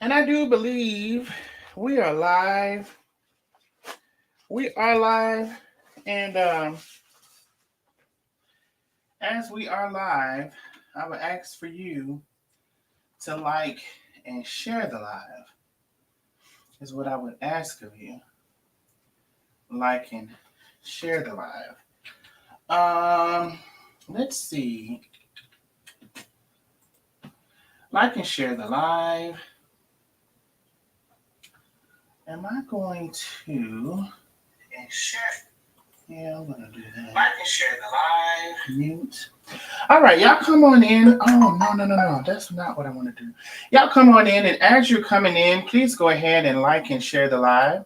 And I do believe we are live. We are live. And as we are live, I would ask for you to like and share the live, is what I would ask of you. Like and share the live. Let's see. Like and share the live. Am I going to and share? Yeah, I'm gonna do that. Like and share the live. Mute. All right, y'all come on in. Oh, no. That's not what I want to do. Y'all come on in, and as you're coming in, please go ahead and like and share the live.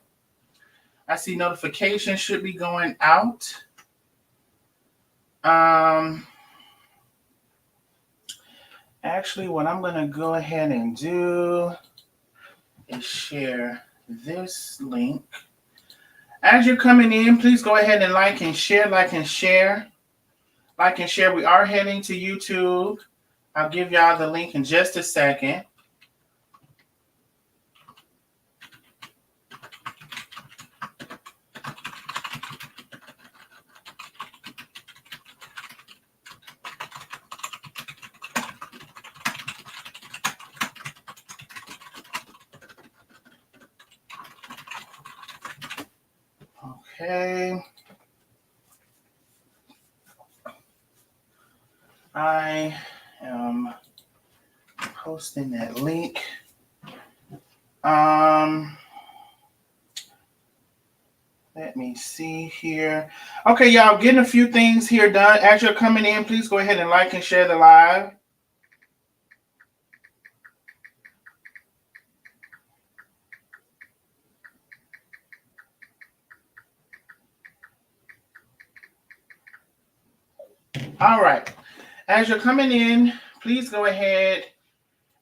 I see notifications should be going out. Actually, what I'm going to go ahead and do is share this link. As you're coming in, please go ahead and like and share, like and share. Like and share. We are heading to YouTube. I'll give y'all the link in just a second. Okay. I am posting that link. Let me see here. Okay, y'all, getting a few things here done. As you're coming in, please go ahead and like and share the live. All right. As you're coming in, please go ahead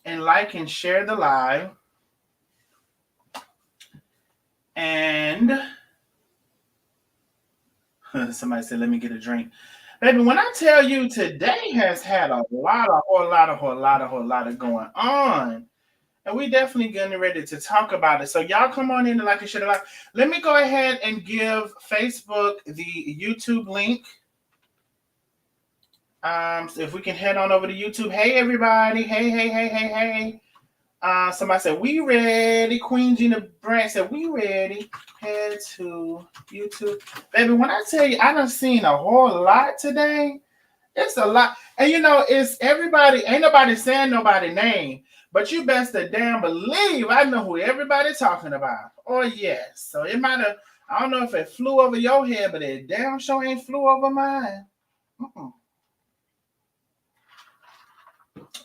and like and share the live. And somebody said, let me get a drink. Baby, when I tell you today has had a whole lot going on. And we definitely getting ready to talk about it. So y'all come on in and like and share the live. Let me go ahead and give Facebook the YouTube link. So if we can head on over to YouTube. Hey, everybody. Hey. Somebody said, we ready. Queen Gina Brand said, we ready. Head to YouTube. Baby, when I tell you, I done seen a whole lot today. It's a lot. And it's everybody, ain't nobody saying nobody's name, but you best to damn believe I know who everybody's talking about. Oh, yes. So it might have, I don't know if it flew over your head, but it damn sure ain't flew over mine.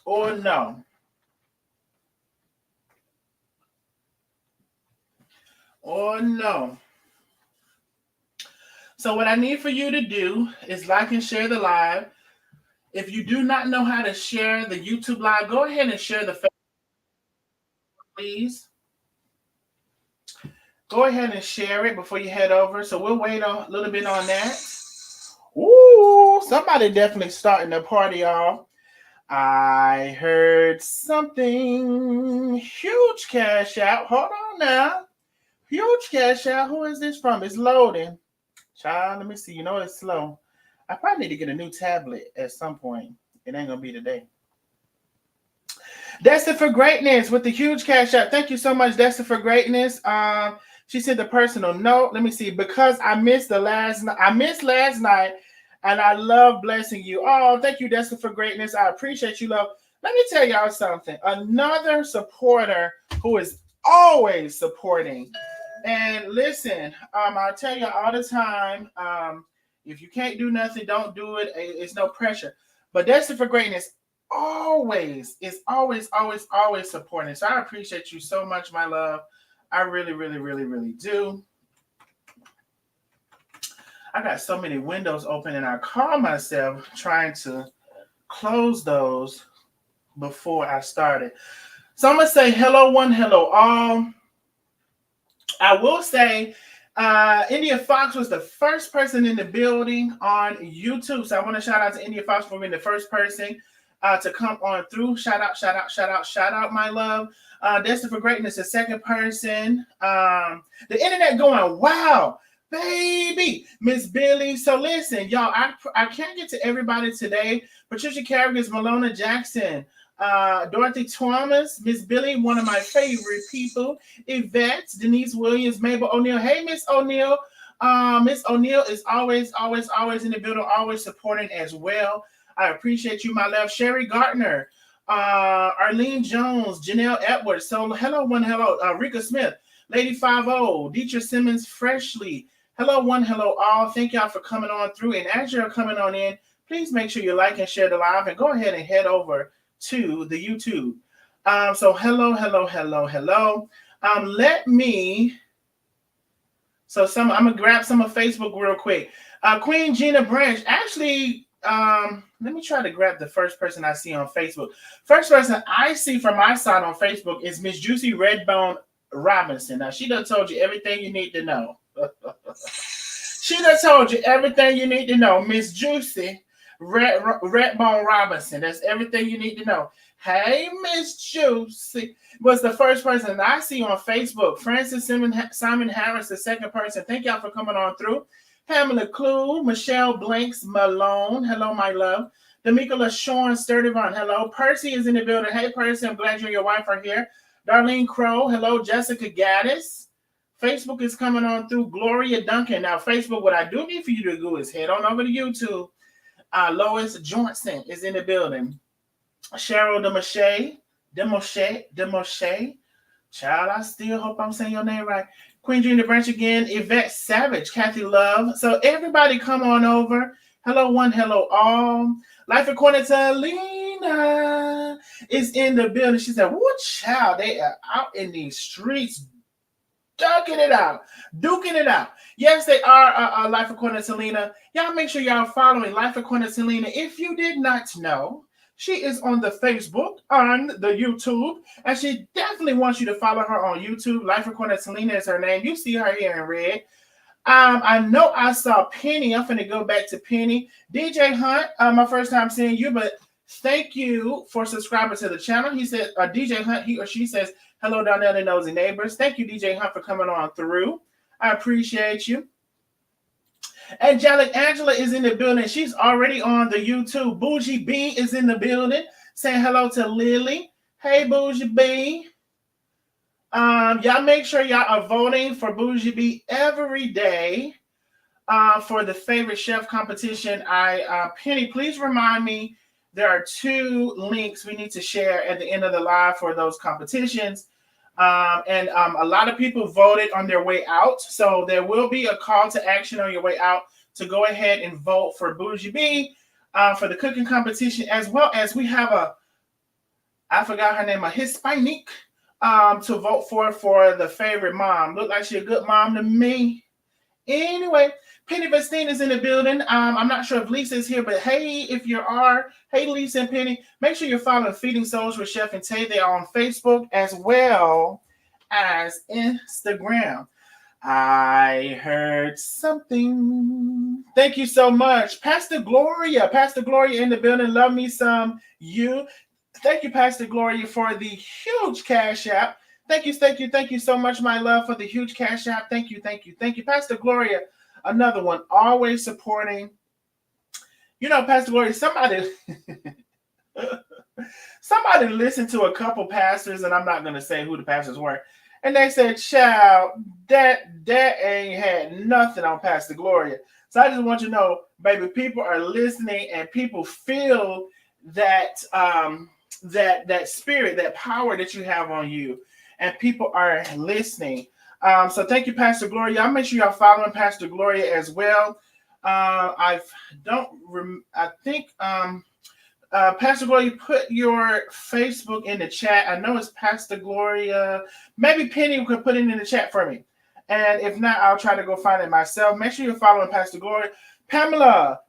Or no. Or no. So what I need for you to do is like and share the live. If you do not know how to share the YouTube live, go ahead and share the Facebook, please. Go ahead and share it before you head over. So we'll wait a little bit on that. Ooh, somebody definitely starting the party off. I heard something. Huge cash out. Hold on now. Huge cash out. Who is this from? It's loading. Child, let me see. It's slow. I probably need to get a new tablet at some point. It ain't going to be today. Destined for Greatness with the huge cash out. Thank you so much, Destined for Greatness. She said the personal note. Let me see. Because I missed last night, and I love blessing you. Oh, thank you, Destined for Greatness. I appreciate you, love. Let me tell y'all something. Another supporter who is always supporting. And listen, I'll tell you all the time, if you can't do nothing, don't do it. It's no pressure. But Destined for Greatness always supporting. So I appreciate you so much, my love. I really do. I got so many windows open and I caught myself trying to close those before I started. So I'm going to say hello one, hello all. I will say India Fox was the first person in the building on YouTube. So I want to shout out to India Fox for being the first person. to come on through. Shout out, my love. Destined for Greatness, the second person. The internet going, wow, baby, Miss Billy. So listen, y'all, I can't get to everybody today. Patricia Carrigan, Malona Jackson, Dorothy Thomas, Miss Billy, one of my favorite people, Yvette, Denise Williams, Mabel O'Neill. Hey, Miss O'Neill. Miss O'Neill is always in the building, always supporting as well. I appreciate you, my love. Sherry Gardner, Arlene Jones, Janelle Edwards. So hello, Rika Smith, Lady 5-0, Dietrich Simmons, Freshly. Hello, hello, all. Thank y'all for coming on through. And as you're coming on in, please make sure you like and share the live, and go ahead and head over to the YouTube. So hello. I'm gonna grab some of Facebook real quick. Queen Gina Branch. Actually, let me try to grab the first person I see on Facebook. First person I see from my side on Facebook is Miss Juicy Redbone Robinson. Now she done told you everything you need to know. She done told you everything you need to know, Miss Juicy Redbone Robinson. That's everything you need to know. Hey, Miss Juicy was the first person I see on Facebook. Francis Simon Harris, the second person. Thank y'all for coming on through. Pamela Clue, Michelle Blanks Malone. Hello, my love. D'Amica LaShawn Sturdivant. Hello. Percy is in the building. Hey, Percy, I'm glad you and your wife are here. Darlene Crow. Hello. Jessica Gaddis. Facebook is coming on through. Gloria Duncan. Now, Facebook, what I do need for you to do is head on over to YouTube. Lois Johnson is in the building. Cheryl Demoshe. Child, I still hope I'm saying your name right. Queen Gina Branch again. Yvette Savage. Kathy Love. So everybody come on over. Hello, one. Hello, all. Life according to Alina is in the building. She said, what child? They are out in these streets duking it out. Yes, they are Life according to Selena. Y'all make sure y'all following Life according to Selena. If you did not know, she is on the Facebook, on the YouTube, and she definitely wants you to follow her on YouTube. Life according to Selena is her name. You see her here in red. I know I saw Penny. I'm finna go back to Penny. DJ Hunt, my first time seeing you, but thank you for subscribing to the channel. He said, DJ Hunt, he or she says, hello down there in Nosy Neighbors. Thank you, DJ Hunt, for coming on through. I appreciate you. Angelic Angela is in the building. She's already on the YouTube. Bougie B is in the building. Saying hello to Lily. Hey, Bougie B. Y'all make sure y'all are voting for Bougie B every day for the favorite chef competition. Penny, please remind me, there are 2 links we need to share at the end of the live for those competitions. And a lot of people voted on their way out. So there will be a call to action on your way out to go ahead and vote for Bougie B for the cooking competition, as well as we have I forgot her name, a Hispanic to vote for the favorite mom. Look like she a good mom to me. Anyway, Penny Vestine is in the building. I'm not sure if Lisa is here, but hey, if you are, hey, Lisa and Penny, make sure you're following Feeding Souls with Chef and Tay. They are on Facebook as well as Instagram. I heard something. Thank you so much. Pastor Gloria in the building. Love me some you. Thank you, Pastor Gloria, for the huge cash app. Thank you so much, my love, for the huge cash app. Thank you. Pastor Gloria, another one, always supporting. You know, Pastor Gloria, somebody listened to a couple pastors, and I'm not going to say who the pastors were, and they said, child, that ain't had nothing on Pastor Gloria. So I just want you to know, baby, people are listening, and people feel that that spirit, that power that you have on you, and people are listening. So thank you, Pastor Gloria. I'll make sure y'all following Pastor Gloria as well. I think Pastor Gloria, put your Facebook in the chat. I know it's Pastor Gloria. Maybe Penny could put it in the chat for me. And if not, I'll try to go find it myself. Make sure you're following Pastor Gloria. Pamela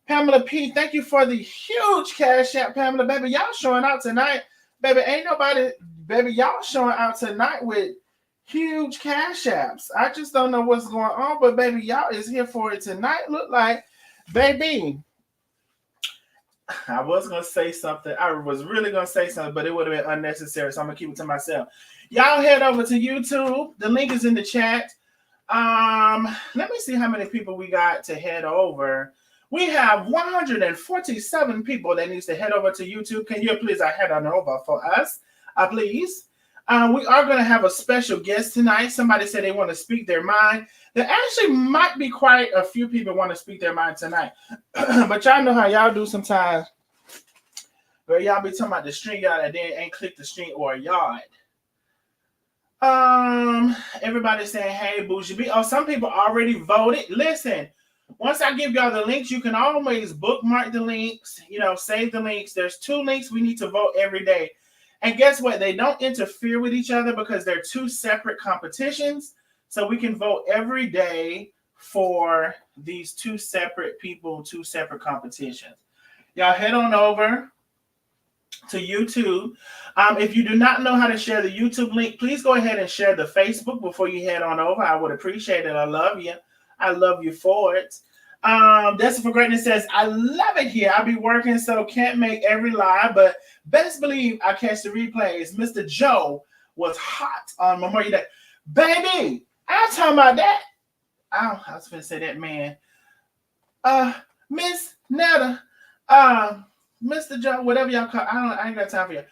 P, thank you for the huge cash app, Pamela. Baby, y'all showing out tonight. Baby, y'all showing out tonight with huge cash apps. I just don't know what's going on, but baby, y'all is here for it tonight. Look like, baby, I was gonna say something. I was really gonna say something, but it would have been unnecessary. So I'm gonna keep it to myself. Y'all head over to YouTube. The link is in the chat. Let me see how many people we got to head over. We have 147 people that needs to head over to YouTube. Can you please head on over for us, please? We are going to have a special guest tonight. Somebody said they want to speak their mind. There actually might be quite a few people want to speak their mind tonight. But y'all know how y'all do sometimes. Where y'all be talking about the string yard and then ain't click the string or yard. Everybody saying, hey, Bougie B. Oh, some people already voted. Listen, once I give y'all the links, you can always bookmark the links, save the links. There's 2 links we need to vote every day. And guess what? They don't interfere with each other because they're 2 separate competitions. So we can vote every day for these 2 separate people, 2 separate competitions. Y'all head on over to YouTube. If you do not know how to share the YouTube link, please go ahead and share the Facebook before you head on over. I would appreciate it. I love you. I love you for it. Destin for Greatness says, I love it here. I'll be working, so can't make every live, but best believe I catch the replays. Mr. Joe was hot on Memorial Day. Baby, I'm talking about that. I was going to say that, man. Miss Netta, Mr. Joe, whatever y'all call, I ain't got time for you.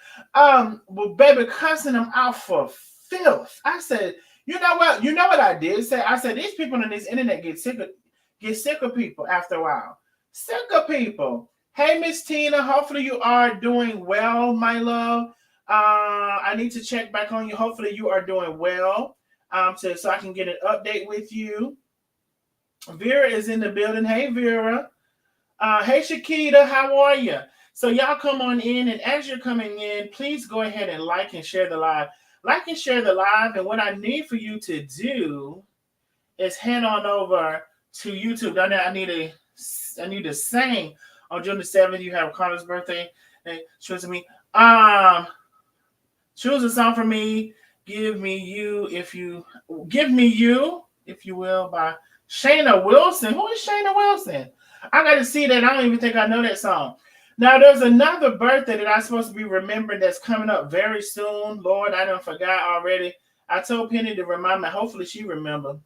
Well, baby, cussing them out for filth. I said, you know what I did say? I said, these people on this internet get sick of people after a while. Sick of people. Hey, Miss Tina, hopefully you are doing well, my love. I need to check back on you. Hopefully you are doing well. So I can get an update with you. Vera is in the building. Hey, Vera. Hey, Shakita, how are you? So y'all come on in, and as you're coming in, please go ahead and like and share the live. Like and share the live, and what I need for you to do is head on over to YouTube. I need to sing on June the 7th. You have Carla's birthday. Hey, choose me. Choose a song for me. Give me you, if you will, by Shayna Wilson. Who is Shayna Wilson? I got to see that. I don't even think I know that song. Now, there's another birthday that I'm supposed to be remembering that's coming up very soon. Lord, I done forgot already. I told Penny to remind me. Hopefully she remember.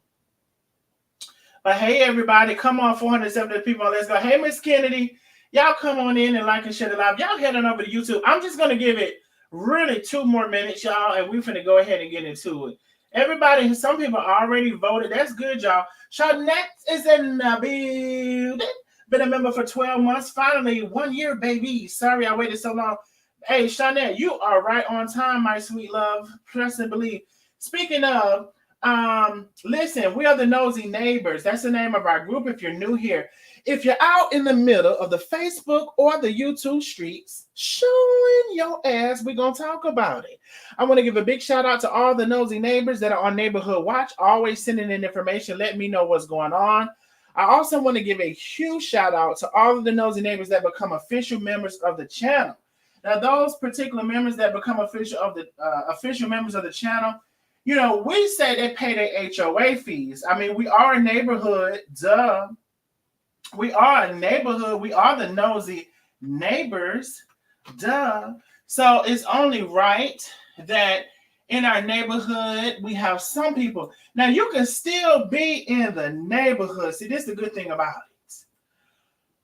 But hey, everybody, come on, 470 people. Let's go. Hey, Miss Kennedy, y'all come on in and like and share the live. Y'all head on over to YouTube. I'm just going to give it really 2 more minutes, y'all, and we're finna go ahead and get into it. Everybody, some people already voted. That's good, y'all. Shawnette is in the building. Been a member for 12 months. Finally, 1 year, baby. Sorry I waited so long. Hey, Shawnette, you are right on time, my sweet love. Trust and believe. Speaking of, listen, we are the Nosy Neighbors. That's the name of our group if you're new here. If you're out in the middle of the Facebook or the YouTube streets, showing your ass, we're going to talk about it. I want to give a big shout out to all the Nosy Neighbors that are on Neighborhood Watch, always sending in information. Let me know what's going on. I also want to give a huge shout out to all of the Nosy Neighbors that become official members of the channel. Now, those particular members that become official members of the channel, we say they pay their HOA fees. I mean, we are a neighborhood, duh. We are a neighborhood. We are the Nosy Neighbors, duh. So it's only right that in our neighborhood, we have some people. Now, you can still be in the neighborhood. See, this is the good thing about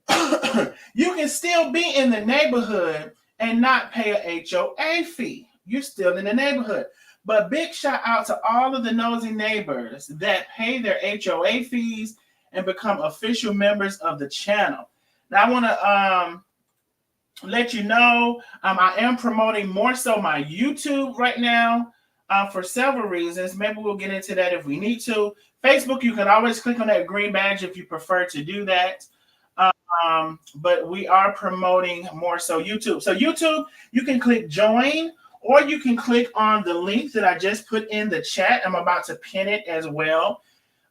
it. You can still be in the neighborhood and not pay a HOA fee. You're still in the neighborhood. But big shout out to all of the Nosy Neighbors that pay their HOA fees and become official members of the channel. Now, I want to let you know, I am promoting more so my YouTube right now for several reasons. Maybe we'll get into that if we need to. Facebook, you can always click on that green badge if you prefer to do that. But we are promoting more so YouTube. So YouTube, you can click join, or you can click on the link that I just put in the chat. I'm about to pin it as well.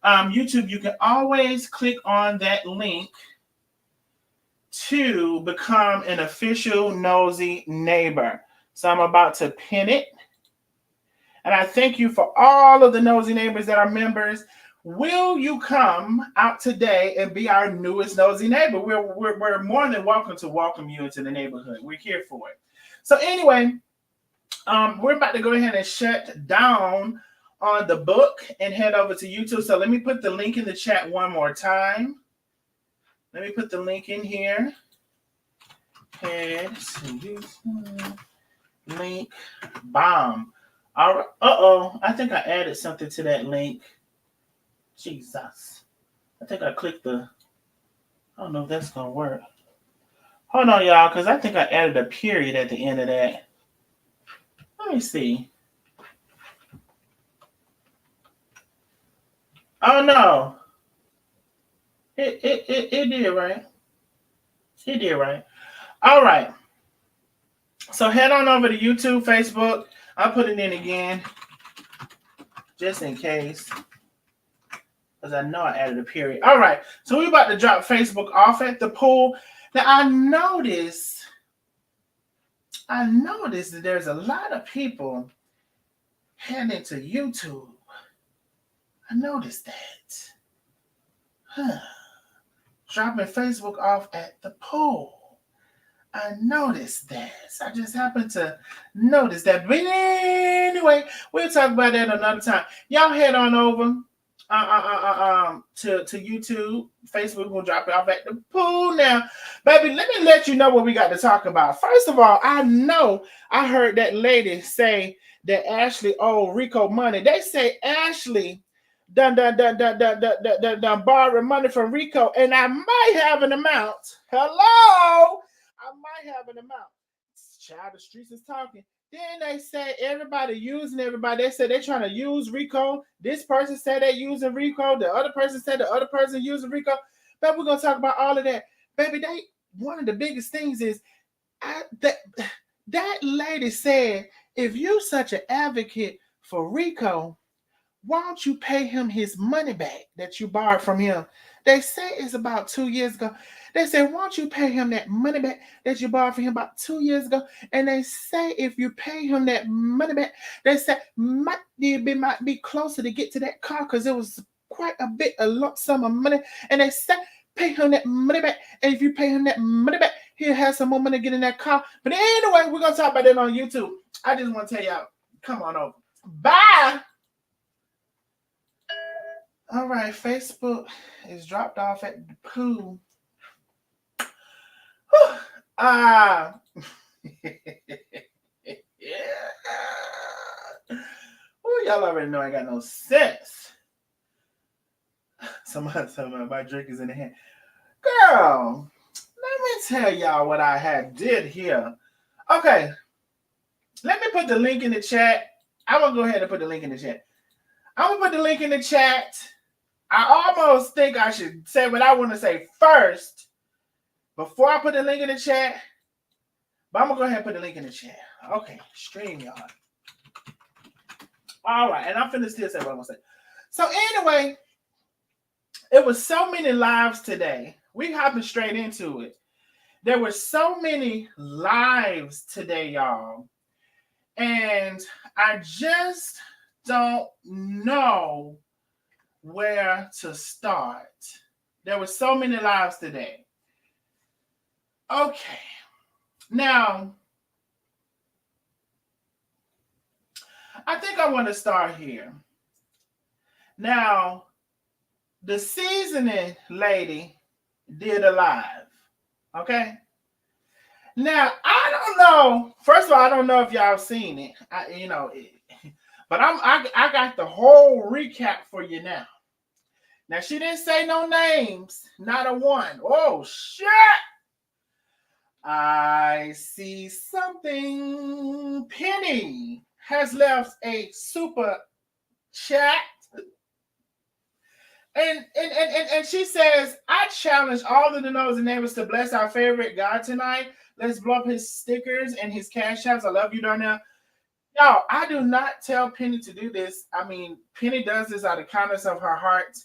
YouTube, you can always click on that link to become an official Nosy Neighbor. So I'm about to pin it. And I thank you for all of the Nosy Neighbors that are members. Will you come out today and be our newest nosy neighbor? We're more than welcome to welcome you into the neighborhood. We're here for it. So anyway, we're about to go ahead and shut down on the book and head over to YouTube. So let me put the link in the chat one more time. Let me put the link in here. Head to YouTube. Link. Bomb. All right. Uh-oh. I think I added something to that link. Jesus. I think I clicked the... I don't know if that's going to work. Hold on, y'all, because I think I added a period at the end of that. Let me see. Oh, no. It did, right? It did, right? All right. So head on over to YouTube, Facebook. I'll put it in again, just in case, because I know I added a period. All right. So we're about to drop Facebook off at the pool. Now, I noticed that there's a lot of people heading to YouTube. I noticed that. Dropping Facebook off at the pool. I noticed that. I just happened to notice that. But anyway, we'll talk about that another time. Y'all head on over to YouTube. Facebook will drop it off at the pool. Now, baby, let me let you know what we got to talk about. First of all, I know I heard that lady say that Ashley owed Rico money. They say Ashley done borrowed money from Rico, and I might have an amount. Hello? I might have an amount. Child, the streets is talking. Then they say everybody using everybody. They say they're trying to use Rico. This person said they're using Rico. The other person said the other person using Rico. But we're going to talk about all of that. Baby, one of the biggest things is that lady said, if you're such an advocate for Rico, why don't you pay him his money back that you borrowed from him? They say it's about 2 years ago. They say, why don't you pay him that money back that you borrowed from him about 2 years ago? And they say if you pay him that money back, they say might be closer to get to that car because it was quite a lump sum of money. And they say pay him that money back. And if you pay him that money back, he'll have some more money to get in that car. But anyway, we're going to talk about that on YouTube. I just want to tell y'all, come on over. Bye. All right, Facebook is dropped off at the pool. Yeah. Oh, y'all already know I got no sense. Somebody my drink is in the hand. Girl, let me tell y'all what I had did here. Okay, let me put the link in the chat. I'm going to go ahead and put the link in the chat. I'm going to put the link in the chat. I almost think I should say what I want to say first before I put the link in the chat. But I'm going to go ahead and put the link in the chat. Okay, stream y'all. All right, and I'm finna still say what I'm going to say. So anyway, it was so many lives today. We hopping straight into it. There were so many lives today, y'all. And I just don't know where to start. There were so many lives today. Okay. Now, I think I want to start here. Now, the seasoning lady did a live. Okay. Now, I don't know. First of all, I don't know if y'all seen it. But I got the whole recap for you now. Now, she didn't say no names, not a one. Oh, shit. I see something. Penny has left a super chat. And she says, I challenge all of the nosy neighbors to bless our favorite God tonight. Let's blow up his stickers and his cash apps. I love you, Darnell. No, I do not tell Penny to do this. I mean, Penny does this out of the kindness of her heart.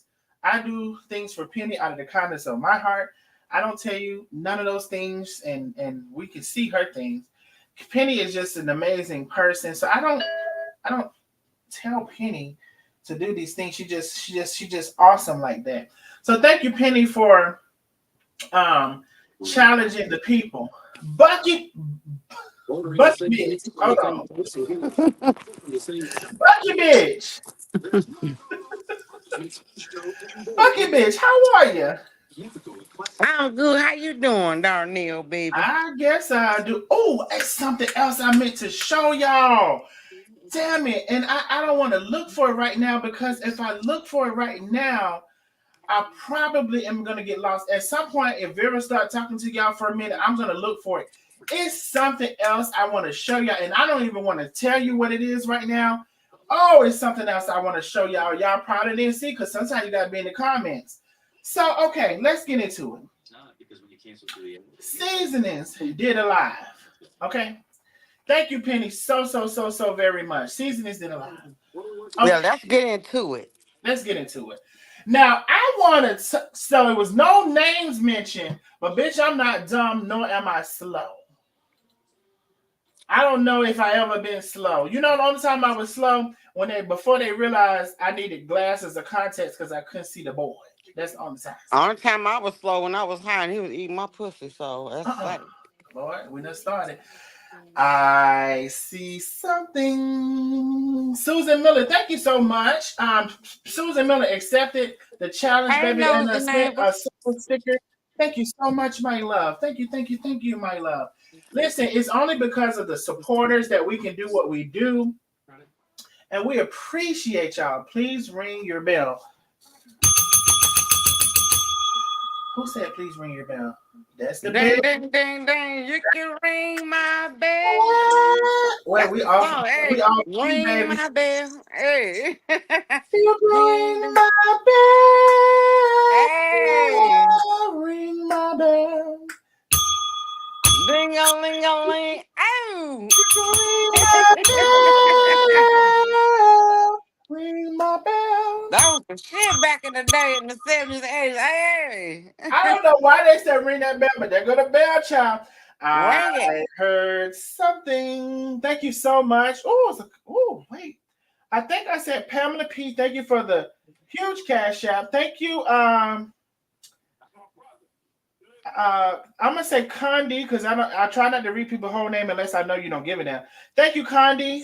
I do things for Penny out of the kindness of my heart. I don't tell you none of those things, and we can see her things. Penny is just an amazing person. So I don't tell Penny to do these things. She just awesome like that. So thank you, Penny, for challenging the people. Bucky bitch. Hold on. Bucky bitch. Bucky bitch, how are you? I'm good. How you doing, Darnell, baby? I guess I do. Oh, it's something else I meant to show y'all. Damn it. And I don't want to look for it right now because if I look for it right now, I probably am going to get lost. At some point, if Vera start talking to y'all for a minute, I'm going to look for it. It's something else I want to show y'all. And I don't even want to tell you what it is right now. Oh, it's something else I want to show y'all. Y'all probably didn't see because sometimes you got to be in the comments. So, okay, let's get into it. Seasonings did alive. Okay. Thank you, Penny, so very much. Seasonings did alive. Okay. Well, let's get into it. Let's get into it. Now, I wanted to, so it was no names mentioned, but bitch, I'm not dumb, nor am I slow. I don't know if I ever been slow. You know, the only time I was slow before they realized I needed glasses or contacts because I couldn't see the board. That's the only time. Only time I was slow when I was high and he was eating my pussy, so that's like. Boy, we done started. I see something. Susan Miller, thank you so much. Susan Miller accepted the challenge, Hey, baby, and Nosy sent Neighbor. a super sticker. Thank you so much, my love. Thank you, my love. Listen, it's only because of the supporters that we can do what we do, and we appreciate y'all. Please ring your bell. Who said please ring your bell? That's the bell. Ding, ding, ding, ding. You can ring my bell. Well, That's we the all song. Hey, key, ring baby. my bell. Hey. You Ding, ring ding. my Hey. bell. Ring my bell. Ding a ling a ling. Oh. Ring my bell. Ring my bell. That was the shit back in the day in the 70s and 80s. Hey. I don't know why they said ring that bell, but there go the bell child. I Ring it. heard something. Thank you so much. Oh, wait. I think I said Pamela P. Thank you for the huge cash app. Thank you. I'm gonna say Condi because I try not to read people's whole name unless I know you don't give it out. Thank you, Condi.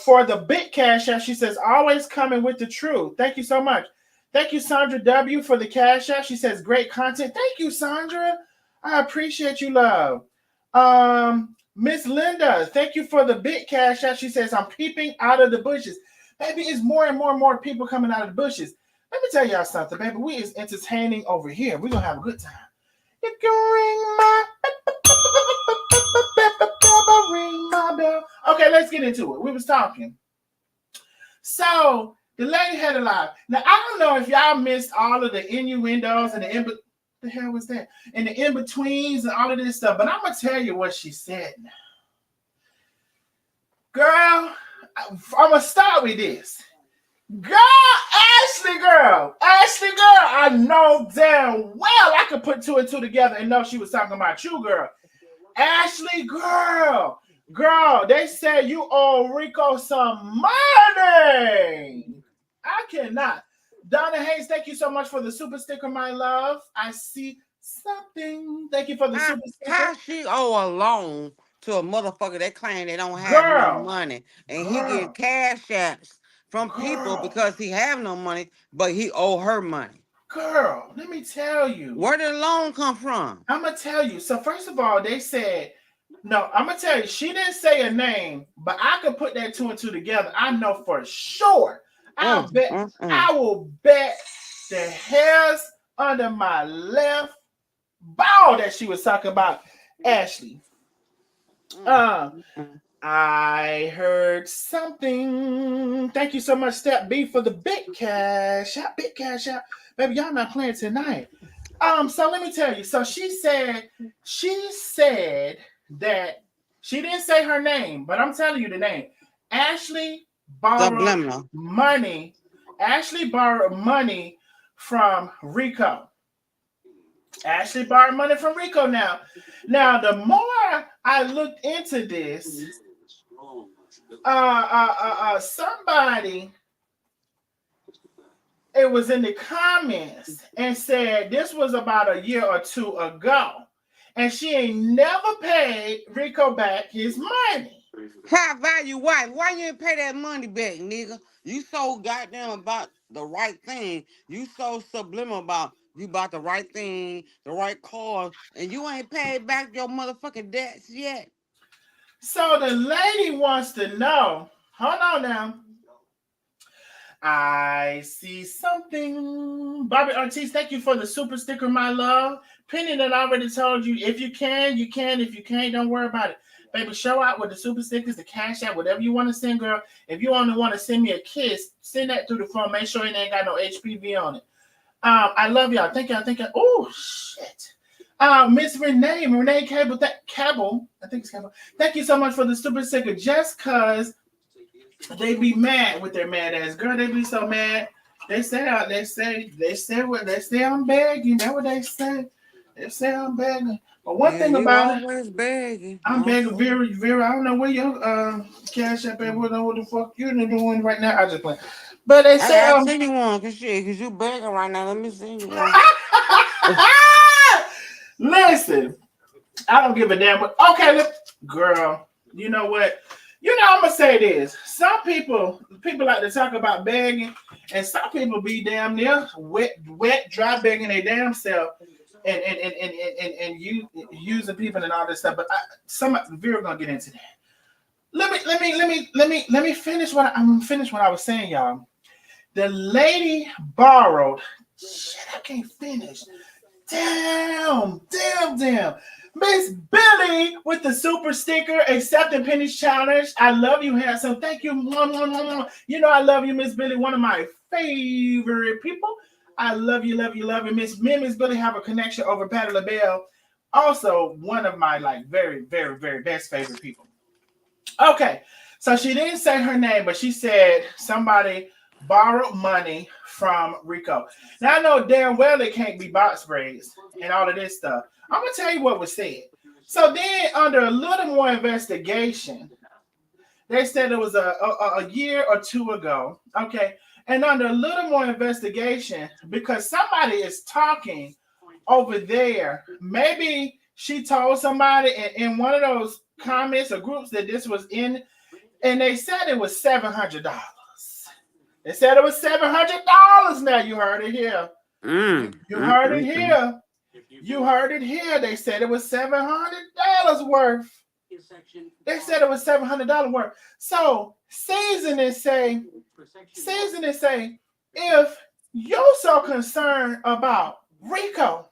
For the big cash app, she says always coming with the truth. Thank you so much. Thank you, Sandra W, for the cash app. She says great content. Thank you, Sandra. I appreciate you, love. Miss Linda, thank you for the big cash app. She says I'm peeping out of the bushes. Baby, it's more and more people coming out of the bushes. Let me tell y'all something, baby. We is entertaining over here. We're gonna have a good time. You can ring my bell. Okay, let's get into it. We was talking. So the lady had a live. Now I don't know if y'all missed all of the innuendos and the hell was that? And the in-betweens and all of this stuff, but I'm gonna tell you what she said now. Girl, I'm gonna start with this. Ashley girl, I know damn well I could put two and two together and know she was talking about you, girl. Ashley girl, they said you owe Rico some money. I cannot. Donna Hayes, thank you so much for the super sticker, my love. I see something. Thank you for the super sticker. How she owe a loan to a motherfucker that claim they don't have no Girl, money, and he get cash apps from people because he have no money, but he owe her money. Girl, let me tell you. Where did the loan come from? I'm gonna tell you. So first of all, they said no. I'm gonna tell you. She didn't say a name, but I could put that two and two together. I know for sure. I will bet the hairs under my left ball that she was talking about Ashley. I heard something. Thank you so much, Step B, for the big cash out. Big cash out. Baby, y'all not playing tonight. So let me tell you. So she said that she didn't say her name, but I'm telling you the name. Ashley borrowed money. Ashley borrowed money from Rico. Ashley borrowed money from Rico now. Now, the more I looked into this, somebody it was in the comments and said this was about a year or two ago. And she ain't never paid Rico back his money. High value wife. Why you ain't pay that money back, nigga? You so goddamn about the right thing. You so subliminal about you about the right thing, the right cause, and you ain't paid back your motherfucking debts yet. So the lady wants to know. Hold on now. I see something. Bobby Ortiz, thank you for the super sticker, my love. Penny that I already told you, if you can, you can. If you can't, don't worry about it. Baby, show out with the super stickers, the cash out, whatever you want to send, girl. If you only want to send me a kiss, send that through the phone. Make sure it ain't got no HPV on it. I love y'all. Thank y'all. Thank y'all. Oh, shit. Miss Renee Cable, I think it's Cable. Thank you so much for the super sticker. Just because they be mad with their mad ass girl. They be so mad. They say I'm begging. That's what they say. They say I'm begging. But one thing You about it, always begging. I'm begging Vera. I don't know where your cash app at. I don't know what the fuck you're doing right now. I just play. But they say I send you one, cause you begging right now. Let me send you one. Listen, I don't give a damn. But okay, look, girl. You know what? I'm gonna say this. Some people like to talk about begging, and some people be damn near wet, dry begging their damn self, and you using people and all this stuff. But Vera gonna get into that. Let me finish what I was saying, y'all. The lady borrowed. Shit, I can't finish. Damn. Miss Billy with the super sticker, accepting Penny's challenge. I love you, handsome. Thank you. You know I love you, Miss Billy. One of my favorite people. I love you. Me and Miss Billy have a connection over Patty LaBelle. Also, one of my very, very, very best favorite people. Okay, so she didn't say her name, but she said somebody borrowed money from Rico. Now I know damn well it can't be box braids and all of this stuff. I'm gonna tell you what was said. So then, under a little more investigation, they said it was a year or two ago. Okay, and under a little more investigation, because somebody is talking over there, maybe she told somebody in one of those comments or groups that this was in, and they said it was $700. They said it was $700. Now you heard it here. You heard it here. You heard it here. They said it was $700 worth. They said it was $700 worth. So seasoning say, if you're so concerned about Rico,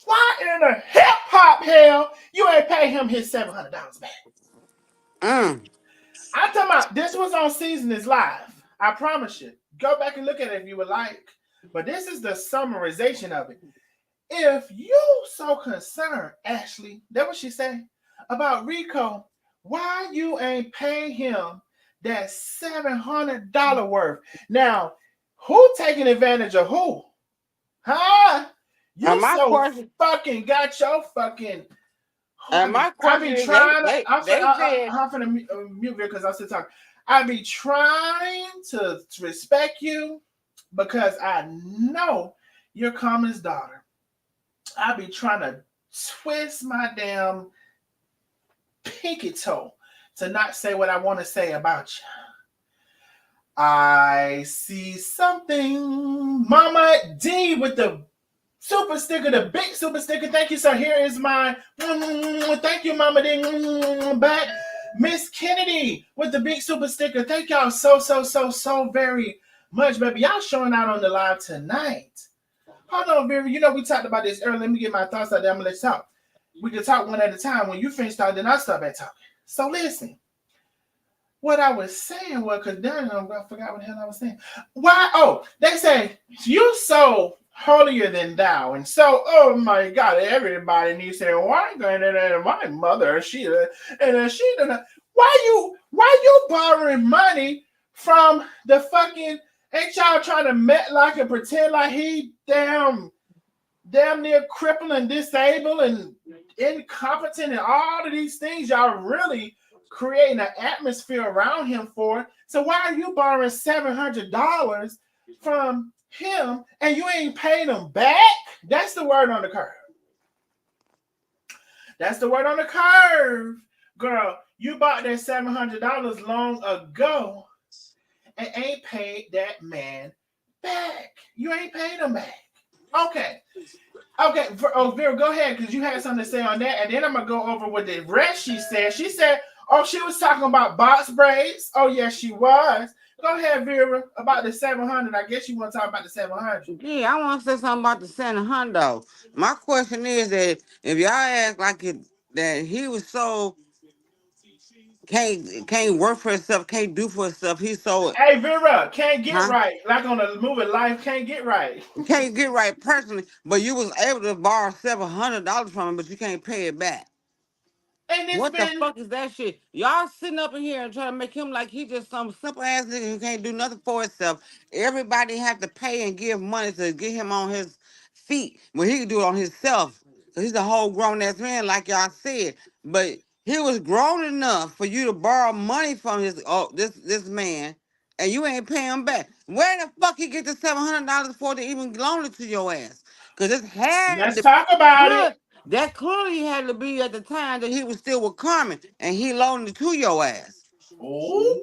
why in the hip hop hell you ain't pay him his $700 back? I'm talking about this was on Seasoning's Live. I promise you. Go back and look at it if you would like. But this is the summarization of it. If you so concerned, Ashley, that what she said about Rico, why you ain't pay him that $700 worth? Now, who taking advantage of who? Huh? You so question, fucking got your fucking. and my I question be is, trying. they said, I'm finna mute here because I'm still talking. I be trying to respect you because I know you're Common's daughter. I be trying to twist my damn pinky toe to not say what I want to say about you. I see something. Mama D with the super sticker, the big super sticker. Thank you, sir. Here is my thank you, Mama D. Back. Miss Kennedy with the big super sticker. Thank y'all so very much, baby. Y'all showing out on the live tonight. Hold on, Vera. You know we talked about this earlier. Let me get my thoughts out there. I'm gonna let you talk. We can talk one at a time. When you finish talking, then I'll start back talking. So listen. What I was saying was, because then I forgot what the hell I was saying. Why? Oh, they say you so holier than thou, and so oh my God, everybody needs to say, why my mother she and she done. Why you borrowing money from the fucking? Ain't y'all trying to met like and pretend like he damn near crippled and disabled and incompetent and all of these things? Y'all really creating an atmosphere around him for. So why are you borrowing $700 from him and you ain't paid him back. That's the word on the curve. That's the word on the curve. Girl, you bought that $700 long ago and ain't paid that man back. You ain't paid him back. Okay. Okay. Vera, go ahead because you had something to say on that. And then I'm going to go over what the rest she said. She said, oh, she was talking about box braids. Oh, yes, she was. Go ahead, Vera, about the 700. I guess you want to talk about the 700. Yeah, I want to say something about the $700. My question is that if y'all ask like it, that he was so can't work for himself, can't do for himself, he's so Hey, Vera, can't get huh? right. Like on the movie Life, can't get right. Can't get right personally, but you was able to borrow $700 from him, but you can't pay it back. And it's What the been fuck is that shit? Y'all sitting up in here and trying to make him like he just some simple ass nigga who can't do nothing for himself. Everybody have to pay and give money to get him on his feet when he can do it on himself. So he's a whole grown ass man, like y'all said. But he was grown enough for you to borrow money from this man, and you ain't paying him back. Where the fuck he get the $700 for to even loan it to your ass? Cause it had let's to talk about it. could that clearly had to be at the time that he was still with Carmen and he loaned it to your ass. Oh,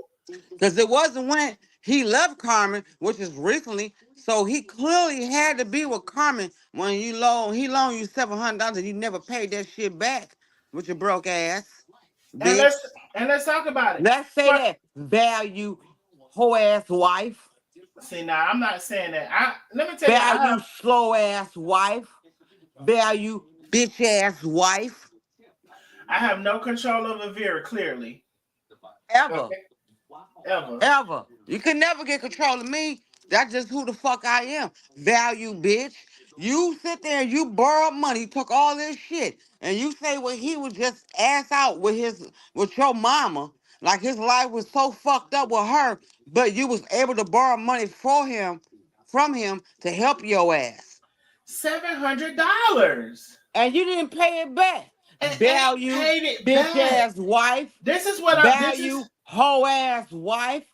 Because it wasn't when he left Carmen, which is recently. So he clearly had to be with Carmen when he loaned you $700 and you never paid that shit back with your broke ass. and Bitch. let's talk about it. Let's say But that. Value hoe ass wife. see now, I'm not saying that. Let me tell you, Value slow ass wife. Value bitch ass wife. I have no control over Vera. Clearly, Ever. okay, ever. Ever. You can never get control of me. That's just who the fuck I am. Value, bitch. You sit there and you borrow money, took all this shit, and you say well he was just ass out with your mama. Like his life was so fucked up with her, but you was able to borrow money from him to help your ass. $700 And you didn't pay it back. and ain't Value, paid it bitch back. ass wife. This is what I. This is Value, hoe ass wife.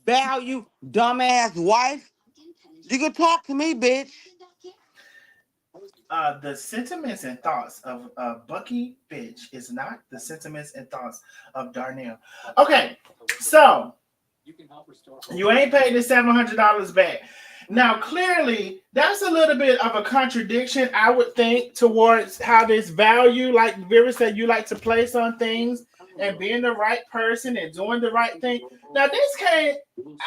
Value, dumbass wife. You can talk to me, bitch. the sentiments and thoughts of Bucky Bitch is not the sentiments and thoughts of Darnell. Okay, so you ain't paid the $700 back. Now, clearly, that's a little bit of a contradiction, I would think, towards how this value, like Vera said, you like to place on things and being the right person and doing the right thing. Now, this can't,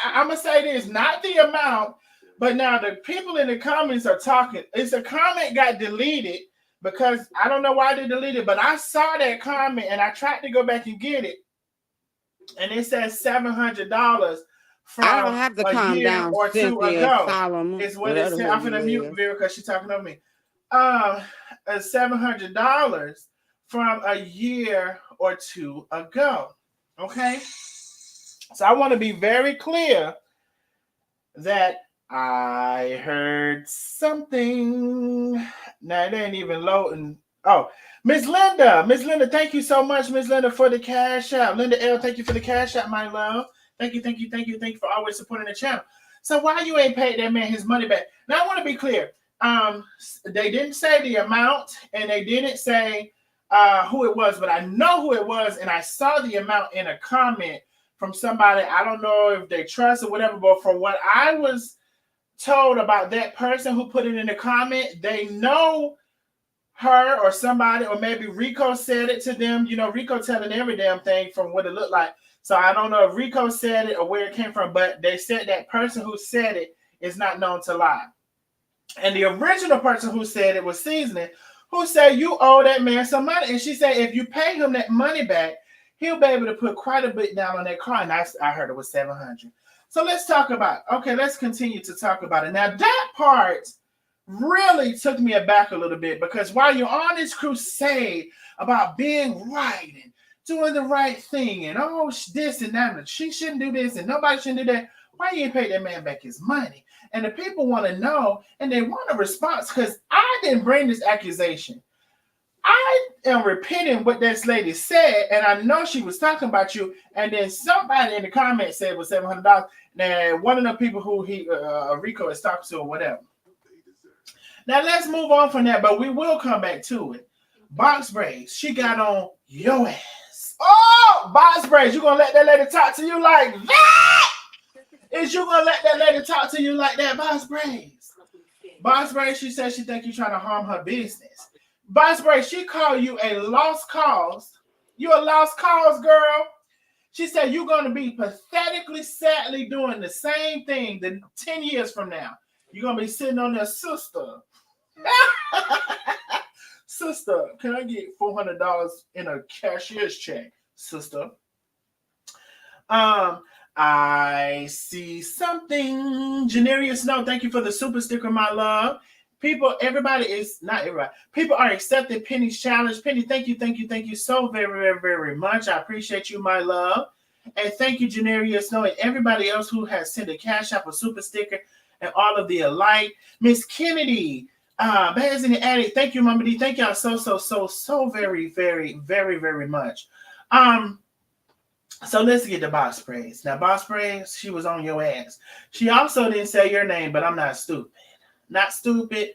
I'm going to say this, not the amount, but now the people in the comments are talking. It's a comment got deleted because I don't know why they deleted it, but I saw that comment and I tried to go back and get it. And it says $700 I don't from have to a calm year down, or two Cynthia ago. Solomon, Is what it whatever said. the hell I'm you gonna mute is. Vera because she's talking over me. Um, $700 from a year or two ago. Okay, so I want to be very clear that I heard something. Now it ain't even loading. Oh, Miss Linda, thank you so much, Miss Linda, for the cash out. Linda L, thank you for the cash out, my love. Thank you, thank you, thank you, thank you for always supporting the channel. So why you ain't paid that man his money back? Now I want to be clear. They didn't say the amount and they didn't say who it was, but I know who it was, and I saw the amount in a comment from somebody. I don't know if they trust or whatever, but from what I was told about that person who put it in the comment, they know her or somebody, or maybe Rico said it to them. You know, Rico telling every damn thing from what it looked like. So I don't know if Rico said it or where it came from, but they said that person who said it is not known to lie. And the original person who said it was Seasoning, who said you owe that man some money. And she said if you pay him that money back, he'll be able to put quite a bit down on that car. And I heard it was 700. So let's talk about, okay, let's continue to talk about it. Now that part really took me aback a little bit because while you're on this crusade about being right and doing the right thing and oh this and that, and she shouldn't do this and nobody shouldn't do that, why you ain't pay that man back his money? And the people want to know and they want a response because I didn't bring this accusation. I am repeating what this lady said, and I know she was talking about you. And then somebody in the comments said it was $700. Now, one of the people who Rico is talking to or whatever. Now let's move on from that, but we will come back to it. Box braids. She got on your ass. Oh, box braids. You gonna let that lady talk to you like that? Is you gonna let that lady talk to you like that, box braids? Box braids. She said she think you trying to harm her business. Box braids. She called you a lost cause. You a lost cause, girl. She said you're gonna be pathetically, sadly doing the same thing 10 years from now. You're gonna be sitting on there, sister. Sister, can I get $400 in a cashier's check, sister? I see something. Janarius Snow, thank you for the super sticker, my love. People, everybody is not everybody. People are accepting Penny's challenge. Penny, thank you so very, very, very much. I appreciate you, my love. And thank you, Janarius Snow, and everybody else who has sent a cash app, a super sticker, and all of the alike. Miss Kennedy, Bears in the Attic, thank you, Mama D. Thank y'all so very, very, very, very much. So let's get to Boss Praise. Now, Boss Praise, she was on your ass. She also didn't say your name, but I'm not stupid. Not stupid,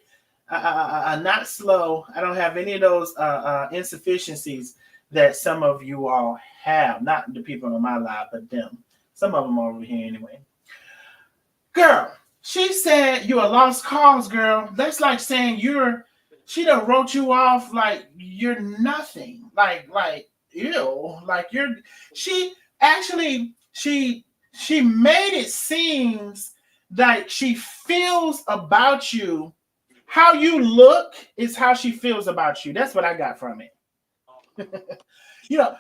not slow. I don't have any of those insufficiencies that some of you all have. Not the people on my live, but them. Some of them are over here anyway. Girl, she said you're a lost cause, girl. That's like saying she done wrote you off like you're nothing. Like, ew. Like she made it seem like she feels about you. How you look is how she feels about you. That's what I got from it.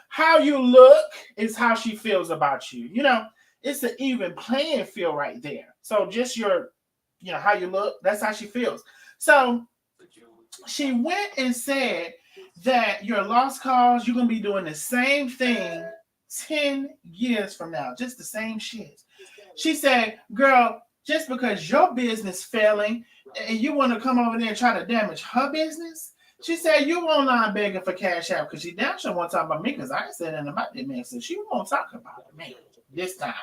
How you look is how she feels about you. It's an even playing field right there. So just how you look, that's how she feels. So she went and said that you're a lost cause. You're going to be doing the same thing 10 years from now. Just the same shit. She said, girl, just because your business failing and you want to come over there and try to damage her business, she said you won't line begging for cash out because she damn sure won't talk about me because I ain't said anything about that man. So she won't talk about me this time.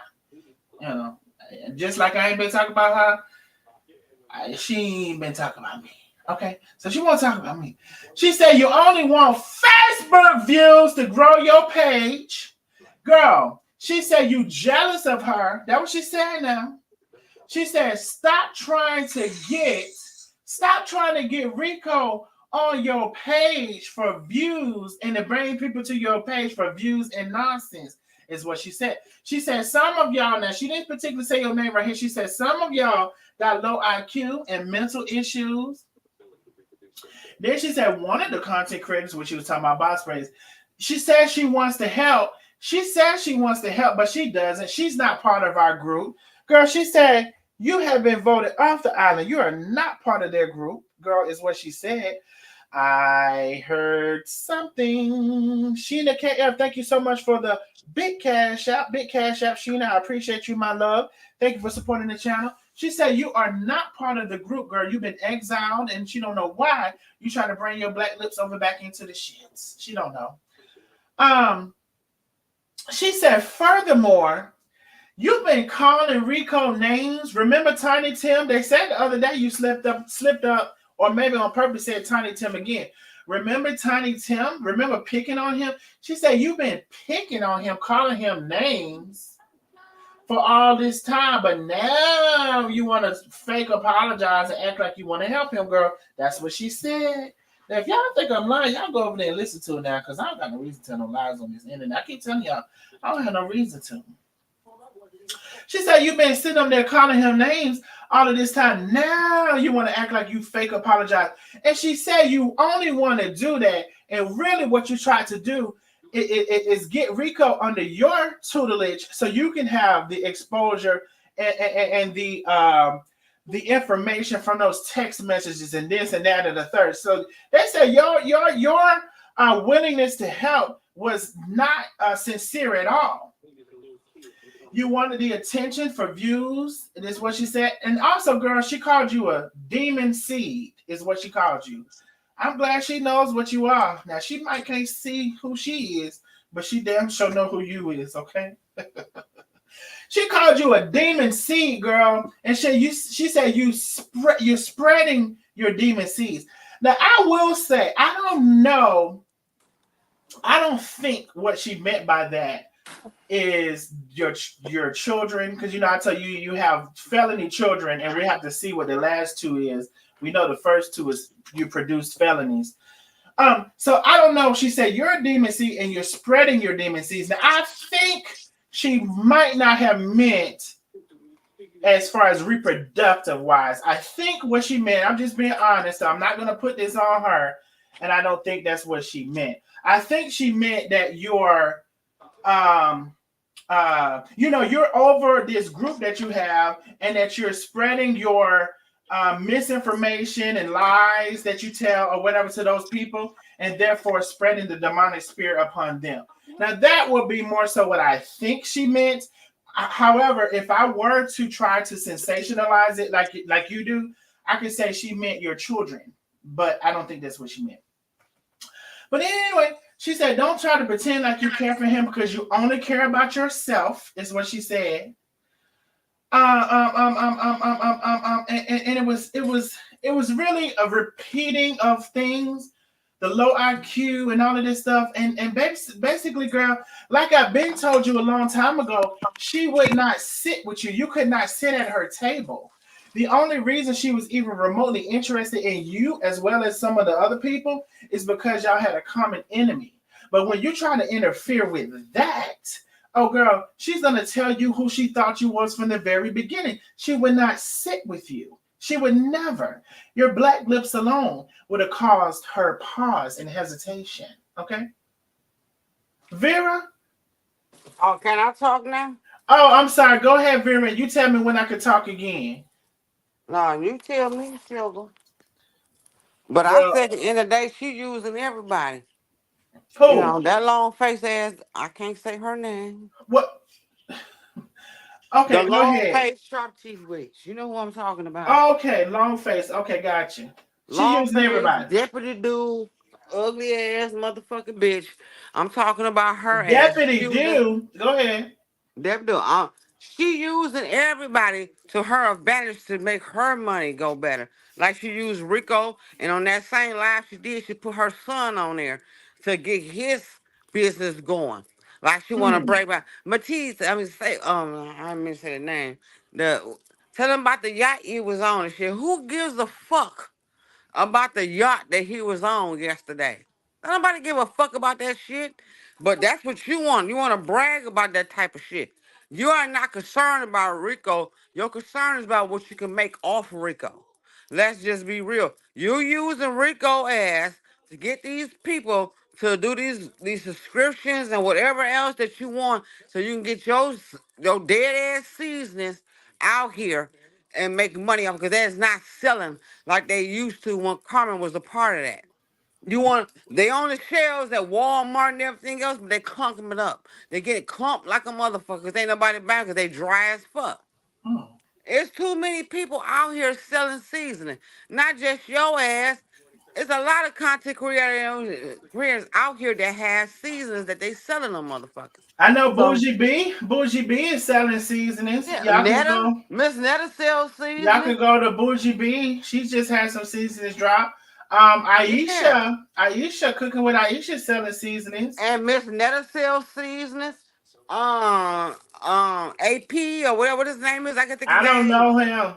Just like I ain't been talking about her, she ain't been talking about me. Okay, so she won't talk about me. She said you only want Facebook views to grow your page. Girl, she said you jealous of her. That's what she said now. She said stop trying to get Rico on your page for views and to bring people to your page for views and nonsense is what she said. She said some of y'all, now she didn't particularly say your name right here. She said some of y'all got low IQ and mental issues. Then she said one of the content creators, which she was talking about boss praise, she said she wants to help. She says she wants to help, but she doesn't. She's not part of our group. Girl, she said, you have been voted off the island. You are not part of their group. Girl, is what she said. I heard something. Sheena KF, thank you so much for the big cash app. Big cash app, Sheena. I appreciate you, my love. Thank you for supporting the channel. She said you are not part of the group, girl. You've been exiled, and she don't know why you try to bring your black lips over back into the shits. She don't know. She said, furthermore, you've been calling Rico names. Remember Tiny Tim? They said the other day you slipped up, or maybe on purpose said Tiny Tim again. Remember Tiny Tim? Remember picking on him? She said you've been picking on him, calling him names for all this time, but now you want to fake apologize and act like you want to help him, girl. That's what she said. Now, if y'all think I'm lying, y'all go over there and listen to it now, because I don't got no reason to tell no lies on this internet. I keep telling y'all, I don't have no reason to. She said you've been sitting up there calling him names all of this time. Now you want to act like you fake apologize. And she said you only want to do that, and really what you try to do is get Rico under your tutelage so you can have the exposure and the information from those text messages and this and that and the third. So they say your willingness to help was not sincere at all. You wanted the attention for views, and that's what she said. And also, girl, she called you a demon seed, is what she called you. I'm glad she knows what you are. Now she might can't see who she is, but she damn sure know who you is. Okay. She called you a demon seed, girl, and she said you're spreading your demon seeds. Now I will say I don't know. I don't think what she meant by that is your children, because I tell you you have felony children, and we have to see what the last two is. We know the first two is you produced felonies. So I don't know. She said you're a demon seed and you're spreading your demon seeds. Now I think she might not have meant as far as reproductive wise. I think what she meant, I'm just being honest, so I'm not gonna put this on her, and I don't think that's what she meant. I think she meant that you're um you're over this group that you have, and that you're spreading your misinformation and lies that you tell or whatever to those people, and therefore spreading the demonic spirit upon them. Now that would be more so what I think she meant. However, if I were to try to sensationalize it like you do, I could say she meant your children, but I don't think that's what she meant. But anyway, she said, don't try to pretend like you care for him, because you only care about yourself, is what she said. And it was really a repeating of things, the low IQ and all of this stuff. And basically, girl, like I've been told you a long time ago, she would not sit with you. You could not sit at her table. The only reason she was even remotely interested in you, as well as some of the other people, is because y'all had a common enemy. But when you try to interfere with that, oh girl, she's gonna tell you who she thought you was from the very beginning. She would not sit with you. She would never. Your black lips alone would have caused her pause and hesitation. Okay, Vera. Oh, can I talk now? Oh, I'm sorry. Go ahead, Vera. You tell me when I could talk again. No, you tell me, sugar. But I Well, said at the end of the day, she using everybody. You who? know, that long face ass, I can't say her name. What? The Okay, go long ahead. face sharp teeth witch. You know who I'm talking about. Okay, long face. Okay, got you. She Long using face, everybody. deputy dude, ugly ass motherfucking bitch. I'm talking about her ass. She Deputy using do. Go ahead. deputy. She using everybody to her advantage to make her money go better. Like she used Rico, and on that same live she did, she put her son on there to get his business going. Like she want to Hmm. break by Matisse. I mean, say I mean say the name. The Tell them about the yacht he was on and shit. Who gives a fuck about the yacht that he was on yesterday? Don't nobody give a fuck about that shit. But that's what you want. You want to brag about that type of shit. You are not concerned about Rico. Your concern is about what you can make off Rico. Let's just be real. You using Rico ass to get these people to do these subscriptions and whatever else that you want, so you can get your dead ass seasonings out here and make money off, because that's not selling like they used to when Carmen was a part of that. You want they on the shelves at Walmart and everything else, but they clunking it up. They get it clumped like a motherfucker. 'Cause ain't nobody buying because they dry as fuck. Hmm. It's too many people out here selling seasoning, not just your ass. It's a lot of content creators out here that have seasonings that they selling them motherfuckers. I know So Bougie B. Bougie B is selling seasonings. yeah, Y'all can Netta, go. Miss Netta sells Y'all seasoning. can go to Bougie B. She just had some seasonings drop. Yeah. Aisha cooking with Aisha selling seasonings. And Miss Netta sells seasonings. AP or whatever his name is, I can think his I don't name. know him.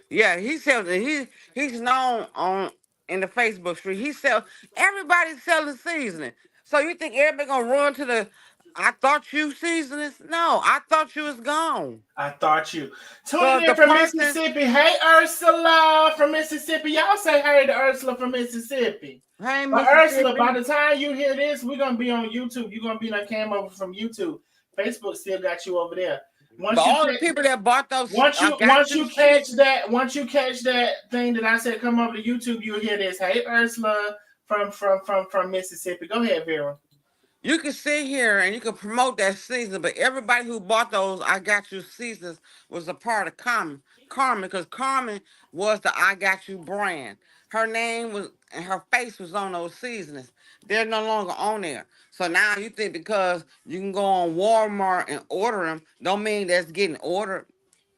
Yeah, he sells it. He's known on in the Facebook street. He sells everybody's selling seasoning. So you think everybody gonna run to the I thought you seasonings? No, I thought you was gone. I thought you. Tuning Cause in the from person, Mississippi. Hey, Ursula from Mississippi. Y'all say hey to Ursula from Mississippi. hey But Ursula, by Mississippi. the time you hear this, we're gonna be on YouTube. You're gonna be like cam over from YouTube. Facebook still got you over there. But Once you all the catch, people that bought those once you got once you you catch seasonings. that, once you catch that thing that I said come over to YouTube, you'll hear this. Hey, Ursula from Mississippi. Go ahead, Vera. You can sit here and you can promote that season, but everybody who bought those I Got You seasons was a part of Carmen. Carmen, because Carmen was the I Got You brand. Her name was and her face was on those seasonings. They're no longer on there. So now you think because you can go on Walmart and order them, don't mean that's getting ordered.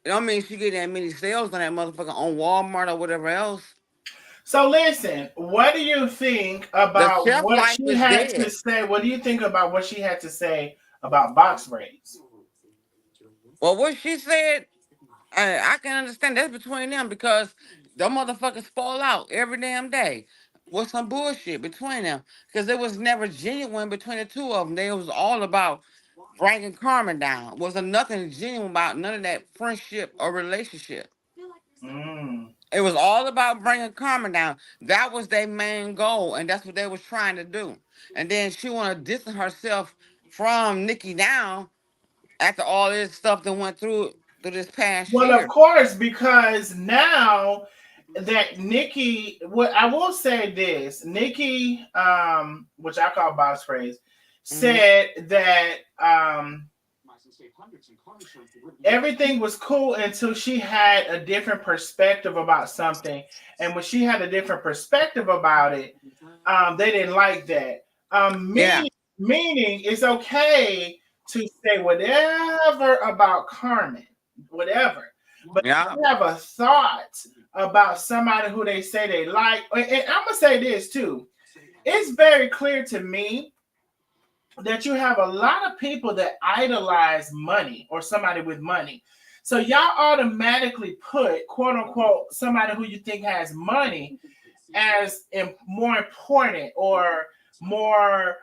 It don't mean she getting that many sales on that motherfucker on Walmart or whatever else. So listen, what do you think The about shelf what life she is had to dead. say? What do you think about what she had to say about box braids? Well, what she said, I can understand that's between them because the motherfuckers fall out every damn day with some bullshit between them because it was never genuine between the two of them. They was all about bringing Carmen down. Wasn't nothing genuine about none of that friendship or relationship. Mm. It was all about bringing Carmen down. That was their main goal, and that's what they was trying to do. And then she want to distance herself from Nikki down after all this stuff that went through this past Well, of year. course, because now that Nikki, what I will say this, Nikki, which I call box phrase, Hmm. said that everything was cool until she had a different perspective about something, and when she had a different perspective about it, they didn't like that. Yeah, Meaning it's okay to say whatever about Carmen, whatever, but if yeah. you have a thought about somebody who they say they like, and I'm gonna say this too, it's very clear to me that you have a lot of people that idolize money or somebody with money. So y'all automatically put quote unquote somebody who you think has money as more important or more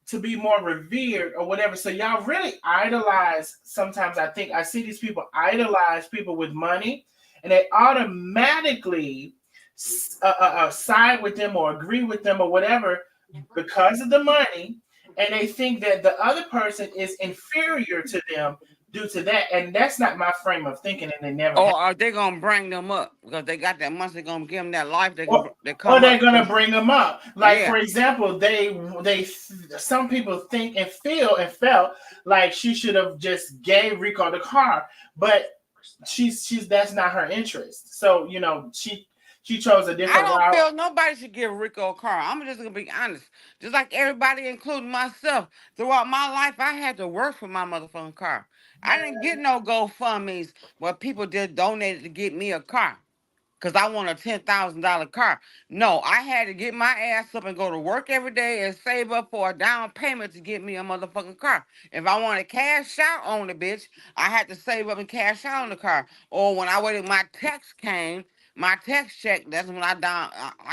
to be more revered or whatever. So y'all really idolize. Sometimes I think I see these people idolize people with money, and they automatically side with them or agree with them or whatever because of the money, and they think that the other person is inferior to them due to that, and that's not my frame of thinking, and they never have. Or are they gonna bring them up because they got that money? They gonna give them that life. Or, They or come they're up. gonna bring them up. Like Yeah, for example, they some people think and feel and felt like she should have just gave Rico the car, but she's that's not her interest. So she chose a I different don't route. feel nobody should give Rico a car. I'm just gonna be honest. Just like everybody, including myself, throughout my life, I had to work for my motherfucking car. I didn't get no GoFundMe's where people just donated to get me a car because I want a $10,000 car. No, I had to get my ass up and go to work every day and save up for a down payment to get me a motherfucking car. If I want to cash out on the bitch, I had to save up and cash out on the car. Or when I waited, my text came, my text check, that's when I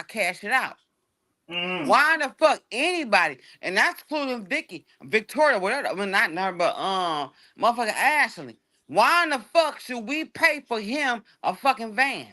cash it out. Mm. Why the fuck anybody, and that's including Vicky, Victoria, whatever. I mean, not her, but motherfucking Ashley. Why in the fuck should we pay for him a fucking van?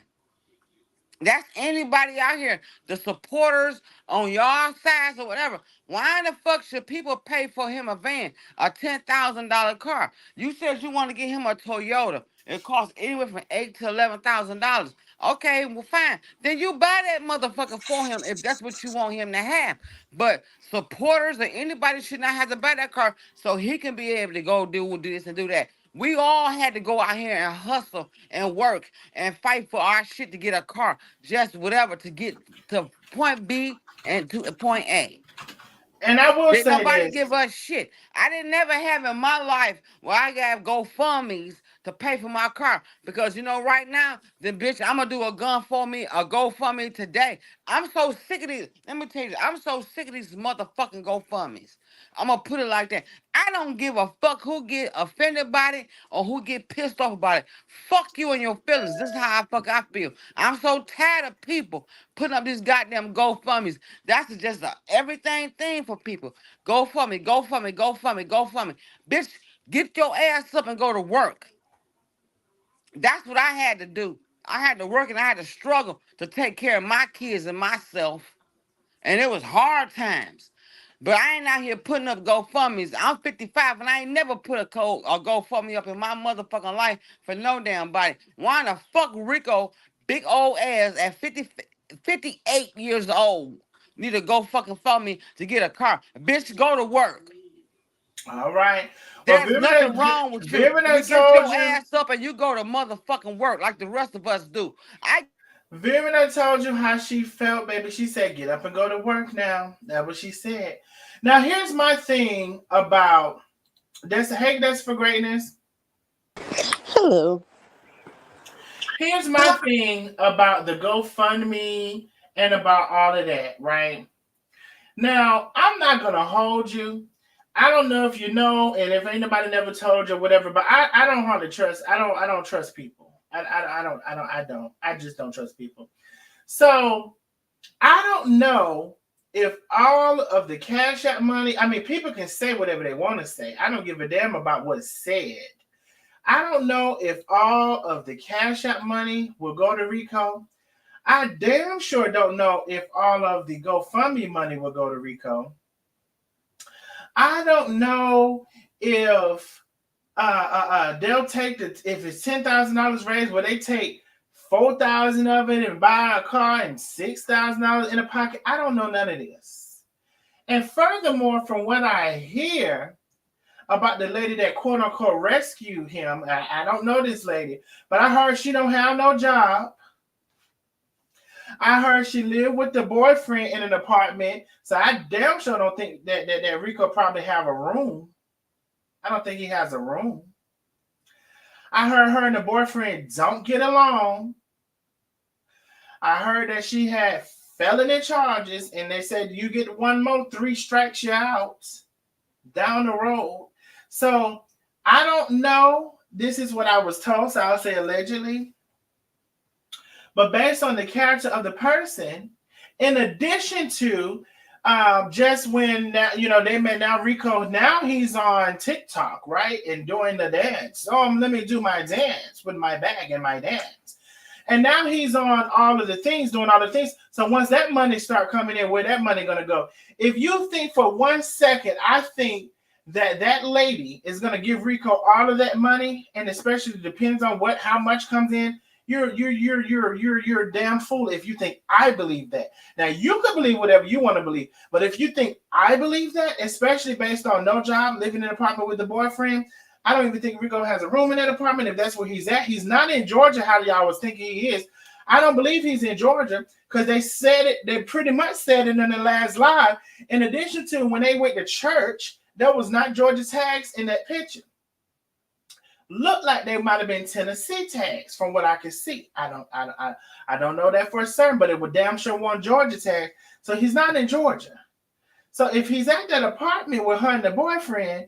That's anybody out here, the supporters on y'all sides or whatever. Why the fuck should people pay for him a van, a $10,000 car? You said you want to get him a Toyota. It costs anywhere from $8,000 to $11,000. Okay, well, fine. Then you buy that motherfucker for him if that's what you want him to have. But supporters or anybody should not have to buy that car so he can be able to go do this and do that. We all had to go out here and hustle and work and fight for our shit to get a car, just whatever, to get to point B and to point A. And I will Did say nobody this. give us shit? I didn't never have in my life where I got GoFundMe's to pay for my car because right now, the bitch, I'm gonna do a GoFundMe today. I'm so sick of these. Let me tell you, I'm so sick of these motherfucking GoFundMe's. I'm gonna put it like that. I don't give a fuck who get offended by it or who get pissed off about it. Fuck you and your feelings. This is how I feel. I'm so tired of people putting up these goddamn GoFundMe's. That's just a everything thing for people. Go for me, go for me, go for me, go for me. Bitch, get your ass up and go to work. That's what I had to do. I had to work and I had to struggle to take care of my kids and myself. And it was hard times. But I ain't out here putting up GoFundMe's. I'm 55 and I ain't never put a code or GoFundMe up in my motherfucking life for no damn body. Why the fuck Rico, big old ass at 58 years old, need to go fucking fund me to get a car? Bitch, go to work. All right. Well, There's nothing wrong with you. Vivian You has get told your you. ass up and you go to motherfucking work like the rest of us do. I Vera done told you how she felt, baby. She said, get up and go to work now. That's what she said. Now, here's my thing about that's hey, that's for greatness. Hello. Here's my thing about the GoFundMe and about all of that, right? Now, I'm not gonna hold you. I don't know if you know, and if anybody never told you or whatever, but I don't hardly trust. I don't trust people. I just don't trust people. So I don't know if all of the Cash App money. I mean, people can say whatever they want to say. I don't give a damn about what's said. I don't know if all of the Cash App money will go to Rico. I damn sure don't know if all of the GoFundMe money will go to Rico. I don't know if they'll take the if it's $10,000 raised, will they take 4,000 of it and buy a car and $6,000 in a pocket? I don't know none of this. And furthermore, from what I hear about the lady that quote unquote rescued him, I don't know this lady, but I heard she don't have no job. I heard she lived with the boyfriend in an apartment, so I damn sure don't think that Rico probably have a room. I don't think he has a room. I heard her and the boyfriend don't get along. I heard that she had felony charges, and they said you get one more, three strikes you out down the road. So I don't know. This is what I was told, so I'll say allegedly. But based on the character of the person, in addition to just when now, they met now Rico, now he's on TikTok, right? And doing the dance. Let me do my dance with my bag and my dance. And now he's on all of the things, doing all the things. So once that money start coming in, where that money gonna go? If you think for 1 second, I think that lady is gonna give Rico all of that money, and especially depends on how much comes in. You're a damn fool if you think I believe that. Now you can believe whatever you want to believe, but if you think I believe that, especially based on no job, living in an apartment with the boyfriend, I don't even think Rico has a room in that apartment. If that's where he's at, he's not in Georgia. How y'all was thinking he is? I don't believe he's in Georgia because they said it. They pretty much said it in the last live. In addition to when they went to church, there was not Georgia tags in that picture. Looked like they might have been Tennessee tags from what I can see. I don't know that for certain, but it would damn sure want Georgia tag. So he's not in Georgia. So if he's at that apartment with her and the boyfriend,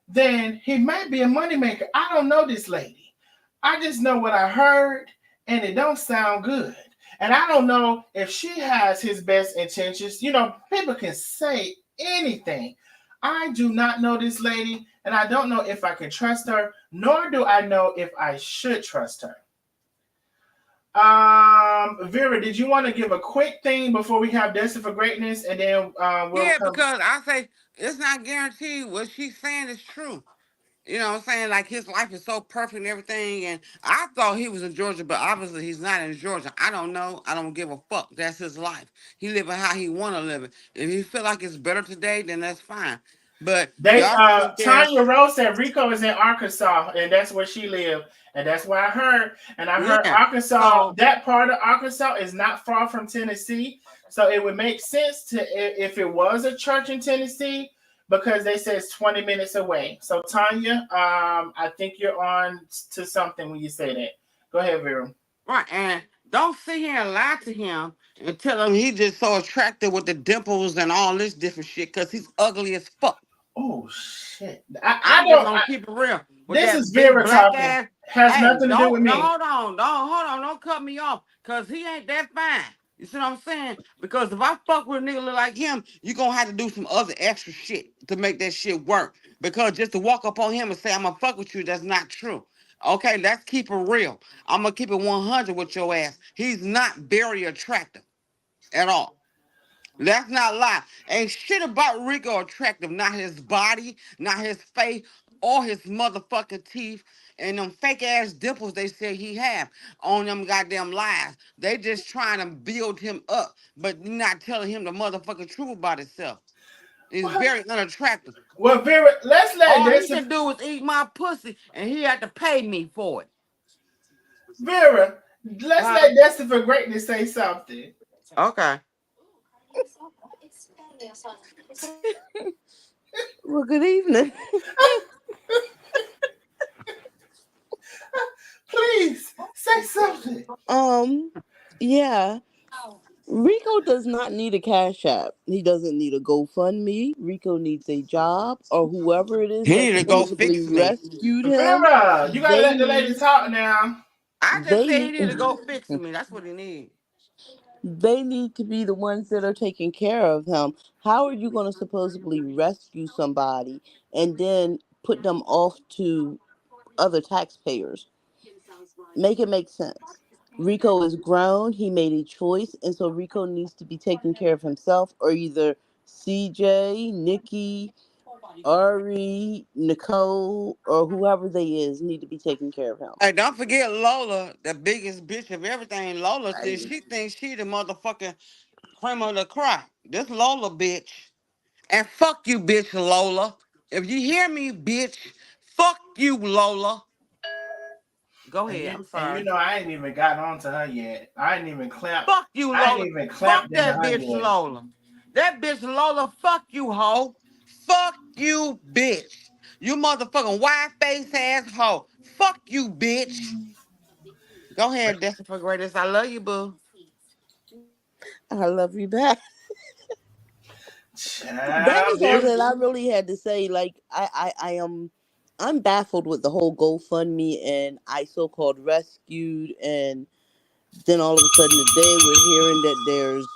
then he might be a moneymaker. I don't know this lady. I just know what I heard, and it don't sound good. And I don't know if she has his best intentions. People can say anything. I do not know this lady, and I don't know if I can trust her, nor do I know if I should trust her. Vera, did you want to give a quick thing before we have Destined for Greatness, and then we'll Yeah, come? because I say it's not guaranteed what she's saying is true. You know what I'm saying? Like his life is so perfect and everything. And I thought he was in Georgia, but obviously he's not in Georgia. I don't know. I don't give a fuck. That's his life. He living how he wanna live it. If he feel like it's better today, then that's fine. But They y'all can look there. Tanya Rose said Rico is in Arkansas, and that's where she lived, and that's what I heard. And I heard Yeah. Arkansas, So that part of Arkansas is not far from Tennessee, so it would make sense to if it was a church in Tennessee, because they say it's 20 minutes away. So Tanya, I think you're on to something when you say that. Go ahead, Vera. right, and don't sit here and lie to him and tell him he just so attractive with the dimples and all this different shit because he's ugly as fuck. Oh shit! I I'm just don't. gonna keep it real with This is that big Vera black talking. ass. Has Hey, nothing to do with don't no, me. hold on, don't cut me off, cause he ain't that fine. You see what I'm saying? Because if I fuck with a nigga look like him, you gonna have to do some other extra shit to make that shit work. Because just to walk up on him and say I'm gonna fuck with you, that's not true. Okay, let's keep it real. I'm gonna keep it 100 with your ass. He's not very attractive at all. Let's not lie. Ain't shit about Rico attractive. Not his body, not his face, or his motherfucking teeth. And them fake ass dimples they say he have on them goddamn lies. They just trying to build him up, but not telling him the motherfucking truth about himself. It's What? very unattractive. Well, Vera, let's let All he this. can do is eat my pussy, and he had to pay me for it. Vera, Let's Huh? let Destin for Greatness say something. Okay. Well, good evening. Please say something. Um, yeah. Rico does not need a cash app. He doesn't need a GoFundMe. Rico needs a job, or whoever it is He that need to go supposedly fix me. rescued him. Vera, you gotta They let the lady need talk now. I just said he they need to go fix me. That's what he need. they need to be the ones that are taking care of him. How are you going to supposedly rescue somebody and then put them off to other taxpayers? Make it make sense. Rico is grown, he made a choice, and so Rico needs to be taking care of himself, or either CJ, Nikki, Ari, Nicole, or whoever they is need to be taking care of him. Hey, don't forget Lola, the biggest bitch of everything. Lola says Hey, she thinks she the motherfucking cream of the crop. This Lola bitch. And fuck you, bitch, Lola. If you hear me, bitch, fuck you, Lola. Go and ahead. you I'm and you sorry. know I ain't even gotten on to her yet. Fuck you, I ain't Lola. even Fuck clamped into that her bitch, yet. Lola. That bitch, Lola, fuck you, hoe. Fuck you, bitch. You motherfucking white face ass hoe. Fuck you, bitch. Go ahead, Destin for Greatest. I love you, boo. I love you back. That Child, is all there. that I really had to say. Like I'm baffled with the whole GoFundMe and I so called rescued, and then all of a sudden today we're hearing that there's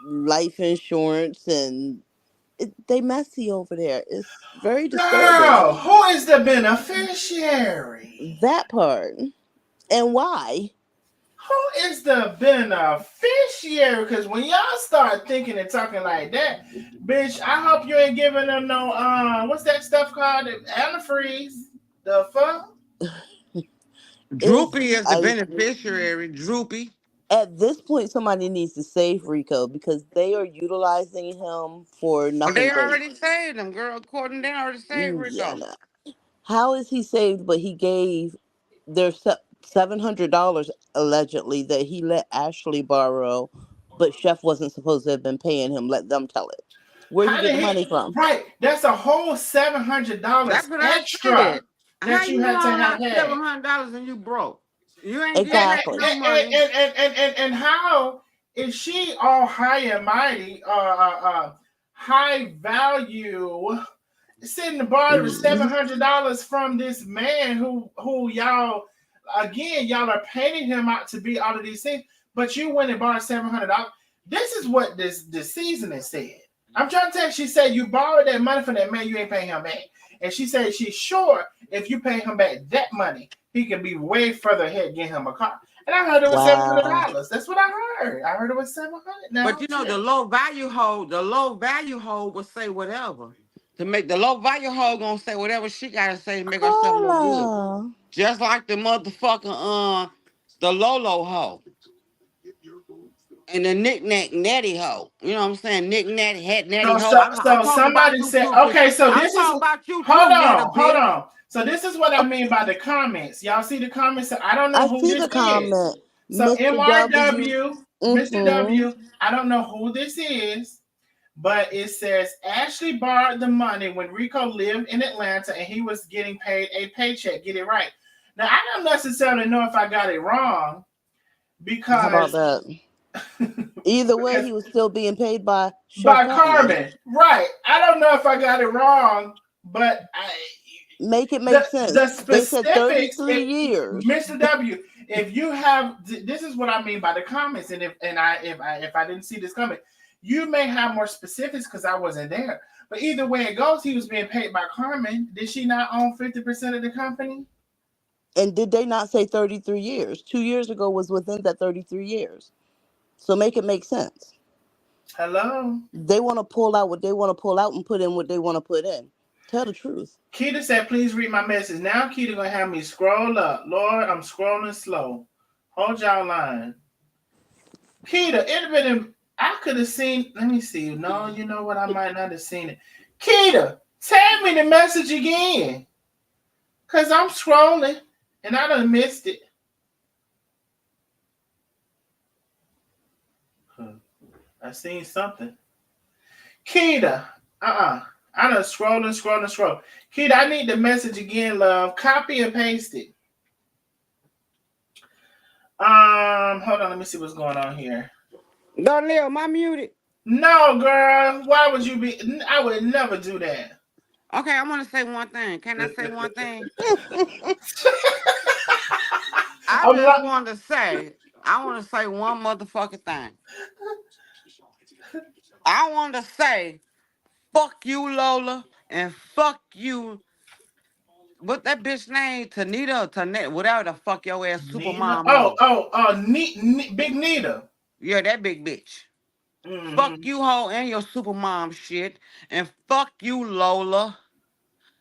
life insurance, and they messy over there. It's very disturbing. Girl, who is the beneficiary? That part. And why? Who is the beneficiary? Because when y'all start thinking and talking like that, bitch, I hope you ain't giving them no what's that stuff called? Antifreeze. The fuck? It's Droopy is the I beneficiary. Droopy. At this point somebody needs to save Rico because they are utilizing him for Oh, nothing they great. already saved him, girl. According they already saved Yeah, Rico. no. How is he saved? But he gave their $700 allegedly that he let Ashley borrow, but Chef wasn't supposed to have been paying him. Let them tell it. Where'd he How get did the he? money from? Right, that's a whole $700 That's what I extra said. How that you you had to loan have out had. $700 and you broke? You ain't And, getting back Exactly. no money. and how is she all high and mighty, high value, sitting to borrow the Mhm. $700 from this man who y'all again y'all are painting him out to be all of these things, but you went and borrowed $700. This is what this seasoning said. I'm trying to tell you, she said you borrowed that money from that man, you ain't paying him back. And she said she's sure if you pay him back that money, he can be way further ahead, get him a car. And I heard it was seven hundred Wow. dollars. That's what I heard. I heard it was 700. But Now, you know, shit. the low value hold will say whatever. To make the low value hold gonna say whatever she gotta say to make herself look good. Carla. Just like the motherfucking the Lolo hoe and the knick-knack natty hoe. You know what I'm saying? Knick-knack hat natty So, hoe. so, I'm so talking about somebody you said, too, bitch. okay, so I'm this is, talking about you hold too, nigga, on, hold bitch. on. So this is what I mean by the comments. Y'all see the comments? I don't know I who see this the is. comment. So Mr. W. MRW, Mr. Mm-hmm. W, I don't know who this is, but it says Ashley borrowed the money when Rico lived in Atlanta and he was getting paid a paycheck. Get it right. Now, I don't necessarily know if I got it wrong How about because that? Either way, because he was still being paid by Chef by Panelist. Carmen, right? I don't know if I got it wrong, but Make it make the sense. They said specifics, 33 years. Mr. W, if you have, this is what I mean by the comments, and if I didn't see this comment, you may have more specifics because I wasn't there. But either way it goes, he was being paid by Carmen. Did she not own 50% of the company? And did they not say 33 years? 2 years ago was within that 33 years. So make it make sense. Hello. They want to pull out what they want to pull out and put in what they want to put in. Tell the truth. Keita said, please read my message. Now Keita gonna have me scroll up. Lord, I'm scrolling slow. Hold y'all line. Keita, it been I could have seen. Let me see. No, you know what? I might not have seen it. Keita, tell me the message again. Cause I'm scrolling and I done missed it. I seen something. Keita. I done scroll and scroll and scroll. Keita, I need the message again, love. Copy and paste it. Hold on, let me see what's going on here. Darnell, am I muted? No, girl. Why would you be? I would never do that. Okay, I want to say one thing. Can I say one thing? I I'm just not. want to say, I want to say one motherfucking thing. I want to say, fuck you, Lola, and fuck you. What that bitch name? Tanita or Tanet, whatever the fuck your ass super Nina. mom is. Big Nita. Yeah, that big bitch. Fuck Hmm. you, hoe, and your super mom shit. And fuck you, Lola.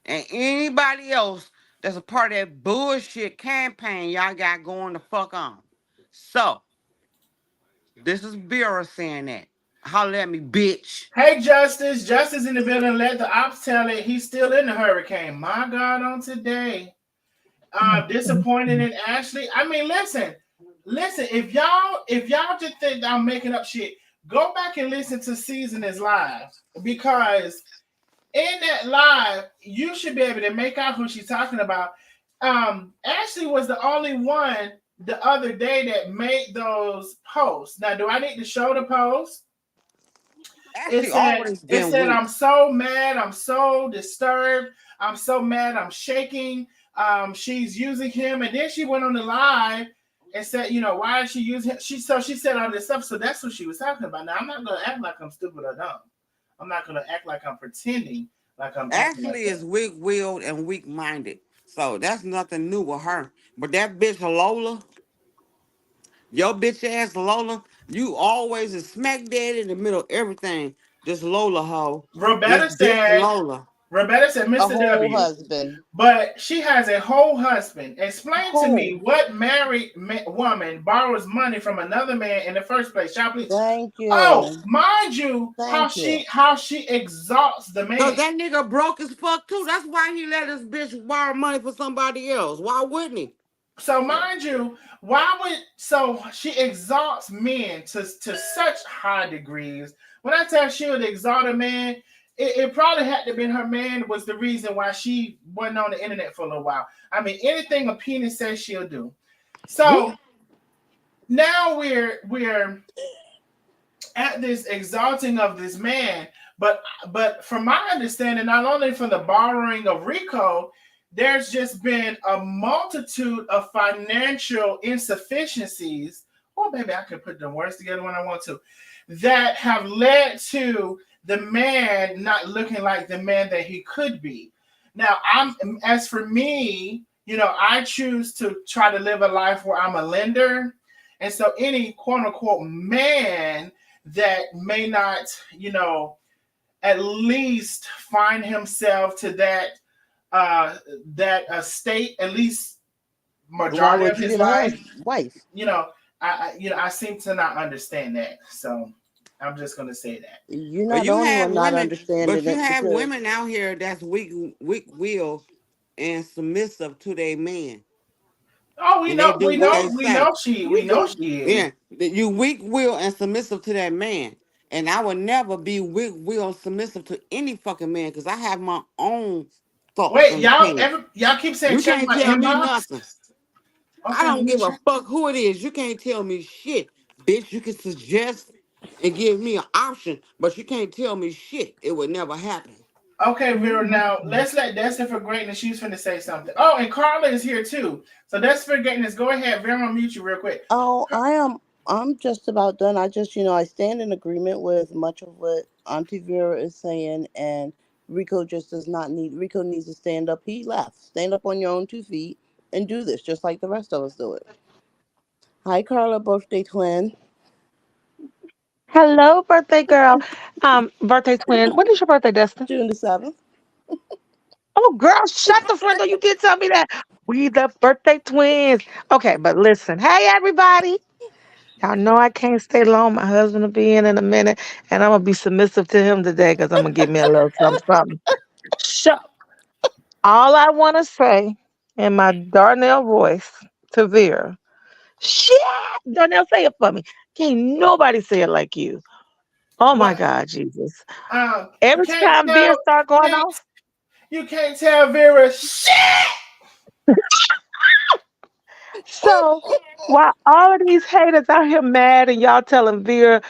And anybody else that's a part of that bullshit campaign y'all got going the fuck on. So, this is Vera saying that. Holler at me, bitch. Hey, Justice. Justice in the building. Let the ops tell it. He's still in the hurricane. My God, on today. Disappointed in Ashley. I mean, listen. If y'all just think I'm making up shit, go back and listen to Seasonings live because in that live, you should be able to make out who she's talking about. Ashley was the only one the other day that made those posts. Now, do I need to show the post? It Ashley said, always it been said, weak. I'm so mad, I'm so disturbed, I'm so mad, I'm shaking. She's using him, and then she went on the live and said, why is she using him? She said all this stuff. So that's what she was talking about. Now I'm not gonna act like I'm stupid or dumb. I'm not gonna act like I'm pretending like I'm acting like Ashley that. is weak-willed and weak-minded. So, that's nothing new with her. But that bitch Lola, your bitch ass Lola, you always is smack dead in the middle of everything. This Lola hoe. This Roberta bitch said, Lola. A Mr. whole W. husband. But she has a whole husband. Explain to me Whole. what married woman borrows money from another man in the first place. Y'all, please. Thank Oh, you. mind you, how Thank you. she exalts the Cause man. that nigga broke as fuck too. That's why he let his bitch borrow money for somebody else. Why wouldn't he? So mind you, she exalts men to such high degrees. When I tell she would exalt a man, it probably had to been her man was the reason why she wasn't on the internet for a little while. I mean, anything a penis says she'll do. So now we're at this exalting of this man, but from my understanding, not only from the borrowing of Rico, there's just been a multitude of financial insufficiencies. Oh, baby, I can put the words together when I want to. That have led to the man not looking like the man that he could be. Now, as for me, I choose to try to live a life where I'm a lender. And so any quote unquote man that may not, at least find himself to that state, at least Why majority would of you his get a life, wife? I seem to not understand that. So I'm just gonna say that. You're But not the you only have one not women, but understanding you it have because women out here that's weak will and submissive to their man. Oh, we And they know, do we what know, they we say. know she, we you know do. she is. Yeah. You weak will and submissive to that man. And I would never be weak will and submissive to any fucking man because I have my own thoughts Wait, and opinions. y'all keep saying You check can't my tell me inbox. nothing. I Okay, let don't me give a check. fuck who it is. You can't tell me shit, bitch. You can suggest and give me an option, but you can't tell me shit. It would never happen. Okay, Vera. Now let's let Destin for Greatness. She's finna say something. Oh, and Carla is here too. So Destin for Greatness. Go ahead, Vera. I'll mute you real quick. Oh, I'm just about done. I just I stand in agreement with much of what Auntie Vera is saying, and Rico just does not need. Rico needs to stand up. He left. Stand up on your own 2 feet and do this, just like the rest of us do it. Hi, Carla, birthday twin, Hello, birthday girl. Birthday twin. When is your birthday, Destin? June the 7th. Oh, girl, shut the front door. You did tell me that. We the birthday twins. Okay, but listen. Hey, everybody. Y'all know I can't stay long. My husband will be in a minute, and I'm gonna be submissive to him today because I'm gonna give me a little something, something. So, all I want to say in my Darnell voice to Vera, shit, Darnell, say it for me. Can't nobody say it like you. Oh my What? God, Jesus. You Every can't time tell. beer start going Can't, off, you can't tell Vera shit. so while all of these haters out here mad and y'all telling Vera,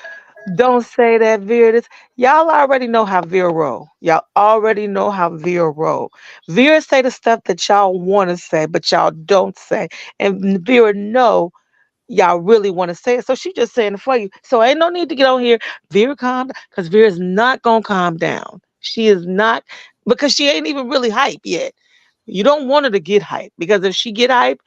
don't say that, Vera, this, y'all already know how Vera roll. Y'all already know how Vera roll. Vera say the stuff that y'all want to say, but y'all don't say. And Vera know y'all really want to say it. So she just saying it for you. So ain't no need to get on here. Vera calm down. Because Vera's not gonna calm down. She is not, because she ain't even really hype yet. You don't want her to get hype, because if she get hype,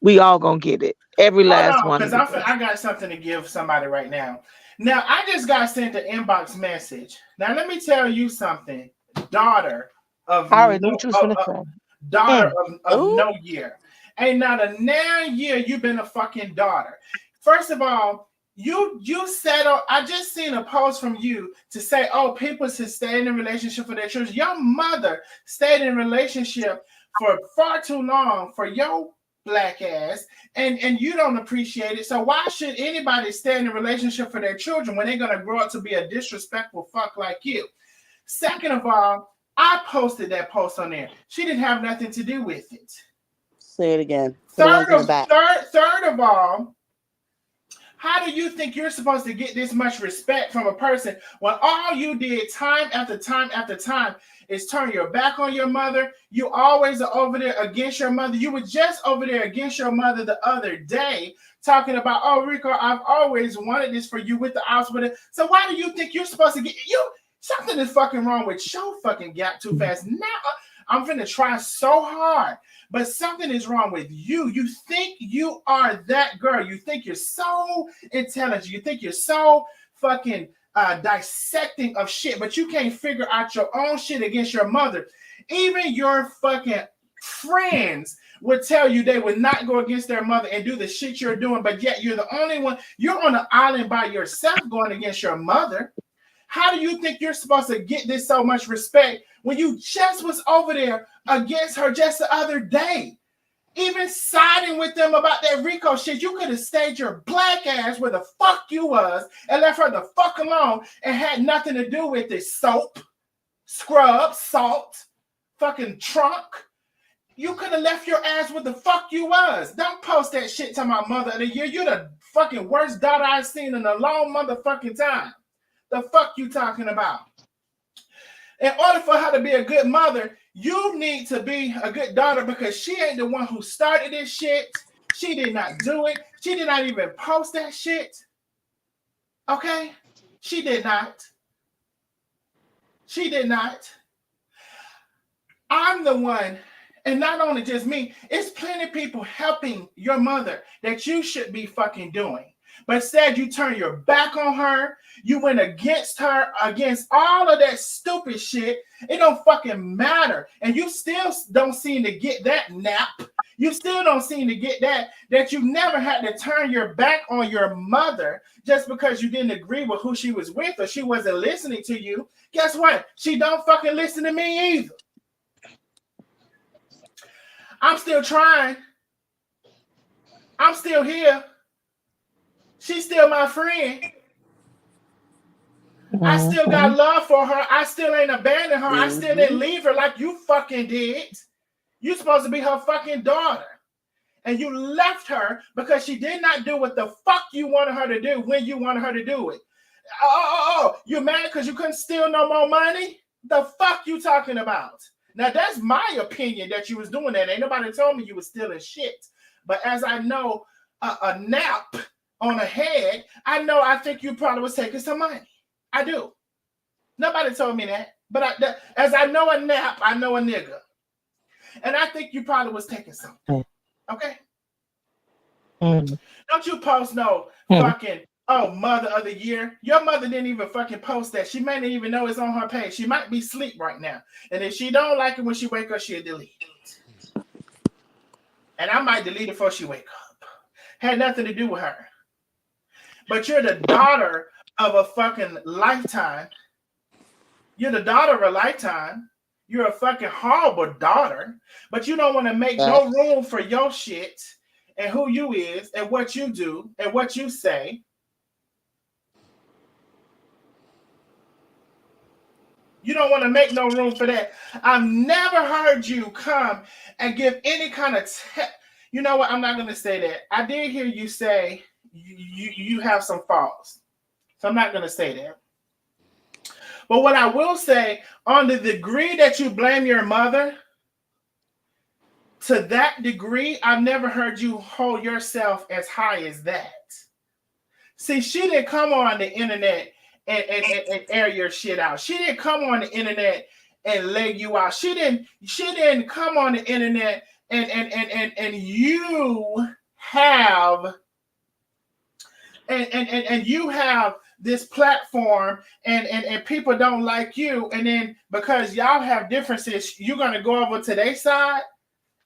we all gonna get it. Every Hold last on, one because of us. I got something to give somebody right now. Now, I just got sent an inbox message. Now, let me tell you something. Daughter of I already no, knew what you was gonna say. daughter Mm. of Ooh, no year. Ain't not a 9 year you've been a fucking daughter. First of all, you settle. I just seen a post from you to say, oh, people should stay in a relationship for their children. Your mother stayed in a relationship for far too long for your black ass, and you don't appreciate it. So why should anybody stay in a relationship for their children when they're gonna grow up to be a disrespectful fuck like you? Second of all, I posted that post on there. She didn't have nothing to do with it. say it again. For the Third ones in the of back. third of all, how do you think you're supposed to get this much respect from a person when all you did time after time after time is turn your back on your mother? You always are over there against your mother. You were just over there against your mother the other day talking about, oh, Rico, I've always wanted this for you with the hospital. So why do you think you're supposed to get you? Something is fucking wrong with your fucking gap too fast. Now I'm finna try so hard, but something is wrong with you. You think you are that girl. You think you're so intelligent. You think you're so fucking dissecting of shit, but you can't figure out your own shit against your mother. Even your fucking friends would tell you they would not go against their mother and do the shit you're doing, but yet you're the only one. You're on an island by yourself going against your mother. How do you think you're supposed to get this so much respect when you just was over there against her just the other day? Even siding with them about that Rico shit, you could have stayed your black ass where the fuck you was and left her the fuck alone and had nothing to do with this soap, scrub, salt, fucking trunk. You could have left your ass where the fuck you was. Don't post that shit to my mother of the year. You're the fucking worst daughter I've seen in a long motherfucking time. The fuck you talking about? In order for her to be a good mother, you need to be a good daughter because she ain't the one who started this shit. She did not do it. She did not even post that shit. Okay? She did not. She did not. I'm the one, and not only just me, it's plenty of people helping your mother that you should be fucking doing. But instead, you turn your back on her. You went against her, against all of that stupid shit. It don't fucking matter. And you still don't seem to get that nap. You still don't seem to get that you never had to turn your back on your mother just because you didn't agree with who she was with or she wasn't listening to you. Guess what? She don't fucking listen to me either. I'm still trying. I'm still here. She's still my friend. I still got Mhm. love for her. I still ain't abandoned her. I still Mm-hmm. didn't leave her like you fucking did. You supposed to be her fucking daughter. And you left her because she did not do what the fuck you wanted her to do when you wanted her to do it. Oh, you mad because you couldn't steal no more money? The fuck you talking about? Now that's my opinion that you was doing that. Ain't nobody told me you was stealing shit. But as I know a nap on a head, I think you probably was taking some money. I do. Nobody told me that. But as I know a nap, I know a nigga. And I think you probably was taking something. Okay? Mhm. Don't you post no Mhm. fucking, oh, mother of the year. Your mother didn't even fucking post that. She may not even know it's on her page. She might be asleep right now. And if she don't like it when she wake up, she'll delete it. And I might delete it before she wake up. Had nothing to do with her. But you're the daughter of a fucking lifetime. You're the daughter of a lifetime. You're a fucking horrible daughter. But you don't want to make no Facts. room for your shit and who you is and what you do and what you say. You don't want to make no room for that. I've never heard you come and give any kind of. You know what? I'm not going to say that. I did hear you say you have some faults, so I'm not going to say that. But what I will say, on the degree that you blame your mother, to that degree, I've never heard you hold yourself as high as that. See, she didn't come on the internet and air your shit out. She didn't come on the internet and lay you out. She didn't come on the internet and you have and you have this platform and people don't like you, and then because y'all have differences, you're gonna go over to their side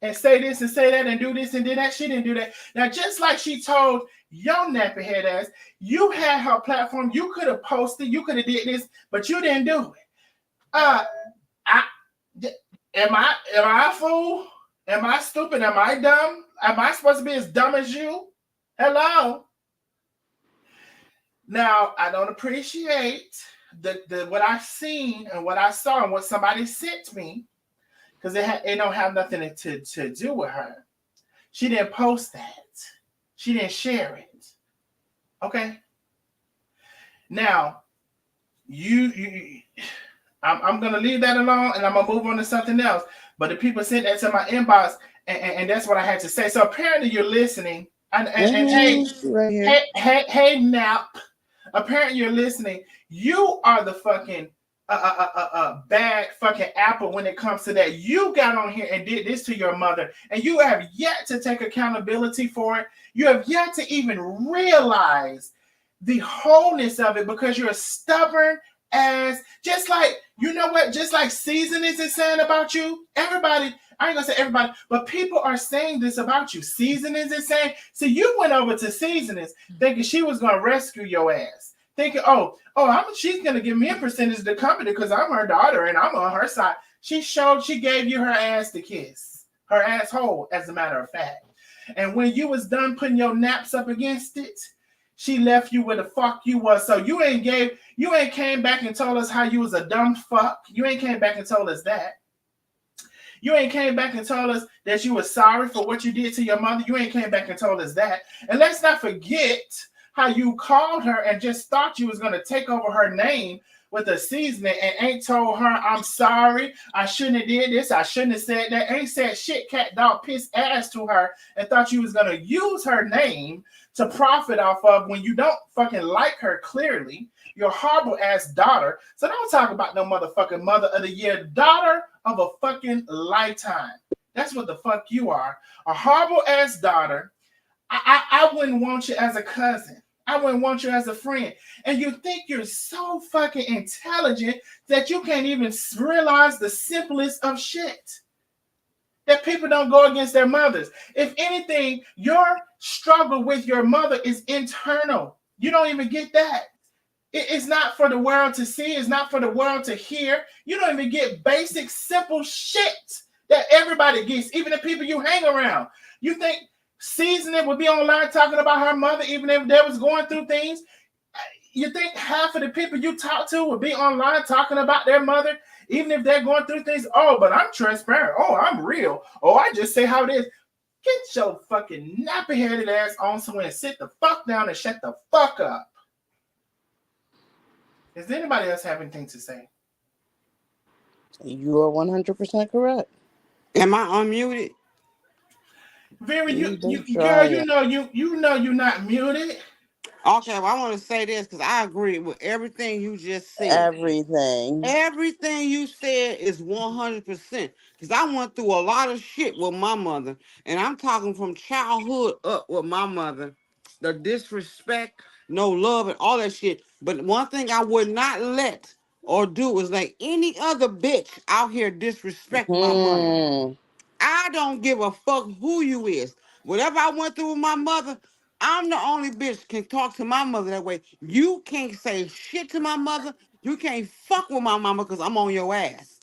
and say this and say that and do this and do that. She didn't do that. Now, just like she told your nappy head ass, you had her platform. You could have posted. You could have did this, but you didn't do it. I am I a fool? Am I stupid? Am I dumb? Am I supposed to be as dumb as you? Hello. Now, I don't appreciate the what I've seen and what I saw and what somebody sent me, because it don't have nothing to do with her. She didn't post that. She didn't share it. Okay. Now, I'm gonna leave that alone and I'm gonna move on to something else. But the people sent that to my inbox, and that's what I had to say. So apparently you're listening, and Right here. hey, Nap. Apparently you're listening. You are the fucking bad fucking apple when it comes to that. You got on here and did this to your mother, and you have yet to take accountability for it. You have yet to even realize the wholeness of it, because you're stubborn as, just like, you know what, just like Seasonings is saying about you. Everybody, I ain't gonna say everybody, but people are saying this about you. Seasonings is saying, see, you went over to Seasonings thinking she was gonna rescue your ass, thinking, she's gonna give me a percentage of the company because I'm her daughter and I'm on her side. She gave you her ass to kiss, her asshole, as a matter of fact. And when you was done putting your naps up against it, she left you where the fuck you was. So you ain't came back and told us how you was a dumb fuck. You ain't came back and told us that. You ain't came back and told us that you were sorry for what you did to your mother. You ain't came back and told us that. And let's not forget how you called her and just thought you was going to take over her name with a seasoning and ain't told her, I'm sorry, I shouldn't have did this, I shouldn't have said that. Ain't said shit, cat, dog, piss ass to her, and thought you was going to use her name to profit off of when you don't fucking like her clearly. Your horrible ass daughter. So don't talk about no motherfucking mother of the year. Daughter of a fucking lifetime. That's what the fuck you are. A horrible ass daughter. I wouldn't want you as a cousin. I wouldn't want you as a friend. And you think you're so fucking intelligent that you can't even realize the simplest of shit. That people don't go against their mothers. If anything, your struggle with your mother is internal. You don't even get that. It's not for the world to see. It's not for the world to hear. You don't even get basic, simple shit that everybody gets, even the people you hang around. You think Seasoning would be online talking about her mother, even if they was going through things? You think half of the people you talk to would be online talking about their mother, even if they're going through things? Oh, but I'm transparent. Oh, I'm real. Oh, I just say how it is. Get your fucking nappy-headed ass on somewhere and sit the fuck down and shut the fuck up. Does anybody else have anything to say? You are 100% correct. Am I unmuted? Vera, You've been girl, trying you know you're not muted. Okay, well, I want to say this because I agree with everything you just said. everything. Everything you said is 100%. Because I went through a lot of shit with my mother. And I'm talking from childhood up with my mother. The disrespect, no love, and all that shit. But one thing I would not let or do is let any other bitch out here disrespect my mother. Hmm. I don't give a fuck who you is. Whatever I went through with my mother, I'm the only bitch can talk to my mother that way. You can't say shit to my mother. You can't fuck with my mama because I'm on your ass.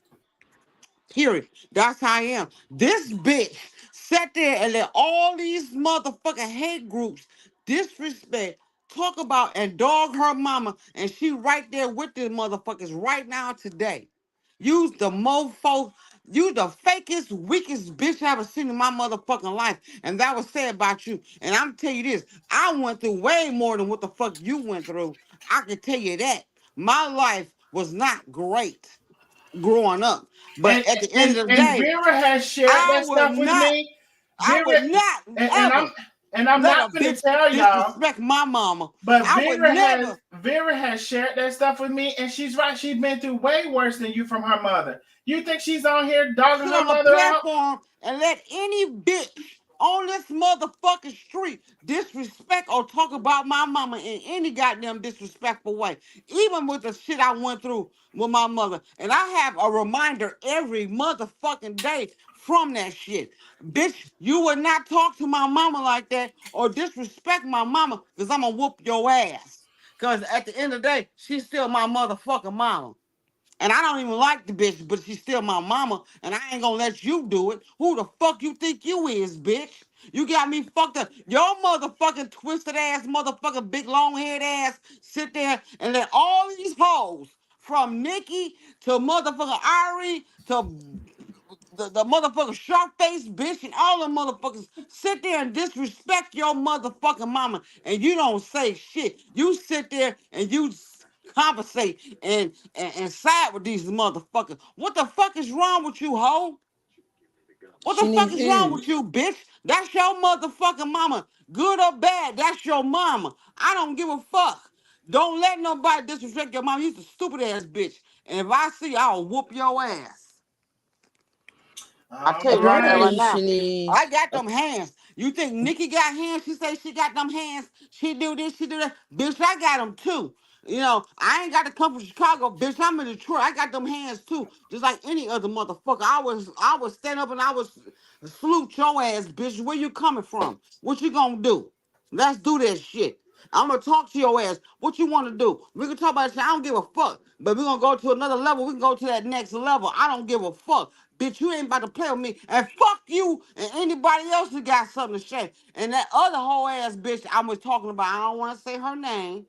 Period. That's how I am. This bitch sat there and let all these motherfucking hate groups disrespect, talk about and dog her mama, and she right there with the motherfuckers right now today. You's the mofo. You the fakest, weakest bitch I ever seen in my motherfucking life. And that was said about you. And I'm tell you this, I went through way more than what the fuck you went through. I can tell you that. My life was not great growing up. But And at the end and of the and day, Vera has shared I that would stuff with not, me. I Vera would not and ever I'm let not a gonna bitch tell y'all, disrespect my mama. but I would never Vera has shared that stuff with me, and she's right. She's been through way worse than you from her mother. You think she's on here dogging sit her on a mother out? platform and let any bitch on this motherfucking street disrespect or talk about my mama in any goddamn disrespectful way. Even with the shit I went through with my mother. And I have a reminder every motherfucking day from that shit. Bitch, you would not talk to my mama like that or disrespect my mama because I'm gonna whoop your ass. Because at the end of the day, she's still my motherfucking mama. And I don't even like the bitch, but she's still my mama, and I ain't gonna let you do it. Who the fuck you think you is, bitch? You got me fucked up. Your motherfucking twisted ass, motherfucking big long head ass sit there and let all these hoes, from Nikki to motherfucking Ari to the motherfucking sharp faced bitch and all the motherfuckers sit there and disrespect your motherfucking mama and you don't say shit. You sit there and you conversate and side with these motherfuckers. What the fuck is wrong with you, hoe? What the She fuck needs is wrong with views. you, bitch? That's your motherfucking mama. Good or bad, that's your mama. I don't give a fuck. Don't let nobody disrespect your mama. You's a stupid ass bitch. And if I see you, I'll whoop your ass. I All tell you right now, right. right Apparently, now. she I needs. got them hands. You think Nikki got hands? She say she got them hands. She do this, she do that. Bitch, I got them too. You know, I ain't got to come from Chicago, bitch. I'm in Detroit. I got them hands too, just like any other motherfucker. I was stand up and I was salute your ass, bitch. Where you coming from? What you gonna do? Let's do that shit. I'm gonna talk to your ass. What you want to do? We can talk about shit. I don't give a fuck. But we're gonna go to another level. We can go to that next level. I don't give a fuck. Bitch, you ain't about to play with me. And fuck you and anybody else who got something to say. And that other whole ass bitch I was talking about, I don't want to say her name.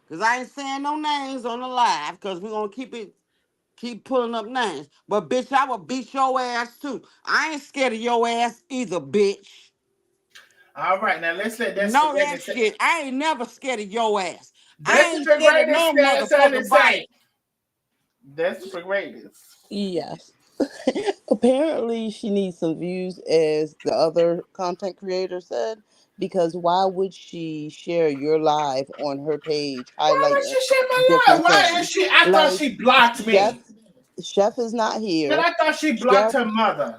Because I ain't saying no names on the live. Because we're gonna keep pulling up names. But bitch, I will beat your ass too. I ain't scared of your ass either, bitch. All right. Now let's let That's for Know that greatness. shit. I ain't never scared of your ass. I That's ain't for scared of greatness. no Stand something to motherfucking body. say. That's for greatness. Yes. Apparently, she needs some views, as the other content creator said, because why would she share your live on her page, Why would highlighting she share my life? different Why is things? she? I thought Like, she blocked Chef, me. Chef is not And here. I thought she blocked Chef, her mother.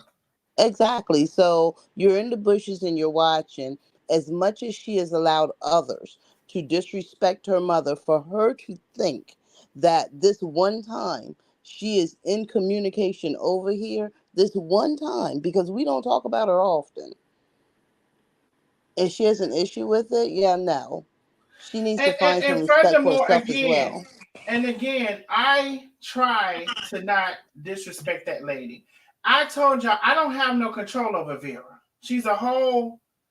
exactly. So you're in the bushes and you're watching. As much as she has allowed others to disrespect her mother, for her to think that this one time she is in communication over here, this one time, because we don't talk about her often, and she has an issue with it, yeah, no. She needs to find some And respect for furthermore, herself as well. again, I try to not disrespect that lady. I told y'all I don't have no control over Vera.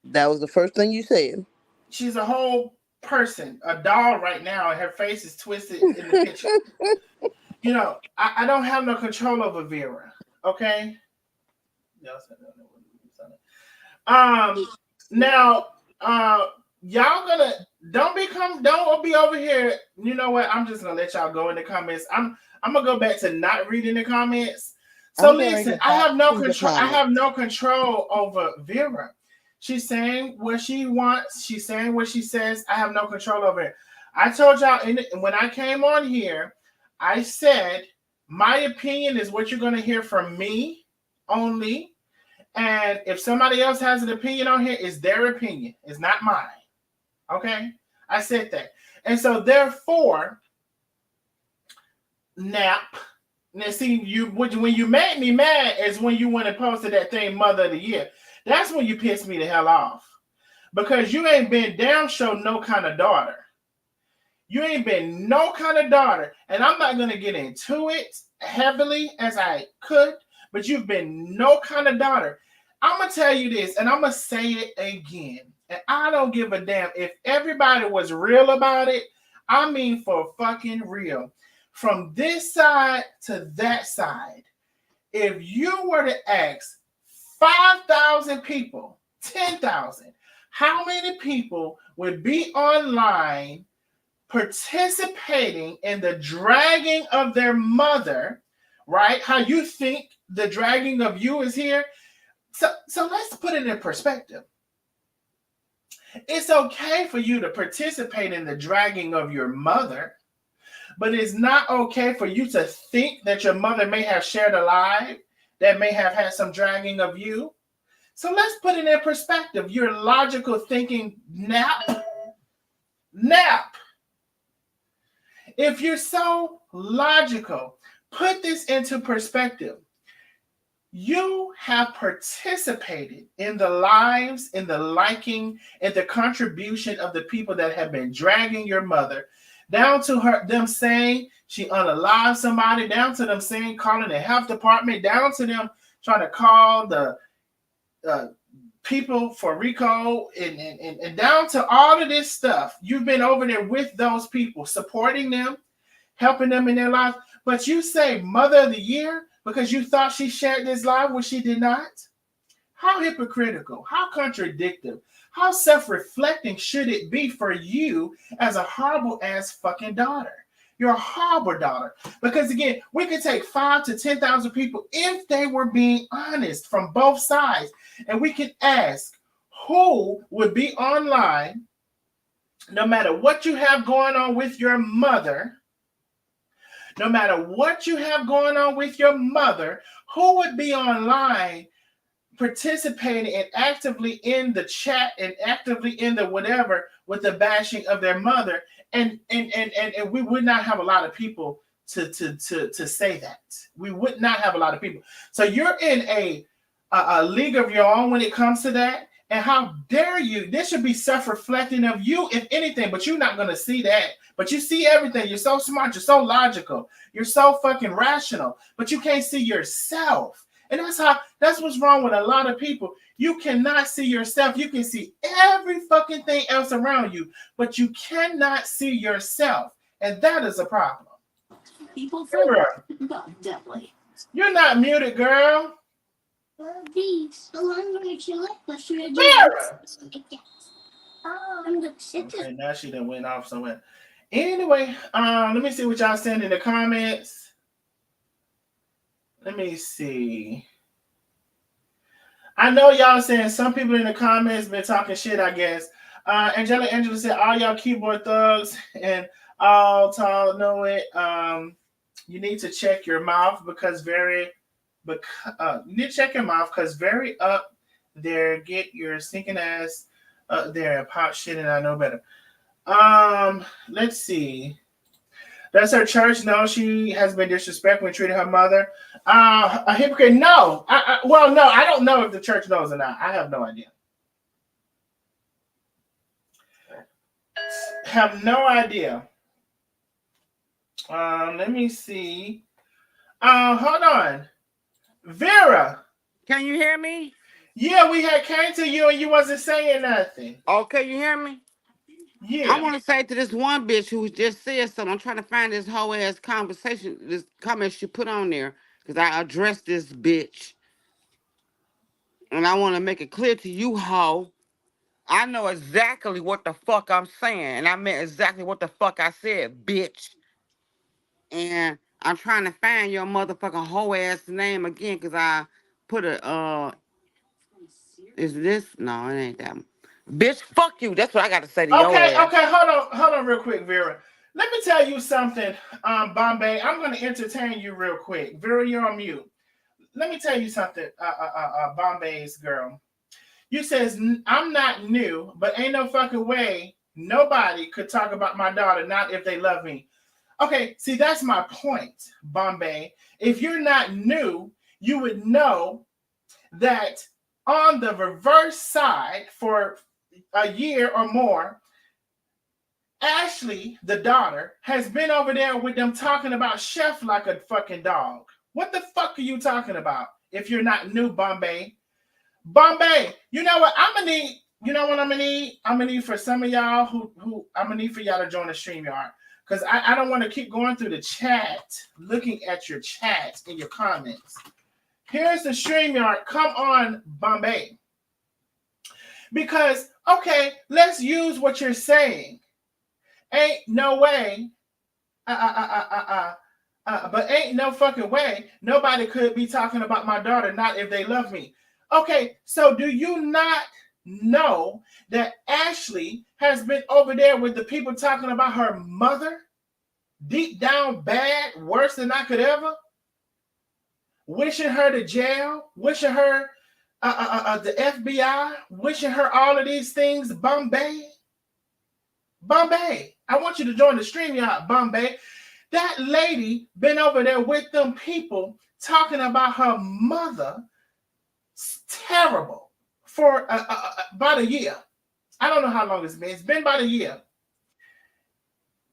That was the first thing you said. She's a whole person, a doll right now, and her face is twisted in the picture. You know, I don't have no control over Vera. Okay. Um. Now, y'all gonna don't be over here. You know what? I'm just gonna let y'all go in the comments. I'm gonna go back to not reading the comments. So I'm going listen, to have to read the I have comments. no control over Vera. She's saying what she wants. She's saying what she says. I have no control over it. I told y'all when I came on here, I said my opinion is what you're gonna hear from me only. And if somebody else has an opinion on here, it's their opinion. It's not mine. Okay? I said that. And so therefore, nap. Now see, when you made me mad is when you went and posted that thing Mother of the Year. That's when you pissed me the hell off. Because you ain't been damn show no kind of daughter. You ain't been no kind of daughter. And I'm not gonna get into it heavily as I could, but you've been no kind of daughter. I'm gonna tell you this, and I'm gonna say it again. And I don't give a damn if everybody was real about it. I mean, for fucking real. from this side to that side, if you were to ask 5,000 people, 10,000, how many people would be online participating in the dragging of their mother, right? How you think the dragging of you is here. So let's put it in perspective. It's okay for you to participate in the dragging of your mother, but it's not okay for you to think that your mother may have shared a lie that may have had some dragging of you. So let's put it in perspective. Your logical thinking nap. If you're so logical, put this into perspective. You have participated in the lives, in the liking, in the contribution of the people that have been dragging your mother, down to them saying she unalived somebody, down to them saying calling the health department, down to them trying to call the people for Rico, and down to all of this stuff. You've been over there with those people, supporting them, helping them in their lives. But you say Mother of the Year because you thought she shared this live when she did not? How hypocritical, how contradictory, how self-reflecting should it be for you as a horrible ass fucking daughter? You're a horrible daughter. Because again, we could take 5,000 to 10,000 people if they were being honest from both sides. And we can ask who would be online, no matter what you have going on with your mother, no matter what you have going on with your mother, who would be online participating and actively in the chat and actively in the whatever with the bashing of their mother, and we would not have a lot of people to say that. We would not have a lot of people. So you're in a league of your own when it comes to that. And how dare you? This should be self-reflecting of you, if anything, but you're not going to see that. But you see everything. You're so smart. You're so logical. You're so fucking rational, but you can't see yourself. And that's what's wrong with a lot of people. You cannot see yourself. You can see every fucking thing else around you, but you cannot see yourself. And that is a problem. People feel definitely. You're not muted, girl. Okay, now she done went off somewhere. Anyway, let me see what y'all send in the comments. Let me see. I know y'all saying some people in the comments been talking shit, I guess. Angela said, all y'all keyboard thugs and all tall know it. You need to check your mouth because you need to check your mouth because very up there, get your stinking ass up there and pop shit and I know better. Let's see. Does her church know she has been disrespectful and treated her mother? A hypocrite? No. Well, no, I don't know if the church knows or not. I have no idea. Have no idea. Let me see. Hold on. Vera. Can you hear me? Yeah, we had came to you and you wasn't saying nothing. Okay, you hear me? Yeah. I want to say to this one bitch who just said something. I'm trying to find this whole ass conversation, this comment she put on there, because I addressed this bitch. And I want to make it clear to you, hoe. I know exactly what the fuck I'm saying. And I meant exactly what the fuck I said, bitch. And I'm trying to find your motherfucking hoe ass name again, because I put a, is this? No, it ain't that one. Bitch, fuck you. That's what I got to say to your ass. Okay, hold on real quick, Vera. Let me tell you something, Bombay. I'm going to entertain you real quick. Vera, you're on mute. Let me tell you something, Bombay's girl. You says, I'm not new, but ain't no fucking way nobody could talk about my daughter, not if they love me. Okay, see, that's my point, Bombay. If you're not new, you would know that on the reverse side for a year or more, Ashley, the daughter, has been over there with them talking about Chef like a fucking dog. What the fuck are you talking about if you're not new, Bombay? Bombay, you know what? I'm gonna need, you know what I'm gonna need? I'm gonna need for some of y'all who I'm gonna need for y'all to join the StreamYard. because I don't want to keep going through the chat, looking at your chat and your comments. Here's the StreamYard. Come on, Bombay. Because, okay, let's use what you're saying. Ain't no way. But ain't no fucking way nobody could be talking about my daughter, not if they love me. Okay, so do you not know that Ashley has been over there with the people talking about her mother? Deep down bad, worse than I could ever? Wishing her to jail, wishing her the FBI, wishing her all of these things, Bombay. Bombay, I want you to join the StreamYard, Bombay. That lady been over there with them people talking about her mother. It's terrible for about a year. I don't know how long it's been. It's been about a year.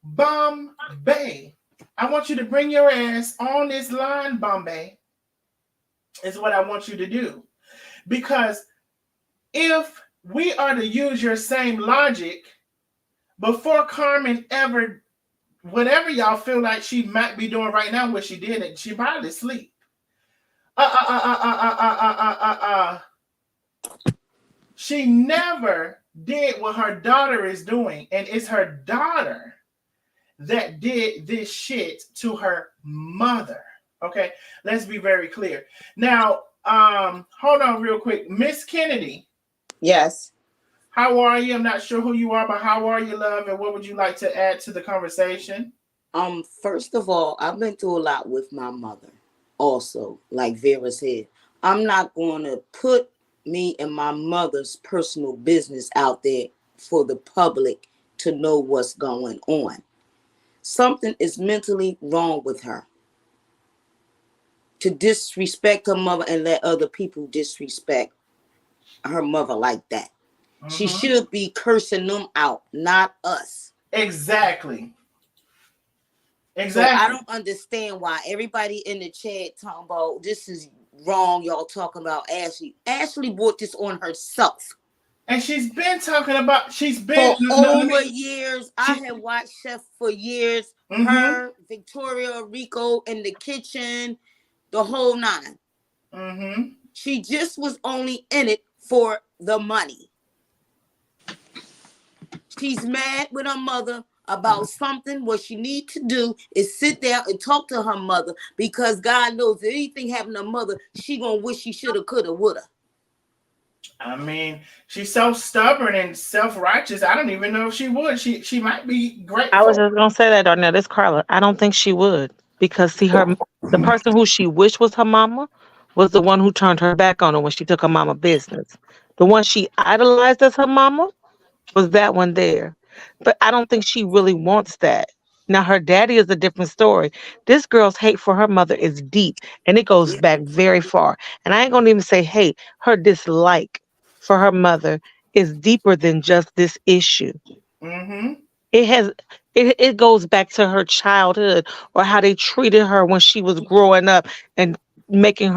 Bombay, I want you to bring your ass on this line, Bombay, is what I want you to do. Because if we are to use your same logic, before Carmen ever, whatever y'all feel like she might be doing right now, what she did, and she probably sleep. She never did what her daughter is doing, and it's her daughter that did this shit to her mother. Okay, let's be very clear. Now, hold on real quick. Miss Kennedy. Yes. How are you? I'm not sure who you are, but how are you, love? And what would you like to add to the conversation? First of all, I've been through a lot with my mother. Also, like Vera said, I'm not going to put me and my mother's personal business out there for the public to know what's going on. Something is mentally wrong with her. To disrespect her mother and let other people disrespect her mother like that. Mm-hmm. She should be cursing them out, not us. Exactly. So I don't understand why everybody in the chat talking about this is wrong. Y'all talking about Ashley. Ashley brought this on herself. And she's been talking about, for years. I have watched Chef for years. Mm-hmm. Her, Victoria, Rico in the kitchen, the whole nine. Mm-hmm. She just was only in it for the money. She's mad with her mother about something. What she needs to do is sit down and talk to her mother, because God knows if anything happened to her mother, she gonna wish she shoulda, coulda, woulda. I mean, she's so stubborn and self-righteous. I don't even know if she would. She might be grateful. I was just gonna say that, Darnell. This Carla. I don't think she would, because see, the person who she wished was her mama was the one who turned her back on her when she took her mama business. The one she idolized as her mama was that one there. But I don't think she really wants that. Now, her daddy is a different story. This girl's hate for her mother is deep, and it goes back very far. And I ain't gonna even say hate. Her dislike for her mother is deeper than just this issue. Mm-hmm. It goes back to her childhood, or how they treated her when she was growing up and making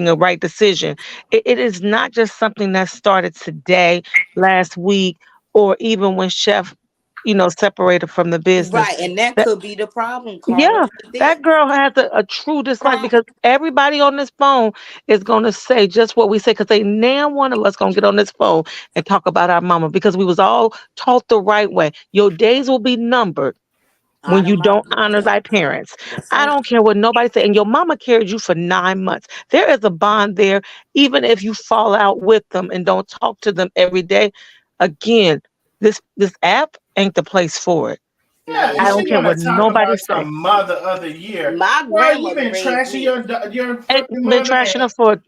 a right decision. It is not just something that started today, last week, or even when Chef, separated from the business. Right, and that could be the problem, Carla. Yeah, that girl has a true dislike, because everybody on this phone is going to say just what we say, because they now one of us going to get on this phone and talk about our mama, because we was all taught the right way. Your days will be numbered when you don't honor thy parents. I don't care what nobody say. And your mama carried you for 9 months. There is a bond there, even if you fall out with them and don't talk to them every day. Again, this app ain't the place for it. Yeah, I don't care what nobody say. Mother of the year. My grandmother you've been trashing your fucking been trashing her for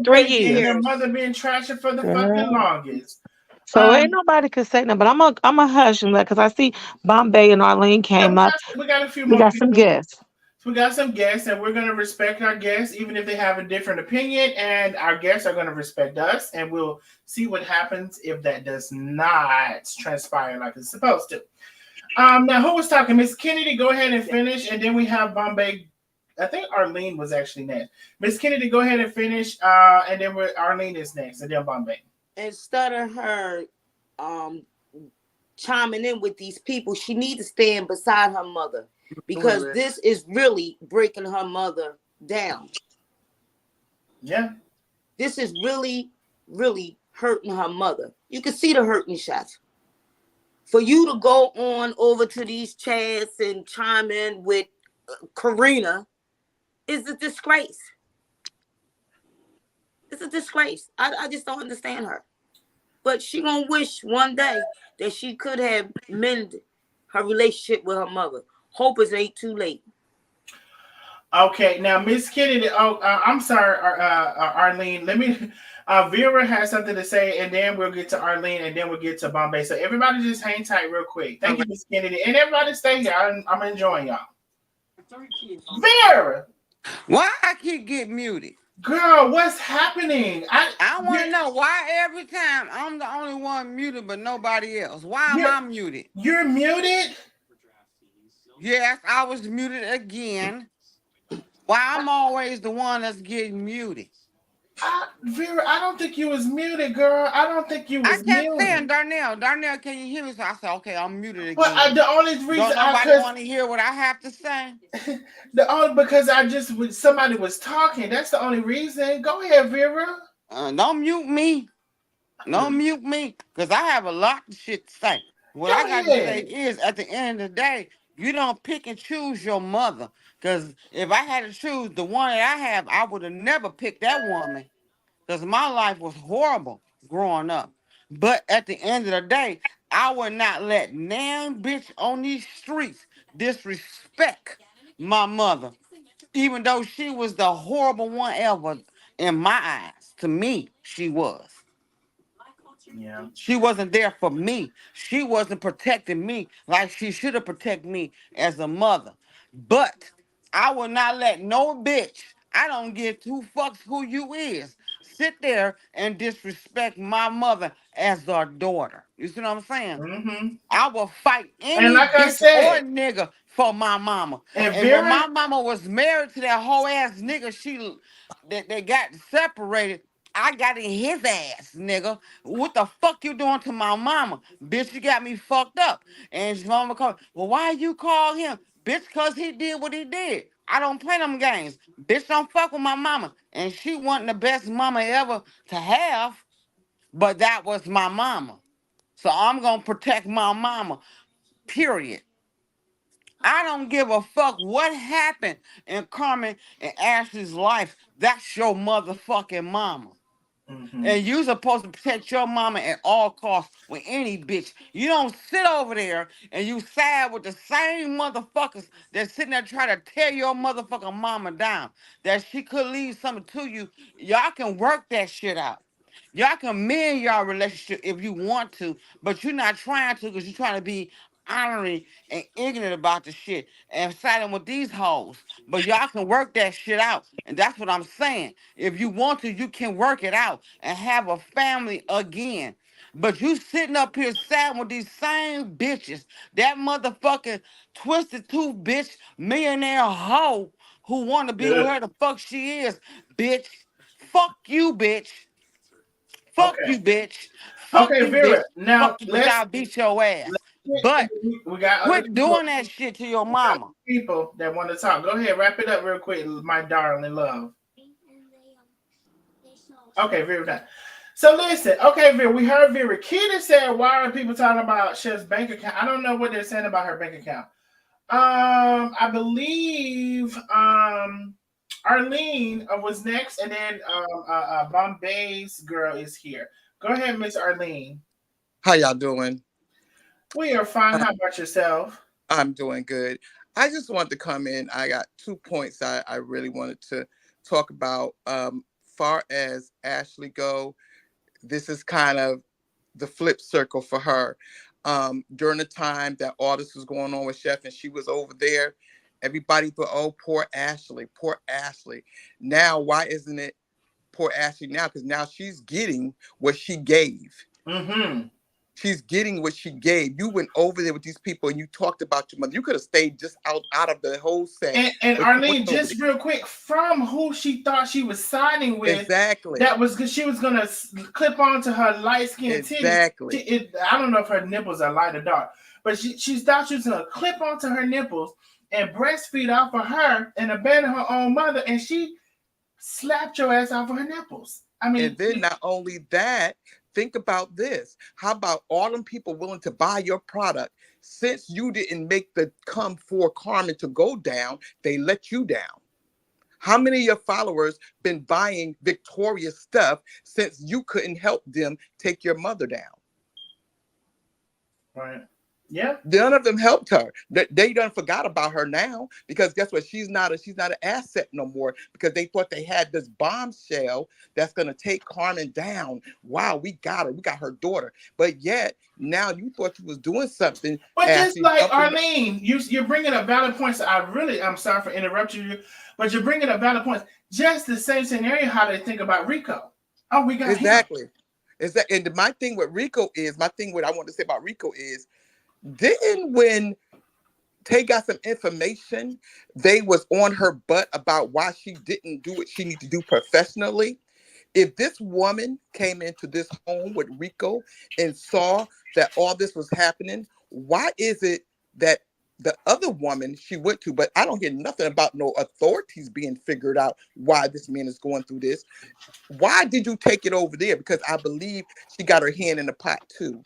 3 years. And her mother been trashing for the fucking longest. So ain't nobody could say nothing. But I'm a hush and let, because I see Bombay and Arlene came up. We got a few we more. Got some guests. We got some guests, and we're gonna respect our guests, even if they have a different opinion. And our guests are gonna respect us, and we'll see what happens if that does not transpire like it's supposed to. Now, who was talking? Miss Kennedy, go ahead and finish, and then we have Bombay. I think Arlene was actually next. Miss Kennedy, go ahead and finish, and then Arlene is next, and then Bombay. Instead of her chiming in with these people. She needs to stand beside her mother because Absolutely. this is really breaking her mother down. Yeah. This is really, really hurting her mother. You can see the hurting shots. For you to go on over to these chats and chime in with Karina is a disgrace. It's a disgrace. I just don't understand her. But she gonna wish one day that she could have mended her relationship with her mother. Hope it ain't too late. Okay, now Miss Kennedy. Oh, I'm sorry, Arlene. Let me. Vera has something to say, and then we'll get to Arlene, and then we'll get to Bombay. So everybody, just hang tight, real quick. Thank you, Miss Kennedy, and everybody, stay here. I'm enjoying y'all. Vera, Why I keep getting muted? girl, what's happening? I want to know why every time I'm the only one muted, but nobody else. Why am you're, I muted? you're muted. Yes, I was muted again. Why I'm always the one that's getting muted? Vera, I don't think you was muted, girl. I don't think you I was kept saying, muted. Darnell, can you hear me? So I said, okay, I'm muted Well, again. the only reason Don't nobody because want to hear what I have to say? because I just somebody was talking. That's the only reason. Go ahead, Vera. Don't mute me. Don't mute me, because I have a lot of shit to say. What Go I got to say ahead. is, at the end of the day, you don't pick and choose your mother. Because if I had to choose the one that I have, I would have never picked that woman. Because my life was horrible growing up. But at the end of the day, I would not let nan bitch on these streets disrespect my mother, even though she was the horrible one ever in my eyes. To me, she was. Yeah. She wasn't there for me. She wasn't protecting me like she should have protected me as a mother. But I will not let no bitch, I don't give two fucks who you is, sit there and disrespect my mother as our daughter. You see what I'm saying? Mm-hmm. I will fight And any like I bitch or said, nigga for my mama. and And when my Vera, mama was married to that whole ass nigga, that they got separated. I got in his ass, nigga. What the fuck you doing to my mama? Bitch, you got me fucked up. And his mama called, well, why you call him? Bitch, cause he did what he did. I don't play them games. Bitch, don't fuck with my mama. And she wasn't the best mama ever to have, but that was my mama. So I'm gonna protect my mama. Period. I don't give a fuck what happened in Carmen and Ashley's life. That's your motherfucking mama. mm-hmm. And you supposed to protect your mama at all costs with any bitch. You don't sit over there and you side with the same motherfuckers that sitting there trying to tear your motherfucking mama down. That she could leave something to you. Y'all can work that shit out. Y'all can mend y'all relationship if you want to, but you're not trying to because you're trying to be honoring and ignorant about the shit and siding with these hoes. But y'all can work that shit out. And that's what I'm saying. If you want to, you can work it out and have a family again. But you sitting up here siding with these same bitches, that motherfucking twisted tooth bitch, millionaire hoe who want to be with Good. her the fuck she is, bitch. Fuck you, bitch. Fuck Okay. you, bitch. Fuck Okay, you, bitch. Vera. Now Fuck you, bitch. let's I'll beat your ass. get, But we got other quit people. doing that shit to your We got mama. people that want to talk. Go ahead, wrap it up real quick, my darling love. Okay, Vera done. So listen, okay, Vera, we heard Vera. Kita said, why are people talking about Chef's bank account? I don't know what they're saying about her bank account. I believe Arlene was next, and then Bombay's girl is here. Go ahead, Miss Arlene. How y'all doing? We are fine. How about yourself? I'm doing good. I just wanted to come in. I got 2 points I really wanted to talk about. Far as Ashley go, this is kind of the flip circle for her. During the time that all this was going on with Chef and she was over there, everybody thought, oh, poor Ashley, poor Ashley. Now, why isn't it poor Ashley now? Because now she's getting what she gave. Mm-hmm. She's getting what she gave. You went over there with these people and you talked about your mother. You could have stayed just out of the whole set. And But you went Arlene, over just real quick, from who she thought she was siding with, exactly. that was because she was gonna clip onto her light skinned exactly. titties. I don't know if her nipples are light or dark, but she thought she was gonna clip onto her nipples and breastfeed off of her and abandon her own mother, and she slapped your ass off of her nipples. I mean, and then not only that, think about this. How about all them people willing to buy your product? Since you didn't make the come for Carmen to go down, they let you down. How many of your followers been buying Victoria's stuff since you couldn't help them take your mother down? Right. Yeah. None of them helped her. They done forgot about her now, because guess what? She's not an asset no more, because they thought they had this bombshell that's gonna take Carmen down. Wow, we got her. We got her daughter. But yet now you thought you was doing something. But just like Arlene, you're bringing up valid points. I'm sorry for interrupting you, but you're bringing up valid points. Just the same scenario how they think about Rico. Oh, we got exactly. him. And my thing with Rico is, what I want to say about Rico is, didn't when Tay got some information, they was on her butt about why she didn't do what she needed to do professionally. If this woman came into this home with Rico and saw that all this was happening, why is it that the other woman she went to, but I don't hear nothing about no authorities being figured out why this man is going through this? Why did you take it over there? Because I believe she got her hand in the pot too.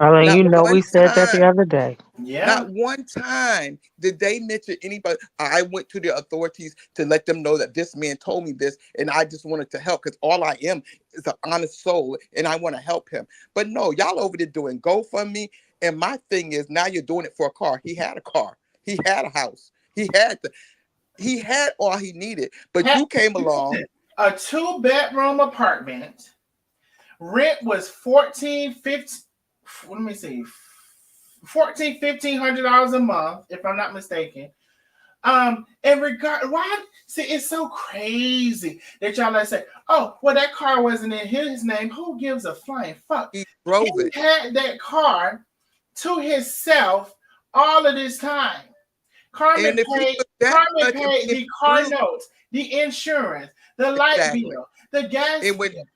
I mean, we said that the other day. Yeah. Not one time did they mention anybody. I went to the authorities to let them know that this man told me this, and I just wanted to help, because all I am is an honest soul, and I want to help him. But no, y'all over there doing GoFundMe, and my thing is, now you're doing it for a car. He had a car. He had a house. He had all he needed. But you came along. A 2-bedroom apartment. Rent was $1,500 a month, if I'm not mistaken. And why? See, it's so crazy that y'all like say, "Oh, well, that car wasn't in his name. Who gives a flying fuck?" He drove it. He had that car to himself all of this time. Carmen paid the car notes, the insurance, the light bill, the gas bill.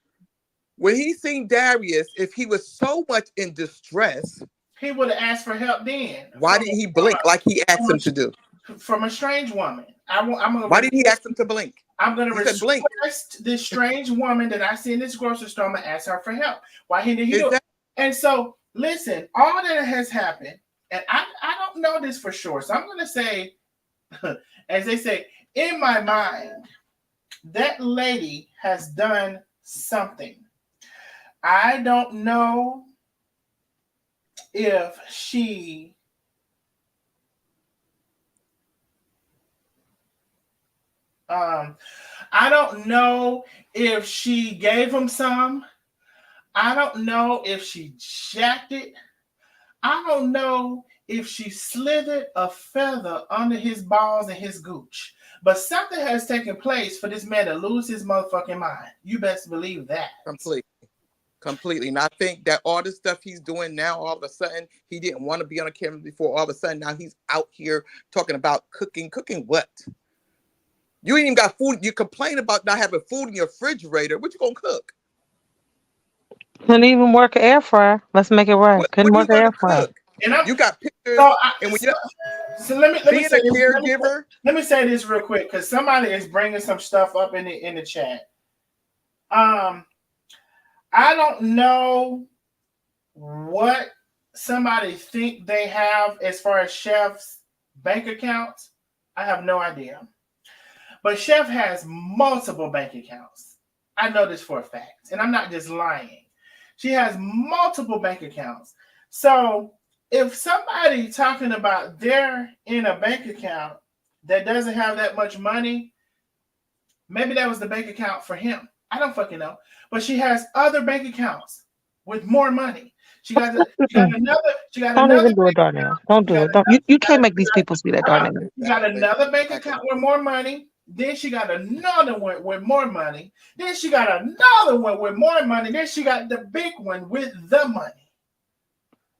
When he seen Darius, if he was so much in distress, he would have asked for help then. Why didn't he blink like he asked him to do? From a strange woman. Why didn't he ask him to blink? I'm going to request this strange woman that I see in this grocery store. I'm going to ask her for help. Why didn't he do it? And so, listen, all that has happened, and I don't know this for sure, so I'm going to say, as they say, in my mind, that lady has done something. I don't know if she I don't know if she gave him some. I don't know if she jacked it. I don't know if she slithered a feather under his balls and his gooch. But something has taken place for this man to lose his motherfucking mind. You best believe that. Completely. And I think that all the stuff he's doing now, all of a sudden, he didn't want to be on a camera before. All of a sudden, now he's out here talking about cooking. Cooking what? You ain't even got food. You complain about not having food in your refrigerator. What you gonna cook? Couldn't even work an air fryer. Let's make it right. Couldn't work an air fryer. You got pictures. So let me say a caregiver. Let me say this real quick, because somebody is bringing some stuff up in the chat. I don't know what somebody think they have as far as Chef's bank accounts. I have no idea. But Chef has multiple bank accounts. I know this for a fact, and I'm not just lying. She has multiple bank accounts. So if somebody talking about they're in a bank account that doesn't have that much money, maybe that was the bank account for him. I don't fucking know. But she has other bank accounts with more money. She got another. Don't even do it, Darnell. Don't do it. You can't make these people see that, Darnell. She got another bank account with more money. Then she got another one with more money. Then she got another one with more money. Then she got the big one with the money.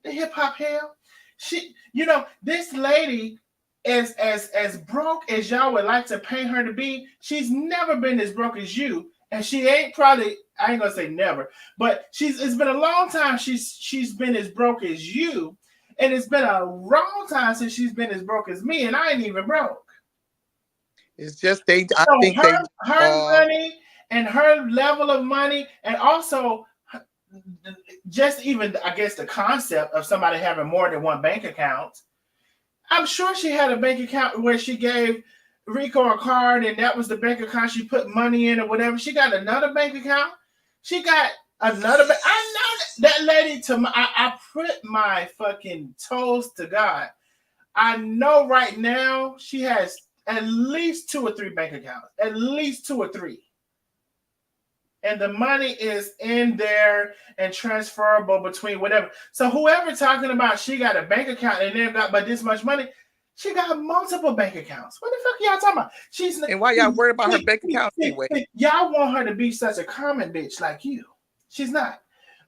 The hip hop hell. This lady, as broke as y'all would like to paint her to be, she's never been as broke as you. And she ain't probably, I ain't gonna say never, but it's been a long time she's been as broke as you. And it's been a long time since she's been as broke as me, and I ain't even broke. It's just I So think her money and her level of money, and also just even, I guess, the concept of somebody having more than one bank account. I'm sure she had a bank account where she gave Rico a card, and that was the bank account she put money in or whatever. She got another bank account. She got another. I know that lady. I put my fucking toes to God. I know right now she has at least 2 or 3 bank accounts. At least 2 or 3. And the money is in there and transferable between whatever. So whoever talking about she got a bank account and they've got but this much money, she got multiple bank accounts. What the fuck y'all talking about? And why y'all worried about her bank account anyway? Y'all want her to be such a common bitch like you. She's not.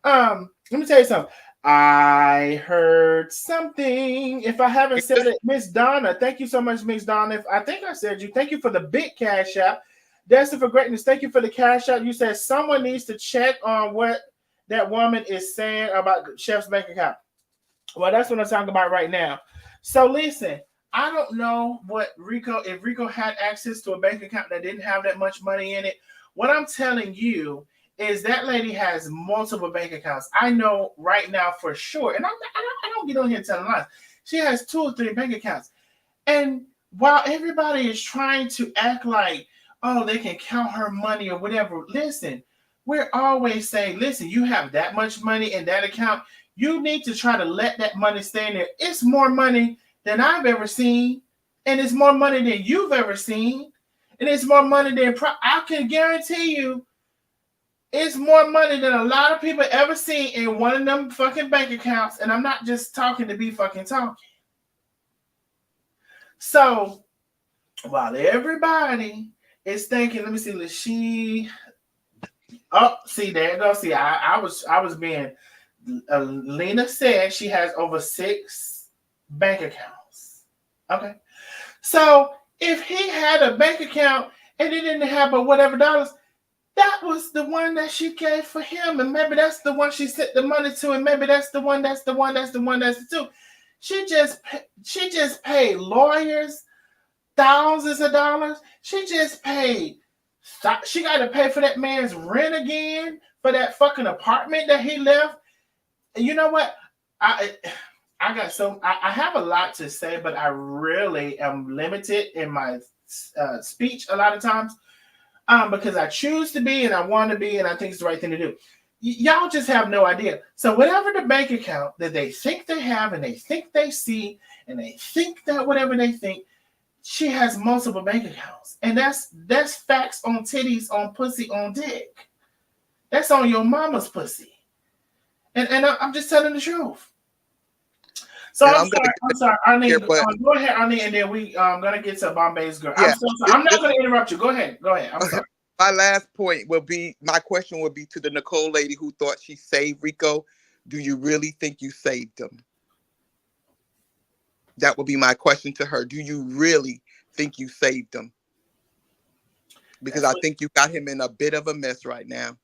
Let me tell you something. I heard something. If I haven't said it, Miss Donna, thank you so much, Miss Donna. If I think I said you, thank you for the big cash app. Destined for Greatness, thank you for the cash app. You said someone needs to check on what that woman is saying about Chef's bank account. Well, that's what I'm talking about right now. So listen, I don't know if Rico had access to a bank account that didn't have that much money in it. What I'm telling you is that lady has multiple bank accounts. I know right now for sure, and I don't get on here telling lies. She has 2 or 3 bank accounts. And while everybody is trying to act like, oh, they can count her money or whatever, listen, we're always saying, listen, you have that much money in that account. You need to try to let that money stay in there. It's more money than I've ever seen, and it's more money than you've ever seen, and it's more money than I can guarantee you. It's more money than a lot of people ever seen in one of them fucking bank accounts. And I'm not just talking to be fucking talking. So while everybody is thinking, let me see, there you go. See, I was being, Lena said she has over 6 bank accounts. Okay. So if he had a bank account and he didn't have but whatever dollars, that was the one that she gave for him, and maybe that's the one she sent the money to, and maybe that's the one, that's the 2. She just paid lawyers thousands of dollars. She just paid. She got to pay for that man's rent again for that fucking apartment that he left. And you know what? I have a lot to say, but I really am limited in my speech a lot of times. Because I choose to be and I want to be and I think it's the right thing to do. Y'all just have no idea. So whatever the bank account that they think they have and they think they see and they think that whatever they think, she has multiple bank accounts. And that's facts on titties, on pussy, on dick. That's on your mama's pussy. And I'm just telling the truth. So I'm sorry, Arlene. Go ahead, Arlene, and then we gonna get to Bombay's girl. Yeah, I'm not gonna interrupt you. Go ahead. I'm sorry. My last point will be, my question will be to the Nicole lady who thought she saved Rico. Do you really think you saved him? That would be my question to her. Do you really think you saved him? Because I think you got him in a bit of a mess right now.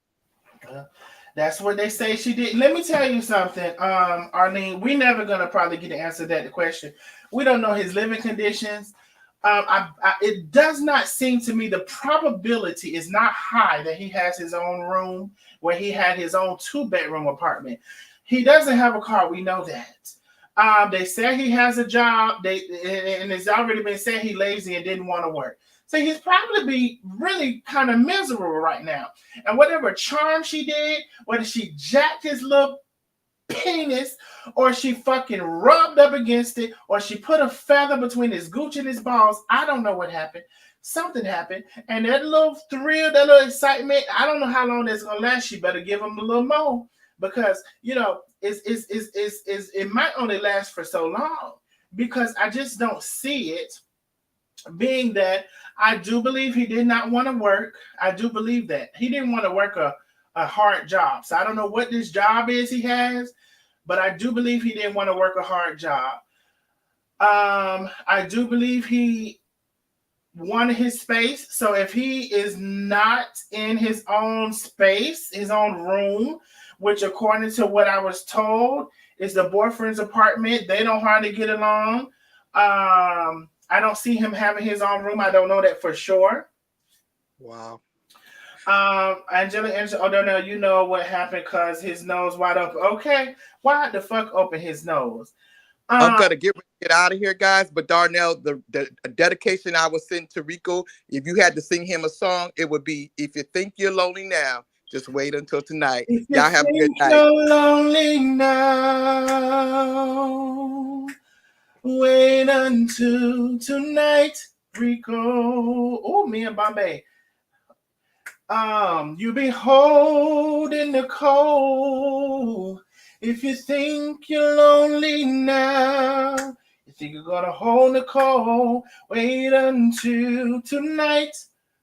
That's what they say she did. Let me tell you something, Arlene. We're never gonna probably get to answer that question. We don't know his living conditions. It does not seem to me, the probability is not high that he has his own room where he had his own 2-bedroom apartment. He doesn't have a car. We know that. They say he has a job. And it's already been said he lazy and didn't want to work. So he's probably be really kind of miserable right now. And whatever charm she did, whether she jacked his little penis or she fucking rubbed up against it or she put a feather between his gooch and his balls, I don't know what happened. Something happened. And that little thrill, that little excitement, I don't know how long that's going to last. She better give him a little more because, it might only last for so long because I just don't see it. Being that I do believe he did not want to work. I do believe that. He didn't want to work a hard job. So I don't know what this job is he has, but I do believe he didn't want to work a hard job. I do believe he wanted his space. So if he is not in his own space, his own room, which according to what I was told is the boyfriend's apartment, they don't hardly get along. I don't see him having his own room. I don't know that for sure. Wow. Angela, oh no, you know what happened because his nose wide open. Okay, why the fuck open his nose? I'm gonna get out of here, guys. But Darnell, the dedication I was sending to Rico, if you had to sing him a song, it would be "If You Think You're Lonely Now, Just Wait Until Tonight." If you Y'all have a good think night. you're lonely now, wait until tonight, Rico. Oh, me and Bombay. You be holding the cold. If you think you're lonely now, you think you're gonna hold the cold. Wait until tonight,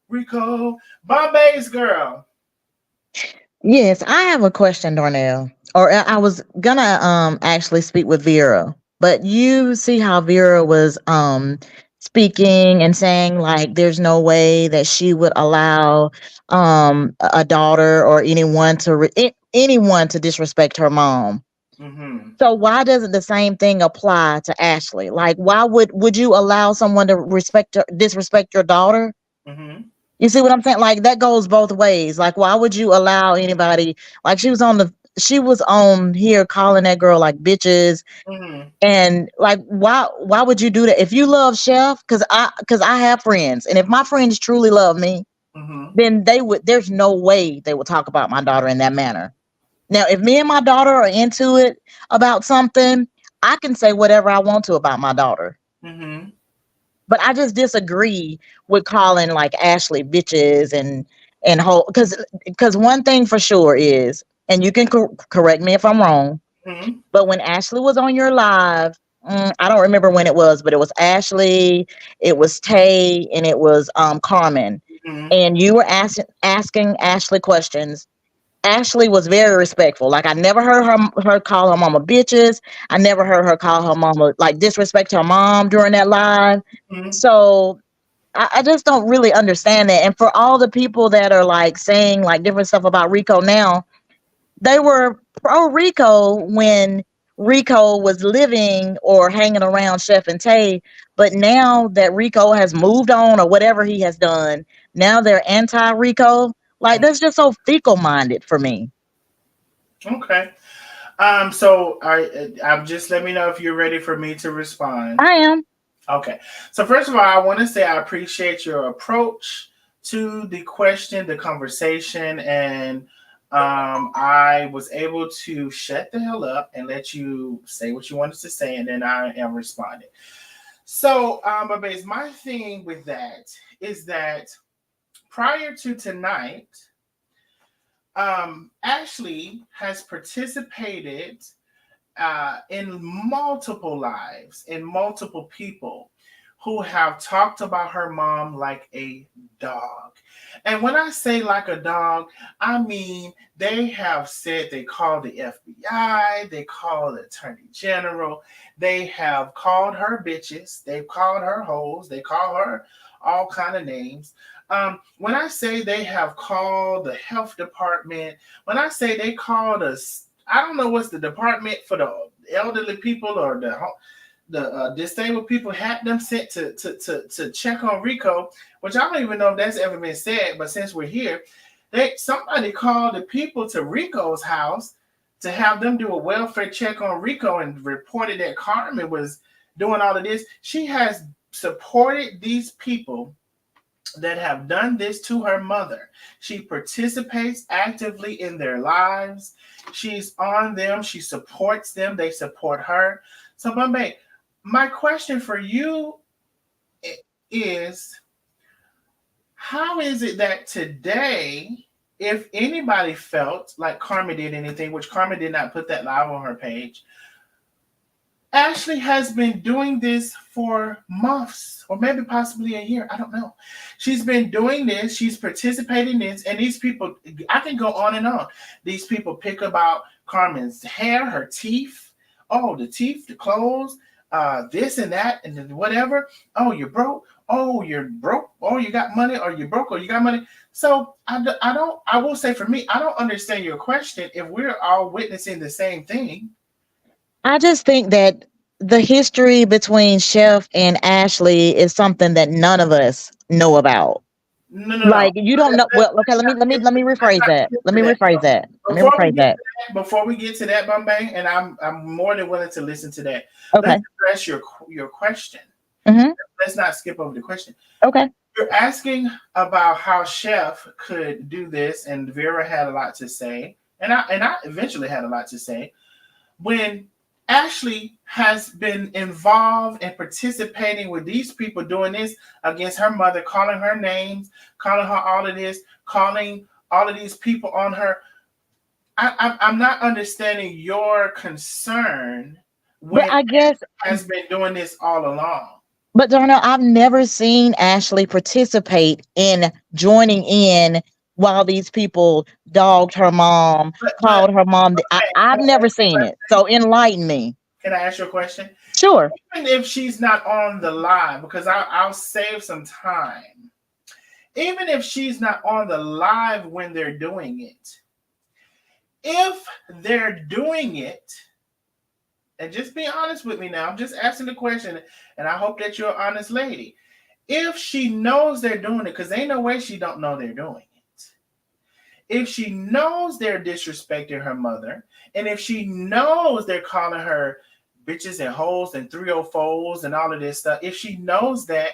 Rico. Bombay's girl. Yes, I have a question, Darnell. Or I was gonna actually speak with Vera, but you see how Vera was speaking and saying like there's no way that she would allow a daughter or anyone to anyone to disrespect her mom. Mm-hmm. So why doesn't the same thing apply to Ashley? Like why would you allow someone to disrespect your daughter? Mm-hmm. You see what I'm saying? Like that goes both ways. Like why would you allow anybody like she was on here calling that girl like bitches Mm-hmm. and like why would you do that? If you love Chef, cuz I have friends and if my friends truly love me, Mm-hmm. then there's no way they would talk about my daughter in that manner. Now, if me and my daughter are into it about something, I can say whatever I want to about my daughter. Mm-hmm. But I just disagree with calling like Ashley bitches and whole because one thing for sure is, and you can correct me if I'm wrong, Mm-hmm. but when Ashley was on your live, I don't remember when it was, but it was Ashley, it was Tay, and it was Carmen, Mm-hmm. and you were asking Ashley questions. Ashley was very respectful. Like I never heard her call her mama bitches. I never heard her call her mama like disrespect her mom during that live. Mm-hmm. So I just don't really understand that. And for all the people that are like saying like different stuff about Rico now, they were pro Rico when Rico was living or hanging around Chef and Tay. But now that Rico has moved on or whatever he has done, now they're anti Rico. Like that's just so fecal minded for me. Okay. So I'm just let me know if you're ready for me to respond. I am. Okay. So first of all, I want to say I appreciate your approach to the question, the conversation, and I was able to shut the hell up and let you say what you wanted to say, and then I am responding. So, but base my thing with that is that prior to tonight, Ashley has participated in multiple lives, in multiple people who have talked about her mom like a dog. And when I say like a dog, I mean they have said they called the FBI, they called the Attorney General, they have called her bitches, they've called her hoes, they call her all kind of names. When I say they have called the health department, when I say they called us, I don't know what's the department for the elderly people or the disabled people had them sent to check on Rico, which I don't even know if that's ever been said. But since we're here, somebody called the people to Rico's house to have them do a welfare check on Rico and reported that Carmen was doing all of this. She has supported these people that have done this to her mother. She participates actively in their lives. She's on them. She supports them. They support her. So, Bombay, my question for you is how is it that today, if anybody felt like Carmen did anything, which Carmen did not put that live on her page, Ashley has been doing this for months or maybe possibly a year. I don't know. She's been doing this. She's participating in this. And these people, I can go on and on. These people pick about Carmen's hair, her teeth. Oh, the teeth, the clothes, this and that, and then whatever. Oh, you're broke. Oh, you're broke. Oh, you got money, or you're broke, or you got money. So I don't, I will say for me, I don't understand your question if we're all witnessing the same thing. I just think that the history between Chef and Ashley is something that none of us know about. No, no, no. Like you don't know. Well, okay. Let me Let's rephrase not that. skip Let to me that. rephrase that. Let me Before we rephrase get that. to before we get to that, Bombay, and I'm more than willing to listen to that. Let's Okay. address your question. Mm-hmm. Let's not skip over the question. Okay. You're asking about how Chef could do this, and Vera had a lot to say, and I eventually had a lot to say when Ashley has been involved and participating with these people doing this against her mother, calling her names, calling her all of this, calling all of these people on her. I'm not understanding your concern But when I guess, has been doing this all along. but Darnell, I've never seen Ashley participate in joining in while these people dogged her mom, But called her mom. can I've I ask never you a seen question? it. So enlighten me. Can I ask you a question? Sure. Even if she's not on the live, because I'll save some time. Even if she's not on the live when they're doing it, if they're doing it, and just be honest with me now, I'm just asking the question, and I hope that you're an honest lady. If she knows they're doing it, because ain't no way she don't know they're doing it. If she knows they're disrespecting her mother, and if she knows they're calling her bitches and hoes and 304s and all of this stuff, if she knows that,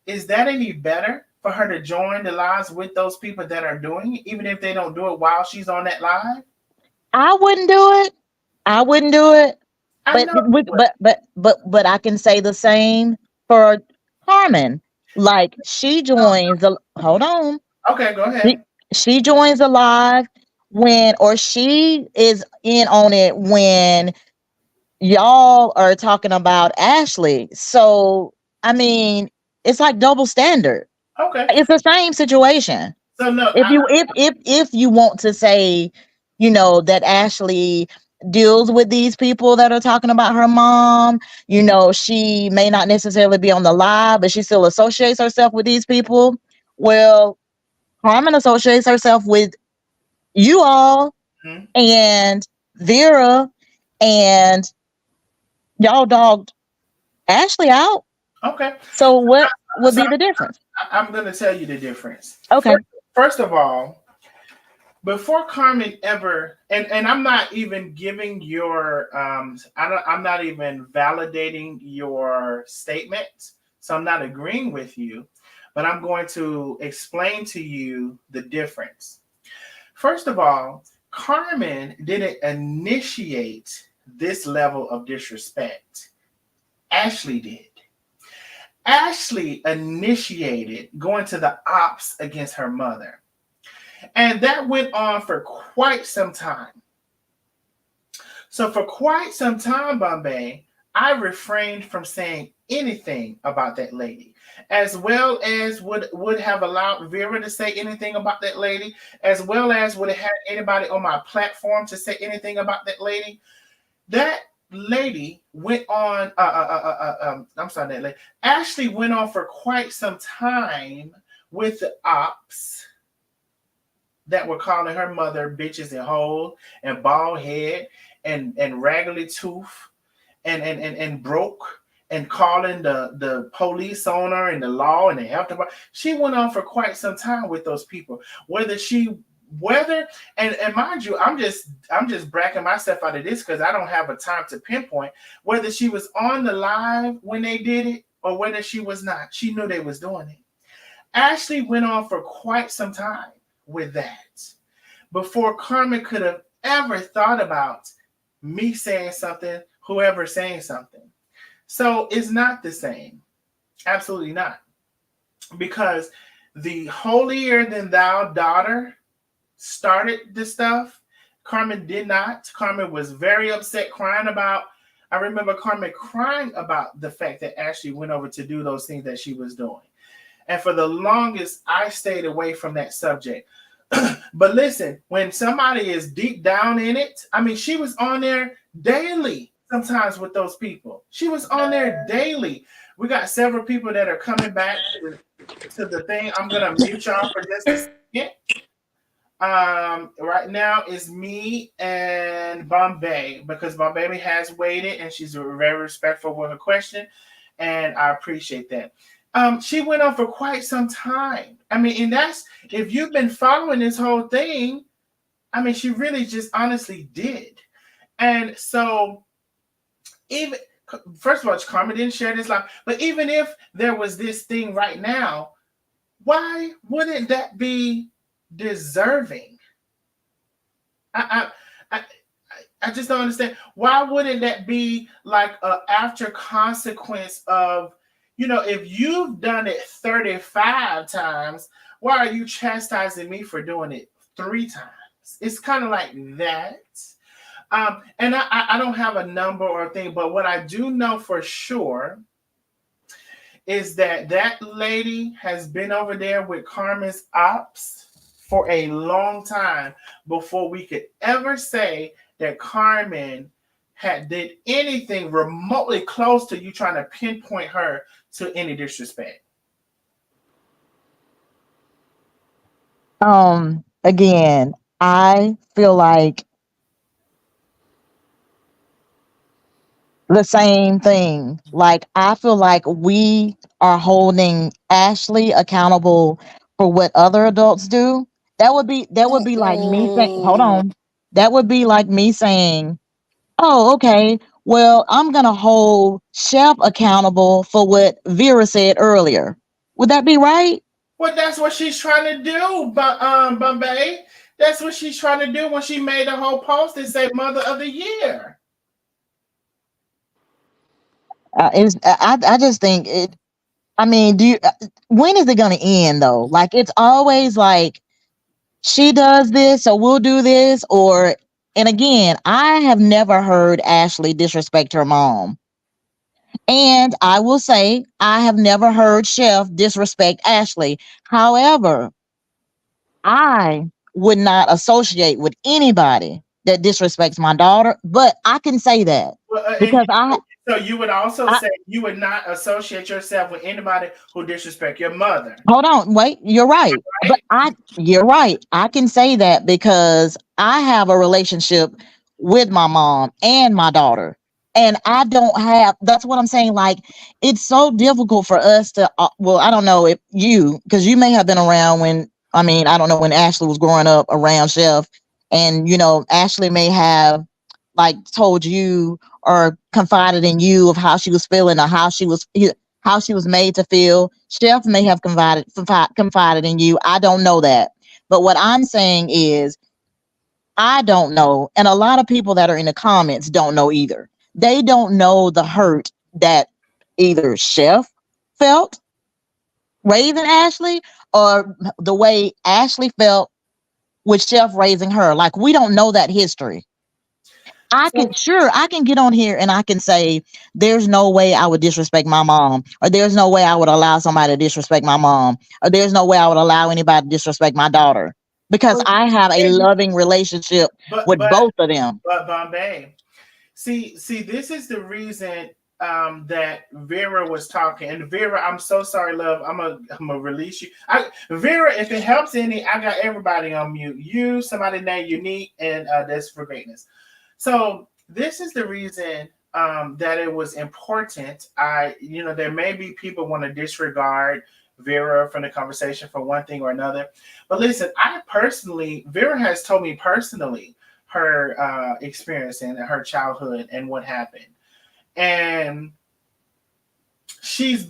is that any better for her to join the lives with those people that are doing it, even if they don't do it while she's on that live? I wouldn't do it. I wouldn't do it. I But know you with would. but I can say the same for Carmen. Like she joins the hold on. Okay, go She, ahead. she joins the live when or she is in on it when y'all are talking about Ashley. So I mean, it's like double standard. Okay. It's the same situation. So no, If you want to say, that Ashley deals with these people that are talking about her mom, she may not necessarily be on the live, but she still associates herself with these people. Well, Carmen associates herself with you all mhm. and Vera, and y'all dogged Ashley out. Okay. So what would So be the difference? I'm going to tell you the difference. Okay. First of all, before Carmen ever, and I'm not even giving your I'm not even validating your statement, so I'm not agreeing with you, but I'm going to explain to you the difference. First of all, Carmen didn't initiate this level of disrespect. Ashley did. Ashley initiated going to the ops against her mother. And that went on for quite some time. So, for quite some time, Bombay, I refrained from saying anything about that lady, as well as would have allowed Vera to say anything about that lady, as well as would have had anybody on my platform to say anything about that lady. That lady went on. I'm sorry, that lady. Ashley went on for quite some time with the ops that were calling her mother bitches and hoes and bald head and raggedy tooth and broke and calling the police on her and the law and the health department. She went on for quite some time with those people. Whether and mind you, I'm just bracking myself out of this because I don't have a time to pinpoint whether she was on the live when they did it or whether she was not. She knew they was doing it. Ashley went on for quite some time with that before Carmen could have ever thought about me saying something, whoever saying something. So it's not the same. Absolutely not. Because the holier than thou daughter started this stuff. Carmen did not. Carmen was very upset, crying about I remember Carmen crying about the fact that Ashley went over to do those things that she was doing. And for the longest, I stayed away from that subject. But listen, when somebody is deep down in it, I mean, she was on there daily sometimes with those people. She was on there daily. We got several people that are coming back to the thing. I'm going to mute y'all for just a second. Right now is me and Bombay because Bombay has waited and she's very respectful with her question, and I appreciate that. She went on for quite some time. I mean, and that's if you've been following this whole thing. I mean, she really just honestly did, and so even first of all, Carmen didn't share this life, but even if there was this thing right now, why wouldn't that be deserving? I I I, I just don't understand. Why wouldn't that be like a after consequence of, if you've done it 35 times, why are you chastising me for doing it 3 times? It's kind of like that. And I don't have a number or a thing, but what I do know for sure is that that lady has been over there with Carmen's ops for a long time before we could ever say that Carmen had did anything remotely close to you trying to pinpoint her to any disrespect. Again, I feel like the same thing. Like I feel like we are holding Ashley accountable for what other adults do. That would be like me saying, hold Mm-mm. on. That would be like me saying, "Oh, okay. Well, I'm going to hold Chef accountable for what Vera said earlier." Would that be right? Well, that's what she's trying to do, but Bombay. That's what she's trying to do when she made a whole post and say Mother of the Year. I just think it I mean, when is it going to end though? Like it's always like she does this, so we'll do this. Or, and again, I have never heard Ashley disrespect her mom. And I will say, I have never heard Chef disrespect Ashley. However, I would not associate with anybody that disrespects my daughter, but I can say that Well, because so you would also I say you would not associate yourself with anybody who disrespect your mother, hold on, wait, you're right. But right? you're right. I can say that because I have a relationship with my mom and my daughter. And I don't have, that's what I'm saying. Like, it's so difficult for us to, well, I don't know if because you may have been around when, I mean, I don't know when Ashley was growing up around Chef. And, Ashley may have like told you or confided in you of how she was feeling or how she was made to feel. Chef may have confided in you. I don't know that. But what I'm saying is, I don't know. And a lot of people that are in the comments don't know either. They don't know the hurt that either Chef felt raising Ashley or the way Ashley felt with Chef raising her. Like, we don't know that history. So, I can get on here and I can say there's no way I would disrespect my mom, or there's no way I would allow somebody to disrespect my mom, or there's no way I would allow anybody to disrespect my daughter because well, I have a loving relationship but with but both of them. but Bombay. See, this is the reason that Vera was talking. And Vera, I'm so sorry, love. I'm gonna release you. Vera, if it helps any, I got everybody on mute. You, somebody named Unique, and that's for greatness. So this is the reason that it was important. There may be people want to disregard Vera from the conversation for one thing or another, but listen, Vera has told me personally her experience and her childhood and what happened, and she's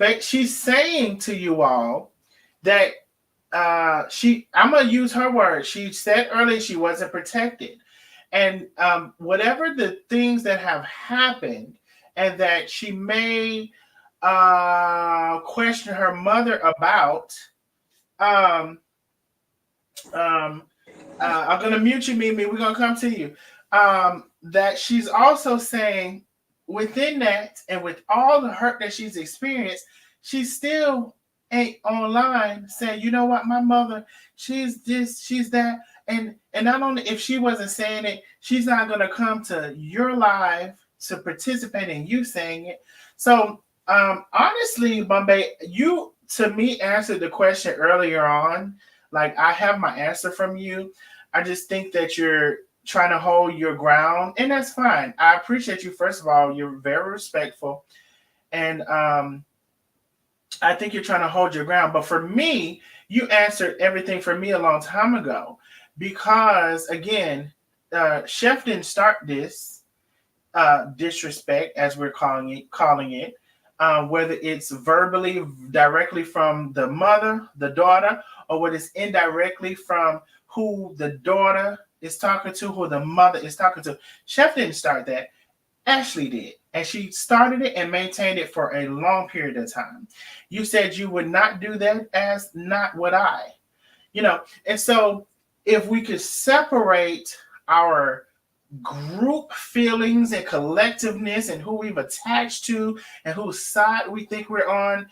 saying to you all that I'm gonna use her words. She said earlier she wasn't protected, and whatever the things that have happened, and that she may question her mother about. Um, I'm gonna mute you, Mimi. We're gonna come to you. That she's also saying within that, and with all the hurt that she's experienced, she still ain't online saying, you know what, my mother, she's this, she's that. And not only if she wasn't saying it, she's not gonna come to your live to participate in you saying it. So honestly, Bombay, you to me answered the question earlier on. Like I have my answer from you. I just think that you're trying to hold your ground, and that's fine. I appreciate you. First of all, you're very respectful, and I think you're trying to hold your ground. But for me, you answered everything for me a long time ago, because again, Chef didn't start this disrespect, as we're calling it, whether it's verbally directly from the mother, the daughter, or whether it's indirectly from who the daughter is talking to, who the mother is talking to. Chef didn't start that. Ashley did. And she started it and maintained it for a long period of time. You said you would not do that, as not would I. And so if we could separate our group feelings and collectiveness and who we've attached to and whose side we think we're on,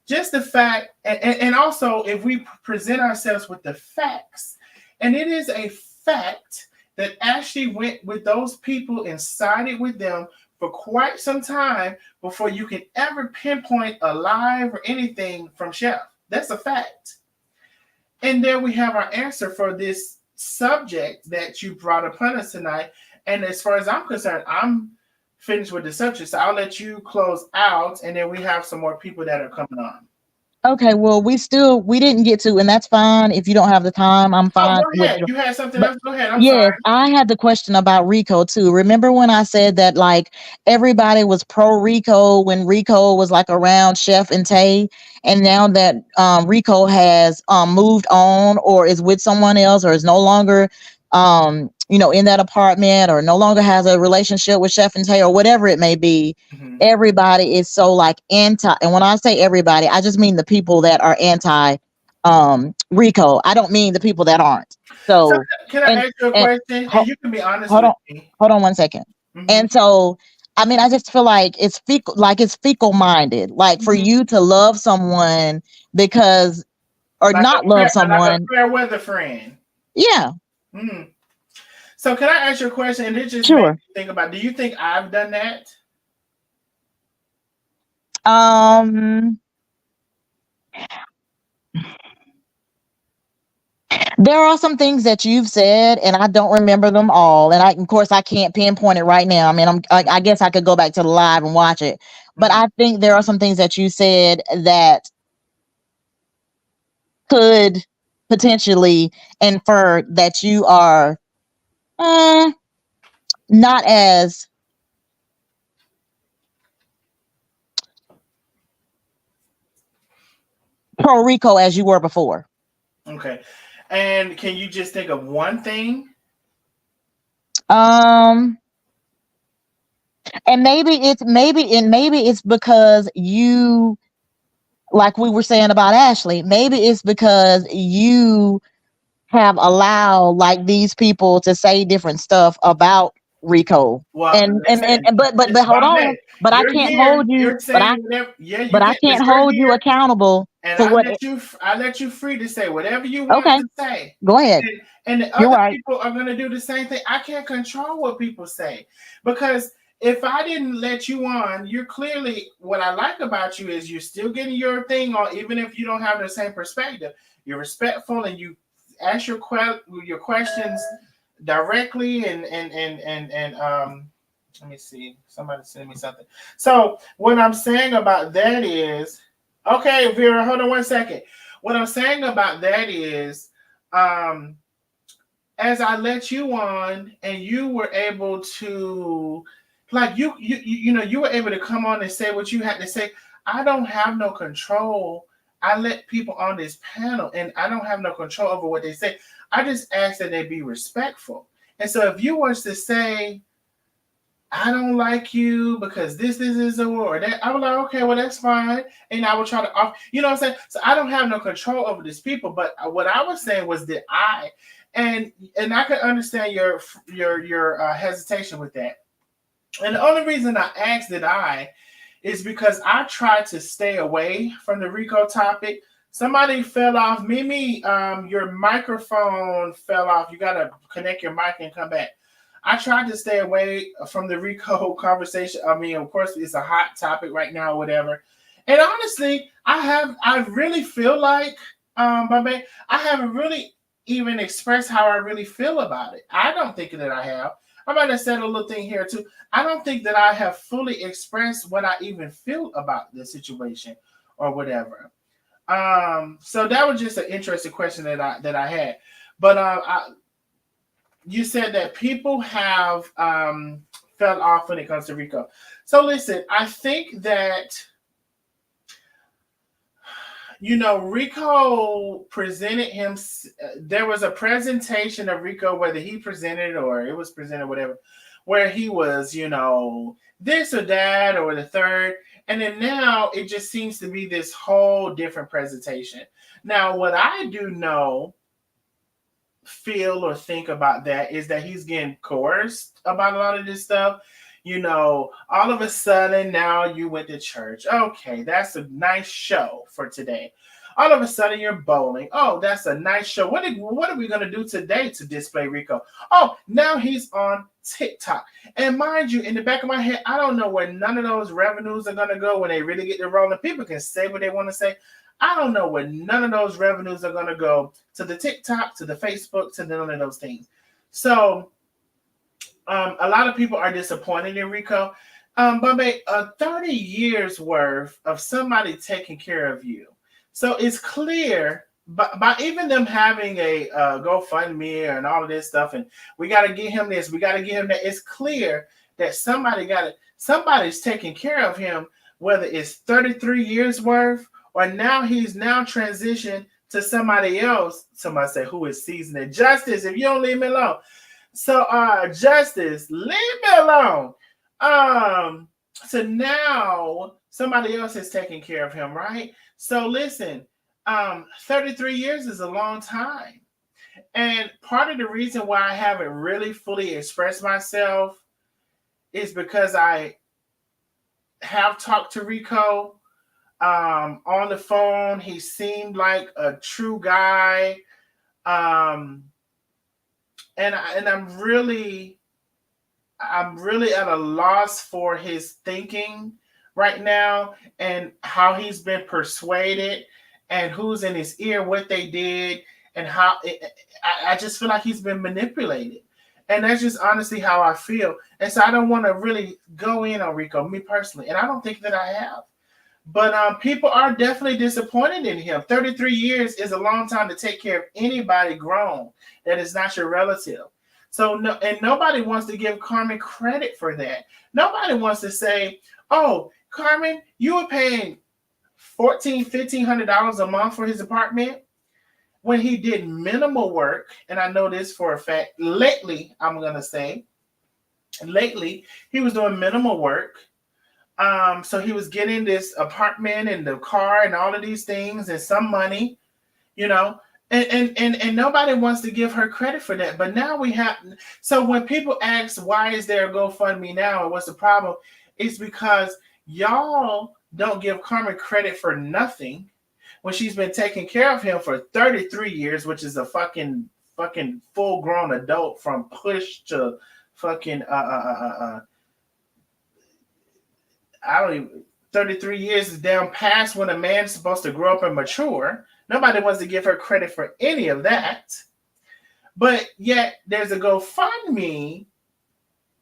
just the fact, and also if we present ourselves with the facts, and it is a fact that Ashley went with those people and sided with them for quite some time before you can ever pinpoint a live or anything from Chef. That's a fact. And there we have our answer for this subject that you brought upon us tonight. And as far as I'm concerned, I'm finished with the subject. So I'll let you close out, and then we have some more people that are coming on. Okay, well, we didn't get to, and that's fine. If you don't have the time, I'm Oh, fine go with. ahead. You had something But else? Go ahead. I'm sorry. yes, I had the question about Rico too. Remember when I said that like everybody was pro Rico when Rico was like around Chef and Tay, and now that Rico has moved on or is with someone else or is no longer in that apartment or no longer has a relationship with Chef and Tay or whatever it may be, Mhm. everybody is so like anti. And when I say everybody, I just mean the people that are anti Rico. I don't mean the people that aren't. So So can I and ask you a and question? And ho- you can be honest hold with on, me. hold on one second. Hmm. And so, I mean, I just feel like it's fecal minded, like for Hmm. you to love someone because or not love Like a someone. fair weather friend. Yeah, Hmm. So can I ask you a question? And it just made sure. me think about, do you think I've done that? Um, there are some things that you've said, and I don't remember them all. And of course, I can't pinpoint it right now. I mean, I guess I could go back to the live and watch it. But Mhm. I think there are some things that you said that could potentially infer that you are uh, not as pro Rico as you were before. Okay. And can you just think of one thing? Um, and maybe it's because you, like we were saying about Ashley, maybe it's because you have allowed like these people to say different stuff about Rico. Well, And listen, but hold on, Bombay, but I you're can't here. hold you, You're saying whatever. Yeah, you but I can, but can't you're hold you here, accountable and for what. I let you free to say whatever you want Okay, to say. go ahead. And the You're other right. people are going to do the same thing. I can't control what people say, because if I didn't let you on, you're clearly, what I like about you is you're still getting your thing on, even if you don't have the same perspective. You're respectful and you ask your questions directly, and let me see, somebody send me something. So what I'm saying about that is, okay, Vera, hold on one second. What I'm saying about that is, um as I let you on and you were able to, like, you were able to come on and say what you had to say. I don't have no control. I let people on this panel and I don't have no control over what they say. I just ask that they be respectful. And so if you was to say, I don't like you because this is a war, or that, I was like, okay, well, that's fine. And I would try to off, you know what I'm saying? So I don't have no control over these people. But what I was saying was that and I can understand your hesitation with that. And the only reason I asked did I is because I tried to stay away from the Rico topic. Somebody fell off. Mimi, your microphone fell off. You gotta connect your mic and come back. I tried to stay away from the Rico conversation. I mean, of course, it's a hot topic right now, or whatever. And honestly, I really feel like, Bombay, I haven't really even expressed how I really feel about it. I don't think that I have. I might have said a little thing here too. I don't think that I have fully expressed what I even feel about the situation or whatever. So that was just an interesting question that I had. But you said that people have fell off when it comes to Rico. So listen, I think that Rico presented him. There was a presentation of Rico, whether he presented or it was presented, whatever, where he was, this or that or the third. And then now it just seems to be this whole different presentation. Now, what I do know, feel, or think about that is that he's getting coerced about a lot of this stuff. All of a sudden now you went to church. Okay, that's a nice show for today. All of a sudden you're bowling. Oh, that's a nice show. What are we going to do today to display Rico? Oh, now he's on TikTok. And mind you, in the back of my head, I don't know where none of those revenues are going to go when they really get to rolling. People can say what they want to say. I don't know where none of those revenues are going to go to the TikTok, to the Facebook, to none of those things. So a lot of people are disappointed in Rico. But 30 years worth of somebody taking care of you. So it's clear by even them having a GoFundMe and all of this stuff, and we got to get him this, we got to get him that. It's clear that somebody's taking care of him, whether it's 33 years worth or now he's transitioned to somebody else. Somebody say, who is seasoned? Justice, if you don't leave me alone. So, Justice, leave me alone. So now somebody else is taking care of him, right? So listen, 33 years is a long time. And part of the reason why I haven't really fully expressed myself is because I have talked to Rico on the phone. He seemed like a true guy. And I'm really at a loss for his thinking right now and how he's been persuaded and who's in his ear, what they did, and how I just feel like he's been manipulated. And that's just honestly how I feel. And so I don't want to really go in on Rico, me personally. And I don't think that I have. But people are definitely disappointed in him. 33 years is a long time to take care of anybody grown that is not your relative. So nobody wants to give Carmen credit for that. Nobody wants to say, "Oh, Carmen, you were paying $1,500 a month for his apartment when he did minimal work." And I know this for a fact. Lately, he was doing minimal work. So he was getting this apartment and the car and all of these things and some money, and nobody wants to give her credit for that. But now we have. So when people ask why is there a GoFundMe now and what's the problem, it's because y'all don't give Carmen credit for nothing when she's been taking care of him for 33 years, which is a fucking full grown adult from push to fucking I don't even 33 years is down past when a man's supposed to grow up and mature. Nobody wants to give her credit for any of that. But yet there's a GoFundMe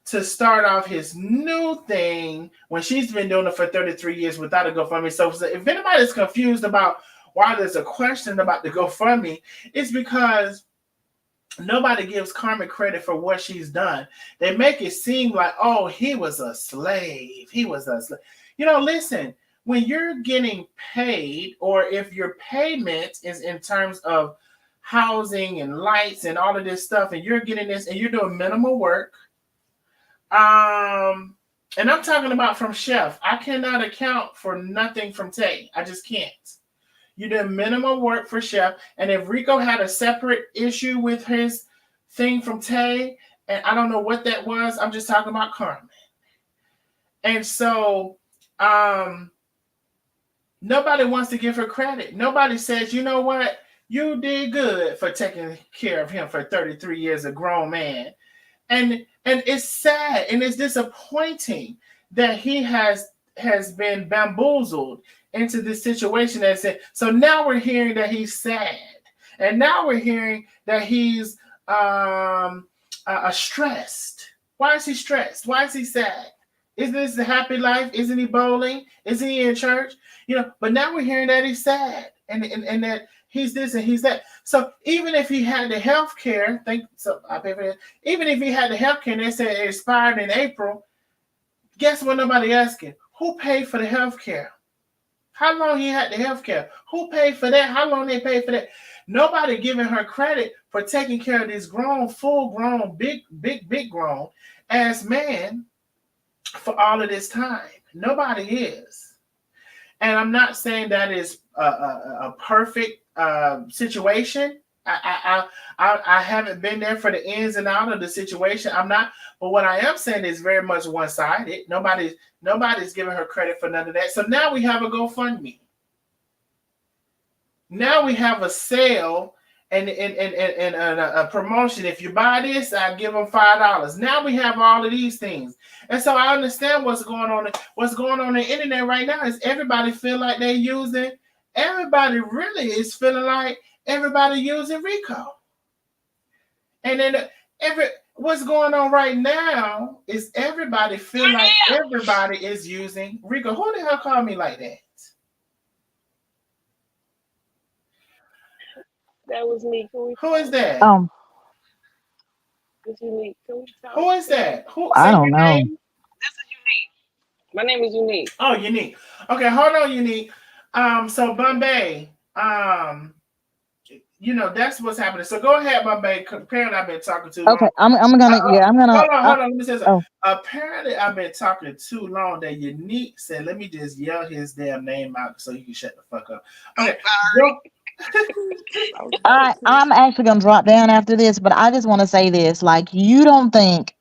to start off his new thing when she's been doing it for 33 years without a GoFundMe. So if anybody's confused about why there's a question about the GoFundMe, it's because nobody gives Carmen credit for what she's done. They make it seem like, oh, he was a slave. Listen, when you're getting paid, or if your payment is in terms of housing and lights and all of this stuff, and you're getting this and you're doing minimal work, and I'm talking about from Chef. I cannot account for nothing from Tay. I just can't. You did minimum work for Chef. And if Rico had a separate issue with his thing from Tay, and I don't know what that was, I'm just talking about Carmen. And so nobody wants to give her credit. Nobody says, you know what? You did good for taking care of him for 33 years, a grown man. And it's sad and it's disappointing that he has been bamboozled into this situation. That's it. So now we're hearing that he's sad, and now we're hearing that he's stressed. Why is he stressed? Why is he sad? Isn't this a happy life? Isn't he bowling? Isn't he in church? But now we're hearing that he's sad and that he's this and he's that. So even if he had the health care, I pay for that. Even if he had the health care and they said it expired in April, guess what? Nobody asking. Who paid for the health care? How long he had the health care? Who paid for that? How long they paid for that? Nobody giving her credit for taking care of this grown, full grown, big grown ass man for all of this time. Nobody is. And I'm not saying that is a perfect situation. I haven't been there for the ins and out of the situation. I'm not, but what I am saying is very much one-sided. Nobody's giving her credit for none of that. So now we have a GoFundMe. Now we have a sale and a promotion. If you buy this, I give them $5. Now we have all of these things. And so I understand what's going on. What's going on the internet right now is everybody feel like they're using. Everybody really is feeling like everybody using Rico. And then what's going on right now is everybody feel like everybody is using Rico. Who the hell called me like that? That was me. Who is that? It's Unique. Can we talk? Who is that? Who? I don't know. This is Unique. My name is Unique. Oh, Unique. Okay, hold on, Unique. So Bombay, that's what's happening. So go ahead, Bombay. Apparently, I've been talking too long. Okay, I'm gonna Hold on. Let me say something. Apparently, I've been talking too long. That Unique said, "Let me just yell his damn name out so you can shut the fuck up." Okay. I'm actually gonna drop down after this, but I just want to say this: like, you don't think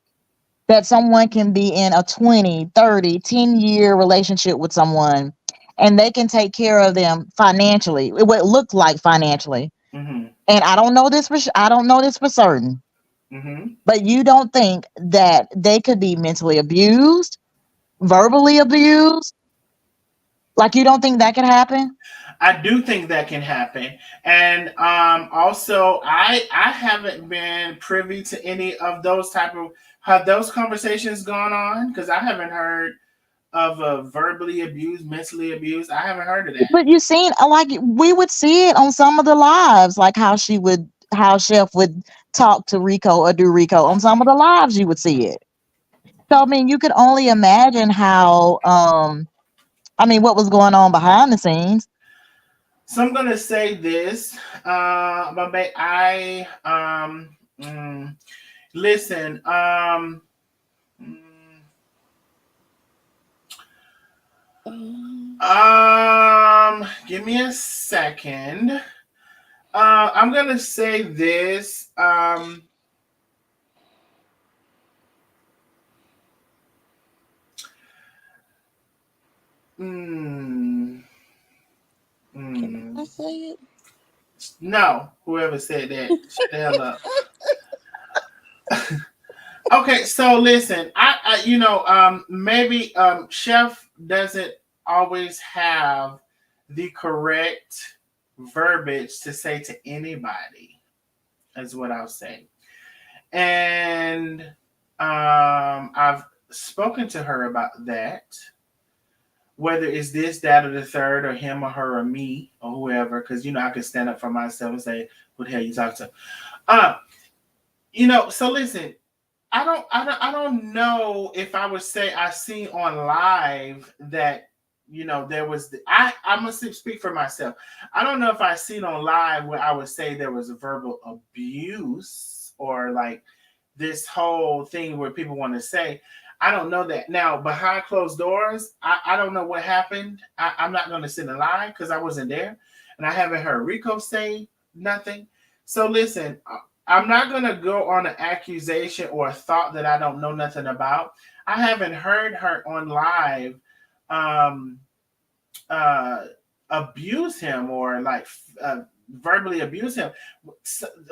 that someone can be in a 20, 30, 10-year relationship with someone and they can take care of them financially, what it looked like financially. Mm-hmm. And I don't know this for certain. Mm-hmm. But you don't think that they could be mentally abused, verbally abused? Like, you don't think that could happen? I do think that can happen, and also I haven't been privy to any of those have those conversations gone on, because I haven't heard of a verbally abused, mentally abused. I haven't heard of that. But you seen, like, we would see it on some of the lives, like how Chef would talk to Rico or do Rico on some of the lives. You would see it. So I mean, you could only imagine how what was going on behind the scenes. So I'm gonna say this, but listen, give me a second. I'm gonna say this. Can I say it? No, whoever said that, shut the hell up. Okay, so listen, maybe Chef doesn't always have the correct verbiage to say to anybody, is what I'll say. And I've spoken to her about that, whether it's this, that, or the third, or him, or her, or me, or whoever, because I can stand up for myself and say, "Who the hell you talk to?" So listen, I don't know if I would say I seen on live that there was I must speak for myself. I don't know if I seen on live where I would say there was a verbal abuse or like this whole thing where people want to say. I don't know that. Now, behind closed doors, I don't know what happened. I'm not going to sit and lie because I wasn't there. And I haven't heard Rico say nothing. So listen, I'm not going to go on an accusation or a thought that I don't know nothing about. I haven't heard her on live um uh abuse him or like verbally abuse him.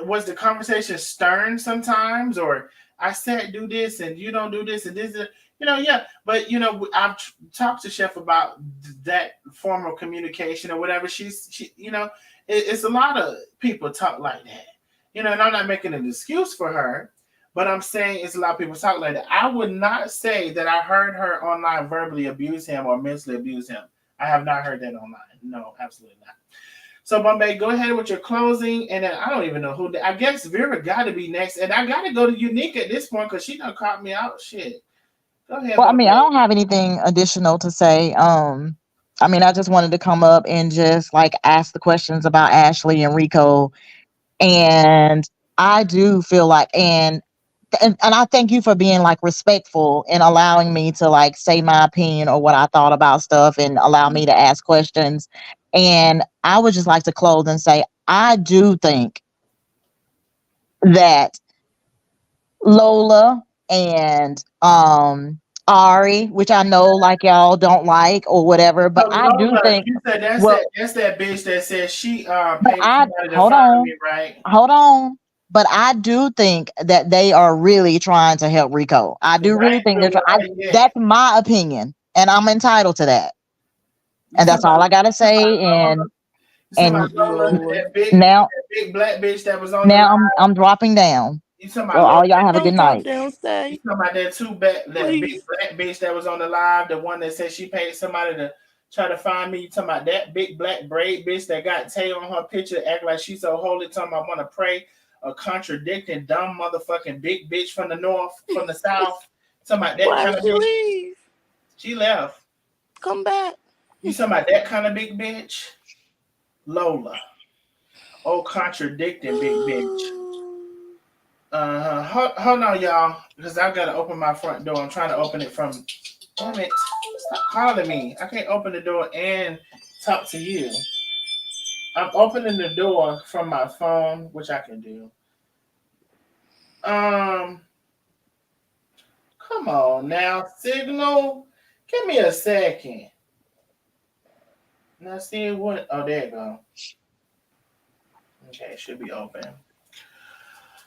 Was the conversation stern sometimes, or I said do this and you don't do this and this is, yeah. But I've talked to Chef about that form of communication or whatever. It's a lot of people talk like that, and I'm not making an excuse for her, but I'm saying it's a lot of people talk like that. I would not say that I heard her online verbally abuse him or mentally abuse him. I have not heard that online. No, absolutely not. So, Bombay, go ahead with your closing, and then I don't even know who. I guess Vera got to be next, and I got to go to Unique at this point because she done caught me out. Shit. Go ahead, Well, I mean, I Bombay. don't have anything additional to say. I mean, I just wanted to come up and just like ask the questions about Ashley and Rico. And I do feel like, and I thank you for being like respectful and allowing me to like say my opinion or what I thought about stuff and allow me to ask questions. And I would just like to close and say, I do think that Lola and Ari, which I know like y'all don't like or whatever, So but I do Lola, think, you said that's well, that bitch that said she but paid I somebody to hold find on, me, right? hold on. But I do think that they are really trying to help Rico. I Because do I really ain't think been they're with trying. her yet. That's my opinion, and I'm entitled to that. You And talking that's all about I gotta say. Lola? You talking about And Lola, Lola. now, that big black bitch that was on the now line? I'm dropping down. You talking about Well, Lola? all y'all have a good Don't drop night. down, You stay, talking about that big please. black bitch that was on the live, the one that said she paid somebody to try to find me? You talking about that big black braid bitch that got Tay on her picture, act like she's so holy, talking about want to pray, a contradicting dumb motherfucking big bitch from the north, from the south. Talking about that Why kind did of she bitch. leave? She left. Come back. You talking about that kind of big bitch? Lola. Oh, contradicting big bitch. Hold on, y'all, because I gotta open my front door. I'm trying to open it from. Damn it! Stop calling me. I can't open the door and talk to you. I'm opening the door from my phone, which I can do. Um, come on now, Signal. Give me a second. Now see what? Oh, there you go. Okay, it should be open.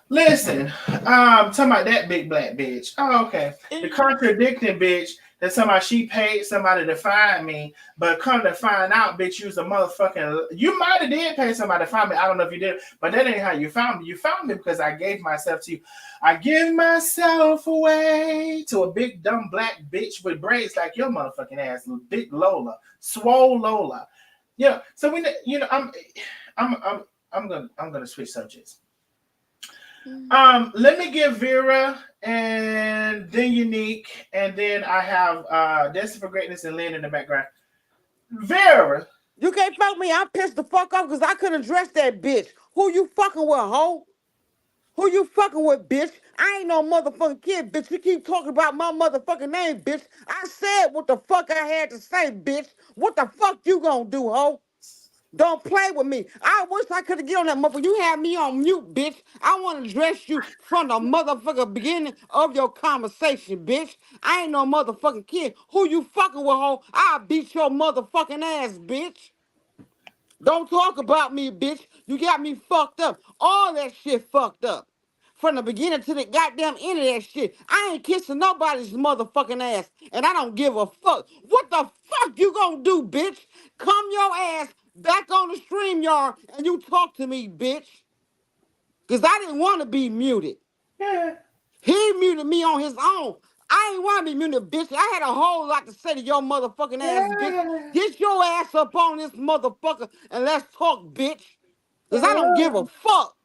Listen, talking about that big black bitch. Oh, okay. The contradicting bitch that somehow she paid somebody to find me, but come to find out, bitch, you was a motherfucking. You might have did pay somebody to find me. I don't know if you did, but that ain't how you found me. You found me because I gave myself to you. I give myself away to a big dumb black bitch with braids like your motherfucking ass, big Lola, swole Lola. Yeah. So we, I'm, I'm, I'm gonna switch subjects. Let me give Vera and then Unique, and then I have Destined for Greatness and Lynn in the background. Vera, You can't fuck me. I'm pissed the fuck off because I couldn't address that bitch. Who you fucking with, hoe? Who you fucking with, bitch? I ain't no motherfucking kid, bitch. You keep talking about my motherfucking name, bitch. I said what the fuck I had to say, bitch. What the fuck you gonna do, hoe? Don't play with me. I wish I could have get on that motherfucker. You had me on mute, bitch. I want to address you from the motherfucking beginning of your conversation, bitch. I ain't no motherfucking kid. Who you fucking with, hoe? I'll beat your motherfucking ass, bitch. Don't talk about me, bitch. You got me fucked up. All that shit fucked up. From the beginning to the goddamn end of that shit. I ain't kissing nobody's motherfucking ass. And I don't give a fuck. What the fuck you gonna do, bitch? Come your ass back on the stream yard and you talk to me, bitch. Cause I didn't want to be muted. yeah, He muted me on his own. I ain't want to be muted, bitch. I had a whole lot to say to your motherfucking ass, bitch. yeah. Get your ass up on this motherfucker and let's talk, bitch. Cause I don't give a fuck.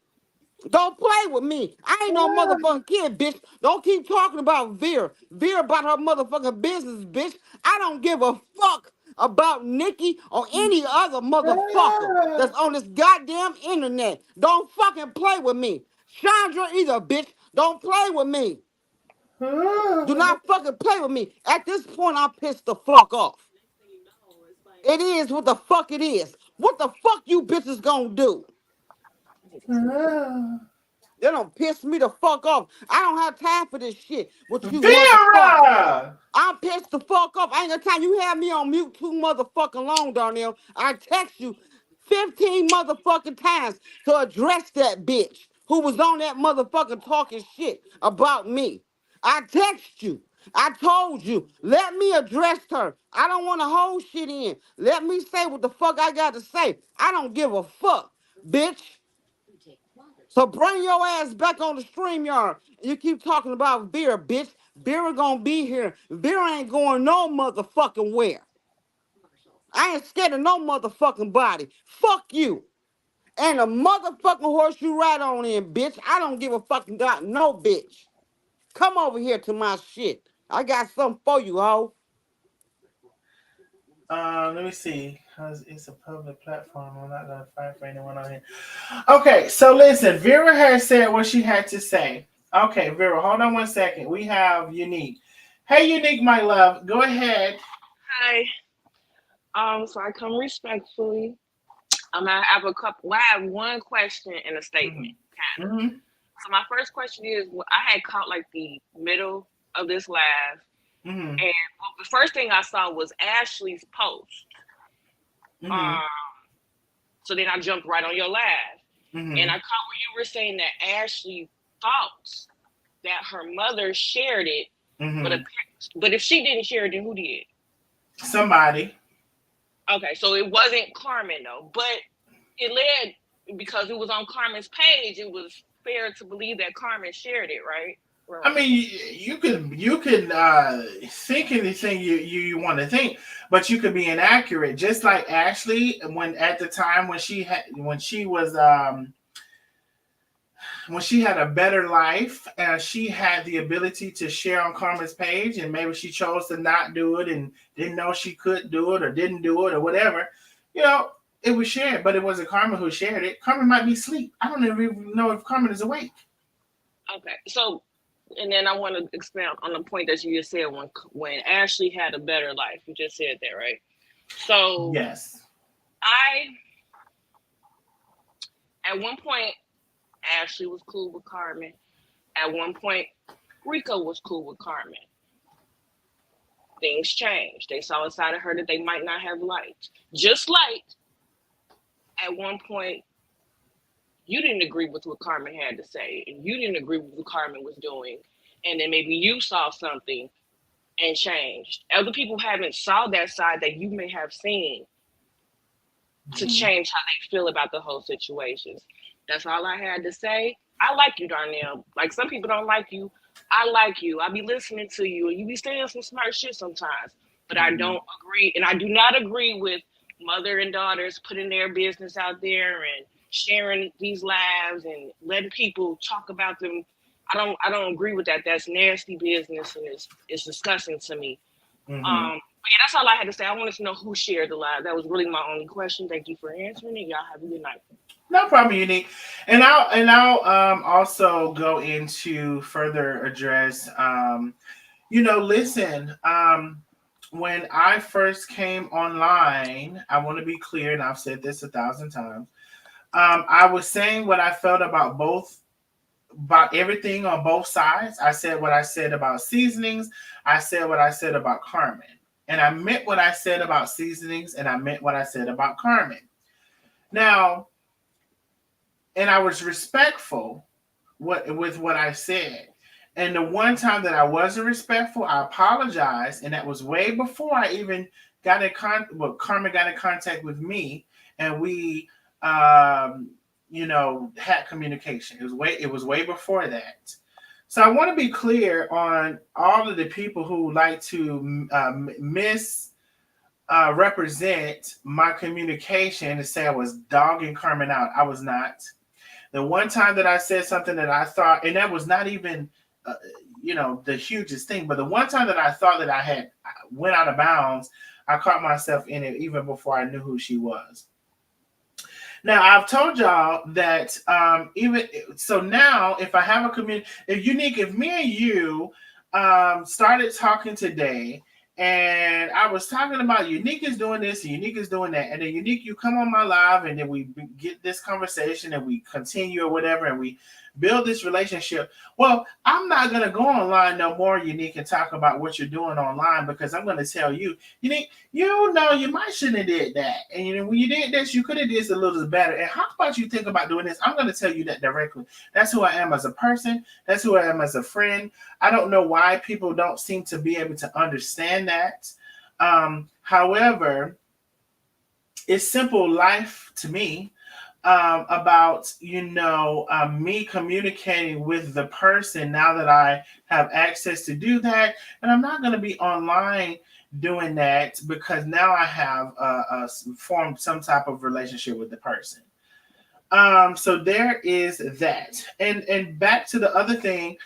Don't play with me. I ain't no motherfucking kid, bitch. Don't keep talking about Vera. Vera about her motherfucking business, bitch. I don't give a fuck about Nikki or any other motherfucker that's on this goddamn internet. Don't fucking play with me. Chandra either, bitch. Don't play with me. Do not fucking play with me. At this point, I'm pissed the fuck off. It is what the fuck it is. What the fuck you bitches gonna do? They don't piss me the fuck off. I don't have time for this shit. What you motherfuckers. Vera! I'm pissed the fuck off. I ain't got time. You have me on mute too motherfucking long, Darnell. I text you 15 motherfucking times to address that bitch who was on that motherfucking talking shit about me. I text you. I told you, let me address her. I don't want to hold shit in. Let me say what the fuck I got to say. I don't give a fuck, bitch. So bring your ass back on the stream yard. You keep talking about Vera, bitch. Vera gonna be here. Vera ain't going no motherfucking where. I ain't scared of no motherfucking body. Fuck you. And a motherfucking horse you ride on in, bitch. I don't give a fucking god no bitch. Come over here to my shit. I got something for you, ho. Let me see. It's a public platform. I'm not gonna fight for anyone on here. Okay, so listen, Vera has said what she had to say. Okay, Vera, hold on 1 second. We have Unique. Hey, Unique, my love, go ahead. Hi. So I come respectfully. I have a couple. Well, I have one question and a statement, kind of. Mm-hmm. So my first question is, I had caught like the middle of this live, Mm-hmm. and the first thing I saw was Ashley's post. Mm-hmm. So then I jumped right on your live, Mm-hmm. and I caught where you were saying that Ashley thought that her mother shared it, Mm-hmm. but if she didn't share it, then who did? Somebody. Okay, so it wasn't Carmen though, but it led because it was on Carmen's page. It was fair to believe that Carmen shared it, right? Right. I mean, you can think anything you want to think, but you could be inaccurate. Just like Ashley, when at the time when she had a better life and she had the ability to share on Carmen's page, and maybe she chose to not do it and didn't know she could do it or didn't do it or whatever, it was shared, but it wasn't Carmen who shared it. Carmen might be asleep. I don't even know if Carmen is awake. Okay, so and then I want to expand on the point that you just said when Ashley had a better life. You just said that, right? So Yes. At one point, Ashley was cool with Carmen. At one point, Rico was cool with Carmen. Things changed. They saw a side of her that they might not have liked. Just like at one point, you didn't agree with what Carmen had to say, and you didn't agree with what Carmen was doing, and then maybe you saw something and changed. Other people haven't saw that side that you may have seen to change how they feel about the whole situation. That's all I had to say. I like you, Darnell. Like, some people don't like you. I like you. I be listening to you, and you be saying some smart shit sometimes. But I don't agree, and I do not agree with mother and daughters putting their business out there and sharing these lives and letting people talk about them. I don't agree with that. That's nasty business, and it's disgusting to me. Mm-hmm. But yeah, that's all I had to say. I wanted to know who shared the live. That was really my only question. Thank you for answering it. Y'all have a good night. No problem, Unique. And I'll also go into further address. Listen. When I first came online, I want to be clear, and I've said this 1,000 times. I was saying what I felt about everything on both sides. I said what I said about seasonings. I said what I said about Carmen. And I meant what I said about seasonings, and I meant what I said about Carmen. Now, and I was respectful with what I said. And the one time that I wasn't respectful, I apologized, and that was way before I even got in contact. Well, Carmen got in contact with me, and we, had communication. It was way before that. So I want to be clear on all of the people who like to misrepresent my communication and say I was dogging Carmen out. I was not. The one time that I said something that I thought, and that was not even, the hugest thing, but the one time that I thought that I went out of bounds, I caught myself in it even before I knew who she was. Now, I've told y'all that even so now, if I have a community, if me and you started talking today, And I was talking about Unique is doing this and Unique is doing that. And then Unique, you come on my live and then we get this conversation and we continue or whatever and we build this relationship. Well, I'm not going to go online no more, Unique, and talk about what you're doing online because I'm going to tell you, Unique, you know, you might shouldn't have did that. And you know, when you did this, you could have did this a little better. And how about you think about doing this? I'm going to tell you that directly. That's who I am as a person. That's who I am as a friend. I don't know why people don't seem to be able to understand that. However, it's simple life to me. About me communicating with the person now that I have access to do that, and I'm not going to be online doing that because now I have formed some type of relationship with the person. So there is that, and back to the other thing,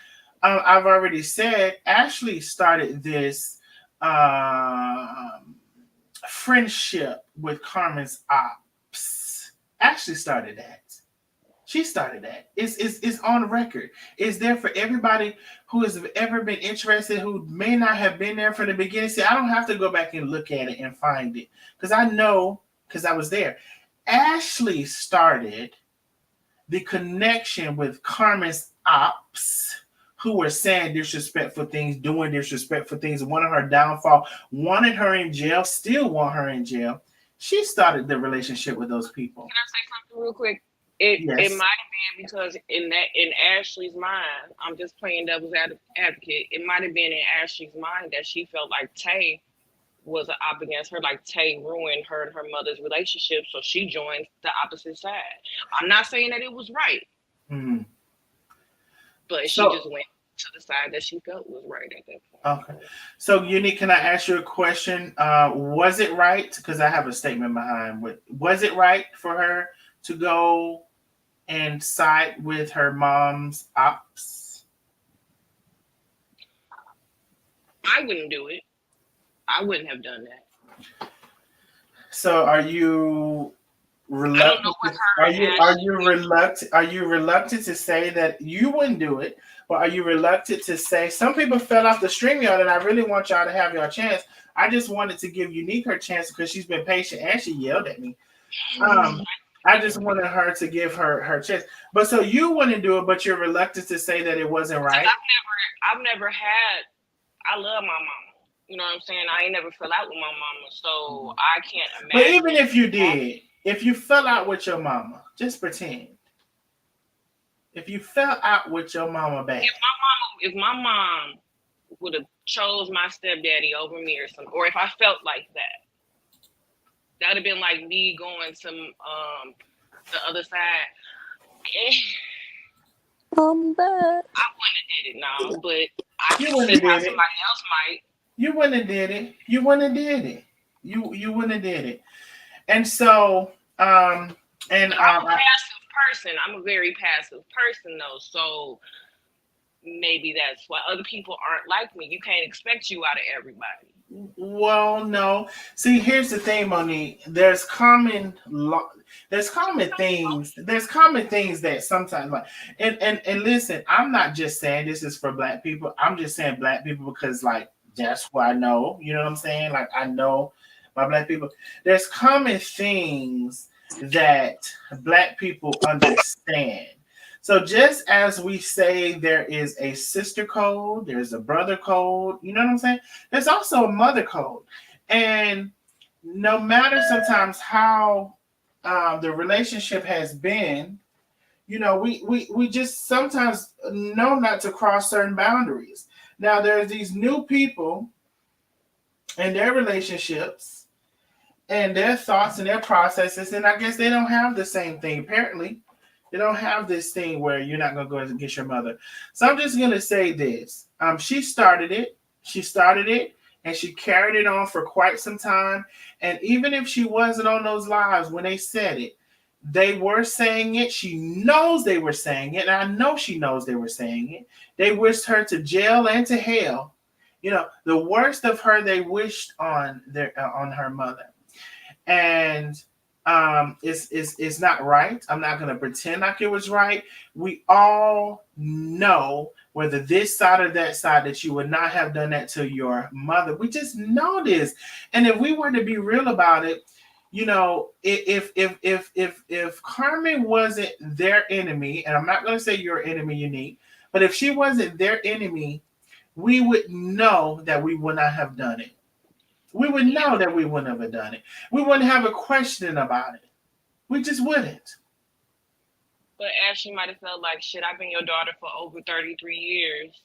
I've already said. Ashley started this friendship with Carmen's ops. Ashley started that. She started that. It's on record. It's there for everybody who has ever been interested, who may not have been there from the beginning. See, I don't have to go back and look at it and find it because I know because I was there. Ashley started the connection with Carmen's ops, who were saying disrespectful things, doing disrespectful things, wanted her downfall, wanted her in jail, still want her in jail. She started the relationship with those people. Can I say something real quick? It Yes. might have been because in Ashley's mind, I'm just playing devil's advocate. It might have been in Ashley's mind that she felt like Tay was up against her, like Tay ruined her and her mother's relationship, so she joined the opposite side. I'm not saying that it was right, but she just went to the side that she felt was right at that point. Okay. So, Unique, can I ask you a question? Was it right? Because I have a statement behind it. Was it right for her to go and side with her mom's ops? I wouldn't do it. I wouldn't have done that. So, are you reluctant? Are you reluctant to say that you wouldn't do it? Or are you reluctant to say some people fell off the stream, y'all, and I really want y'all to have your chance. I just wanted to give Unique her chance because she's been patient and she yelled at me. I just wanted her to give her chance. But so you wouldn't do it, but you're reluctant to say that it wasn't right. I've never had. I love my mama. You know what I'm saying? I ain't never fell out with my mama, so I can't imagine. But even if you did, if you fell out with your mama, just pretend. If you fell out with your mama back. If my mom would have chose my stepdaddy over me or something, or if I felt like that would have been like me going to the other side. Come back. I wouldn't have did it now, but I can see how somebody else might. You wouldn't have did it. You wouldn't have did it. You wouldn't have did it. And so I'm a passive person. I'm a very passive person though, so maybe that's why other people aren't like me. You can't expect you out of everybody. Well, no. See, here's the thing, Monique. There's common things. There's common things that sometimes like and listen, I'm not just saying this is for black people. I'm just saying black people because like that's what I know. You know what I'm saying? Like I know my black people. There's common things that black people understand. So just as we say there is a sister code, there's a brother code, you know what I'm saying? There's also a mother code. And no matter sometimes how the relationship has been, you know, we just sometimes know not to cross certain boundaries. Now there's these new people and their relationships and their thoughts and their processes, and I guess they don't have the same thing apparently. They don't have this thing where you're not going to go and get your mother. So I'm just going to say this. She started it. And she carried it on for quite some time. And even if she wasn't on those lives when they said it, they were saying it. She knows they were saying it. And I know she knows they were saying it. They wished her to jail and to hell. You know, the worst of her they wished on her mother. And it's not right. I'm not going to pretend like it was right. We all know whether this side or that side, that you would not have done that to your mother. We just know this. And if we were to be real about it, if Carmen wasn't their enemy, and I'm not going to say your enemy, Unique, but if she wasn't their enemy, we would know that we would not have done it. We would Yeah, know that we wouldn't have done it. We wouldn't have a question about it. We just wouldn't. but Ashley might have felt like, shit, I've been your daughter for over 33 years,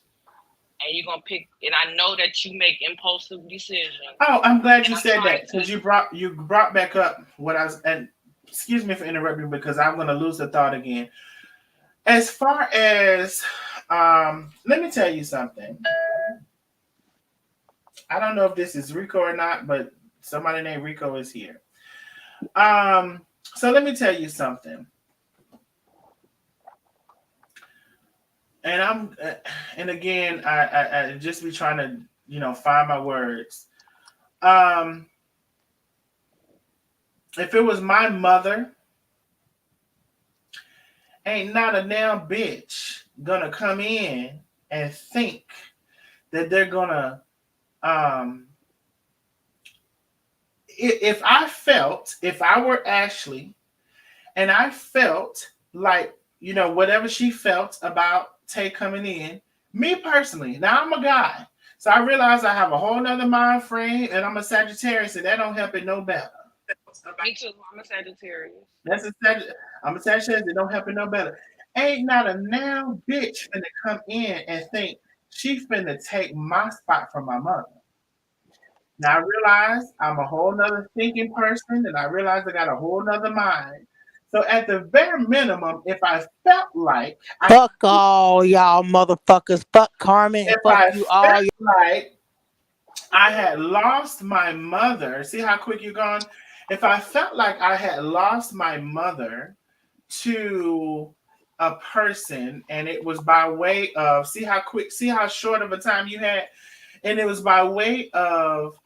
and you're gonna pick, and I know that you make impulsive decisions, Oh, I'm glad and you I'm said trying that, to. because you brought back up what I was, and excuse me for interrupting, because I'm going to lose the thought again. As far as, let me tell you something. I don't know if this is Rico or not, but somebody named Rico is here. So let me tell you something. And and again, I just be trying to, find my words. Um, if it was my mother, ain't not a damn bitch gonna come in and think that they're gonna, um, if I were Ashley, and I felt like, whatever she felt about Tay coming in, me personally, now I'm a guy. So I realize I have a whole nother mind frame, and I'm a Sagittarius, and that don't help it no better. Me too. I'm a Sagittarius. That's I'm a Sagittarius, that don't help it no better. Ain't not a now bitch finna come in and think she finna take my spot from my mother. Now I realize I'm a whole nother thinking person, and I realize I got a whole nother mind. So at the bare minimum, if I felt like Fuck all y'all motherfuckers. Fuck Carmen and if fuck I you all. felt like I had lost my mother, see how quick you're gone? If I felt like I had lost my mother to a person, and it was by way of, see how short of a time you had, and it was by way of,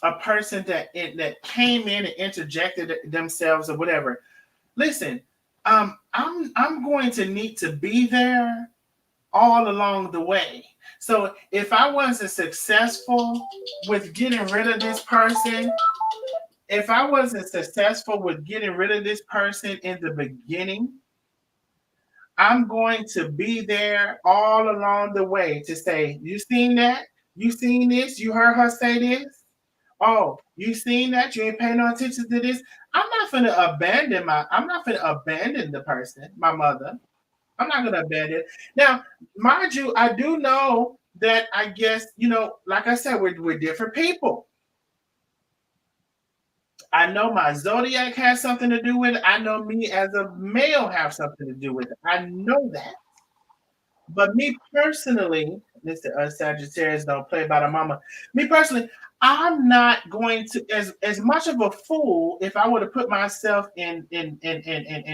a person that came in and interjected themselves or whatever. Listen, I'm going to need to be there all along the way. So if I wasn't successful with getting rid of this person, if I wasn't successful with getting rid of this person in the beginning, I'm going to be there all along the way to say, you seen that? You seen this? You heard her say this? Oh, you seen that? You ain't paying no attention to this. I'm not gonna abandon the person, my mother. I'm not gonna abandon. Now, mind you, I do know that, I guess, like I said, we're different people. I know my zodiac has something to do with it. I know me as a male have something to do with it. I know that. But me personally, listen, us Sagittarius don't play by the mama. Me personally, I'm not going to, as much of a fool, if I were to put myself in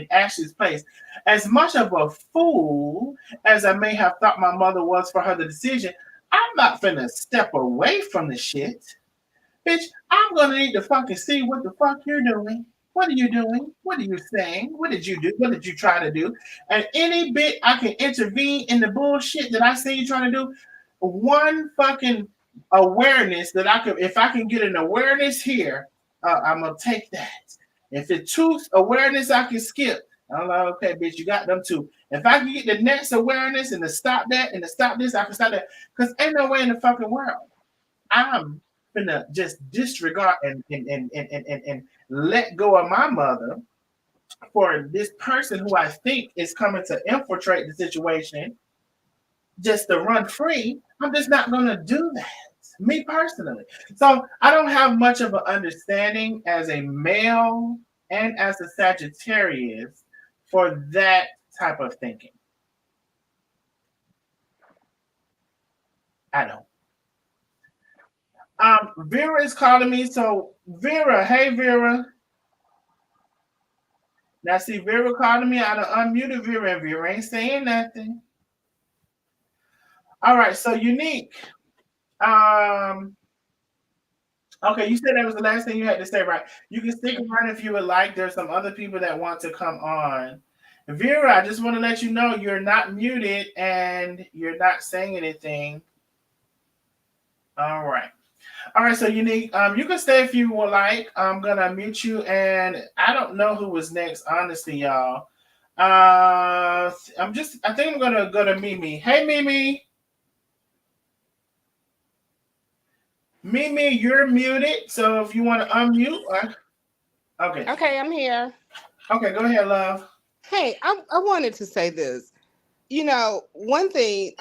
Ashley's place, as much of a fool as I may have thought my mother was for her the decision, I'm not finna step away from the shit. Bitch, I'm gonna need to fucking see what the fuck you're doing. What are you doing? What are you saying? What did you do? What did you try to do? And any bit I can intervene in the bullshit that I see you trying to do, one fucking awareness that I could, if I can get an awareness here, I'm gonna take that. If it's two awareness I can skip, I'm like, okay, bitch, you got them two. If I can get the next awareness and to stop that and to stop this, I can stop that. Because ain't no way in the fucking world I'm gonna just disregard and let go of my mother for this person who I think is coming to infiltrate the situation just to run free. I'm just not gonna do that. Me personally. So I don't have much of an understanding as a male and as a Sagittarius for that type of thinking. I don't. Vera is calling me. So Vera, hey Vera. Now see Vera calling me. I done unmuted Vera, and Vera ain't saying nothing. All right, so Unique. Um, okay, you said that was the last thing you had to say, right? You can stick around if you would like. There's some other people that want to come on Vera, I just want to let you know you're not muted and you're not saying anything. All right. All right, so Unique, you can stay if you would like. I'm gonna mute you, and I don't know who was next, honestly, y'all. I think I'm gonna go to Mimi. Hey, Mimi. Mimi, you're muted, so if you want to unmute, okay. Okay, I'm here. Okay, go ahead, love. Hey, I wanted to say this. One thing,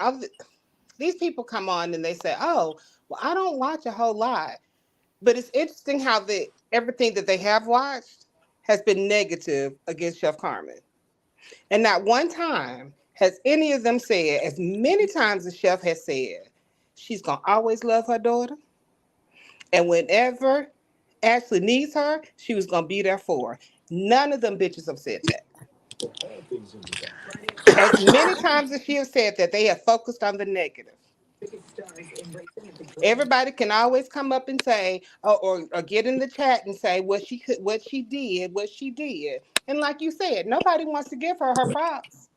these people come on and they say, "Oh, well, I don't watch a whole lot," but it's interesting how everything that they have watched has been negative against Chef Carmen, and not one time has any of them said, as many times as Chef has said, she's gonna always love her daughter, and whenever Ashley needs her, she was gonna be there for her. None of them bitches have said that. As many times as she has said that, they have focused on the negative. Everybody can always come up and say, or get in the chat and say what she did. And like you said, nobody wants to give her her props.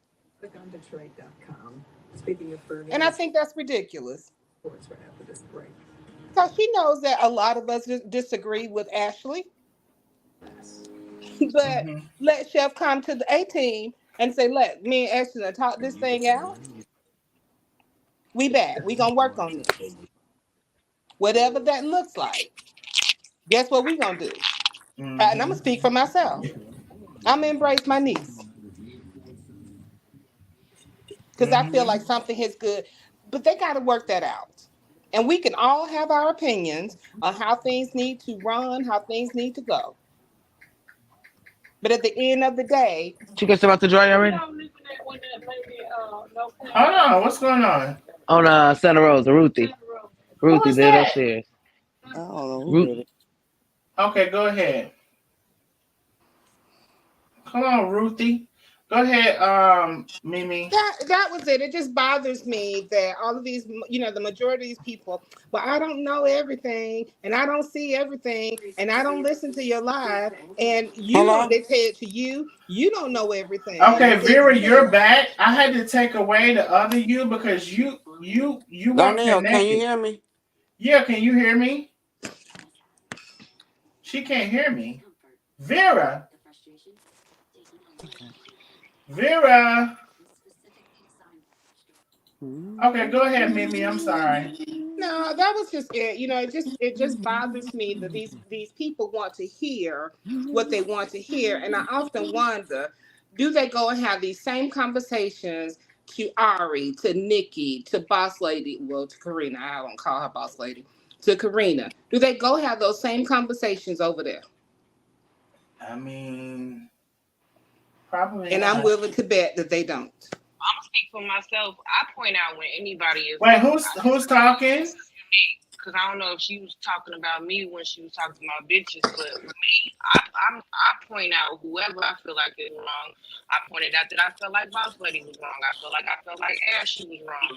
And I think that's ridiculous. Because she knows that a lot of us disagree with Ashley, but Mm-hmm. let Chef come to the A team and say, "Let me and Ashley talk this thing out. We back. We gonna work on this, whatever that looks like." Guess what we gonna do? And I'm gonna Mm-hmm. speak for myself. I'm gonna embrace my niece because I feel like Mm-hmm. something is good, but they got to work that out. And we can all have our opinions on how things need to run, how things need to go. But at the end of the day, Chicken still about to dry already? Hold on, what's going on? On Santa Rosa, Ruthie. Who Ruthie, is they're that? upstairs. I don't know who Ruth. did it. Okay, go ahead. Come on, Ruthie. Go ahead, Mimi. that was it. It just bothers me that all of these, the majority of these people, well, I don't know everything, and I don't see everything, and I don't listen to your live, and you don't. Hello? They say it to you. You don't know everything, and Okay, they say it Vera, to you're them. back. I had to take away the other you because you weren't Darnell, can you connected. hear me? Yeah, can you hear me? She can't hear me. Vera, Vera. Okay, go ahead, Mimi. I'm sorry. No, that was just it. It just bothers me that these people want to hear what they want to hear, and I often wonder, do they go and have these same conversations to Ari, to Nikki, to Boss Lady, well, to Karina. I don't call her Boss Lady. To Karina, do they go have those same conversations over there? I mean, probably And I'm not. willing to bet that they don't. I'm gonna speak for myself. I point out when anybody is Wait, wrong. who's I who's disagree. talking? This is unique because I don't know if she was talking about me when she was talking about bitches, but with me, I point out whoever I feel like is wrong. I pointed out that I felt like Boss Lady was wrong. I felt like Ashley was wrong.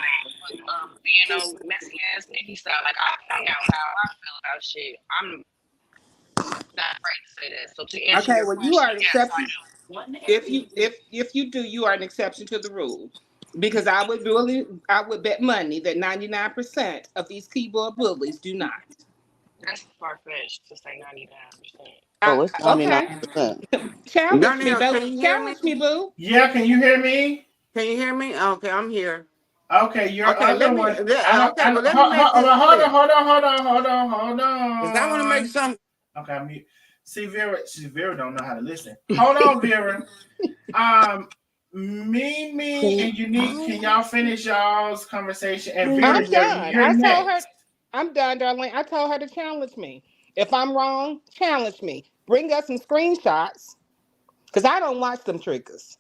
Being on messy ass Nikki style. Like I point out how I feel about shit. I'm not afraid to say that. So to answer Okay, your well, you question, are an yes, I exception. do. If you do, you are an exception to the rule. Because I would bet money that 99% of these keyboard bullies do not. That's far fetched to say 99%. Oh, it's Okay. 99%. Challenge me, Darnell, boo. can you hear me? Challenge me, boo. Yeah, can you hear me? Can you hear me? Okay, I'm here. Okay, your Okay, other one. okay, well, let me make this Hold on, clear. hold on, hold on, hold on, hold Because I want to make on. some. Okay, I'm mute. See, Vera don't know how to listen. Hold on, Vera. Um, Mimi Can and Unique, can y'all finish y'all's conversation? And Vera, I'm done. you're I told her, next. I'm done, darling. I told her to challenge me. If I'm wrong, challenge me. Bring us some screenshots, because I don't watch them triggers.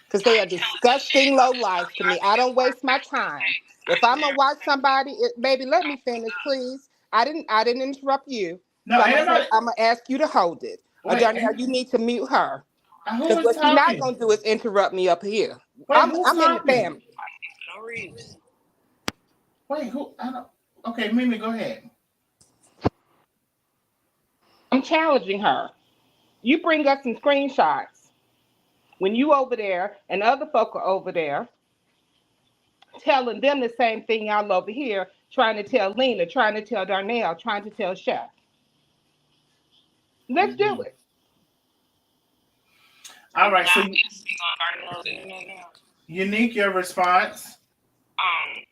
Because I they are ain't challenging shit. disgusting I'm low just lives telling to you I me. think I it's don't far waste my fetched to time. say. I If ain't I'm gonna never watch said somebody, baby, let me don't bring finish, it up. please. I didn't interrupt you, No, so I'm ain't gonna nobody. I'm gonna ask you to hold it. Wait, Darnell, you need to mute her, who because was what she's not talking? gonna do is interrupt me up here. Wait, I'm who's I'm in the talking? family. No reason. Wait, who? I don't. Okay, Mimi, go ahead. I'm challenging her. You bring us some screenshots when you over there and other folk are over there telling them the same thing y'all over here, trying to tell Lena, trying to tell Darnell, trying to tell Chef. Let's do Mhm. it. All right. Now So we speak on Darnell's internet now. unique your response. Um,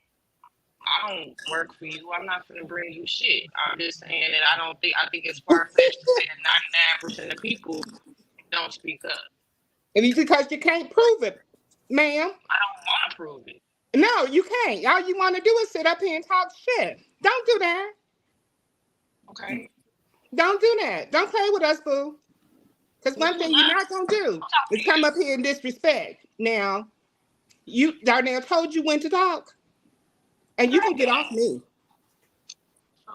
I don't work for you. I'm not gonna bring you shit. I'm just saying that I don't think I think it's far fetched to say that 99% of people don't speak up. And it's because you can't prove it, ma'am. I don't want to prove it. No, you can't. All you want to do is sit up here and talk shit. Don't do that. Okay. Don't do that. Don't play with us, boo. Because Well, one who's thing you're not? not gonna do I'm talking is to come up you. here and disrespect. Now, you Darnell told you when to talk, and you can get off me.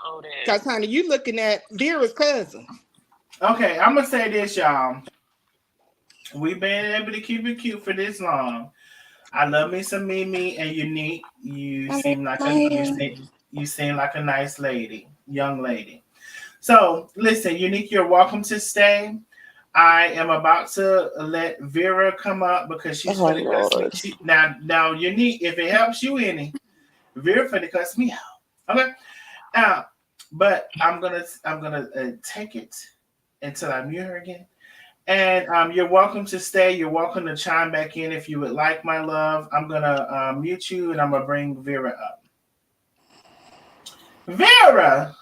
Oh, that. Cause honey, you looking at Vera's cousin. Okay, I'm gonna say this, y'all. We've been able to keep it cute for this long. I love me some Mimi and Unique. You seem like a nice lady, young lady. So listen, Unique, you're welcome to stay. I am about to let Vera come up because she's Oh finna cuss me. Lord. Now, Unique, if it helps you any, Vera finna cuss me out. Okay. Uh, but I'm gonna take it until I mute her again. And you're welcome to stay. You're welcome to chime back in if you would like, my love. I'm gonna mute you and I'm gonna bring Vera up. Vera.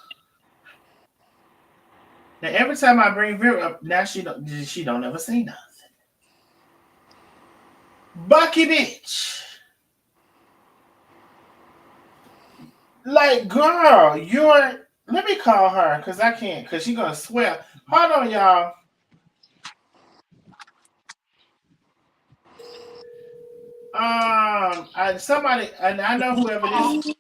Now every time I bring Vera up, now she don't ever say nothing. Bucky bitch. Like girl, you're. Let me call her because I can't because she's gonna swear. Hold on, y'all. Somebody, and I know whoever this.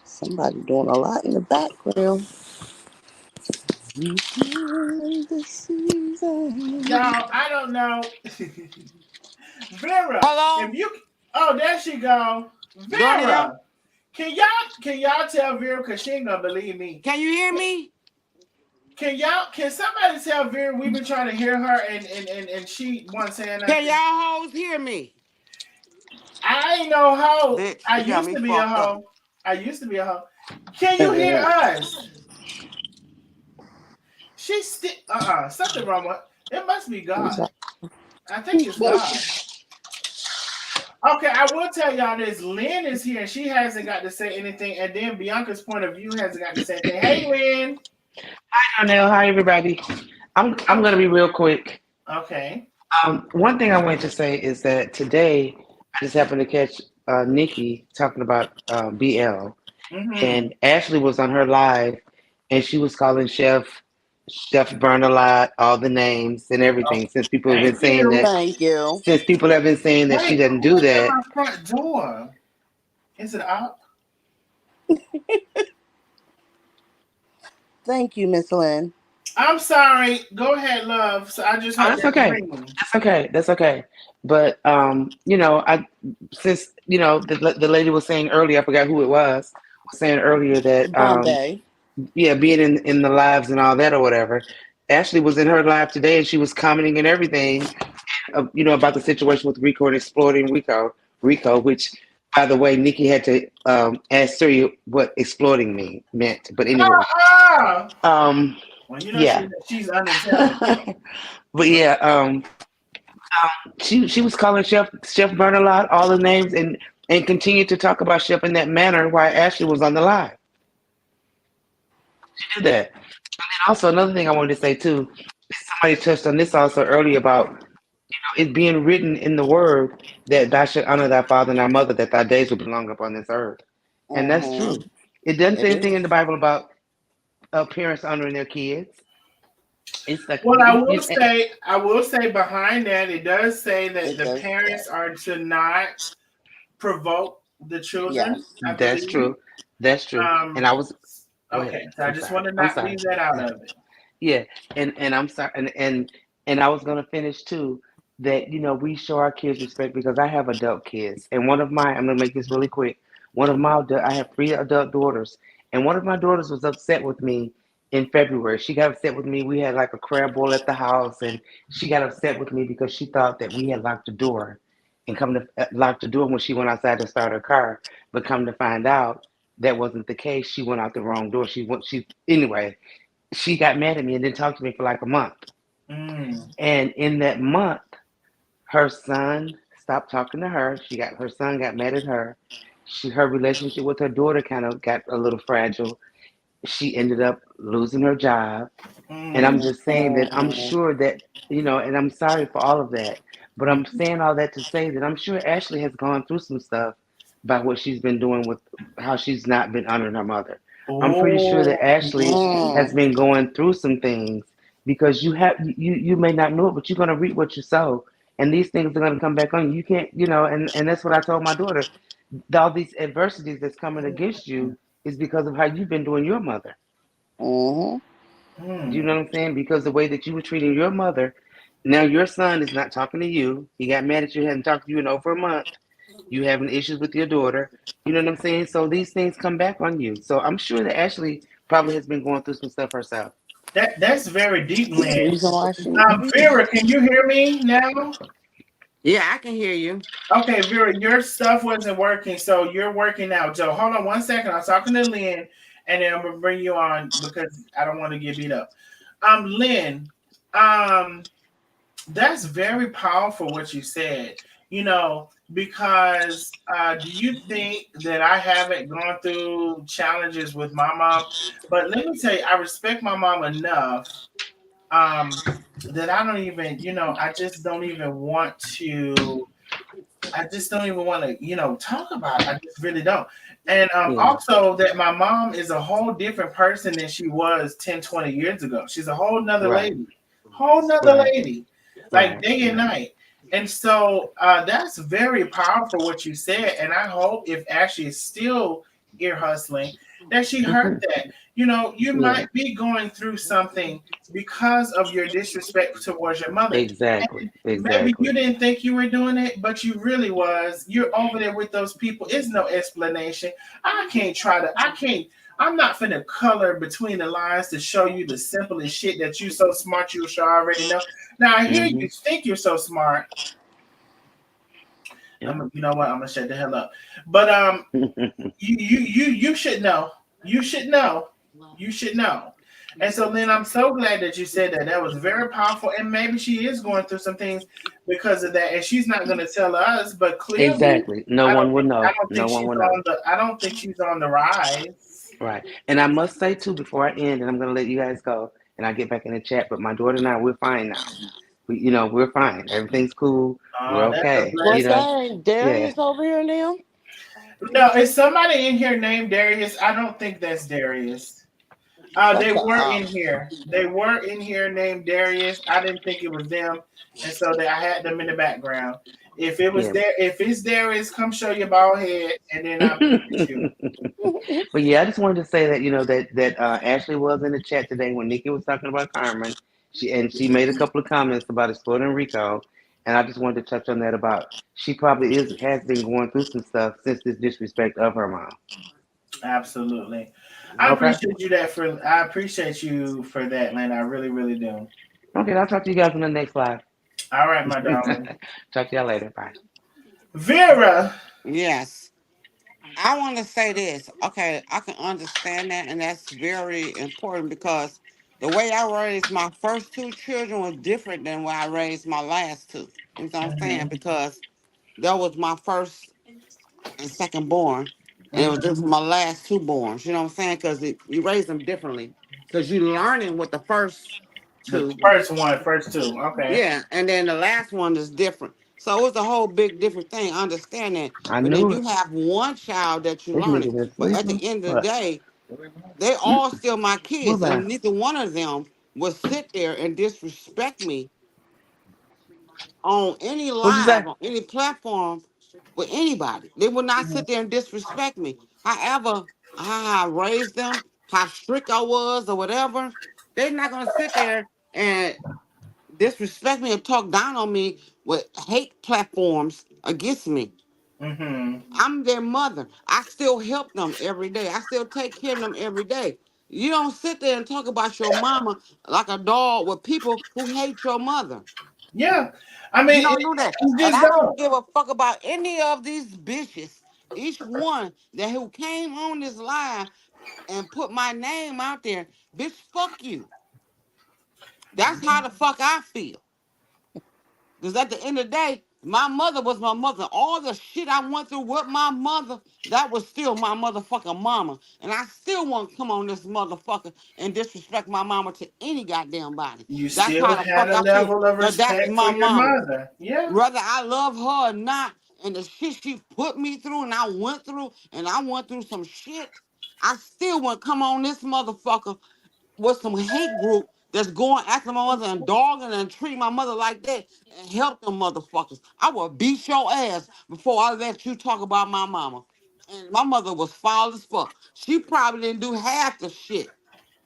Somebody doing a lot in the background. The season. Y'all, I don't know. Vera, if Hello, you oh there she go. Darnell. Vera. Can y'all tell Vera because she ain't gonna believe me. Can you hear me? Can somebody tell Vera we've been trying to hear her and she wasn't saying Can nothing? y'all hoes hear me? I ain't no hoe. Bitch, I you got used me to be a fucked up. hoe. I used to be a hoe. Can you hear us? She's still something wrong with it must be God. I think it's God. Okay, I will tell y'all this. Lynn is here. She hasn't got to say anything, and then Bianca's point of view hasn't got to say anything. Hey, Lynn. Darnell, hi everybody. I'm gonna be real quick. Okay. One thing I wanted to say is that today I just happened to catch Nikki talking about BL, Mm-hmm. and Ashley was on her live, and she was calling Chef Burn a lot, all the names and Oh, everything. thank you. Since people have been saying that she Wait, doesn't do who's at that. my front door? Is it up? Thank you, Miss Lynn. I'm sorry. Go ahead, love. So I just Oh, heard that's that okay. ring. That's okay. That's okay. But I since the lady was saying earlier, I forgot who it was saying earlier that Bombay. yeah, being in the lives and all that or whatever. Ashley was in her live today and she was commenting and everything, about the situation with Rico and exploiting Rico, which by the way, Nikki had to ask Siri what exploiting meant. But anyway, Ah! um, Well, you know yeah. she's unintelligent. But yeah, she was calling Chef Bernalot all the names and continued to talk about Chef in that manner while Ashley was on the live. She did that. Also, another thing I wanted to say too, somebody touched on this also earlier about it being written in the word that thou should honor thy father and thy mother, that thy days will be long upon this earth. And that's Mm-hmm. true. It doesn't say It anything in is. the Bible about parents honoring their kids. It's like Well, I will say behind that, it does say that It the does parents say. are to not provoke the children, Yes. I that's believe. true. That's true. Um, And I was go ahead. okay, so I I'm just sorry. want to I'm not sorry. leave that out Yeah. of it. Yeah, and I'm sorry, and I was gonna finish too. That we show our kids respect because I have adult kids, and one of my I'm gonna make this really quick. I have three adult daughters, and one of my daughters was upset with me in February. She got upset with me. We had like a crab boil at the house, and she got upset with me because she thought that we had locked the door, and come to locked the door when she went outside to start her car. But come to find out, that wasn't the case. She went out the wrong door. She anyway, she got mad at me and didn't talk to me for like a month. Mm, And in that month, her son stopped talking to her. Her son got mad at her. Her relationship with her daughter kind of got a little fragile. She ended up losing her job. And I'm mm. just saying that I'm sure that, and I'm sorry for all of that. But I'm saying all that to say that I'm sure Ashley has gone through some stuff by what she's been doing with how she's not been honoring her mother. I'm pretty sure Oh, that Ashley has Mm. been going through some things because you may not know it, but you're gonna reap what you sow. And these things are gonna come back on you. You can't, and that's what I told my daughter. All these adversities that's coming against you is because of how you've been doing your mother. Mm-hmm. Do you mm. know what I'm saying? Because the way that you were treating your mother, now your son is not talking to you. He got mad at you, hadn't talked to you in over a month. You having issues with your daughter. You know what I'm saying? So these things come back on you. So I'm sure that Ashley probably has been going through some stuff herself. That's very deep, That's Lynn. the reason why she. Vera, can you hear me now? Yeah, I can hear you. Okay, Vera, your stuff wasn't working, so you're working now. Joe, hold on one second. I'm talking to Lynn, and then I'm gonna bring you on because I don't want to get beat up. Lynn, um, that's very powerful what you said. Because do you think that I haven't gone through challenges with my mom? But let me tell you, I respect my mom enough um, that I don't even, I just don't even want to. I just don't even want to, talk about it. I just really don't. And Yeah. also that my mom is a whole different person than she was 10, 20 years ago. She's a whole nother Right. lady, whole nother Right. lady, like Right. day and Right. night. And so that's very powerful what you said. And I hope if Ashley is still ear hustling, that she heard Hmm. that. You Yeah. might be going through something because of your disrespect towards your mother. Exactly. Maybe Exactly. you didn't think you were doing it, but you really was. You're over there with those people. It's no explanation. I can't, I'm not finna color between the lines to show you the simplest shit that you so smart you should already know. Now I hear Hmm. you think you're so smart. Yeah. You know what? I'm gonna shut the hell up. But you should know. You should know. You should know. And so then I'm so glad that you said that. That was very powerful. And maybe she is going through some things because of that. And she's not going to tell us, but clearly Exactly. No one will I know. don't No think one she's will know. on the I don't think she's on the rise. Right. And I must say too, before I end, and I'm gonna let you guys go, and I'll get back in the chat. But my daughter and I, we're fine now. We're fine. Everything's cool. We're That's a okay. What's blessing. that? Yeah. Darius over here now? No, is somebody in here named Darius? I don't think that's Darius. They That's a were in here. They were in here named Darius. I didn't think it was them, and so I had them in the background. If it was Yeah. there, if it's Darius, come show your bald head, and then I'll make it you. But yeah, I just wanted to say that that Ashley was in the chat today when Nikki was talking about Carmen. She made a couple of comments about exploring Rico, and I just wanted to touch on that about she probably has been going through some stuff since this disrespect of her mom. Absolutely. Okay. I appreciate you for that, man. I really, really do. Okay, I'll talk to you guys in the next live. All right, my darling. Talk to y'all later. Bye. Vera. Yes. I want to say this. Okay, I can understand that, and that's very important because the way I raised my first two children was different than why I raised my last two. You know what I'm saying? Mhm, Because that was my first and second born, and it was mhm. just my last two borns. You know what I'm saying? Because you raise them differently. Because you're learning with the first The two. first two. Okay. Yeah, and then the last one is different. So it's a whole big different thing, understanding. I But then knew you it. have one child that you This learning. nigga been But at the sleeping. end of the What? day, They all still my What kids, and about? neither one of them will sit there and disrespect me on any What'd you say? live, on any platform with anybody. They will not sit there and disrespect me. However, how I raised them, how strict I was, or whatever, they're not gonna sit there and disrespect me and talk down on me with hate platforms against me. Mm-hmm. I'm their mother. I still help them every day. I still take care of them every day. You don't sit there and talk about your mama like a dog with people who hate your mother. Yeah. I You mean, don't do that. you And just I don't don't. give a fuck about any of these bitches. Each one that who came on this line and put my name out there, bitch, fuck you. That's how the fuck I feel. Because at the end of the day, my mother was my mother. All the shit I went through with my mother, that was still my motherfucking mama. And I still won't come on this motherfucker and disrespect my mama to any goddamn body. You That's still how the had fuck a I feel. level of Because that's respect for my your mama. mother. Yeah. Whether I love her or not, and the shit she put me through and I went through some shit, I still won't come on this motherfucker with some hate group that's going after my mother and dogging and treating my mother like that and help them motherfuckers. I will beat your ass before I let you talk about my mama. And my mother was foul as fuck. She probably didn't do half the shit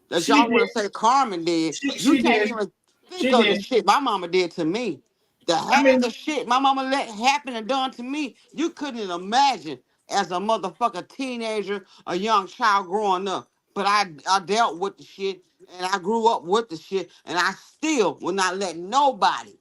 that She y'all did. want to say Carmen did. You She can't did. even think She of the did. shit my mama did to me. The I half mean, the shit my mama let happen and done to me, you couldn't imagine as a motherfucker teenager, a young child growing up. But I dealt with the shit and I grew up with the shit and I still will not let nobody,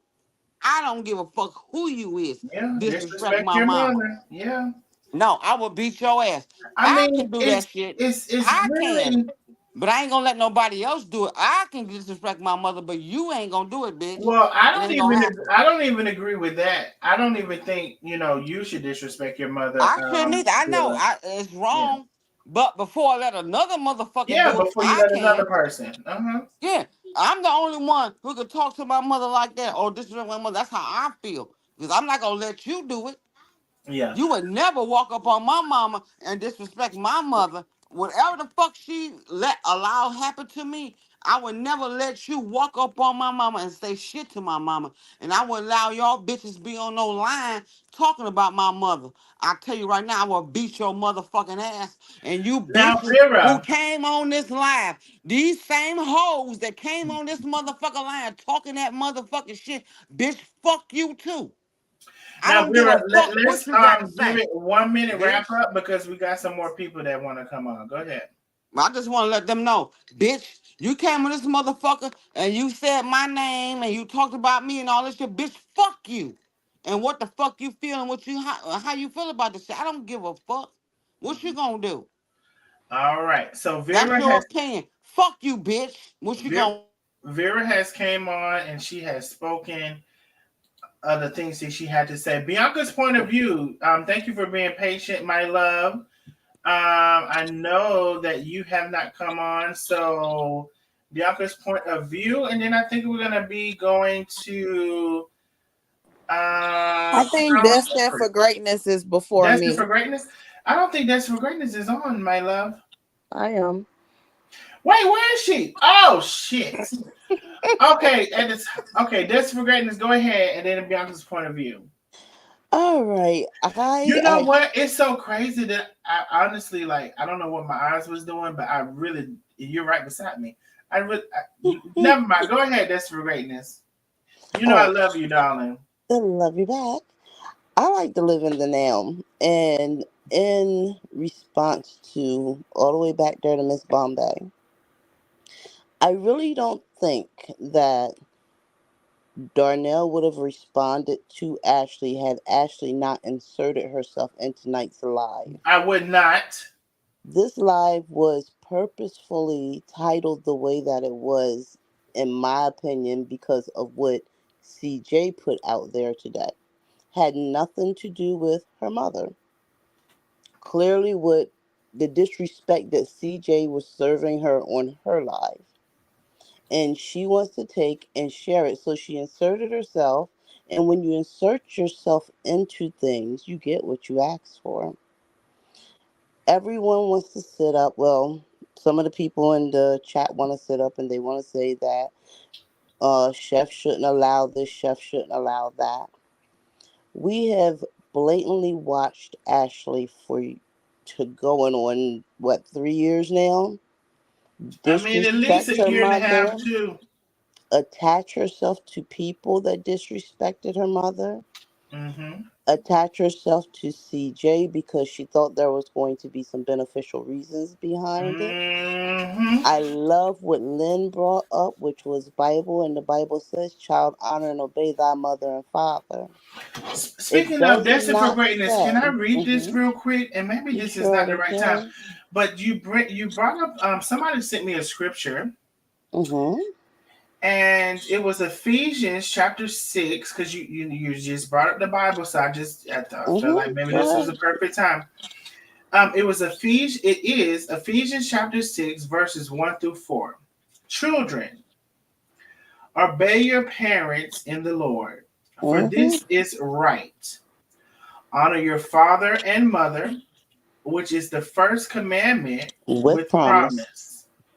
I don't give a fuck who you is, yeah, disrespect disrespect my your mama. mother. Yeah. No, I will beat your ass. I I mean, can do that shit. it's I can. really But I ain't gonna let nobody else do it. I can disrespect my mother, but you ain't gonna do it, bitch. well. It ain't gonna happen. I don't even agree with that. I don't even think you should disrespect your mother. I shouldn't either. I know Vera. it's Yeah. wrong. But before I let another motherfucker Yeah. do it, Before you I let another can. person. Uh huh. Yeah. I'm the only one who could talk to my mother like that or disrespect my mother. That's how I feel. Because I'm not gonna let you do it. Yeah. You would never walk up on my mama and disrespect my mother. Whatever the fuck she let allow happen to me, I would never let you walk up on my mama and say shit to my mama. And I would allow y'all bitches be on no line talking about my mother. I tell you right now, I will beat your motherfucking ass. And you Now, bitches who Vera. came on this live, these same hoes that came on this motherfucking line talking that motherfucking shit, bitch, fuck you too. I Now, don't give Vera. a fuck Let's what you got to give say, it 1 minute wrap bitch. up because we got some more people that want to come on. Go ahead. I just want to let them know, bitch, you came with this motherfucker and you said my name and you talked about me and all this shit, bitch, fuck you. And what the fuck you feel and how you feel about this shit. I don't give a fuck. What you gonna do? All right. So That's your opinion. Fuck you, bitch. What you Vera, gonna Vera has came on and she has spoken of the things that she had to say. Bianca's point of view. Thank you for being patient, my love. I know that you have not come on, so Bianca's point of view, and then I think we're gonna be going to I think Power Destined Free. for Greatness is before Destined me. for Greatness. I don't think Destined for Greatness is on, my love. I am. Wait, where is she? Oh shit. Okay, and it's okay. Destined for Greatness. Go ahead, and then Bianca's point of view. All right. You know what? It's so crazy that I honestly like. I don't know what my eyes was doing, but I really. You're right beside me. I really. Never mind. Go ahead. That's for greatness. You know All I right. love you, darling. I love you back. I like to live in the now. And in response to all the way back there to Miss Bombay, I really don't think that Darnell would have responded to Ashley had Ashley not inserted herself into tonight's live. I would not. This live was purposefully titled the way that it was, in my opinion, because of what CJ put out there today. Had nothing to do with her mother. Clearly, what the disrespect that CJ was serving her on her live. And she wants to take and share it. So she inserted herself. And when you insert yourself into things, you get what you ask for. Everyone wants to sit up. Well, some of the people in the chat want to sit up and they want to say that chef shouldn't allow this, chef shouldn't allow that. We have blatantly watched Ashley for to going on what 3 years now. I mean, at least Disrespect a her year and a mother, half too. attach herself to people that disrespected her mother, Mm-hmm. attach herself to CJ because she thought there was going to be some beneficial reasons behind it. Mm-hmm. I love what Lynn brought up, which was Bible, and the Bible says, "Child, honor and obey thy mother and father." It Speaking of does Destined for not Greatness, can I say. read this real quick? And maybe You this is not the surely right time, can. but you brought up somebody sent me a scripture, Mm-hmm. and it was Ephesians chapter 6 because you just brought up the Bible, so I felt like Mm-hmm. maybe Go this was ahead. a perfect time. It is Ephesians chapter 6 verses 1 through 4. Children, obey your parents in the Lord, for Mm-hmm. this is right. Honor your father and mother, which is the first commandment With with promise.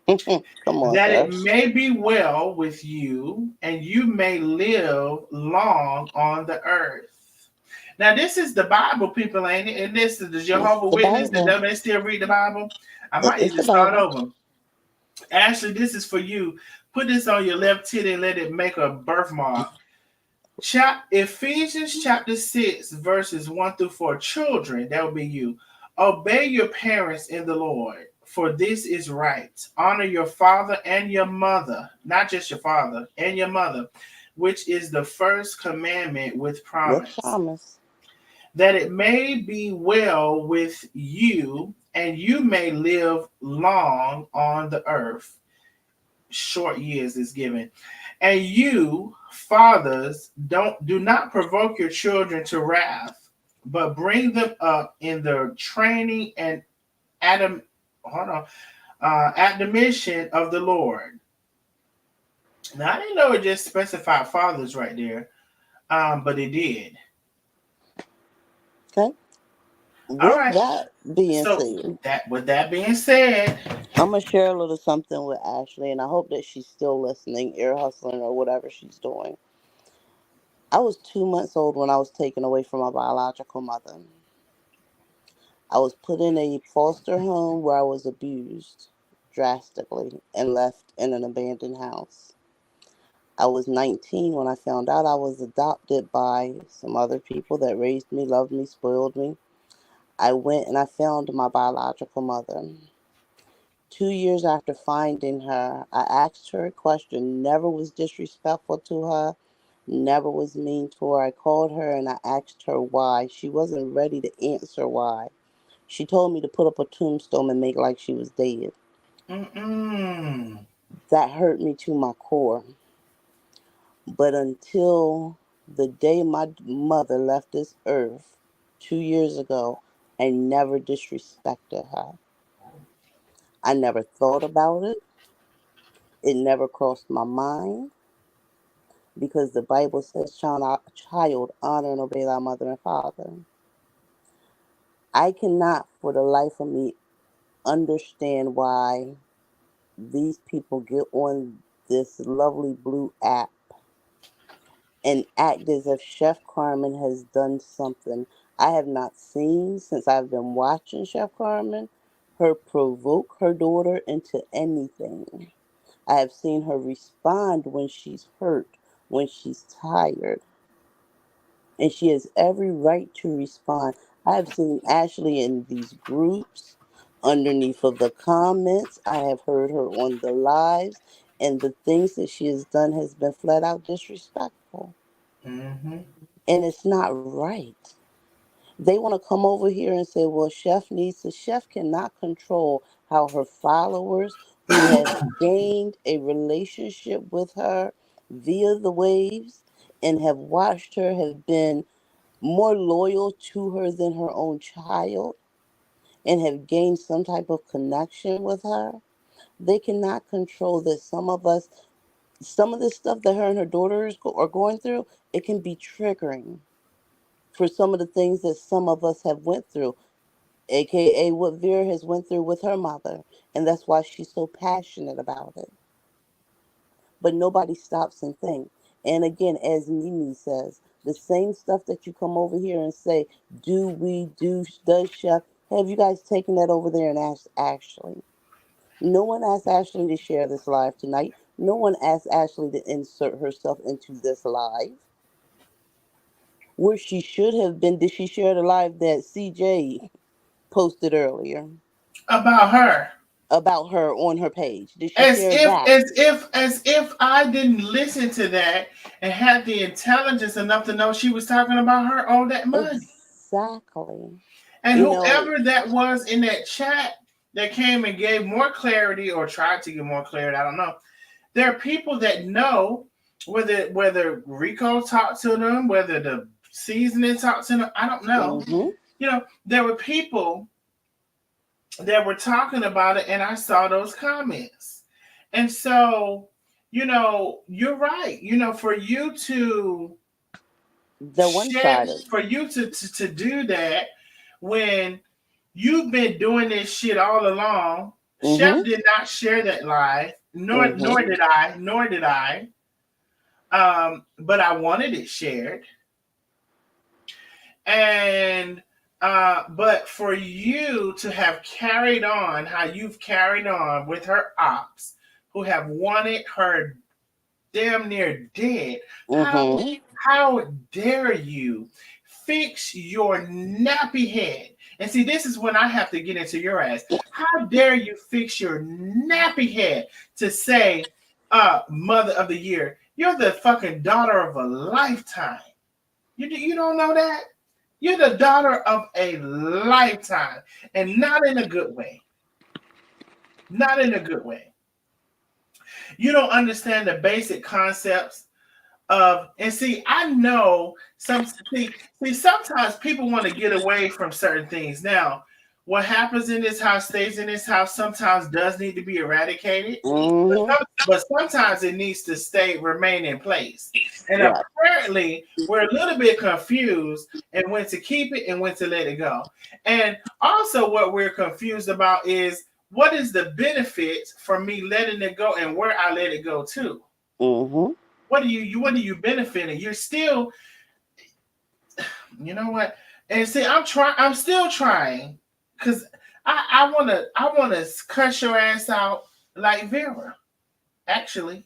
promise, Come on, that it sir. may be well with you and you may live long on the earth. Now, this is the Bible, people, ain't it? And this is the It's Jehovah the Witness that Bible. they still read the Bible. I might need It's to the start Bible. over. Ashley, this is for you. Put this on your left titty and let it make a birthmark. Ephesians chapter 6, verses 1 through 4. Children, that will be you. Obey your parents in the Lord, for this is right. Honor your father and your mother, not just your father, and your mother, which is the first commandment with With promise, promise. that it may be well with you and you may live long on the earth. Short years is given. And you, fathers, do not provoke your children to wrath, but bring them up in the training and adam hold on admonition of the Lord. Now I didn't know it just specified fathers right there, but it did. Okay. All With right. that being So said, that with that being said, I'm gonna share a little something with Ashley, and I hope that she's still listening, ear hustling, or whatever she's doing. I was 2 months old when I was taken away from my biological mother. I was put in a foster home where I was abused drastically and left in an abandoned house. I was 19 when I found out I was adopted by some other people that raised me, loved me, spoiled me. I went and I found my biological mother. 2 years after finding her, I asked her a question, never was disrespectful to her, never was mean to her. I called her and I asked her why. She wasn't ready to answer why. She told me to put up a tombstone and make like she was dead. mm-mm. That hurt me to my core. But until the day my mother left this earth 2 years ago, I never disrespected her. I never thought about it. It never crossed my mind because the Bible says, child, honor and obey thy mother and father. I cannot for the life of me understand why these people get on this lovely blue app and act as if Chef Carmen has done something I have not seen since I've been watching Chef Carmen, her provoke her daughter into anything. I have seen her respond when she's hurt, when she's tired, and she has every right to respond. I have seen Ashley in these groups, underneath of the comments. I have heard her on the lives, and the things that she has done has been flat out disrespectful. Mm-hmm. And it's not right. They want to come over here and say, well, Chef cannot control how her followers who have gained a relationship with her via the waves and have watched her have been more loyal to her than her own child and have gained some type of connection with her. They cannot control that some of this stuff that her and her daughters are going through, it can be triggering for some of the things that some of us have went through. aka what Vera has went through with her mother, and that's why she's so passionate about it. But nobody stops and think. And again, as Mimi says, the same stuff that you come over here and say, do we do, does Chef, have you guys taken that over there and asked Ashley? No one asked Ashley to share this live tonight. No one asked Ashley to insert herself into this live. Where she should have been, did she share the live that CJ posted earlier About her. about her on her page? Did she As share if, that? as if I didn't listen to that and had the intelligence enough to know she was talking about her own that money. Exactly. And You know, whoever that was in that chat that came and gave more clarity or tried to give more clarity, I don't know. There are people that know whether Rico talked to them, whether the seasoning talked to them, I don't know. hmm You know, there were people that were talking about it, and I saw those comments. And so, you're right. For you to the one share, sided. for you to do that when you've been doing this shit all along. Chef hmm did not share that live, nor hmm did I. But I wanted it shared. And but for you to have carried on how you've carried on with her ops who have wanted her damn near dead, how hmm how dare you fix your nappy head? And see, this is when I have to get into your ass. How dare you fix your nappy head to say, mother of the year? You're the fucking daughter of a lifetime. You don't know that? You're the daughter of a lifetime, and not in a good way. Not in a good way. You don't understand the basic concepts of, and see, I know sometimes people want to get away from certain things. Now, what happens in this house stays in this house. Sometimes does need to be eradicated, hmm but sometimes it needs to remain in place. And Right. apparently, we're a little bit confused and when to keep it and when to let it go. And also, what we're confused about is what is the benefit for me letting it go and where I let it go to. hmm What are you benefiting? You're still, you know what? And see, I'm still trying because I wanna cuss your ass out like Vera. Actually,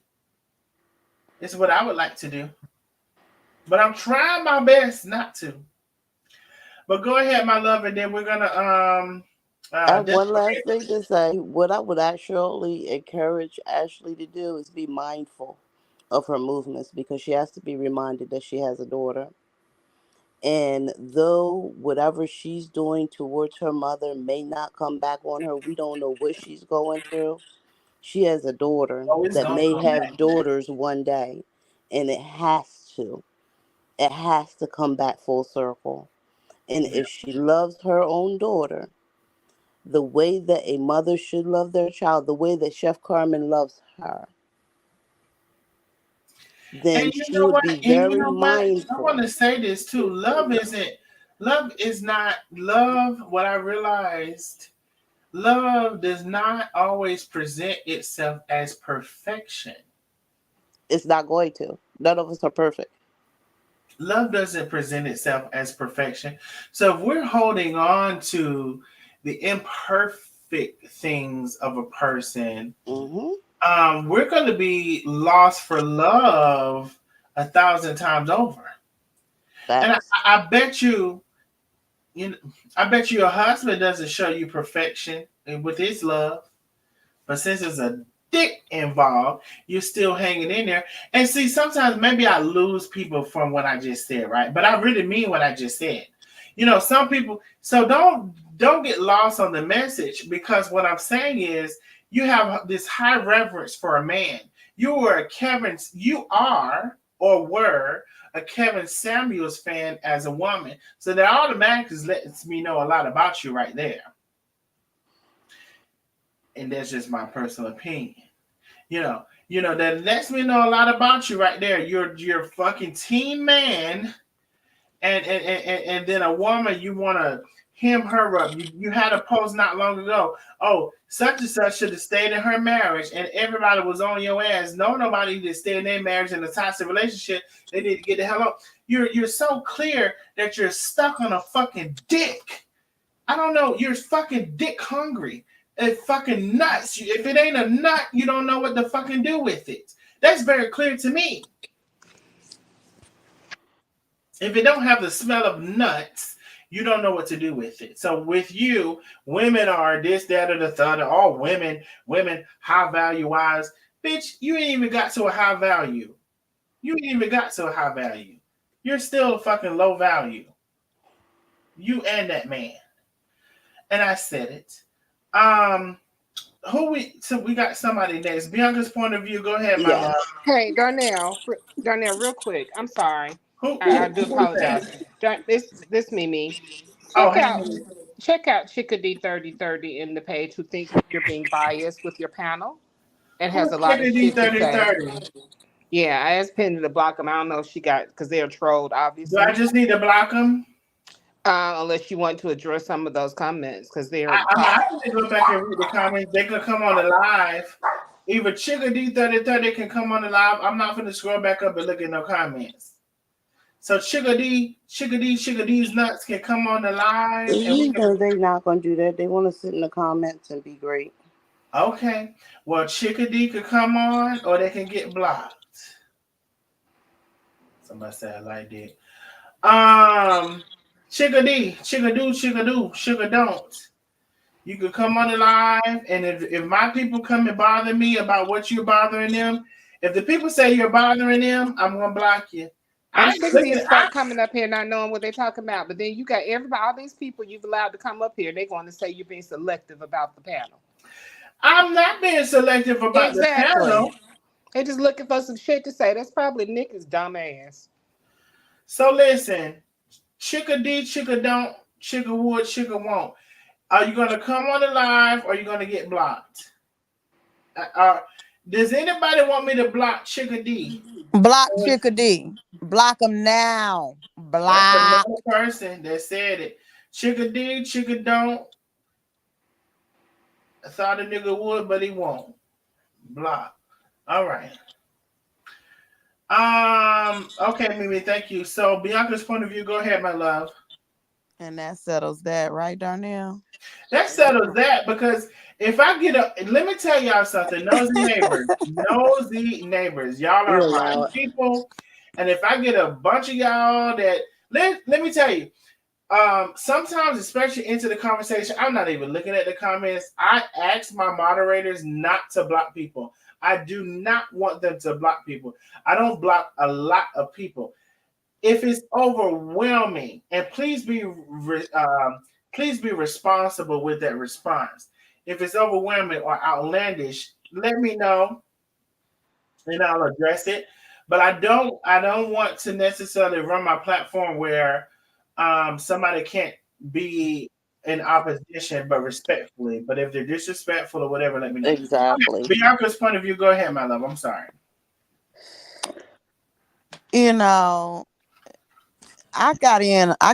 it's what I would like to do. But I'm trying my best not to. But go ahead, my love, and then we're gonna I have just one last thing to say. What I would actually encourage Ashley to do is be mindful of her movements because she has to be reminded that she has a daughter. And though whatever she's doing towards her mother may not come back on her, we don't know what she's going through. She has a daughter always that gonna may come have back. daughters one day, and it has to. It has to come back full circle. And Yeah. if she loves her own daughter, the way that a mother should love their child, the way that Chef Carmen loves her, then And you she know would what? be And you very know what? I want mindful. to say this too. Love is not love. What I realized, love does not always present itself as perfection. It's not going to. None of us are perfect. Love doesn't present itself as perfection. So if we're holding on to the imperfect things of a person, Mm-hmm. we're going to be lost for love 1,000 times over. And Facts. I bet you know, I bet you your husband doesn't show you perfection with his love. But since there's a dick involved, you're still hanging in there. And see, sometimes maybe I lose people from what I just said, right? But I really mean what I just said. Some people. So don't get lost on the message because what I'm saying is you have this high reverence for a man. You are or were a Kevin Samuels fan as a woman. So that automatically lets me know a lot about you right there. And that's just my personal opinion. That lets me know a lot about you right there. You're fucking team man, and then a woman you want to hem her up. You had a post not long ago. Oh, such and such should have stayed in her marriage, and everybody was on your ass. No, nobody need to stay in their marriage in a toxic relationship. They need to get the hell out. You're so clear that you're stuck on a fucking dick. I don't know. You're fucking dick hungry. It's fucking nuts. If it ain't a nut, you don't know what to fucking do with it. That's very clear to me. If it don't have the smell of nuts, you don't know what to do with it. So with you, women are this, that, or the third. All women, high value wise. Bitch, you ain't even got to a high value. You ain't even got to a high value. You're still a fucking low value. You and that man. And I said it. So we got somebody next. Bianca's point of view. Go ahead, my love. Yes. Hey, Darnell, real quick. I'm sorry. I do Who's that? apologize. This Mimi. Oh, Check hey, out Mimi. check out Chickadee 3030 in the page who thinks you're being biased with your panel and has Who's a lot of Chickadee shit to thirty say. thirty? Yeah, I asked Penny to block them. I don't know if she got because they're trolled, Do I obviously. just need to block them? Unless you want to address some of those comments because they're I can go back and read the comments. They can come on the live. Either Chickadee 3030 can come on the live. I'm not going to scroll back up and look at no comments. So Chickadee's nuts can come on the live. And we You can... know they're not going to do that. They want to sit in the comments and be great. Okay. Well, Chickadee could come on or they can get blocked. Somebody said I like that. Chickadee, chickadoo, sugar don't. You could come on the live, and if my people come and bother me about what you're bothering them, if the people say you're bothering them, I'm gonna block you. I'm I sick ain't of looking. these folk coming up here not knowing what they're talking about. But then you got everybody, all these people you've allowed to come up here. They're going to say you're being selective about the panel. I'm not being selective about the Exactly. panel. They just looking for some shit to say. That's probably Nick's dumb ass. So listen, chickadee, chicka don't, chicka would, chicka won't. Are you gonna come on the live or are you gonna get blocked? Does anybody want me to block Chickadee? Block Chickadee. Block them now. That's Block. another person that said it. Chickadee, chicka don't. I thought a nigga would, but he won't. Block. All right. Okay, Mimi, thank you. So Bianca's point of view, go ahead, my love. And that settles that, right, Darnell? That settles that because if I get let me tell y'all something, nosy neighbors, y'all You are my allow it. people. And if I get a bunch of y'all that let me tell you, sometimes, especially into the conversation, I'm not even looking at the comments. I ask my moderators not to block people. I do not want them to block people. I don't block a lot of people. If it's overwhelming, and please be responsible with that response. If it's overwhelming or outlandish, let me know, and I'll address it. But I don't want to necessarily run my platform where somebody can't be in opposition but respectfully. But if they're disrespectful or whatever, let me know. Exactly. Okay, Bianca's point of view, go ahead, my love. I'm sorry. You know, I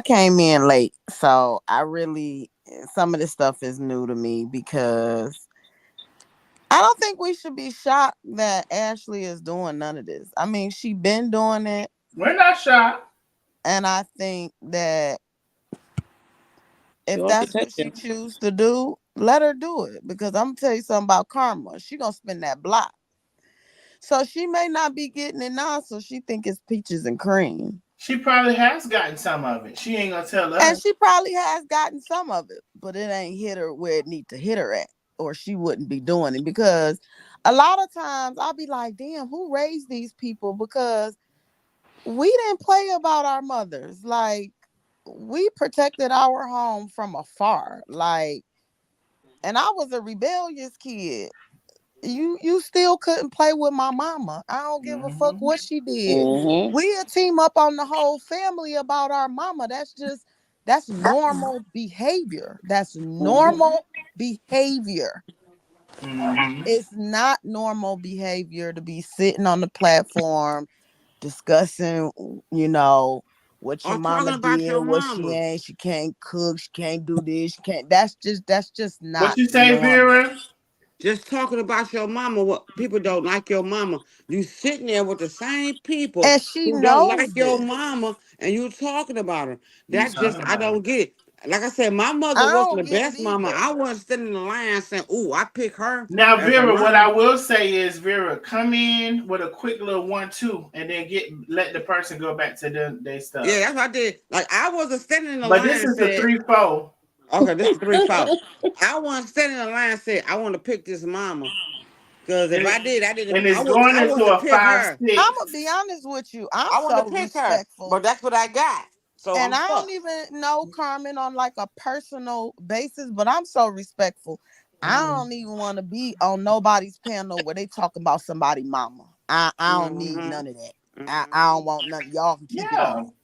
came in late, so some of this stuff is new to me because I don't think we should be shocked that Ashley is doing none of this. I mean, she been doing it. We're not shocked. And I think that She if wants that's what she attention. chooses to do, let her do it. Because I'm gonna tell you something about karma. She gonna spend that block. So she may not be getting it now, so she think it's peaches and cream. She probably has gotten some of it. She ain't gonna tell us. And she probably has gotten some of it, but it ain't hit her where it need to hit her at, or she wouldn't be doing it. Because a lot of times I'll be like, damn, who raised these people? Because we didn't play about our mothers. Like, we protected our home from afar. Like, and I was a rebellious kid. You still couldn't play with my mama. I don't give a fuck what she did. Mm-hmm. We'll team up on the whole family about our mama. That's normal behavior. That's normal behavior. Mm-hmm. It's not normal behavior to be sitting on the platform discussing, you know, what your Or mama talking about did, your what she mama. ain't. She can't cook. She can't do this. She can't. That's just What not you say, normal. Vera? Just talking about your mama, what people don't like your mama. You sitting there with the same people And she who don't like knows your this. mama and you talking about her. You That just, talking I about it. don't get it. Like I said, my mother I wasn't don't the get it best mama. either. I wasn't sitting in the line saying, "Ooh, I pick her Now, as a Vera, what I mama." will say is, Vera, come in with a quick little 1-2, and then let the person go back to their Yeah, stuff. that's what I did. Like I wasn't standing in the But line this and is the said, 3-4. "Okay, this is 3-4." I wasn't standing in the line and said, "I want to pick this mama." Because if And, I did, I didn't. and it's going I into wasn't a pick her. 5-6. I'm gonna be honest with you. I'm I want to so pick her, respectful. but that's what I got. So And I'm I don't stuck. even know Carmen on like a personal basis, but I'm so respectful. I don't even want to be on nobody's panel where they talking about somebody mama. I don't need Mm-hmm. none of that. I don't Mm-hmm. want none. Y'all can keep it Yeah. all.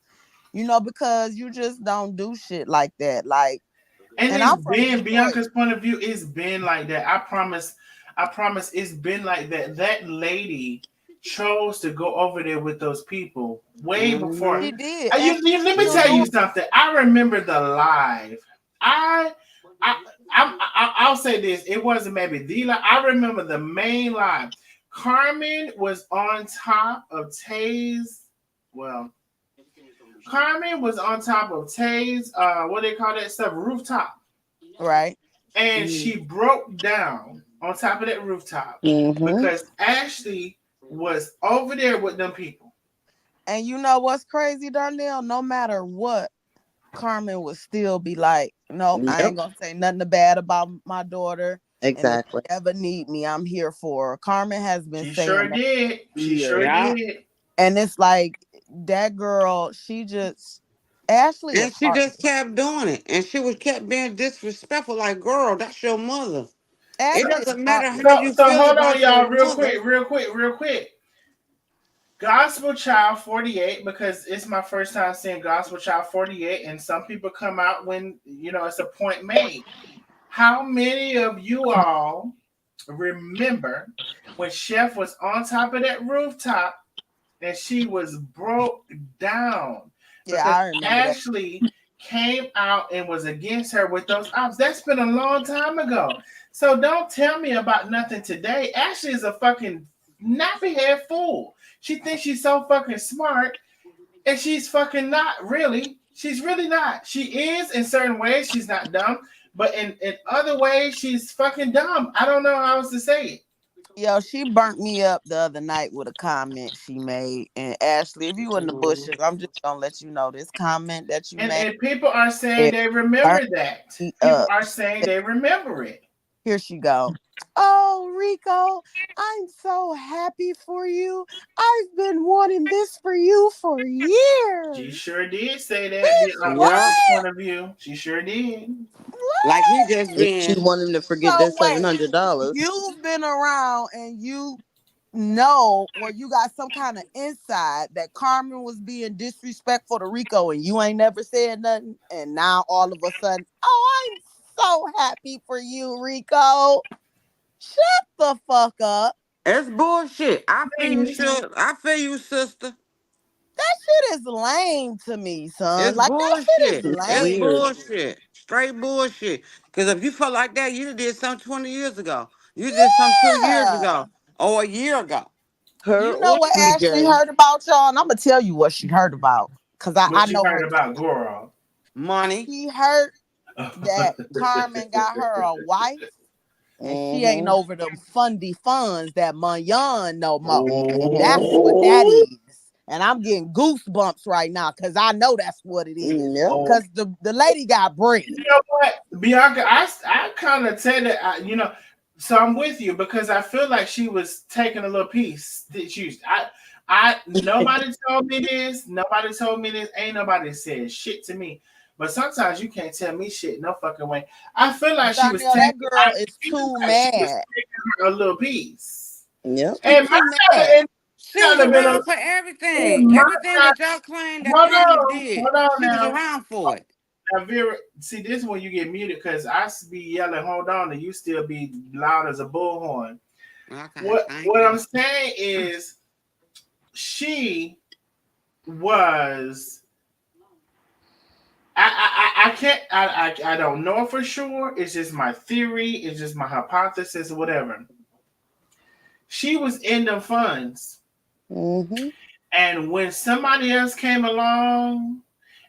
Because you just don't do shit like that. Like, And and it's I'm from been Detroit. Bianca's point of view, it's been like that. I promise it's been like that. That lady chose to go over there with those people way before. She did, and Let she's me still tell doing you something. I remember the live. I I'll say this. It wasn't maybe the live. I remember the main live. Carmen was on top of Tay's. Well, Carmen was on top of Tay's. What do they call that stuff? Rooftop, right. and she broke down on top of that rooftop Mm-hmm. because Ashley was over there with them people. And you know what's crazy, Darnell? No matter what, Carmen would still be like, nope, I Yep. ain't gonna say nothing bad about my daughter. And if Exactly. you ever need me, I'm here for her. Carmen has been She sure saying that did. for She years. sure Yeah. did. And it's like that girl, she just Ashley is And she just heartless. kept doing it. And she was kept being disrespectful. Like, girl, that's your mother. It Ashley is doesn't matter how heartless. So you so feel hold on, about your y'all, real mother. quick, real quick, real quick. Gospel Child 48, because it's my first time seeing Gospel Child 48, and some people come out when it's a point made. How many of you all remember when Chef was on top of that rooftop and she was broke down Yeah, because I remember that. Ashley came out and was against her with those ops? That's been a long time ago. So don't tell me about nothing today. Ashley is a fucking nappy head fool. She thinks she's so fucking smart, and she's fucking not really. She's really not. She is in certain ways. She's not dumb, but in other ways, she's fucking dumb. I don't know how else to say it. Yo, she burnt me up the other night with a comment she made. And Ashley, if you in the bushes, I'm just gonna let you know this comment that you made. And people are saying It they burnt remember that. me People up. are saying they remember it. Here she go. Oh, Rico, I'm so happy for you. I've been wanting this for you for She years. sure did say that. Bitch, Yeah. Bianca's what? point of view. She sure did. Like he What? just If she being, want him to forget So that wait, $700. you've been around and you know, or you got some kind of insight that Carmen was being disrespectful to Rico and you ain't never said nothing. And now all of a sudden, oh, I'm so happy for you, Rico. Shut the fuck up. it's bullshit. I feel you, Please. sure. I feel you, sister. That shit is lame to me, son. It's Like that shit is bullshit. It's It's lame. weird. bullshit. Straight bullshit. Because if you felt like that, you did something 20 years ago. You did something 2 years Yeah. ago or a year ago. Her You know or what Ashley TJ. heard about y'all? And I'm gonna tell you what she heard about. Cause I What you know heard her. about Goro? Money. She heard that Carmen got her a wife and she ain't Mm-hmm. over them fundy funds that Munyon no more. That's what that Oh, is. And I'm getting goosebumps right now because I know that's what it is. Yep. oh. Because the lady got bread. You know what, Bianca? I kind of said that. So I'm with you because I feel like she was taking a little piece. That nobody told me this. Nobody told me this. Ain't nobody said shit to me. But sometimes you can't tell me shit. No fucking way. I feel like she was Donnell, taking. that girl is I feel too like she was mad. taking a little piece. Yep. She And too mad. She was been around for it everything. might Everything not. that y'all claim that Hold Carmen on, did, hold on she was now. around for it. Now, Vera, see, this is when you get muted because I be yelling, hold on, and you still be loud as a bullhorn. Okay, thank What you. I'm saying is she was I can't. I don't know for sure. It's just my theory. It's just my hypothesis or whatever. She was in the funds, Mm-hmm. and when somebody else came along,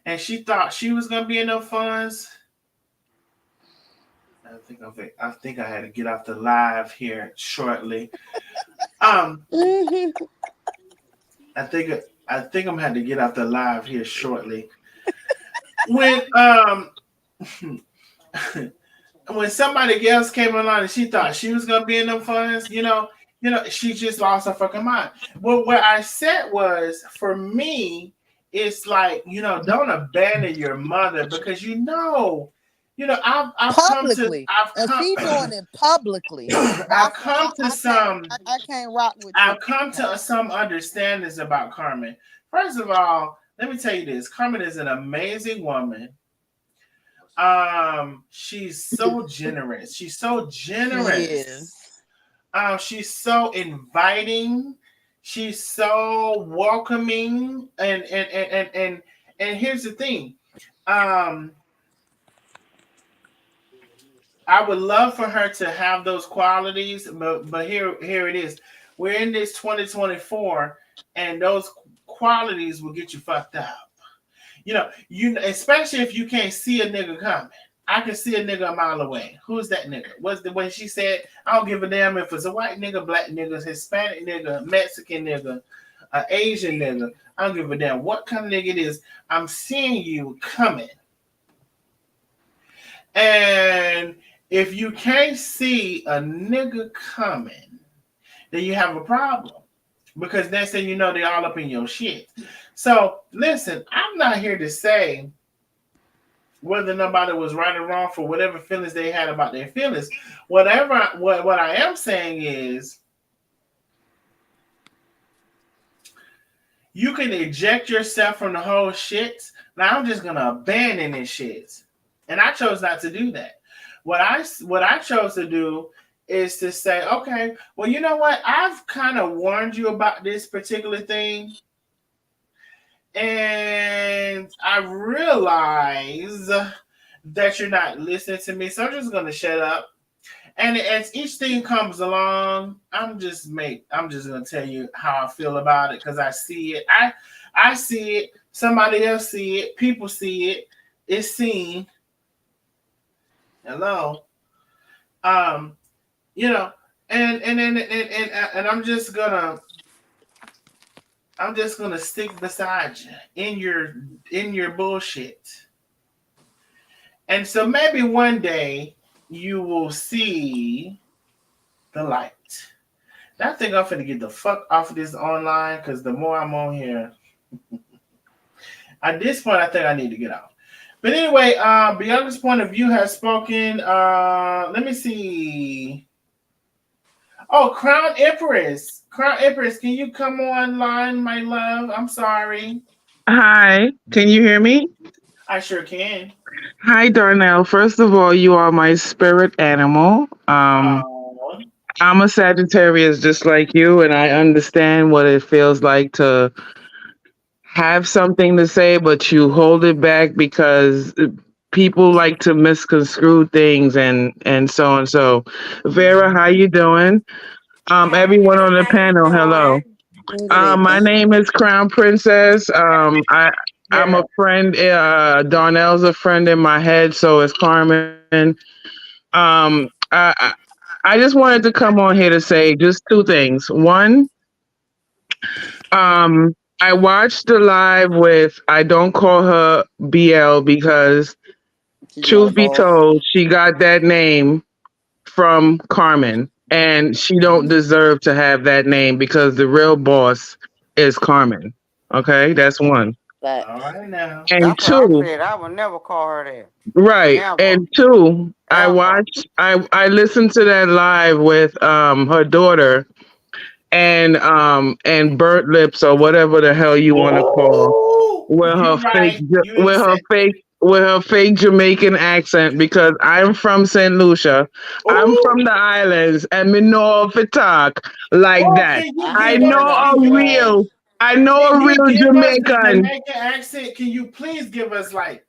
and she thought she was gonna be in the funds, I think I had to get off the live here shortly. Um, Mm-hmm. I think I think I'm had to get off the live here shortly. When when somebody else came along and she thought she was gonna be in them funds, she just lost her fucking mind. Well, what I said was, for me, it's like, don't abandon your mother, because I've come to Publicly, and she doing it publicly. I've come to some I can't rock with you. I've come to some understandings about Carmen. First of all, let me tell you this: Carmen is an amazing woman. She's so generous. She's so She is. generous. She's so inviting. She's so welcoming. And here's the thing. Um, I would love for her to have those qualities, but here it is. We're in this 2024, and those qualities will get you fucked up. You especially if you can't see a nigga coming. I can see a nigga a mile away. Who's that nigga? What's the way she said? I don't give a damn if it's a white nigga, black nigga, Hispanic nigga, Mexican nigga, Asian nigga. I don't give a damn what kind of nigga it is. I'm seeing you coming. And if you can't see a nigga coming, then you have a problem. Because next thing you know, they're all up in your shit. So listen, I'm not here to say whether nobody was right or wrong for whatever feelings they had about their feelings. What I am saying is, you can eject yourself from the whole shit. Now I'm just gonna abandon this shit. And I chose not to do that. What I chose to do is to say, okay, well, you know what? I've kind of warned you about this particular thing. And I realize that you're not listening to me. So I'm just gonna shut up. And as each thing comes along, I'm just gonna tell you how I feel about it, because I see it. I see it. Somebody else see it. People see it. It's seen. Hello. Um, you know, and I'm just gonna stick beside you in your bullshit. And so maybe one day you will see the light. Now I think I'm finna get the fuck off of this online, because the more I'm on here, at this point I think I need to get out. But anyway, Bianca's point of view has spoken. Let me see. Oh, Crown Empress. Crown Empress, can you come online, my love? I'm sorry. Hi, can you hear me? I sure can. Hi, Darnell. First of all, you are my spirit animal. Oh, I'm a Sagittarius just like you, and I understand what it feels like to have something to say, but you hold it back because people like to misconstrue things and so and so. Vera, how you doing? Hi, Everyone on the how you panel, hello. doing? Good My evening. name is Crown Princess. I'm a yeah. friend. Darnell's a friend in my head, so is Carmen. Um, I, I I just wanted to come on here to say just two things. One, I watched the live with. I don't call her BL because, She's not a truth be boss. told, she got that name from Carmen, and she don't deserve to have that name because the real boss is Carmen. Okay, that's one. All Facts. right now. And That's what I two, said. I would never call her that. right. Never, And two, ever. I listened to that live with her daughter and Bert Lips or whatever the hell you want to call Oh, you right. You ain't said that. with her fake Jamaican accent because I'm from St. Lucia. I'm Oh, from the islands and me know if it talk like oh, that. can you I I give hear us? know that a Can you? swag. real I know Can a you real give us the Jamaican. Jamaican accent? Can you please give us like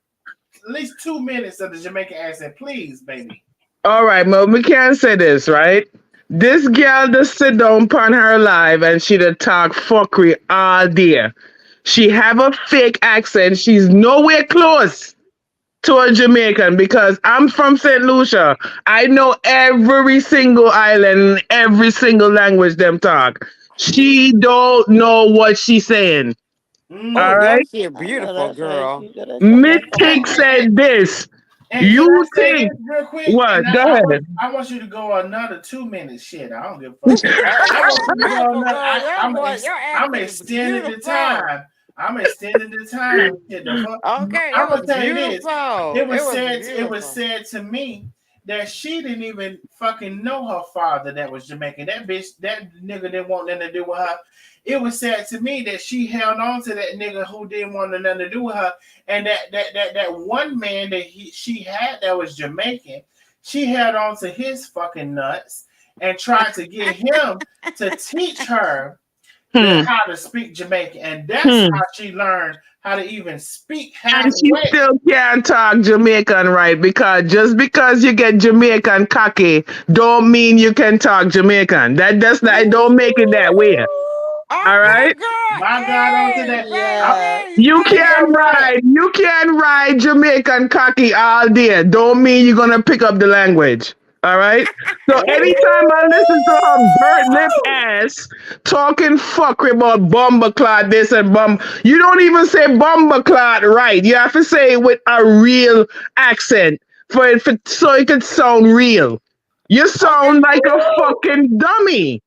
least 2 minutes of the Jamaican accent, please, baby. All right, well, we can't say this, right? This girl just sit down upon her live and she done talk fuckery all day. She have a fake accent. She's nowhere close to a Jamaican because I'm from St. Lucia. I know every single island, every single language them talk. She don't know what she's saying. Oh, All Mm. your right? shit I know beautiful, that's right. girl. You gotta shut that fuck And, Mythic up. and, said this. and can I You say think this real quick? what? And Go ahead. I want you to go another 2 minutes. Shit, I don't give a fuck. Hey, I that want was you to go beautiful, another. girl. Your boy, your I'm accent is extending the beautiful. time. I'm extending the time. Shit, the fuck. Okay, it I'm was gonna tell you this. beautiful. It It was was said. It was beautiful. said to me that she didn't even fucking know her father that was Jamaican. That bitch, that nigga didn't want nothing to do with her. It was said to me that she held on to that nigga who didn't want nothing to do with her, and that one man that she had that was Jamaican, she held on to his fucking nuts and tried to get him to teach her Hmm. how to speak Jamaican, and that's Hmm. how she learned how to even speak And she halfway. still can't talk Jamaican right because just because you get Jamaican cocky don't mean you can talk Jamaican. That don't make it that way. All Okay, right? girl. My God, on Hey, today. baby, Yes. You I ain't hey. can that right. ride Jamaican cocky all day. Don't mean you're gonna pick up the language. All right. So anytime I listen to her burnt lip ass talking fuckery about bomber clot this and you don't even say bomber clot right. You have to say it with a real accent so it could sound real. You Okay. sound like a fucking dummy.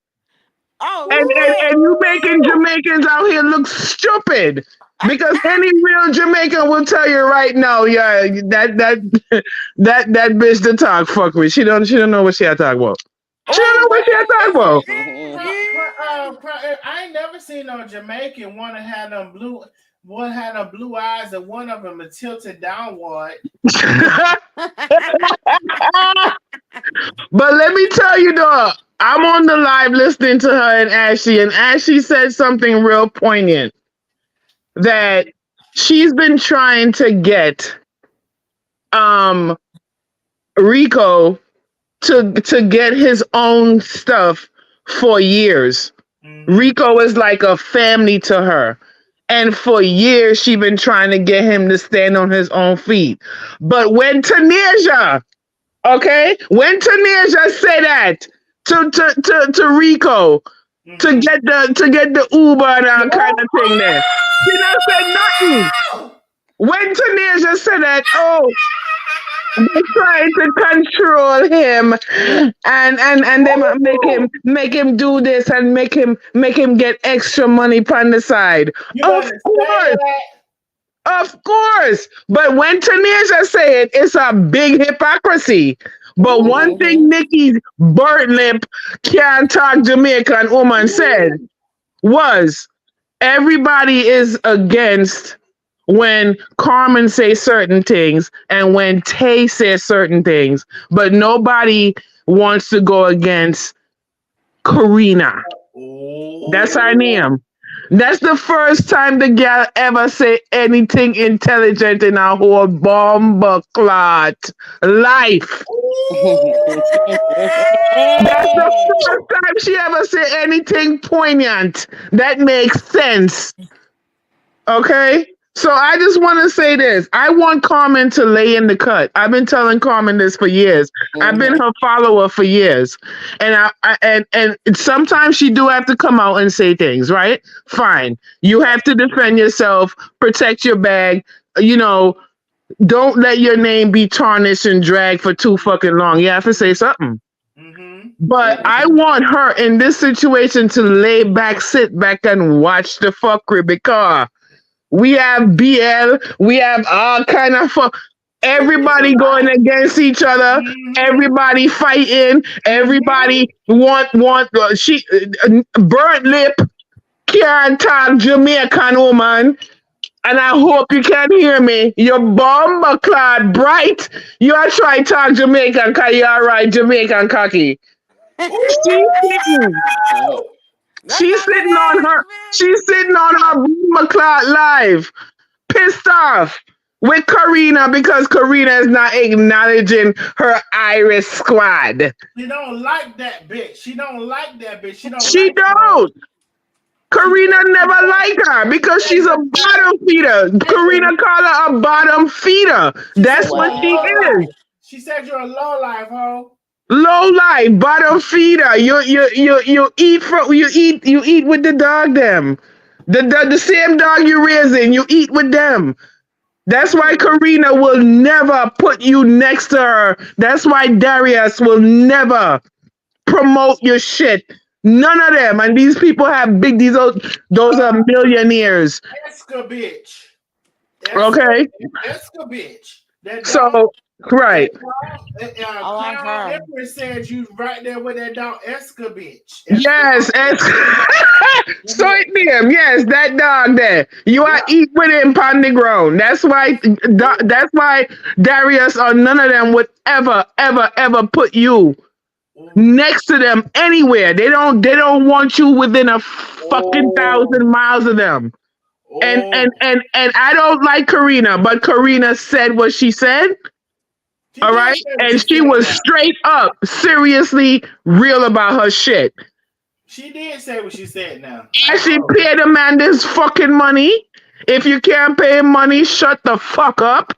Oh And you making Jamaicans out here look stupid. Because any real Jamaican will tell you right now, yeah, that bitch to talk fuck with. She don't know what she had to talk about. She don't know oh what she had to talk about. I ain't never seen no Jamaican one that had them one had them blue eyes, and one of them is tilted downward. But let me tell you though, I'm on the live listening to her and Ashley said something real poignant that she's been trying to get um Rico to get his own stuff for years. Mm-hmm. Rico is like a family to her. And for years she been trying to get him to stand on his own feet. But when Tanisha, okay, when Tanisha said that to Rico Mm-hmm. to get the Uber and all kind of thing there, she not said nothing. When Tanisha said that, oh, they trying to control him and they make him do this and make him get extra money on the side. You Of better say course, that. of course. But when Tanisha say it, it's a big hypocrisy. But one thing Mm-hmm. Nikki's burnt lip can't talk Jamaican woman said was everybody is against when Carmen says certain things and when Tay says certain things, but nobody wants to go against Karina. That's her Oh. name. That's the first time the gal ever say anything intelligent in her whole bomber clot life. That's the first time she ever say anything poignant that makes sense. Okay? So I just want to say this. I want Carmen to lay in the cut. I've been telling Carmen this for years. I've been Mm-hmm. her follower for years. And and sometimes she do have to come out and say things, right? Fine. You have to defend yourself, protect your bag, you know, don't let your name be tarnished and dragged for too fucking long. You have to say something. Mm-hmm. But I want her in this situation to lay back, sit back, and watch the fuckery because we have BL, we have all kind of everybody going against each other, Mm-hmm. everybody fighting, Mm-hmm. everybody want she burnt lip can't talk Jamaican woman. And I hope you can hear me. Your bomber clad bright. You are trying to talk Jamaican because you are right Jamaican cocky. She sitting. Mm-hmm. That's She's not sitting on that ass, her. man. She's sitting on her bomber clad live. Pissed off. with Karina because Karina is not acknowledging her Iris squad. She don't like that bitch. She don't like that bitch. She don't She like her. don't. She said, Karina she never said, like her because she said she's a you're not. bottom feeder. Hey, Karina call her a bottom feeder. she said That's you're what a she low Wow. is. life. She said you're a low life, ho. Low life, bottom feeder. You eat from you eat with the dog them. The same dog you raising, you eat with them. That's why Ooh. Karina will never put you next to her. That's why Darius will never promote your shit. None of them. And these people have big those are millionaires. Eska bitch. Eska, Okay? Eska bitch. That dog, So right. that dog, I like Crown her. Empress said you right there with that dog, Eska bitch. Eska Yes, bitch. so it them. Yes, that dog there. You are Yeah. eat with him on the ground. That's why Darius or none of them would ever put you Oh, next to them anywhere. They don't want you within a fucking oh, 1,000 miles of them. And and oh. and and I don't like Karina, but Karina said what she said. She All did right, say what and she she said was now. straight up, seriously real about her shit. She did say what she said now. And I she know. paid the man this fucking money. If you can't pay him money, shut the fuck up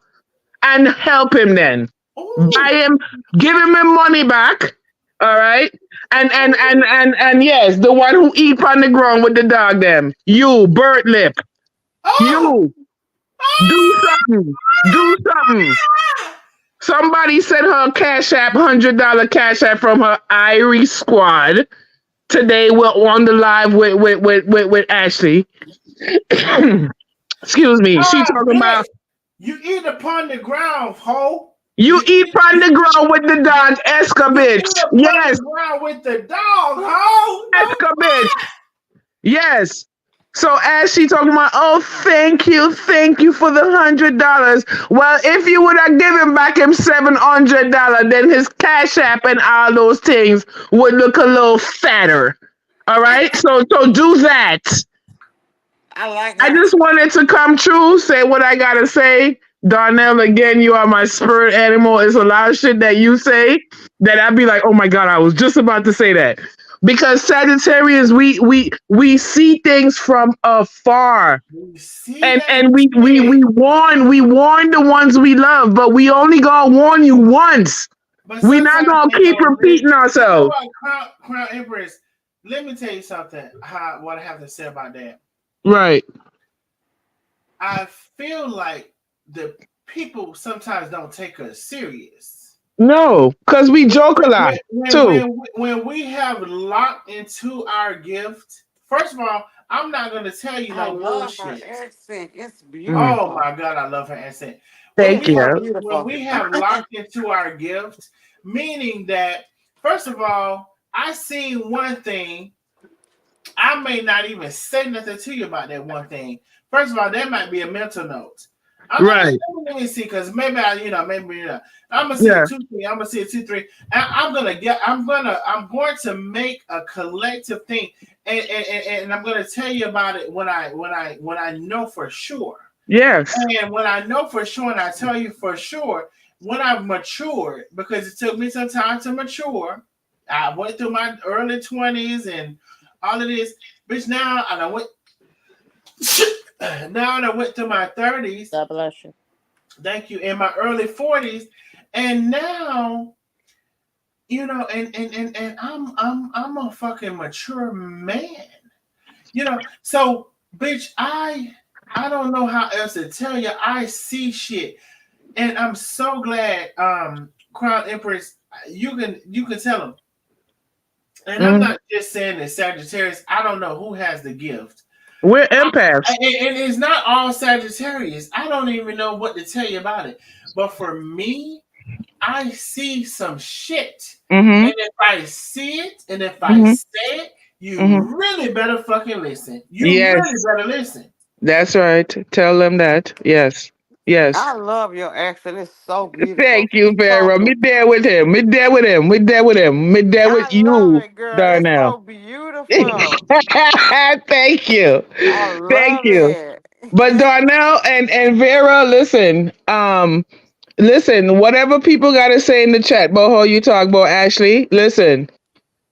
and help him then. Buy Oh, him, give him his money back. All right. And yes, the one who eat on the ground with the dog them. You, bird lip. oh, You do something. Do something. Somebody sent her a cash app, $100 cash app from her Irie squad. Today we're on the live with Ashley. Excuse me. She talking bitch. about You eat upon the ground, ho. you You eat eat, on the ground with the dog, Eska you bitch. eat upon the Yes, ground with the dog, ho. No. Eska bitch. Yes. So as she talking about, oh, thank you for the $100. Well, if you would have given back him $700, then his cash app and all those things would look a little fatter. All right. So do that. I like I her. just wanted to come true, say what I gotta say. Darnell, again, you are my spirit animal. It's a lot of shit that you say that I'd be like, oh my god, I was just about to say that. Because Sagittarius, we see things from afar. You see And that and shit. we warn the ones we love, but we only gonna warn you once. But We not sometimes gonna they keep don't listen. repeating You know ourselves. what, Crown Empress? Let me tell you something. What I have to say about that. Right. I feel like the people sometimes don't take us serious. No, because we joke a lot too. When we have locked into our gift, first of all, I'm not gonna tell you I no love her bullshit. accent. It's Mm. Oh beautiful. my god, I love her accent. It's Thank so you. When beautiful. we have locked into our gift, meaning that first of all, I see one thing. I may not even say nothing to you about that one thing. First of all, that might be a mental note. I'm not gonna Right. let me see because maybe I'm gonna see a Yeah. 2 3. I'm gonna see a 2 3. And I'm going to make a collective thing, and I'm gonna tell you about it when I know for sure. Yes. And when I know for sure, and I tell you for sure, when I've matured, because it took me some time to mature. I went through my early 20s and all of this. Bitch, now and I went now and I went through my 30s. God bless you. Thank you, in my early 40s. And now, and I'm a fucking mature man. So bitch, I don't know how else to tell you. I see shit. And I'm so glad, Crown Empress, you can tell them. And I'm Mm. not just saying that Sagittarius. I don't know who has the gift, We're empaths. and it's not all Sagittarius. I don't even know what to tell you about it. But for me, I see some shit, Mm-hmm. and if I see it, and if I Mm-hmm. say it, you Mm-hmm. really better fucking listen. You really Yes, better listen. that's right. Tell them that. Yes. Yes. I love your accent. It's so beautiful. Thank you, Keep Vera. Me talking. there with him. Me there with him. Me there with him. Me there with I love you, it, girl. It's Darnell. so beautiful. Thank you. I Thank love you. it. But Darnell and Vera, listen, whatever people gotta say in the chat, boho, you talk about Ashley. Listen,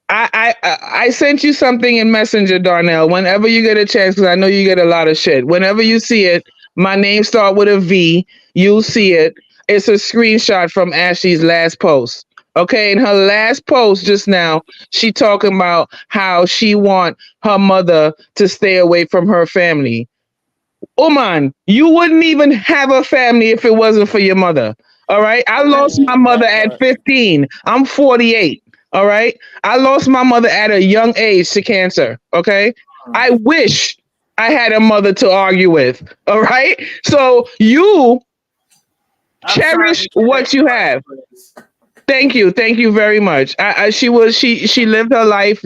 I sent you something in Messenger, Darnell. Whenever you get a chance, because I know you get a lot of shit. Whenever you see it, my name start with a V. You'll see it. It's a screenshot from Ashley's last post. Okay, in her last post just now, she talking about how she want her mother to stay away from her family. Oman, you wouldn't even have a family if it wasn't for your mother. All right. I lost my mother That at part. 15. I'm 48. All right. I lost my mother at a young age to cancer. Okay. I wish I had a mother to argue with. All right. So you I'm sorry cherish to hear that, what you have. Chris. Thank you very much. She lived her life.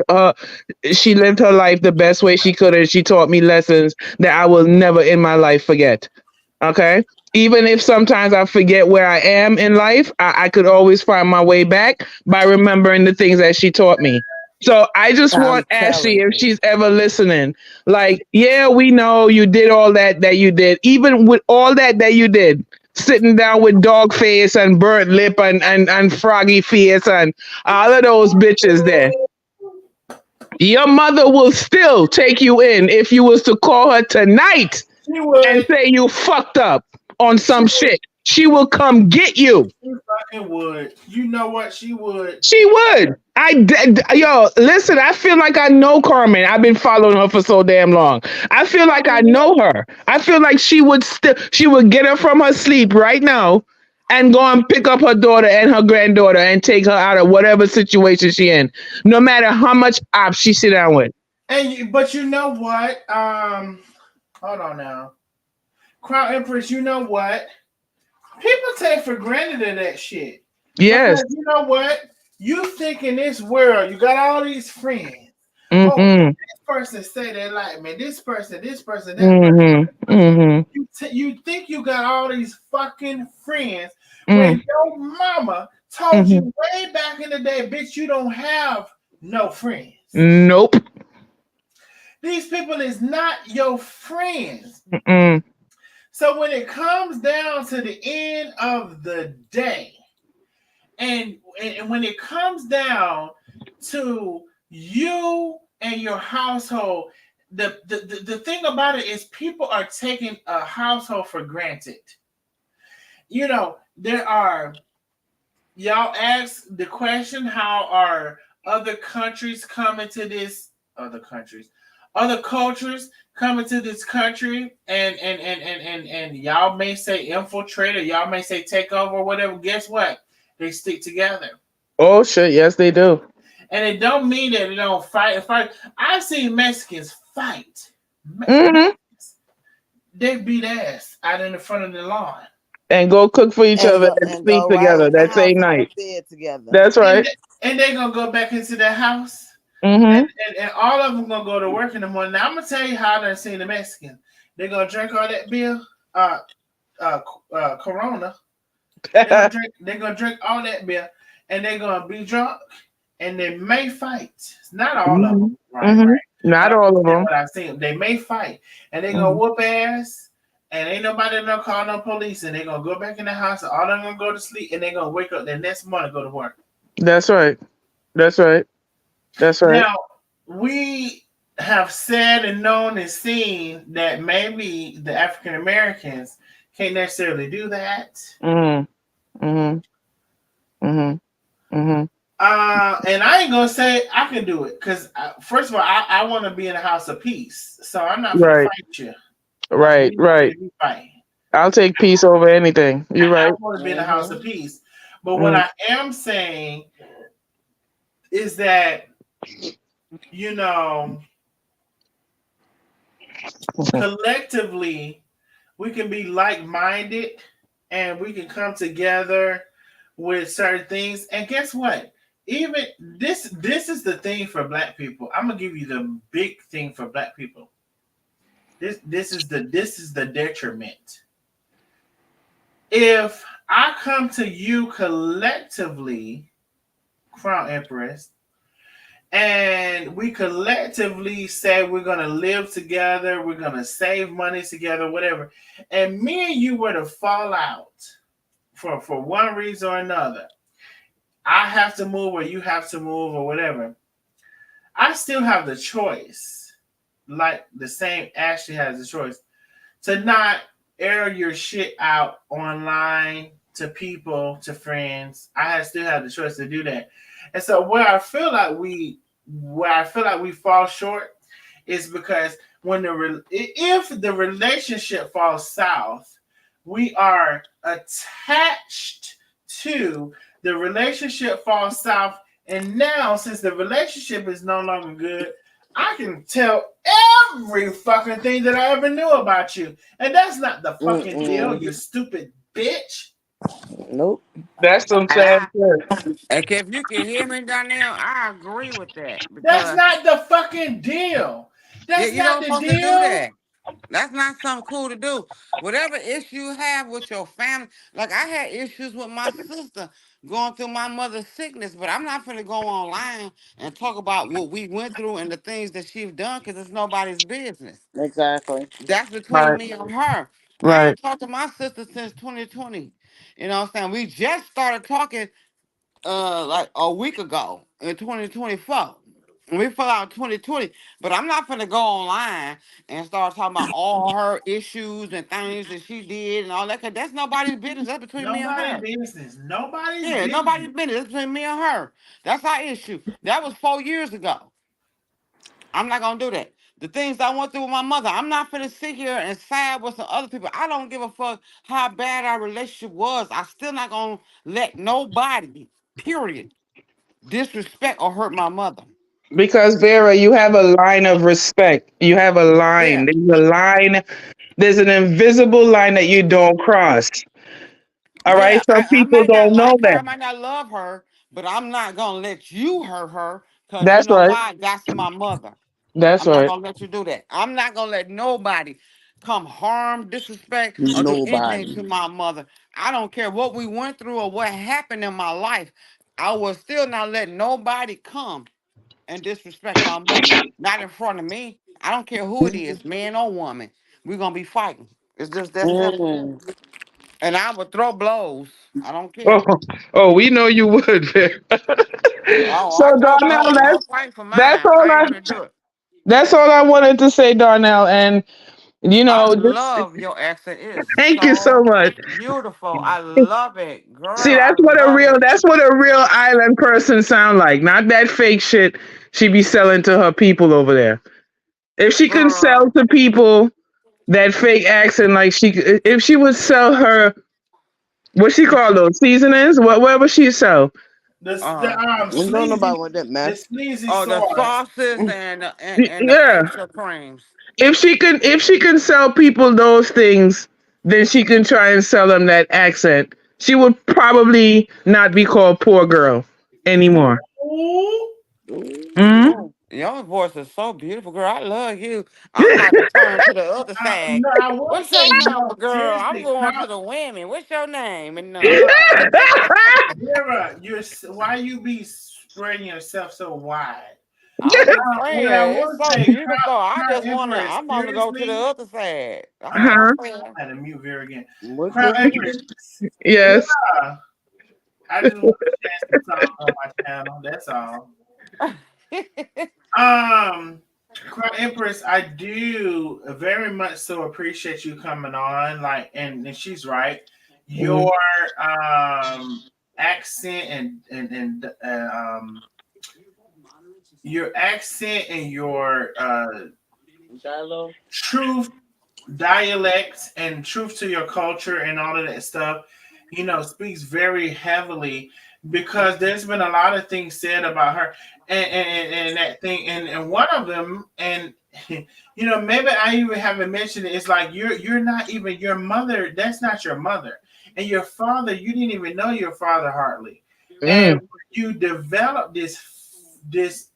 She lived her life the best way she could, and she taught me lessons that I will never in my life forget. Okay. Even if sometimes I forget where I am in life, I could always find my way back by remembering the things that she taught me. So I just want I'm Ashley, telling if you. she's ever listening, like, yeah, we know you did all that you did. Even with all that you did, sitting down with dog face and burnt lip and froggy face and all of those bitches there. Your mother will still take you in if you was to call her tonight She and would. say you fucked up on She some would. shit. She will come get you. She fucking would. You know what? She would. She would. Yo, listen, I feel like I know Carmen. I've been following her for so damn long. I feel like I know her. I feel like she would get her from her sleep right now and go and pick up her daughter and her granddaughter and take her out of whatever situation she in, no matter how much ops she sit down with. But you know what? Hold on now. Crown Empress, you know what? People take for granted of that shit. Yes. Because you know what? You think in this world, you got all these friends. Oh, Mm-hmm. this person say they like me. This person, that person. Mm-hmm. Mm-hmm. You think you got all these fucking friends when Mm-hmm. your mama told Mm-hmm. you way back in the day, bitch, you don't have no friends. Nope. These people is not your friends. Mm-mm. So when it comes down to the end of the day, and when it comes down to you and your household, the thing about it is people are taking a household for granted. You know, there are y'all ask the question, how are other countries coming to this other cultures coming to this country, and y'all may say infiltrate, or y'all may say take over or whatever. Guess what? They stick together. Oh shit, yes they do. And it don't mean that they don't fight. I've seen Mexicans fight. Mm-hmm. They beat ass out in the front of the lawn. And go cook for each other and And sleep go right together in the that house same and go night. to bed together. That's And right. they gonna go back into their house. Mm-hmm. And all of them gonna go to work in the morning. Now I'm gonna tell you how I done seen the Mexicans. They're gonna drink all that beer, uh, Corona. They're gonna drink all that beer, and they're gonna be drunk, and they may fight. It's not all of them, Mm-hmm. right? Mm-hmm. Right. Not I'm all of saying them. what I've seen. They may fight, and they're gonna Mm-hmm. whoop ass, and ain't nobody gonna call no police, and they're gonna go back in the house, and all them gonna go to sleep, and they're gonna wake up the next morning and go to work. That's right. That's right. That's right. Now, we have said and known and seen that maybe the African Americans can't necessarily do that. Mm-hmm. Mm-hmm. Mm-hmm. Mm-hmm. And I ain't gonna say I can do it because first of all, I want to be in a house of peace, so I'm not gonna Right. fight you. Like Right. we not Right. gonna be fighting. I'll take peace over anything. You're I right. want to be in a house Hmm. of peace, but what Mm-hmm. I am saying is that you know collectively we can be like-minded and we can come together with certain things. And guess what? Even this is the thing for black people. I'm gonna give you the big thing for black people. This is the detriment. If I come to you collectively, Crown Empress, and we collectively say we're gonna live together, we're gonna save money together, whatever, and me and you were to fall out for one reason or another, I have to move or you have to move or whatever, I still have the choice, like the same Ashley has the choice, to not air your shit out online to people, to friends. Still have the choice to do that. And so where I feel like we fall short is because if the relationship falls south, we are attached to the relationship falls south, and now since the relationship is no longer good, I can tell every fucking thing that I ever knew about you, and that's not the fucking deal, Mm-mm. you stupid bitch. Nope. That's some And sad I, shit. and if you can hear me down there, I agree with that That's because not the fucking deal. yeah, That's you not don't the supposed to do deal. that. That's not something cool to do. Whatever issue you have with your family, like I had issues with my sister going through my mother's sickness, but I'm not gonna go online and talk about what we went through and the things that she's done because it's nobody's business. Exactly. That's between Right, me and her. I right. ain't talked to my sister since 2020. You know what I'm saying? We just started talking like a week ago in 2024. We fell out in 2020, but I'm not gonna go online and start talking about all her issues and things that she did and all that. Cause that's nobody's business. That's between me and Nobody her. business. Nobody's Yeah, business. nobody's business. That's between me and her. That's our issue. That was 4 years ago. I'm not gonna do that. The things I went through with my mother, I'm not gonna sit here and side with some other people. I don't give a fuck how bad our relationship was. I still not gonna let nobody, period, disrespect or hurt my mother. Because Vera, you have a line of respect. You have a line. Yeah, There's a line. There's an invisible line that you don't cross. All right. yeah. Some I people might not don't know like her, that. I might not love her, but I'm not gonna let you hurt her because you That's know right. why? That's my mother. That's I'm not right. gonna let you do that. I'm not gonna let nobody come harm, disrespect, or do anything Nobody. to my mother. I don't care what we went through or what happened in my life. I will still not let nobody come and disrespect my mother. Not in front of me. I don't care who it is, man or woman. We're gonna be fighting. It's just that simple. Mm. And I would throw blows. I don't care. Oh, oh, we know you would, Vera. Oh, So I throw Darnell, blows. Don't fight for that's mine. all I ain't I gonna do it. that's all I wanted to say, Darnell. And I just love your accent. It is thank you so so much. beautiful. I love it, See, girl. I love it. that's what a real island person sound like. Not that fake shit she be selling to her people over there. If she can sell Girl. to people that fake accent, like if she would sell her, what she call those seasonings, whatever she sell. The Uh, And don't sleazy, nobody want that the mess. sleazy oh, the sauce. sauces and the Yeah, facial creams. if she can sell people those things, then she can try and sell them that accent. She would probably not be called poor girl anymore. Ooh. Hmm. Oh, your voice is so beautiful, girl. I love you. I'm about to turn to the other side. No, I will What's say, your number, girl? I'm seriously, going to the women. What's your name and uh, number? Vera, why you be spreading yourself so wide? I'm just What I saying, it's will so say, beautiful. I Crown just wanna. Empress, I'm gonna go to the seriously, other side. That's all Huh? I'm saying. I had to mute Vera again. What Crown cookie? Empress, Yes. yeah, I just want to share some songs on my channel. That's all. Um, Crown Empress, I do very much so appreciate you coming on. Like, and she's right. Mhm. Your accent and your accent and your Dialogue. truth, dialects, and truth to your culture and all of that stuff, speaks very heavily because there's been a lot of things said about her and that thing and one of them and maybe I even haven't mentioned it. It's like you're not even your mother. That's not your mother, and your father. You didn't even know your father hardly, and Mm, you developed this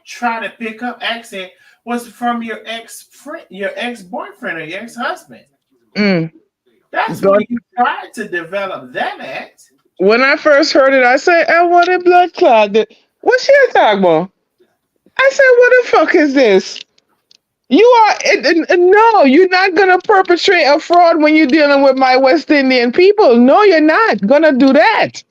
try to pick up accent was from your ex friend, your ex boyfriend, or your ex husband. mm. That's where But you tried to develop that at. when I first heard it, I said, I want a blood clot. What's she talking about? I said, what the fuck is this? You are no, you're not gonna perpetrate a fraud when you're dealing with my West Indian people. No, you're not gonna do that.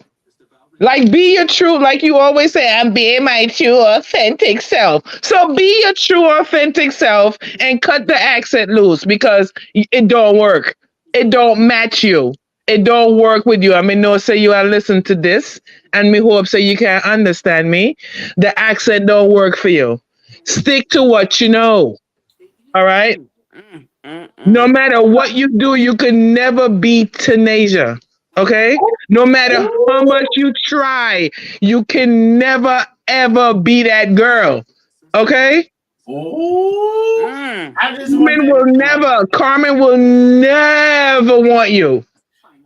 Like, be your true, like you always say, I'm being my true, authentic self. So be your true, authentic self and cut the accent loose because it don't work. It don't match you. It don't work with you. I mean, no, say you are listen to this, and me hope say you can understand me. The accent don't work for you. Stick to what you know. All right. Mm, mm, mm, No mm. matter what you do, you can never beat Tanasia. Okay? No matter how much you try, you can never ever be that girl. Okay? Ooh, Mm. I just want that to be known. Carmen will never want you.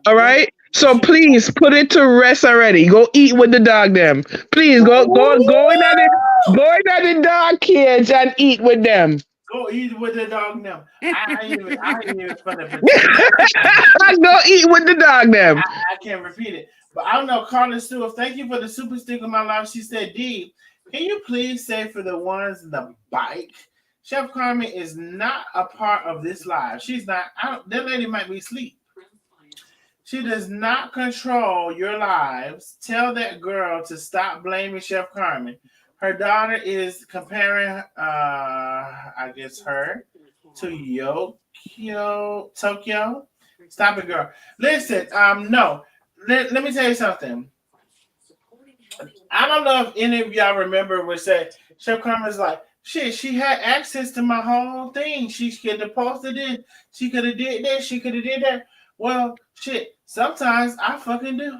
All Well, right? So she, please put it to rest already. Go eat with the dog them. Please ooh, go in the dog cage and eat with them. go eat with the dog now. I ain't even finna pretend. Go eat with the dog them. I can't repeat it. But I don't know, Carla Stewart, thank you for the super sticker, my life. She said, D, can you please say for the ones in the bike? Chef Carmen is not a part of this live. She's not. That lady might be asleep. She does not control your lives. Tell that girl to stop blaming Chef Carmen. Her daughter is comparing, I guess, her to Tokyo. Stop it, girl. Listen, no. Let me tell you something. I don't know if any of y'all remember when say Chef Carmen's like, shit, she had access to my whole thing. She could have posted it. She could have did this. She could have did that. Well, shit, sometimes I fucking do.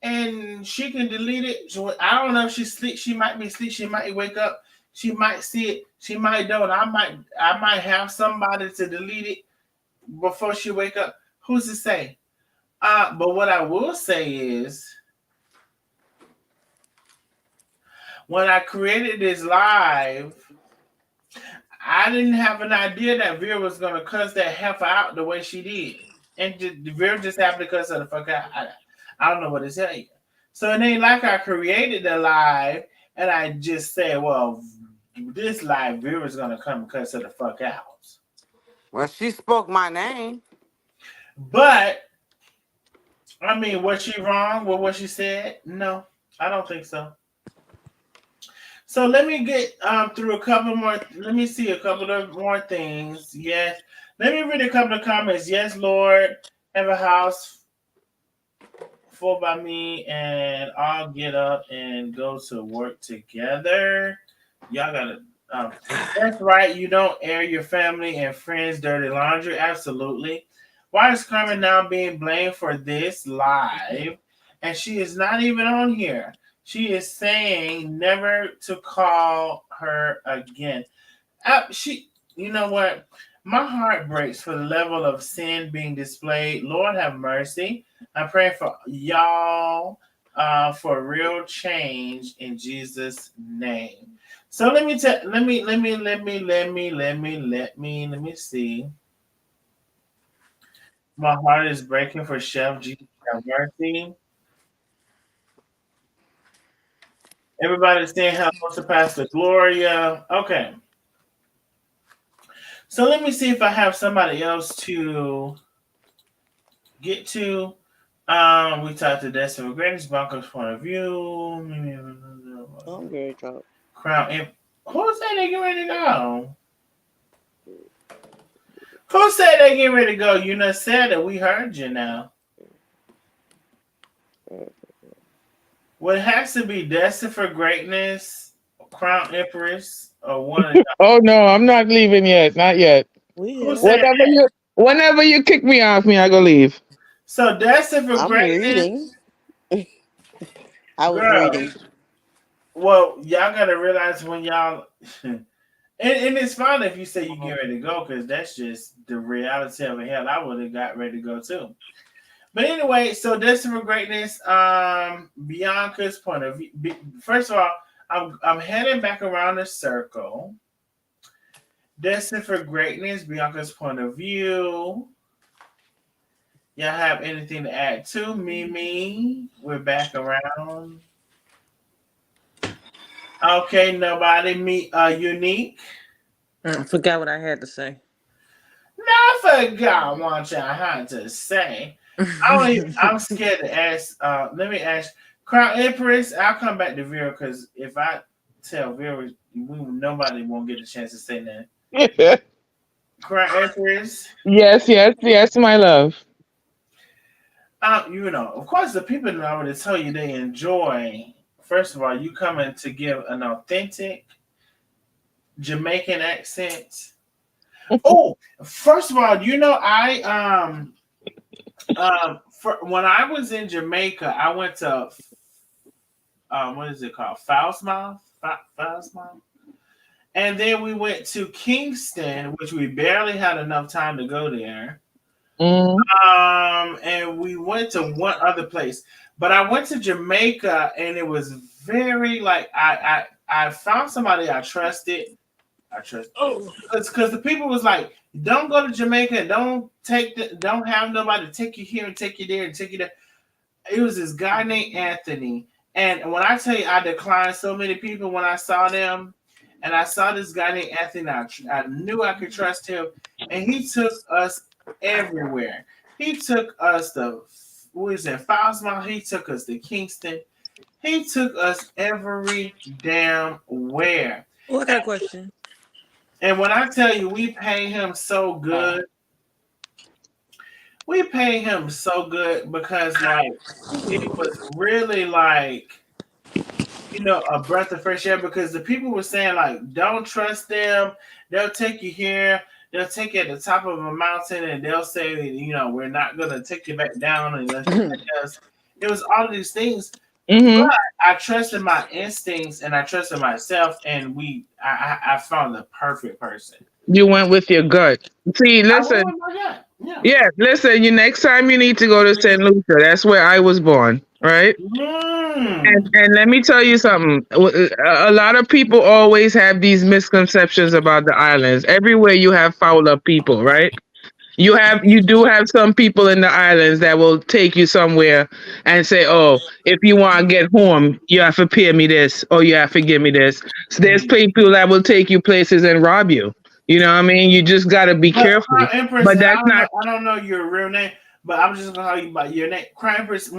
And she can delete it. So I don't know if she's sleep. She might be asleep. She might wake up. She might see it. She might don't. I might have somebody to delete it before she wake up. Who's to say? But what I will say is when I created this live, I didn't have an idea that Vera was gonna cuss that heifer out the way she did. And Vera just happened to cuss her the fuck out. I don't know what to tell you. So it ain't like I created the live and I just said, well, this live Vera's gonna come and cuss her the fuck out. Well, she spoke my name. But I mean, was she wrong with what she said? No, I don't think so. So let me get through a couple more. Let me see a couple of more things. Yes. Let me read a couple of comments. Yes, Lord, have a house full by me, and I'll get up and go to work together. Y'all gotta. That's right. You don't air your family and friends' dirty laundry. Absolutely. Why is Carmen now being blamed for this live? And she is not even on here. She is saying never to call her again. You know what? My heart breaks for the level of sin being displayed. Lord have mercy. I pray for y'all for real change in Jesus' name. So let me see. My heart is breaking for Chef Jesus have mercy. Everybody's saying hello to Pastor Gloria. Okay. So let me see if I have somebody else to get to. We talked to Destiny Greatest Broncos point of view. I'm very drunk. Crown Imp. Who said they get ready to go? Who said they get ready to go? You done said that we heard you now. Well, it has to be Destined for Greatness, Crown Empress, or one of y'all. Oh no, I'm not leaving yet. Not yet. We Who here. said that? Whenever you kick me off, me I go leave. So Destined for I'm Greatness, reading. I was girl. reading. Well, y'all gotta realize when y'all and it's fine if you say you get ready to go, because that's just the reality of it. Hell, I would have got ready to go too. But anyway, so Destined for Greatness, Bianca's point of view. First of all, I'm heading back around the circle. Destined for Greatness, Bianca's point of view. Y'all have anything to add to Mimi? We're back around. Okay, nobody meet unique. I forgot what I had to say. No, I forgot what I had to say. I'm scared to ask. Let me ask Crown Empress. I'll come back to Vera because if I tell Vera, nobody won't get a chance to say that. Crown Empress. Yes, yes, yes, my love. Of course, the people that already tell you they enjoy. First of all, you coming to give an authentic Jamaican accent. Oh, first of all, when I was in Jamaica, I went to what is it called? Foulsmouth, and then we went to Kingston, which we barely had enough time to go there. Mm, And we went to one other place, but I went to Jamaica, and it was very like I found somebody I trusted. I trust because the people was like, don't go to Jamaica, don't have nobody take you here and take you there and take you there. It was this guy named Anthony, and when I tell you, I declined so many people when I saw them, and I saw this guy named Anthony. I knew I could trust him, and he took us everywhere. He took us to what is it, Foulsmouth. He took us to Kingston. He took us every damn where. Oh, I got a question. And when I tell you, we pay him so good. We pay him so good because like it was really like a breath of fresh air because the people were saying like don't trust them, they'll take you here, they'll take you at the top of a mountain and they'll say we're not gonna take you back down unless you pay us. It was all of these things, mm-hmm. but I trusted my instincts and I trusted myself, and I found the perfect person. You went with your gut. See, I went listen. with my gut. Yeah. Yeah, listen. You next time you need to go to Saint Lucia. That's where I was born, right? Mm. And let me tell you something. A lot of people always have these misconceptions about the islands. Everywhere you have foul up people, right? You do have some people in the islands that will take you somewhere and say, "Oh, if you want to get home, you have to pay me this, or you have to give me this." So there's people that will take you places and rob you. You know what I mean? You just got to be But careful. Crown Empress, But and that's not. I don't know your real name, but I'm just gonna call you by your name, Crown Empress.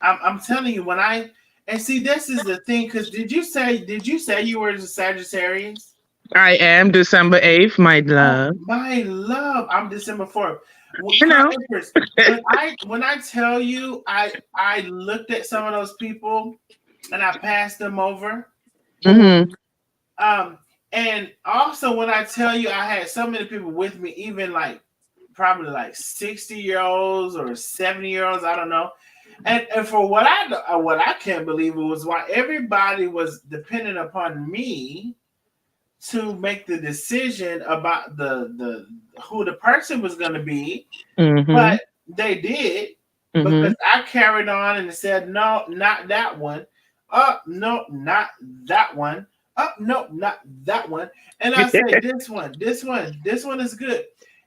I'm telling you, and see, this is the thing, because did you say you were a Sagittarius? I am December 8th, my Oh love. my love, I'm December 4th. You Crown know. Empress, when I tell you, I looked at some of those people and I passed them over. Mm-hmm. Um, and also when I tell you, I had so many people with me, even like probably like 60-year-olds or 70-year-olds, I don't know. And for what I can't believe it was why everybody was dependent upon me to make the decision about the who the person was going to be, Mm-hmm. but they did Mm-hmm. because I carried on and said, no, not that one. No, not that one. No, not that one. And I said, this one is good.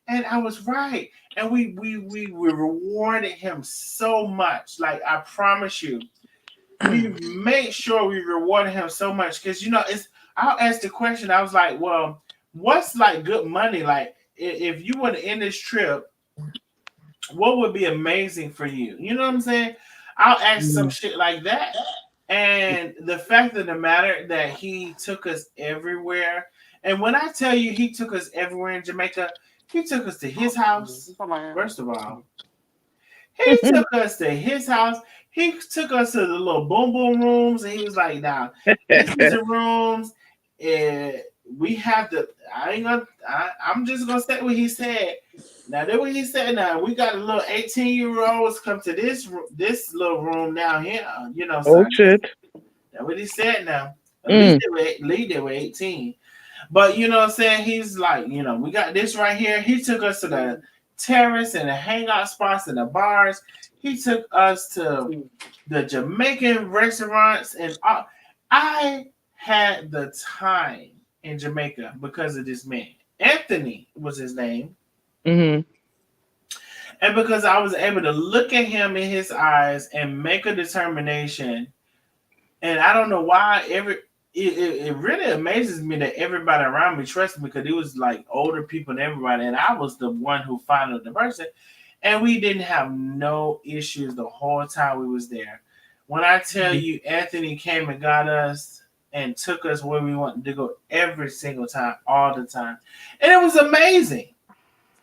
And I was right. And we rewarded him so much. Like I promise you, we made sure we rewarded him so much because it's. I'll ask the question. I was like, well, what's like good money? Like if you were to end this trip, what would be amazing for you? You know what I'm saying? I'll ask some shit like that. And the fact of the matter that he took us everywhere. And when I tell you he took us everywhere in Jamaica, he took us to his house. First of all, he took us to his house. He took us to the little boom boom rooms, and he was like, "Now, this is the rooms. And we have to. I ain't gonna. I'm just gonna say what he said. Now, that what he said. Now we got a little 18-year-olds come to this little room down here. Oh Son. shit. That's what he said. Now, at least Mm. they were 18. But you know what I'm saying? He's like, we got this right here. He took us to the terrace and the hangout spots and the bars. He took us to the Jamaican restaurants, and I had the time in Jamaica because of this man. Anthony was his name. Mm-hmm. And because I was able to look at him in his eyes and make a determination. And I don't know why it really amazes me that everybody around me trusted me because it was like older people and everybody, and I was the one who found out the person, and we didn't have no issues the whole time we was there. When I tell Mhm. you, Anthony came and got us and took us where we wanted to go every single time, all the time, and it was amazing.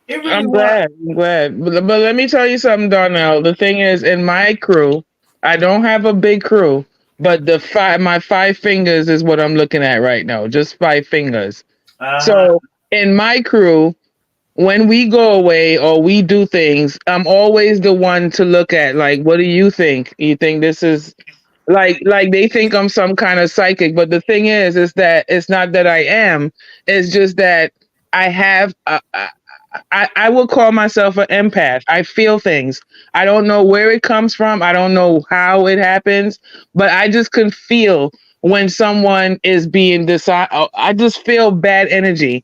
It really I'm was. glad. I'm glad. But let me tell you something, Darnell. The thing is, in my crew, I don't have a big crew, but my five fingers is what I'm looking at right now. Just five fingers. Uh huh. So in my crew, when we go away or we do things, I'm always the one to look at. Like, what do you think? You think this is like they think I'm some kind of psychic, but the thing is that it's not that I am. It's just that I have. I would call myself an empath. I feel things. I don't know where it comes from. I don't know how it happens, but I just can feel when someone is being I just feel bad energy.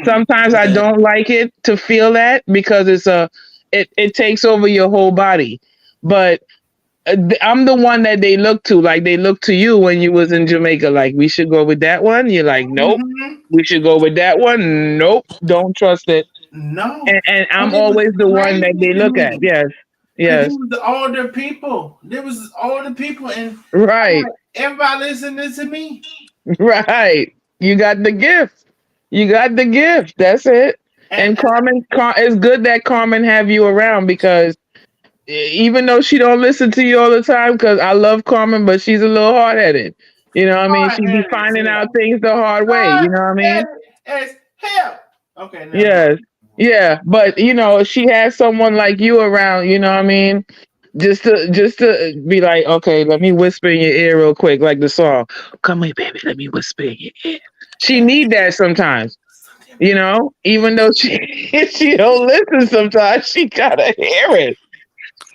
Sometimes I Yeah. don't like it to feel that because it takes over your whole body. But I'm the one that they look to. Like they look to you when you was in Jamaica. Like we should go with that one. You're like, nope. Hmm. We should go with that one. Nope. Don't trust it. No, And I'm and it was always the one that crazy they to look at. me Yes. because it Yes. was the older people. There was older people, and I'm Right. like, everybody listening to me. Right. You got the gift. You got the gift. That's it. And And it's good that Carmen have you around because even though she don't listen to you all the time, because I love Carmen, but she's a little hard headed. You know what I mean? hard She be headed as finding out hell. things the hard way. Hard You know what I mean? headed as hell. Okay, never mind. Yes. Yeah. But she has someone like you around, you know what I mean? Just to be like, okay, let me whisper in your ear real quick, like the song. Come here, baby, let me whisper in your ear. She need that sometimes, even though she she don't listen sometimes, she gotta hear it,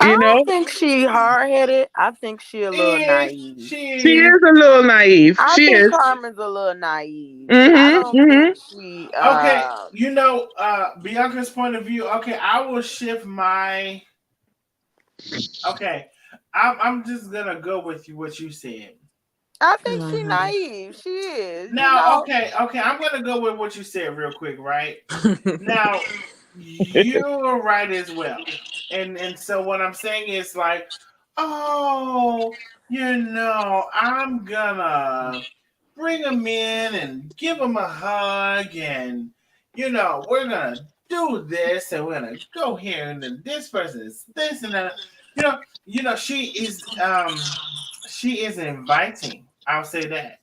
I you know? don't think she hard headed. I think she a little Is naive. She she is a little naive. I She think is. Carmen's a little naive. I Mm-hmm. don't think Mm-hmm. she okay? Bianca's point of view. Okay, I will shift my. Okay, I'm just gonna go with you what you said. I think she Mhm. naive. She is, Now, okay, I'm gonna go with what you said real quick, right? Now, you're right as well. And so what I'm saying is like, oh, I'm gonna bring them in and give them a hug, and we're gonna do this, and we're gonna go here, and then this person is this and that. She is inviting. I'll say that.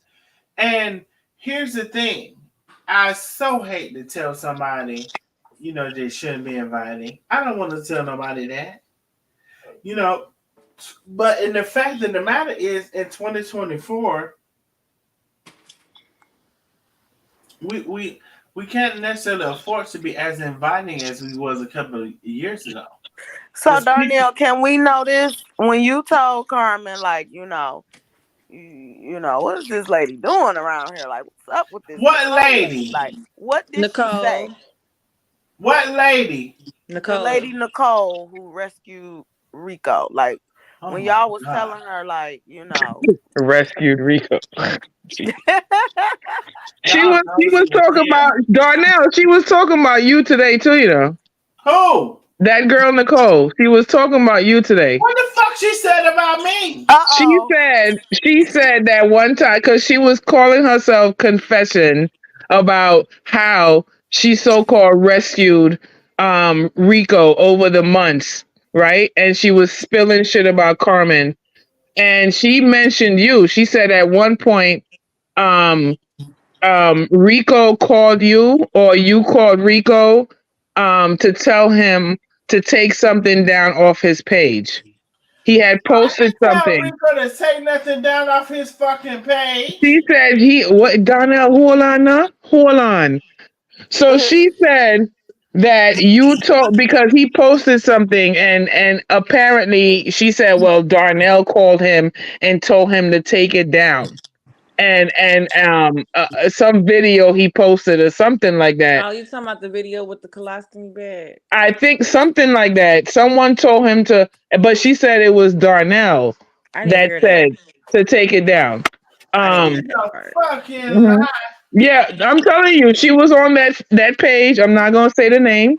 And here's the thing. I so hate to tell somebody, they shouldn't be inviting. I don't want to tell nobody that. You know, but in the fact of the matter is in 2024, we can't necessarily afford to be as inviting as we was a couple of years ago. So Because people Darnell, can we know this? When you told Carmen, like, what is this lady doing around here? Like, what's up with this what Nicole lady? lady? Like, what did she say? Nicole. What lady? The Nicole. lady Nicole who rescued Rico. Like, Oh when my y'all was god. telling her, like, Rescued Rico. She Y'all was know she she was was talking about there. Darnell. She was talking about you today too. Who? That girl Nicole. She was talking about you today. What the fuck she said about me? She uh-oh. she said that one time because she was calling herself confession about how she so-called rescued Rico over the months, right? And she was spilling shit about Carmen. And she mentioned you. She said at one point, um, Rico called you or you called Rico to tell him to take something down off his page. He had I posted didn't tell something. Rico to take nothing down off his fucking page. She said what Donnell, hold on now. Hold on. So she said that you told because he posted something and apparently she said, well, Darnell called him and told him to take it down. And some video he posted or something like that. Oh, you talking about the video with the colostomy bag? I think something like that. Someone told him to, but she said it was Darnell I didn't that hear that. said to take it down. I didn't Um, hear You that know, part. fucking mhm. lie. Yeah, I'm telling you, she was on that page. I'm not gonna say the name,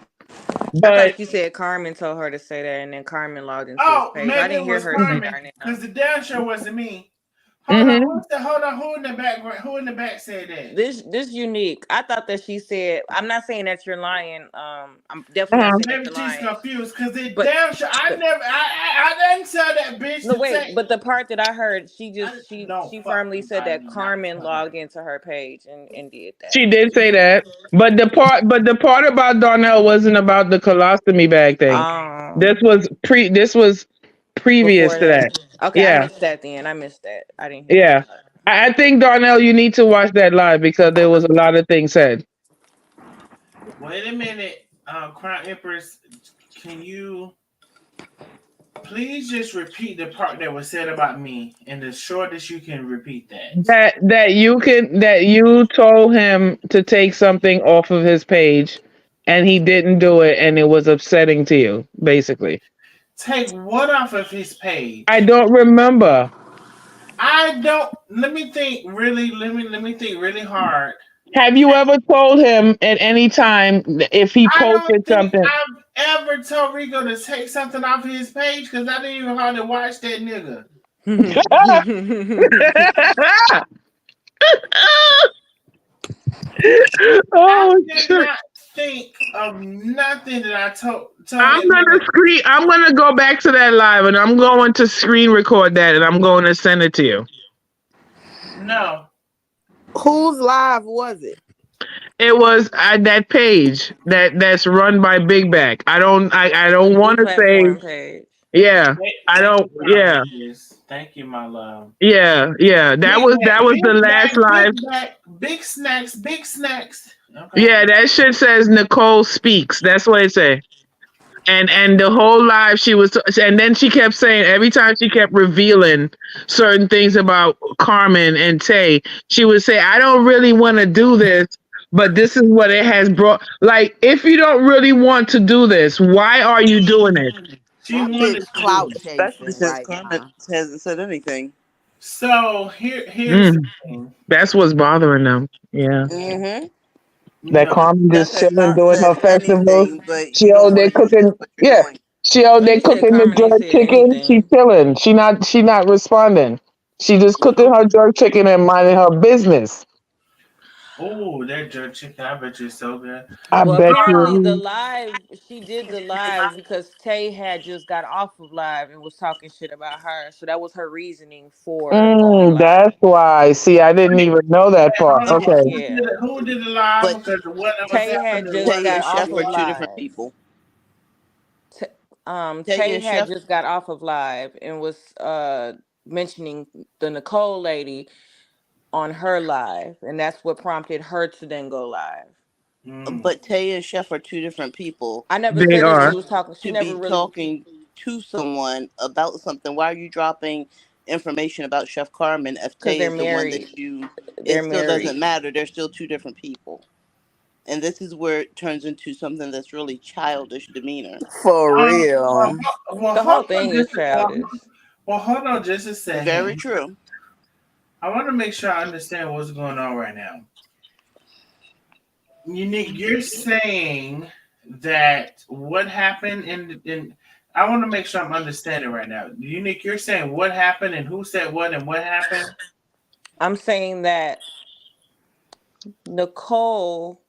I thought but she said Carmen told her to say that, and then Carmen logged into his Oh, page. I maybe didn't it hear was her say Carmen. Darnell. Because the damn sure wasn't me. Hold on, hmm hold on, who in the background? Who in the back said that? This unique. I thought that she said. I'm not saying that you're lying. I'm definitely not uh saying that Maybe you're she's lying. confused because it But damn sure I the, never I didn't tell that bitch no to wait. take. But the part that I heard, I she no she firmly fucking said I that did not Carmen tell her. logged into her page and did that she did say that. But the part about Darnell wasn't about the colostomy bag thing. um This was previous before to that. that. Okay, I Yeah, missed that. Then I missed that. I didn't hear that yeah. part. I think Darnell, you need to watch that live because there was a lot of things said. Wait a minute, Crown Empress, can you please just repeat the part that was said about me and the shortest you can repeat that. That you told him to take something off of his page and he didn't do it and it was upsetting to you, basically. Take what off of his I page? don't remember. I don't. Let me think. Really, let me think really hard. Have you ever told him at any time if he I don't posted think something? I've ever told Rico to take something off his page because I didn't even hardly watch that nigga. I Oh shit. cannot think of nothing that I told that man. I'm gonna go back to that live and I'm going to screen record that and I'm going to send it to you. No. Whose live was it? It was that page that's run by Big Back. I The don't want to say deplatform page. yeah. I Thank don't you, Crown yeah. Empress. Thank you, my love. Yeah. That was the last live. Big back, big snacks, big snacks. Okay. Yeah, that shit says Nicole speaks. That's what it say. And the whole live she was and then she kept saying every time she kept revealing certain things about Carmen and Tay, she would say, I don't really want to do this, but this is what it has brought. Like, if you don't really want to do this, why are you doing it? She That wanted bitch to do clout it. chasing Especially since right Carmen now. hasn't said anything. So here's the Mm, thing. that's what's bothering them. Yeah. Mm-hmm. That No. Carmen Steph just has chilling not doing said her festivals. anything, but She you don't out want there to hear cooking. what you're Yeah. doing. She out Oh, there you said cooking the Carmen ain't jerk said chicken. She anything. chilling. She not responding. She just cooking her jerk chicken and minding her business. Oh, that jerk chicken, I bet you it's so good. I Well, bet apparently the you. live she did the live because Tay had just got off of live and was talking shit about her. So that was her reasoning for going That's live. why. See, I didn't Wait, even know that part. hold on. Okay. Yeah. Who did it live? But Because what was Tay had happening just Tay wasn't got and off Chef are of happening. two different live. people. T- Tay Tay and had Chef, just got off of live and was mentioning the Nicole lady on her live, and that's what prompted her to then go live. Mm. but Tay and Chef are two different people. I never They said that she are. was talking. She To never be really talking to someone about something, why are you dropping information about Chef Carmen if because Tay they're is the one married. that you? They're It still doesn't married. matter. They're still two different people, and this is where it turns into something that's really childish demeanor. For Well, real. The hold whole on thing is childish. hold on just a Very second. true. I want to make sure I understand what's going on right now. Unique, you're saying that what happened in I want to make sure I'm understanding right now. Unique, you're saying what happened and who said what and what happened? I'm saying that Nicole,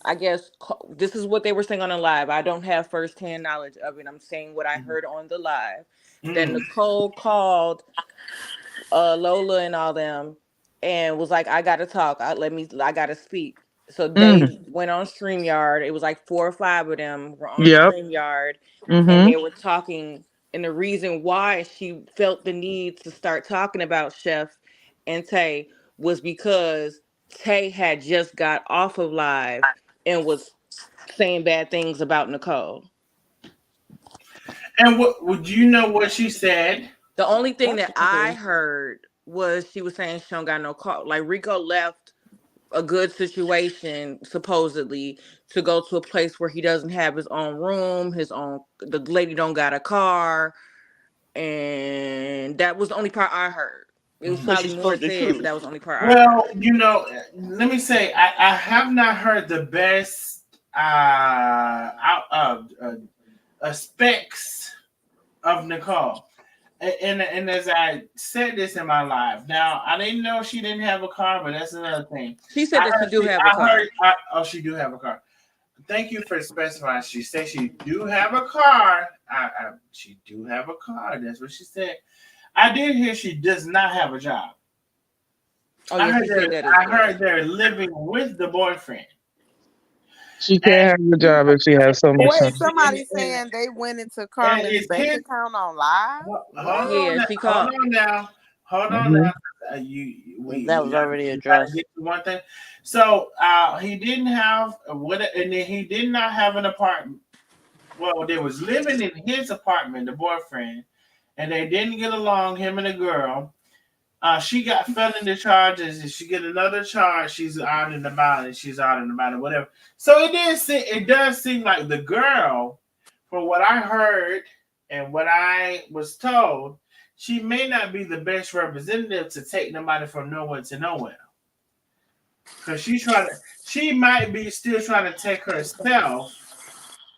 I guess this is what they were saying on the live. I don't have firsthand knowledge of it. I'm saying what I heard on the live. That Mm. Nicole called Lola and all them and was like, I gotta talk. I gotta speak. So they Mm. went on StreamYard. It was like 4 or 5 of them were on Yep. StreamYard and Mm-hmm. they were talking. And the reason why she felt the need to start talking about Chef and Tay was because Tay had just got off of live and was saying bad things about Nicole. And what would you know what she said? The only thing that I Possibly. heard was she was saying she don't got no call. Like Rico left a good situation supposedly to go to a place where he doesn't have his own room, the lady don't got a car, and that was the only part I heard. It was So she probably more spoke the said, but truth. that was the only part I heard. Well, let me say, I have not heard the best specs of Nicole. And as I said this in my live, now I didn't know she didn't have a car, but that's another thing. She said that she do have a car. Oh, she do have a car. Thank you for specifying. She said she do have a car. She do have a car. That's what she said. I did hear she does not have a job. Oh yeah, she said that as I well. heard they're living with the boyfriend. She And, can't have a job if she has so much Wait, money. somebody saying they went into and Carmen's it's bank his. account on live? Hold What? on Yeah, now. she Hold called. on now. Hold on Hmm. now. We That was gotta, already we gotta addressed. get to one thing. So he didn't have and then he did not have an apartment. Well, they was living in his apartment, the boyfriend, and they didn't get along, him and the girl. She got felony charges, and she get another charge. She's out and about, and she's out and about, and whatever. So it does seem like the girl, from what I heard and what I was told, she may not be the best representative to take nobody from nowhere to nowhere, because she might be still trying to take herself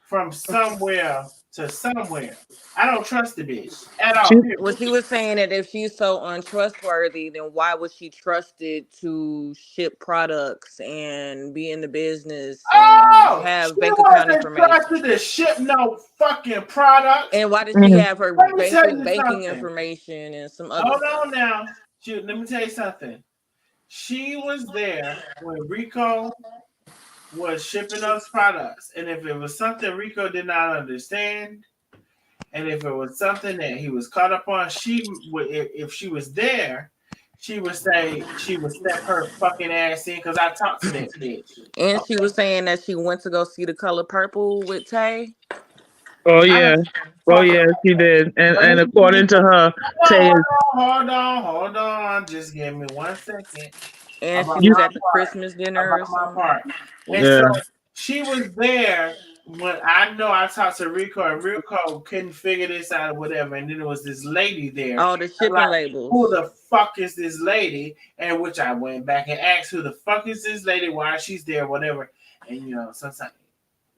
from somewhere to somewhere. I don't trust the bitch at She all. Period. Well, she was saying that if she's so untrustworthy, then why was she trusted to ship products and be in the business and Oh, she have bank account wasn't information? trusted to ship no fucking products. And why did she mm, have her Let me tell you banking something. information and some other Hold stuff? on now. Let me tell you something. She was there when Rico was shipping those products. And if it was something Rico did not understand, and if it was something that he was caught up on, she would, if she was there, she would step her fucking ass in because I talked to that bitch. And she Okay. was saying that she went to go see The Color Purple with Tay. oh I yeah. don't Oh fuck. yeah, she did. But And according to her, Tay is hold on. Just give me 1 second And she about was you my at the part. Christmas dinner or About my something. part. And so yeah. she was there when I know I talked to Rico, and Rico couldn't figure this out or whatever. And then there was this lady there. All the I'm like, shipping who labels. the fuck is this lady? And which I went back and asked, who the fuck is this lady? Why she's there, whatever. And sometimes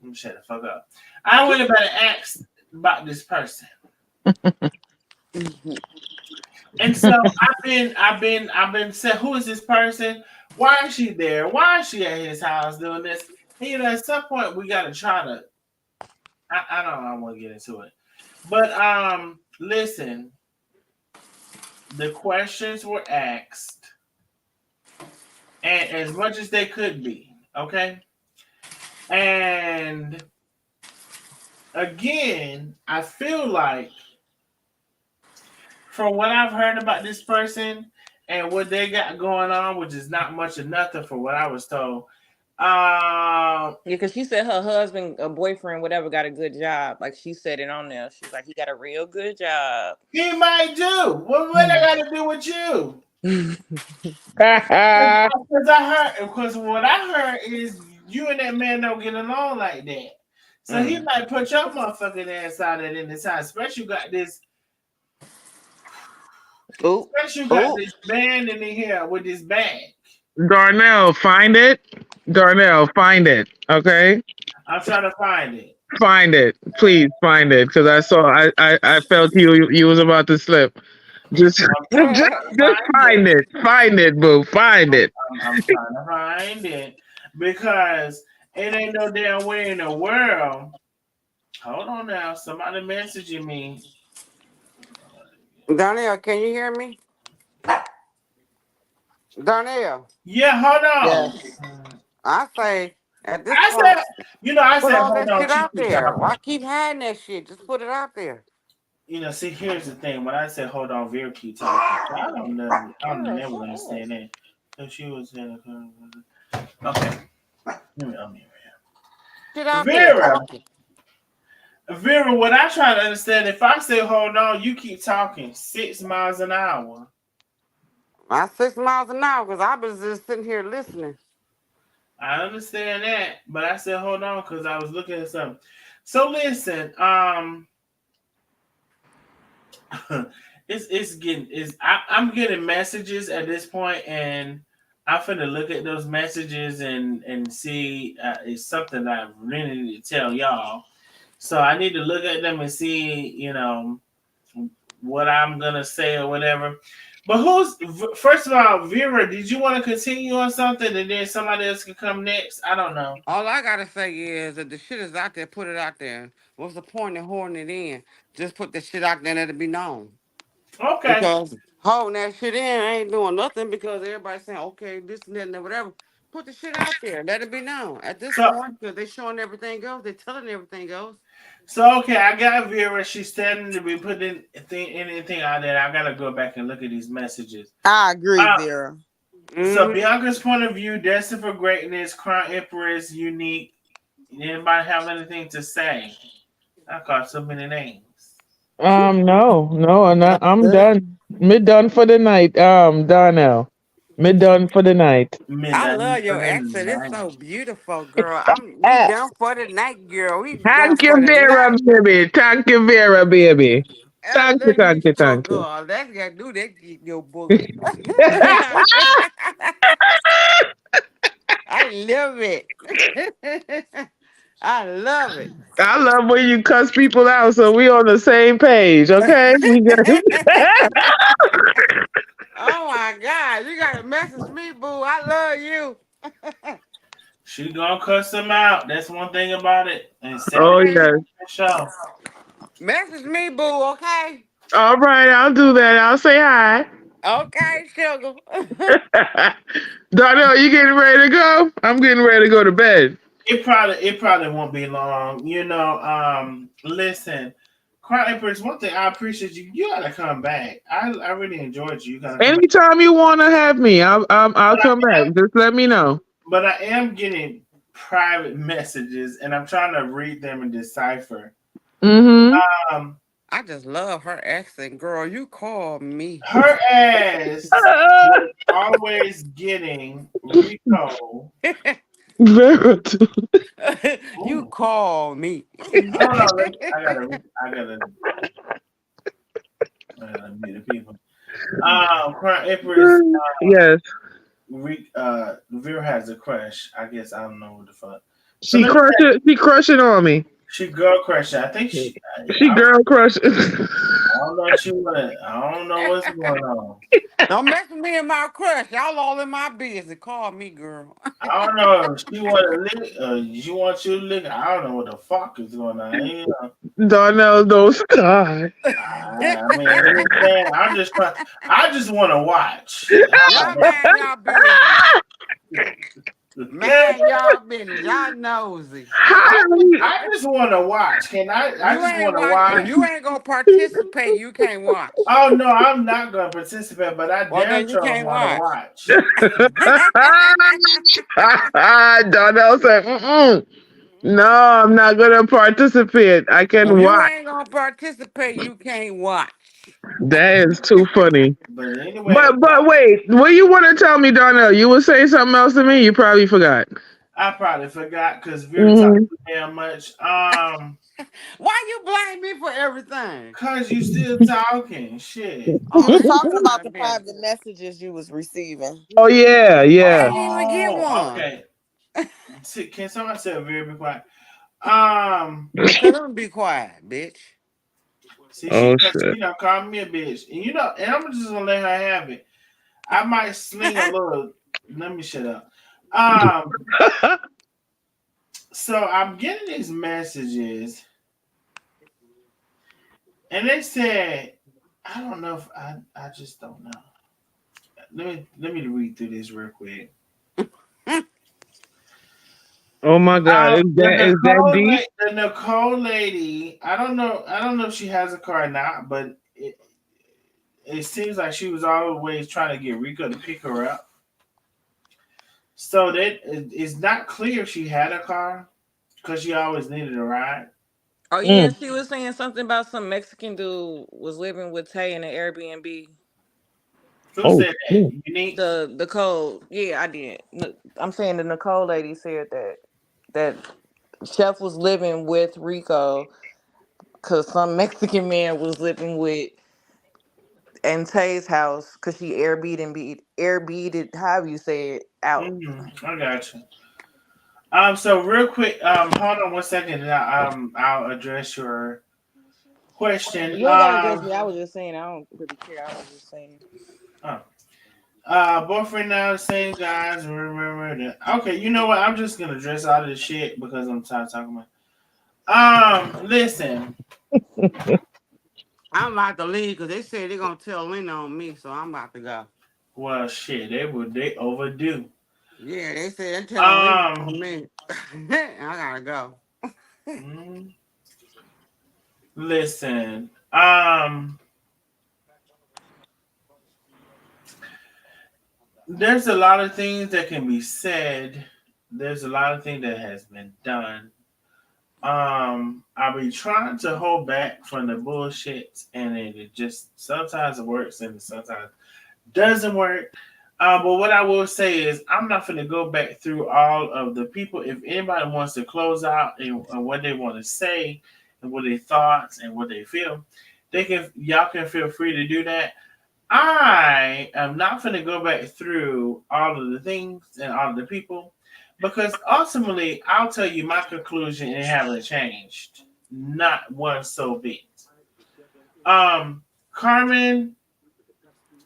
I'm shut the fuck up. I went about and asked about this person. And so I've been saying, who is this person? Why is she there? Why is she at his house doing this? And, at some point we gotta try to. I don't want to get into it, but listen. The questions were asked, and as much as they could be, okay. And again, I feel like from what I've heard about this person and what they got going on, which is not much of nothing for what I was told. Yeah, because she said her husband, a boyfriend, whatever, got a good job. Like she said it on there. She's like, he got a real good job. He might do. What I got to do with you? Because what I heard is you and that man don't get along like that. So he Mm. might put your motherfucking ass out at any time. Oh, Especially you got oh. this band in the here with this bag. Darnell, find it. Darnell, find it. Okay? I'm trying to find it. Find it. Please find it. Because I felt you was about to slip. Just I'm trying to just find it. find it. Find it, boo. Find it. I'm trying to find it because it ain't no damn way in the world. Hold on now. Somebody messaging me. Donnell, can you hear me? Donnell, Yeah, hold on. Yes. I say at this I point, said, I put said, all hold that on. shit She out keep there. talking. Why keep hiding that shit? Just put it out there. See, here's the thing. When I said, hold on, Vera keep talking. I don't know. I don't Girl, never shut up. understand that. So she was in okay. Let me Shit out there Vera. talking. Vera, what I try to understand, if I say hold on, you keep talking 6 miles an hour. Not 6 miles an hour because I was just sitting here listening. I understand that, but I said hold on because I was looking at something. So listen, it's getting I'm getting messages at this point, and I'm finna look at those messages and see it's something that I really need to tell y'all. So I need to look at them and see, what I'm gonna say or whatever. But first of all, Vera? Did you want to continue on something, and then somebody else can come next? I don't know. All I gotta say is that the shit is out there. Put it out there. What's the point in holding it in? Just put the shit out there and let it be known. Okay. Because holding that shit in ain't doing nothing because everybody's saying, okay, this and that and whatever. Put the shit out there. Let it be known. At this So point, because they showing everything else, they telling everything else. okay, I got Vera. She's standing to be putting anything out there. I gotta go back and look at these messages. I agree, Uh, Vera. so Mm-hmm. Bianca's point of view, destined for greatness, Crown Empress, unique. Anybody have anything to say? I called so many names. No, no, That's I'm good. done. Me done for the night. Darnell. Me done for the night. I Midnight love for your the accent. It's night. so beautiful, girl. We down for the night, girl. We down Thank you, for the Vera, night. baby. Thank you, Vera, baby. And Thank you, let me thank you, go, thank you. girl. Let's get do that, keep your booger. I love it. I love it. I love when you cuss people out, so we on the same page, okay? We got Oh my God, you gotta message me, boo. I love you. She gonna cuss them out. That's one thing about it. And Oh Saturday Okay. yes. show. Message me, boo, okay? All right, I'll do that. I'll say hi. Okay, sugar. Darnell, you getting ready to go? I'm getting ready to go to bed. It probably won't be long. Listen, Crown Empress, one thing I appreciate you gotta come back. I really enjoyed you. You gotta come back. Anytime you want to have me, I'll come back. Just let me know. But I am getting private messages and I'm trying to read them and decipher. Mm-hmm. Um I just love her accent, girl. You call me. her ass was always getting Rico. Vera too. You Ooh, call me. hold on, I gotta mute the people. Crown Empress, Yes. Vera has a crush. I guess I don't know what the fuck. So She let me say, crushing. She crushing on me. she girl crush. I think She girl crushing. I don't know what you want. I don't know what's going on. Don't mess with me and my crush. Y'all all in my business. Call me, girl. I don't know if she want to lick. She want you to lick. I don't know what the fuck is going on. Darnell, don't start. I mean, I'm just saying. I just want to watch. How Y'all about man, y'all business. that? Man, y'all business. Y'all nosy. How I, do we? I just want to watch. Can I? I You just ain't want to watch. If watch. you ain't gonna participate, you can't watch. Oh no, I'm not gonna participate, but I Well, damn then you sure can't want to watch. watch. Darnell said, mm-mm. No, I'm not gonna participate. I If can you watch. ain't gonna participate, you can't watch. That is too funny. But anyway, But wait, what you want to tell me, Darnell? You were saying something else to me. You probably forgot. I probably forgot because Vera talked Hmm. too damn much. Why you blame me for everything? Cause you still talking shit. He Oh, was let me talking do about my the damn. private messages you was receiving. Oh yeah, I yeah. ain't even get Oh, one. okay. Can somebody say Vera be quiet? Um, Well, tell them to be quiet, bitch. see, Oh she shit. done called me a bitch, and and I'm just gonna let her have it. I might sling a little. Let me shut up. Um, so I'm getting these messages, and they said, I don't know if I just don't know. Let me read through this real quick. Oh my God, is that deep? The Nicole lady. I don't know if she has a car or not, but it seems like she was always trying to get Rico to pick her up. So it's not clear if she had a car because she always needed a ride. Oh yeah, Mm. she was saying something about some Mexican dude was living with Tay in an Airbnb. Who Oh said shit. that? Unique. The Nicole, yeah, I did. I'm saying the Nicole lady said that Chef was living with Rico because some Mexican man was living with and Tay's house because she Airbnb, however you say it, out. I got you. So real quick, hold on one second, and I'll address your question. You ain't gotta address me. I was just saying I don't really care. I was just saying. Oh, boyfriend now the same guys. Remember that? Okay, you know what? I'm just gonna address all this shit because I'm tired of talking about. Listen. I'm about to leave because they said they're gonna tell Lena on me, so I'm about to go. Well, shit, they overdue. Yeah, they said they're telling Lena on Um, me. I gotta go. mm, listen. There's a lot of things that can be said. There's a lot of things that has been done. I'll be trying to hold back from the bullshit, and it just sometimes it works and sometimes doesn't work. But what I will say is, I'm not going to go back through all of the people. If anybody wants to close out and what they want to say and what their thoughts and what they feel, they can. Y'all can feel free to do that. I am not going to go back through all of the things and all of the people because ultimately, I'll tell you my conclusion and it haven't changed, not one so bit. Carmen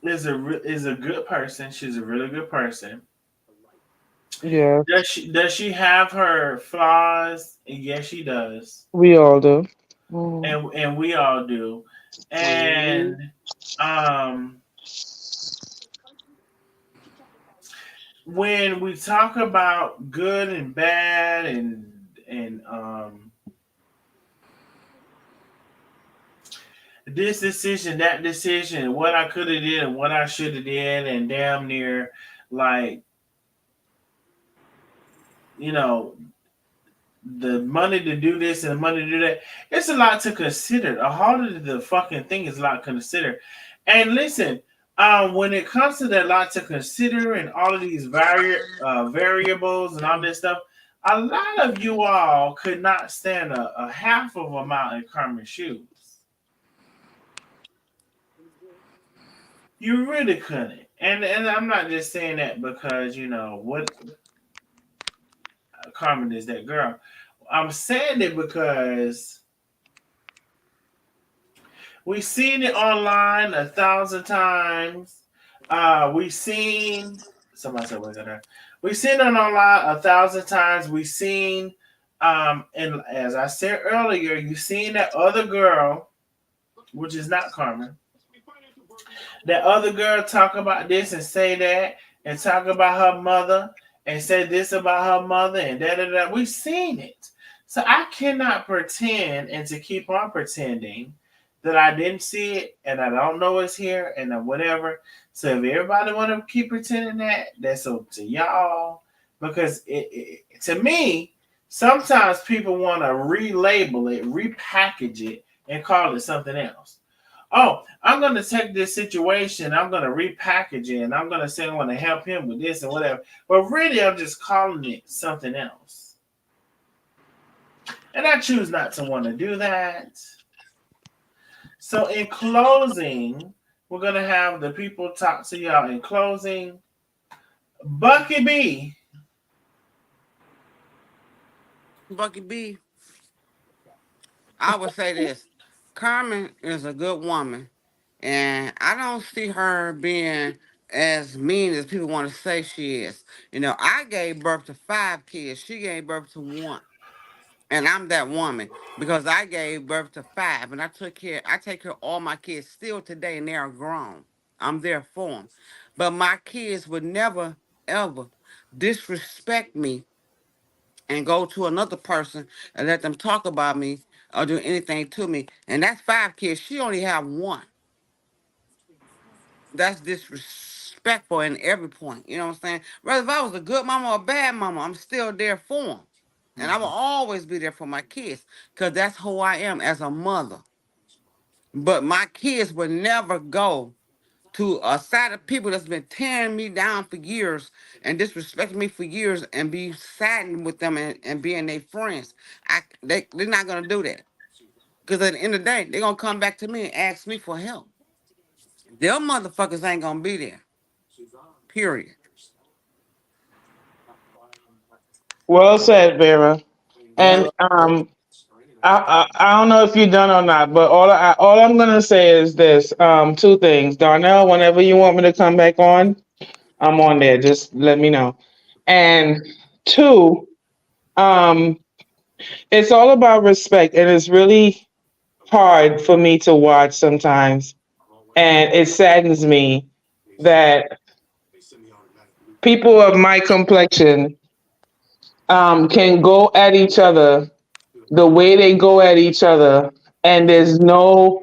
is a good person. She's a really good person. Yeah, Does she have her flaws? Yes, she does, we all do. Mm. and we all do. And um, when we talk about good and bad and this decision, that decision, what I could have did and what I should have did, and damn near like you know the money to do this and the money to do that. It's a lot to consider. A whole of the fucking thing is a lot to consider. And listen, when it comes to that lot to consider and all of these variables and all this stuff, a lot of you all could not stand a half of a mile in Carmen's shoes. You really couldn't. And I'm not just saying that because you know what Carmen is that girl. I'm saying it because we've seen it online 1,000 times. We've seen somebody said what's that? We've seen it online 1,000 times. We've seen and as I said earlier, you've seen that other girl, which is not Carmen. That other girl talk about this and say that and talk about her mother and say this about her mother and da da da. We've seen it. So I cannot pretend and to keep on pretending that I didn't see it and I don't know it's here and whatever. So if everybody want to keep pretending that, that's up to y'all. Because to me, sometimes people want to relabel it, repackage it, and call it something else. Oh, I'm going to take this situation, I'm going to repackage it, and I'm going to say I want to help him with this and whatever. But really, I'm just calling it something else. And I choose not to want to do that. So, in closing, we're going to have the people talk to y'all in closing. Bucky B. Bucky B, I would say this. Carmen is a good woman, and I don't see her being as mean as people want to say she is. You know, I gave birth to 5 kids. She gave birth to one. And I'm that woman because I gave birth to 5 and I take care of all my kids still today and they are grown. I'm there for them. But my kids would never, ever disrespect me and go to another person and let them talk about me or do anything to me. And that's 5 kids. She only have one. That's disrespectful in every point. You know what I'm saying? Whether if I was a good mama or a bad mama, I'm still there for them. And I will always be there for my kids because that's who I am as a mother. But my kids would never go to a side of people that's been tearing me down for years and disrespecting me for years and be saddened with them and being their friends. They're not going to do that because at the end of the day, they're going to come back to me and ask me for help. Them motherfuckers ain't gonna be there. Period. Well said, Vera. And Yep. I don't know if you're done or not, but all I'm gonna say is this: two things. Darnell, whenever you want me to come back on, I'm on there. Just let me know. And two, um, it's all about respect, and it's really hard for me to watch sometimes, and it saddens me that people of my complexion can go at each other the way they go at each other, and there's no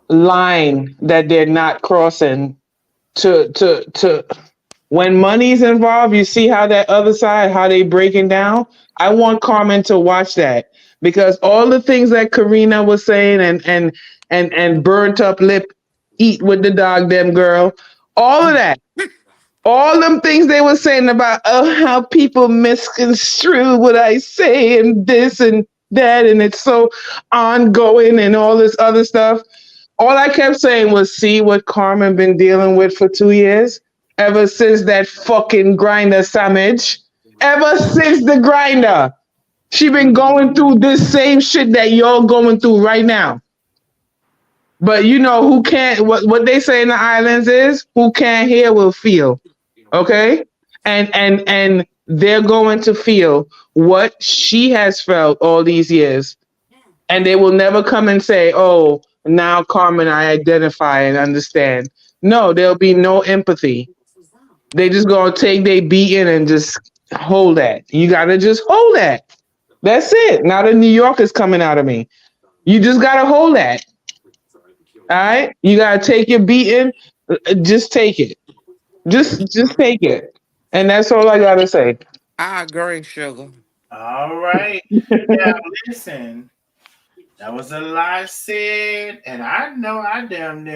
line that they're not crossing to when money's involved. You see how that other side, how they breaking down. I want Carmen to watch that, because all the things that Karina was saying, and burnt up lip, eat with the dog, them girl, all of that, all them things they were saying about, oh, how people misconstrue what I say and this and that, and it's so ongoing and all this other stuff. All I kept saying was, see what Carmen been dealing with for 2 years? Ever since that fucking grinder sandwich. Ever since the grinder. She been going through this same shit that y'all going through right now. But you know who can't, what they say in the islands is, who can't hear will feel. Okay? And they're going to feel what she has felt all these years, and they will never come and say, "Oh, now Carmen, I identify and understand." No, there'll be no empathy. They just gonna take their beating and just hold that. You gotta just hold that. That's it. Now the New York is coming out of me. You just gotta hold that. All right. You gotta take your beating. Just take it. Just take it. And that's all I gotta say. I agree, sugar. All right. Now listen, that was a lot said, and I know I damn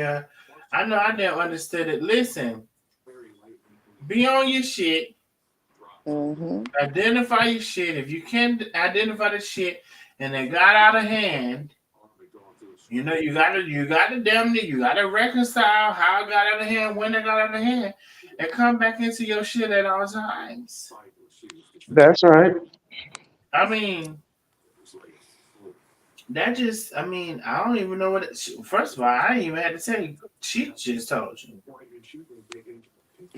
understood it. Listen, be on your shit, Mm-hmm. identify your shit. If you can identify the shit and it got out of hand, you gotta damn near, you gotta reconcile how it got out of hand, when it got out of hand, and come back into your shit at all times. That's right. I mean, I don't even know what first of all, I ain't even had to tell you. She just told you.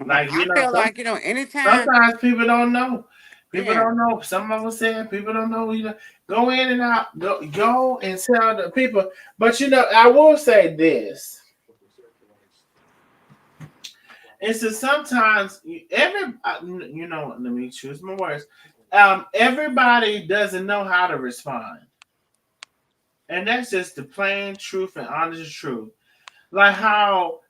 Like, I feel like, anytime, sometimes people don't know. People yeah. don't know. Some of us said people don't know. Go in and out. Go and tell the people. But I will say this. It's that sometimes let me choose my words. Everybody doesn't know how to respond, and that's just the plain truth and honest truth. Like how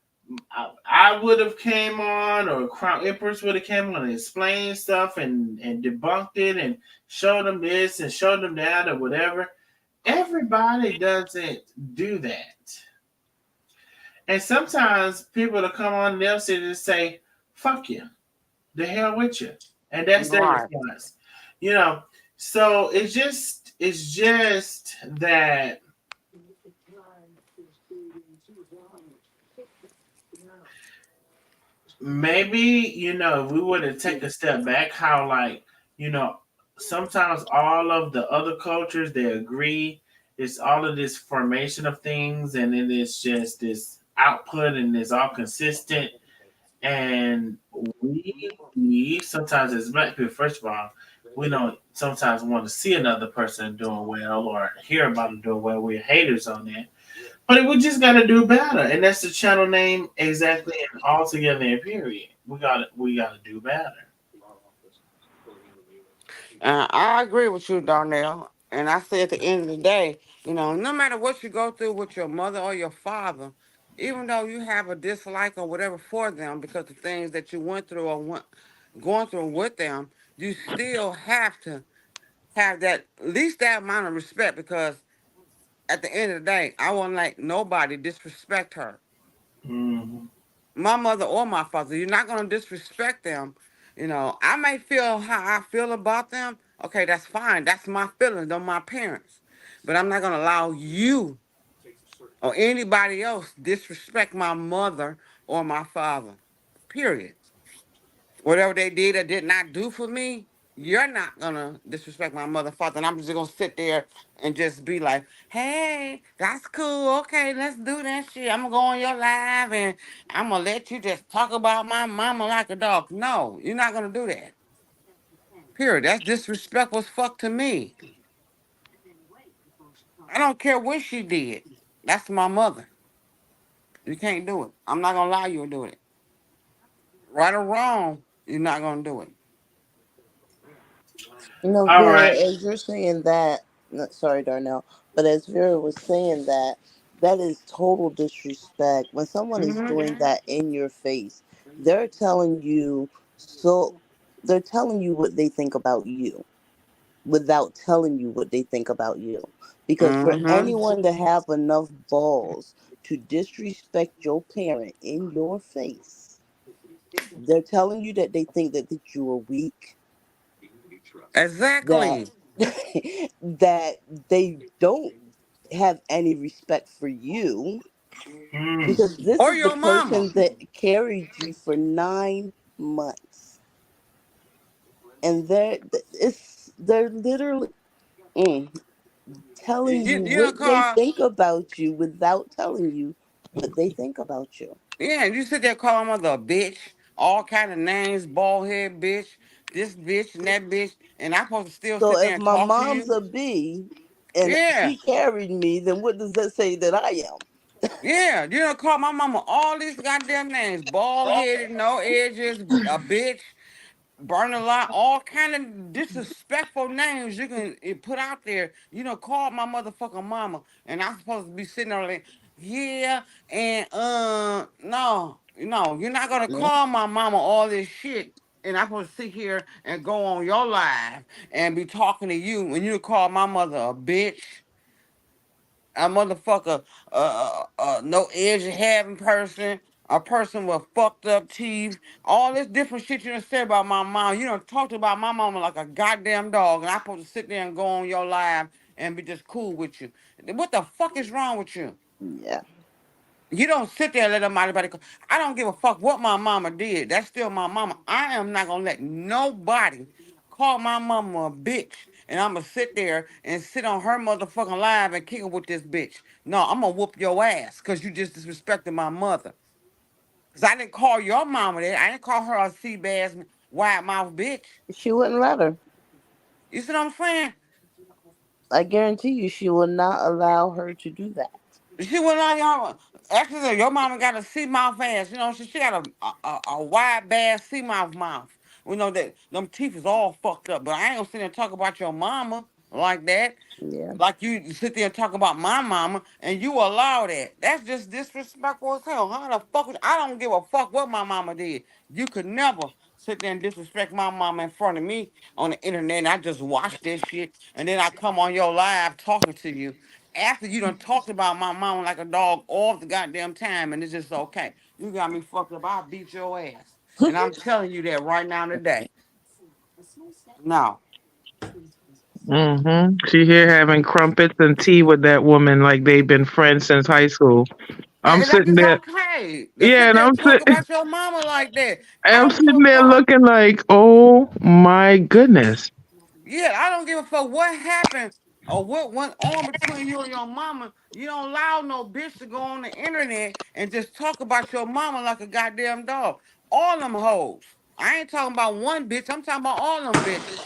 I would have came on, or Crown Empress would have came on and explained stuff and debunked it and showed them this and showed them that or whatever. Everybody doesn't do that. And sometimes people will come on and they'll sit and say, fuck you, the hell with you. And that's their Right. response. You know, so it's just that maybe if we were to take a step back, how, like, you know sometimes all of the other cultures, they agree, it's all of this formation of things, and then it's just this output, and it's all consistent. And we sometimes, as black people, first of all, we don't sometimes want to see another person doing well or hear about them doing well. We're haters on that. But we just gotta do better, and that's the channel name exactly, and all together in period. We gotta do better. I agree with you, Darnell. And I say at the end of the day, no matter what you go through with your mother or your father, even though you have a dislike or whatever for them because of things that you went through or going through with them, you still have to have that, at least that amount of respect, because at the end of the day, I won't let nobody disrespect her, Mm-hmm. my mother or my father. You're not gonna disrespect them. I may feel how I feel about them. Okay, that's fine. That's my feelings. They're my parents. But I'm not gonna allow you, or anybody else disrespect my mother or my father. Period. Whatever they did or did not do for me, you're not gonna disrespect my mother, father, and I'm just gonna sit there and just be like, "Hey, that's cool. Okay, let's do that shit. I'm gonna go on your live and I'm gonna let you just talk about my mama like a dog." No, you're not gonna do that. Period. That's disrespectful as fuck to me. I don't care what she did. That's my mother. You can't do it. I'm not gonna allow you to do it. Right or wrong, you're not gonna do it. You know, All Vera, right. as you're saying that, sorry, Darnell, but as Vera was saying that, that is total disrespect. When someone is Hmm. doing that in your face, they're telling you so, they're telling you what they think about you without telling you what they think about you. Because for Hmm. anyone to have enough balls to disrespect your parent in your face, they're telling you that they think that you are weak, that Exactly. that they don't have any respect for you, Mm. because this Or is the your mama. person that carried you for 9 months, and they're literally mm, telling you You know, what they call, think about you without telling you what they think about you. yeah, you sit there calling my mother a bitch, all kind of names, bald head bitch, this bitch and that bitch, and I'm supposed to still So sit there if and my talk to mom's you? a B and Yeah, she carried me, then what does that say that I am? yeah. You know, call my mama all these goddamn names, bald headed, no edges, a bitch, burn a lot, all kind of disrespectful names you can put out there. You know, call my motherfucking mama, and I'm supposed to be sitting there like, yeah, and no, no, you're not gonna Yeah. call my mama all this shit. And I'm supposed to sit here and go on your live and be talking to you when you call my mother a bitch, a motherfucker, no edge having person, a person with fucked up teeth, all this different shit you done said about my mom. You done talked about my mama like a goddamn dog, and I'm supposed to sit there and go on your live and be just cool with you. What the fuck is wrong with you? Yeah. You don't sit there and let nobody. I don't give a fuck what my mama did. That's still my mama. I am not gonna let nobody call my mama a bitch, and I'm gonna sit there and sit on her motherfucking live and kick it with this bitch. No, I'm gonna whoop your ass because you just disrespected my mother. Cause I didn't call your mama that. I didn't call her a sea bass wide mouth bitch. She wouldn't let her. You see what I'm saying? I guarantee you, she will not allow her to do that. She went on y'all. Actually, your mama got a sea mouth ass. You know, she got a wide bass sea mouth. We know that them teeth is all fucked up. But I ain't gonna sit there and talk about your mama like that. Yeah. Like you sit there and talk about my mama and you allow that. That's just disrespectful as hell. How the fuck I don't give a fuck what my mama did. You could never sit there and disrespect my mama in front of me on the internet and I just watch this shit and then I come on your live talking to you after you done talked about my mama like a dog all the goddamn time and it's just okay. You got me fucked up. I'll beat your ass. And I'm telling you that right now today. No. She here having crumpets and tea with that woman like they've been friends since high school. I'm And that's sitting just there, okay. To yeah, sit and there I'm and talk about your mama like that. I I'm don't give a sitting there fuck. looking like, oh my goodness. Yeah, I don't give a fuck what happened or what went on between you and your mama. You don't allow no bitch to go on the internet and just talk about your mama like a goddamn dog. All them hoes. I ain't talking about one bitch. I'm talking about all them bitches.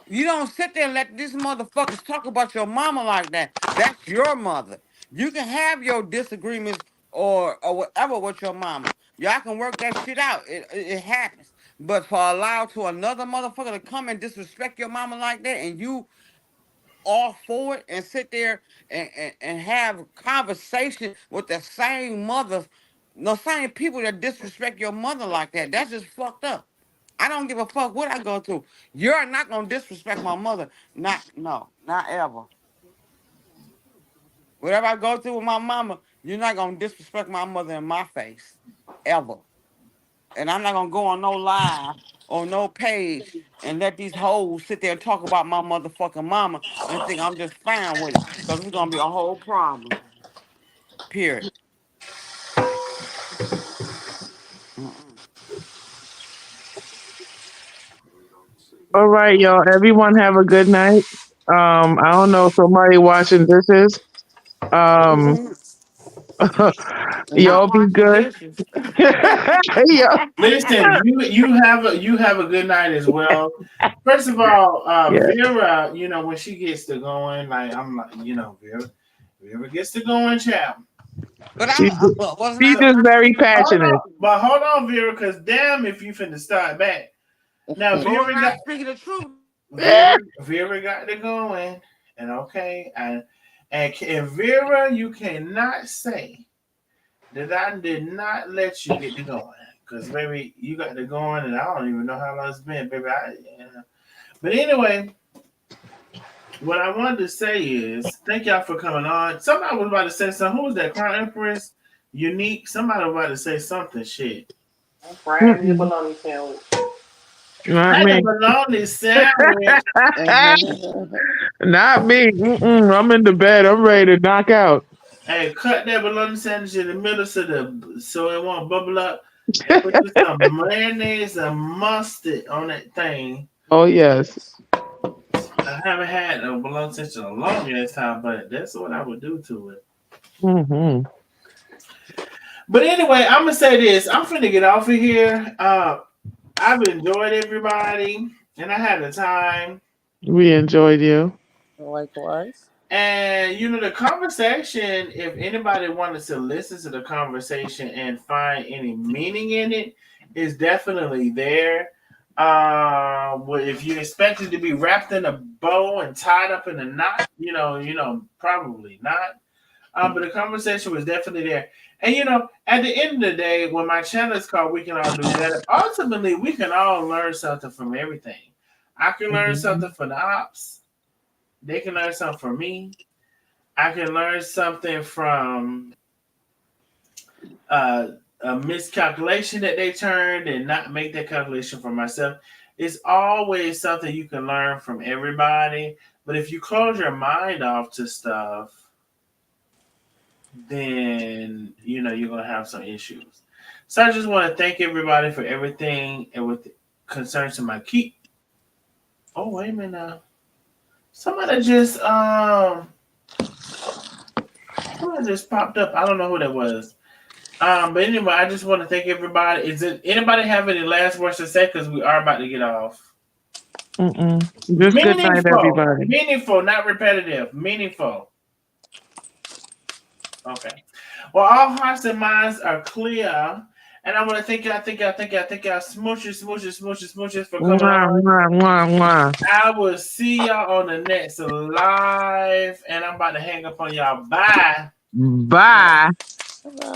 You don't sit there and let these motherfuckers talk about your mama like that. That's your mother. You can have your disagreements or whatever with your mama. Y'all can work that shit out. It happens. But for allow to another motherfucker to come and disrespect your mama like that and you all for it and sit there and have conversation with the same mother, the same people that disrespect your mother like that, that's just fucked up. I don't give a fuck what I go through. You're not gonna disrespect my mother. Not no, not ever. Whatever I go through with my mama, you're not gonna disrespect my mother in my face. Ever. And I'm not gonna go on no live or no page and let these hoes sit there and talk about my motherfucking mama and think I'm just fine with it. Cause it's gonna be a whole problem. Period. Mm-mm. All right, y'all. Everyone have a good night. I don't know if somebody watching this is. Um, And I'm y'all be washing good. dishes. Yeah. Listen, you have a good night as well. First of all, Yeah. Vera, when she gets to going, like I'm like, Vera gets to going, chap. But She wasn't she I So just not very speaking the hold truth? passionate. on, but hold on, Vera, because damn if you finna start back. Now But wasn't I speaking the truth? Vera got to going, and okay, and Vera, you cannot say that I did not let you get to going, because baby, you got to going, and I don't even know how long it's been, baby. But anyway, what I wanted to say is thank y'all for coming on. Somebody was about to say something. Who was that? Crown Empress, Unique. Somebody was about to say something. Shit. I'm frying me a Mm-mm, bologna sandwich. not Had a me. bologna sandwich. Not me. Mm-mm, I'm in the bed. I'm ready to knock out. Hey, cut that bologna sandwich in the middle so it won't bubble up, and put you some mayonnaise and mustard on that thing. Oh yes. I haven't had a bologna sandwich in a long ass time, but that's what I would do to it. Hmm. But anyway, I'm gonna say this. I'm finna get off of here. I've enjoyed everybody, and I had a time. We enjoyed you. Likewise. And the conversation, if anybody wanted to listen to the conversation and find any meaning in it, is definitely there. If you expect it to be wrapped in a bow and tied up in a knot, probably not. But the conversation was definitely there. And at the end of the day, when my channel is called We Can All Do Better, ultimately we can all learn something from everything. I can learn Mhm. something from the ops. They can learn something from me. I can learn something from uh, a miscalculation that they turned and not make that calculation for myself. It's always something you can learn from everybody. But if you close your mind off to stuff, then you're gonna have some issues. So I just want to thank everybody for everything and with concerns to my keep. Oh wait a minute now. Somebody just somebody just popped up. I don't know who that was. But anyway, I just want to thank everybody. Is it anybody have any last words to say? Because we are about to get off. Mm-mm. Just good night, Meaningful, everybody. meaningful, not repetitive. Meaningful. Okay. Well, all hearts and minds are clear. And I want to thank y'all, smooches for coming Mwah, on. mwah, mwah, mwah. I will see y'all on the next live. And I'm about to hang up on y'all. Bye. Bye. Bye.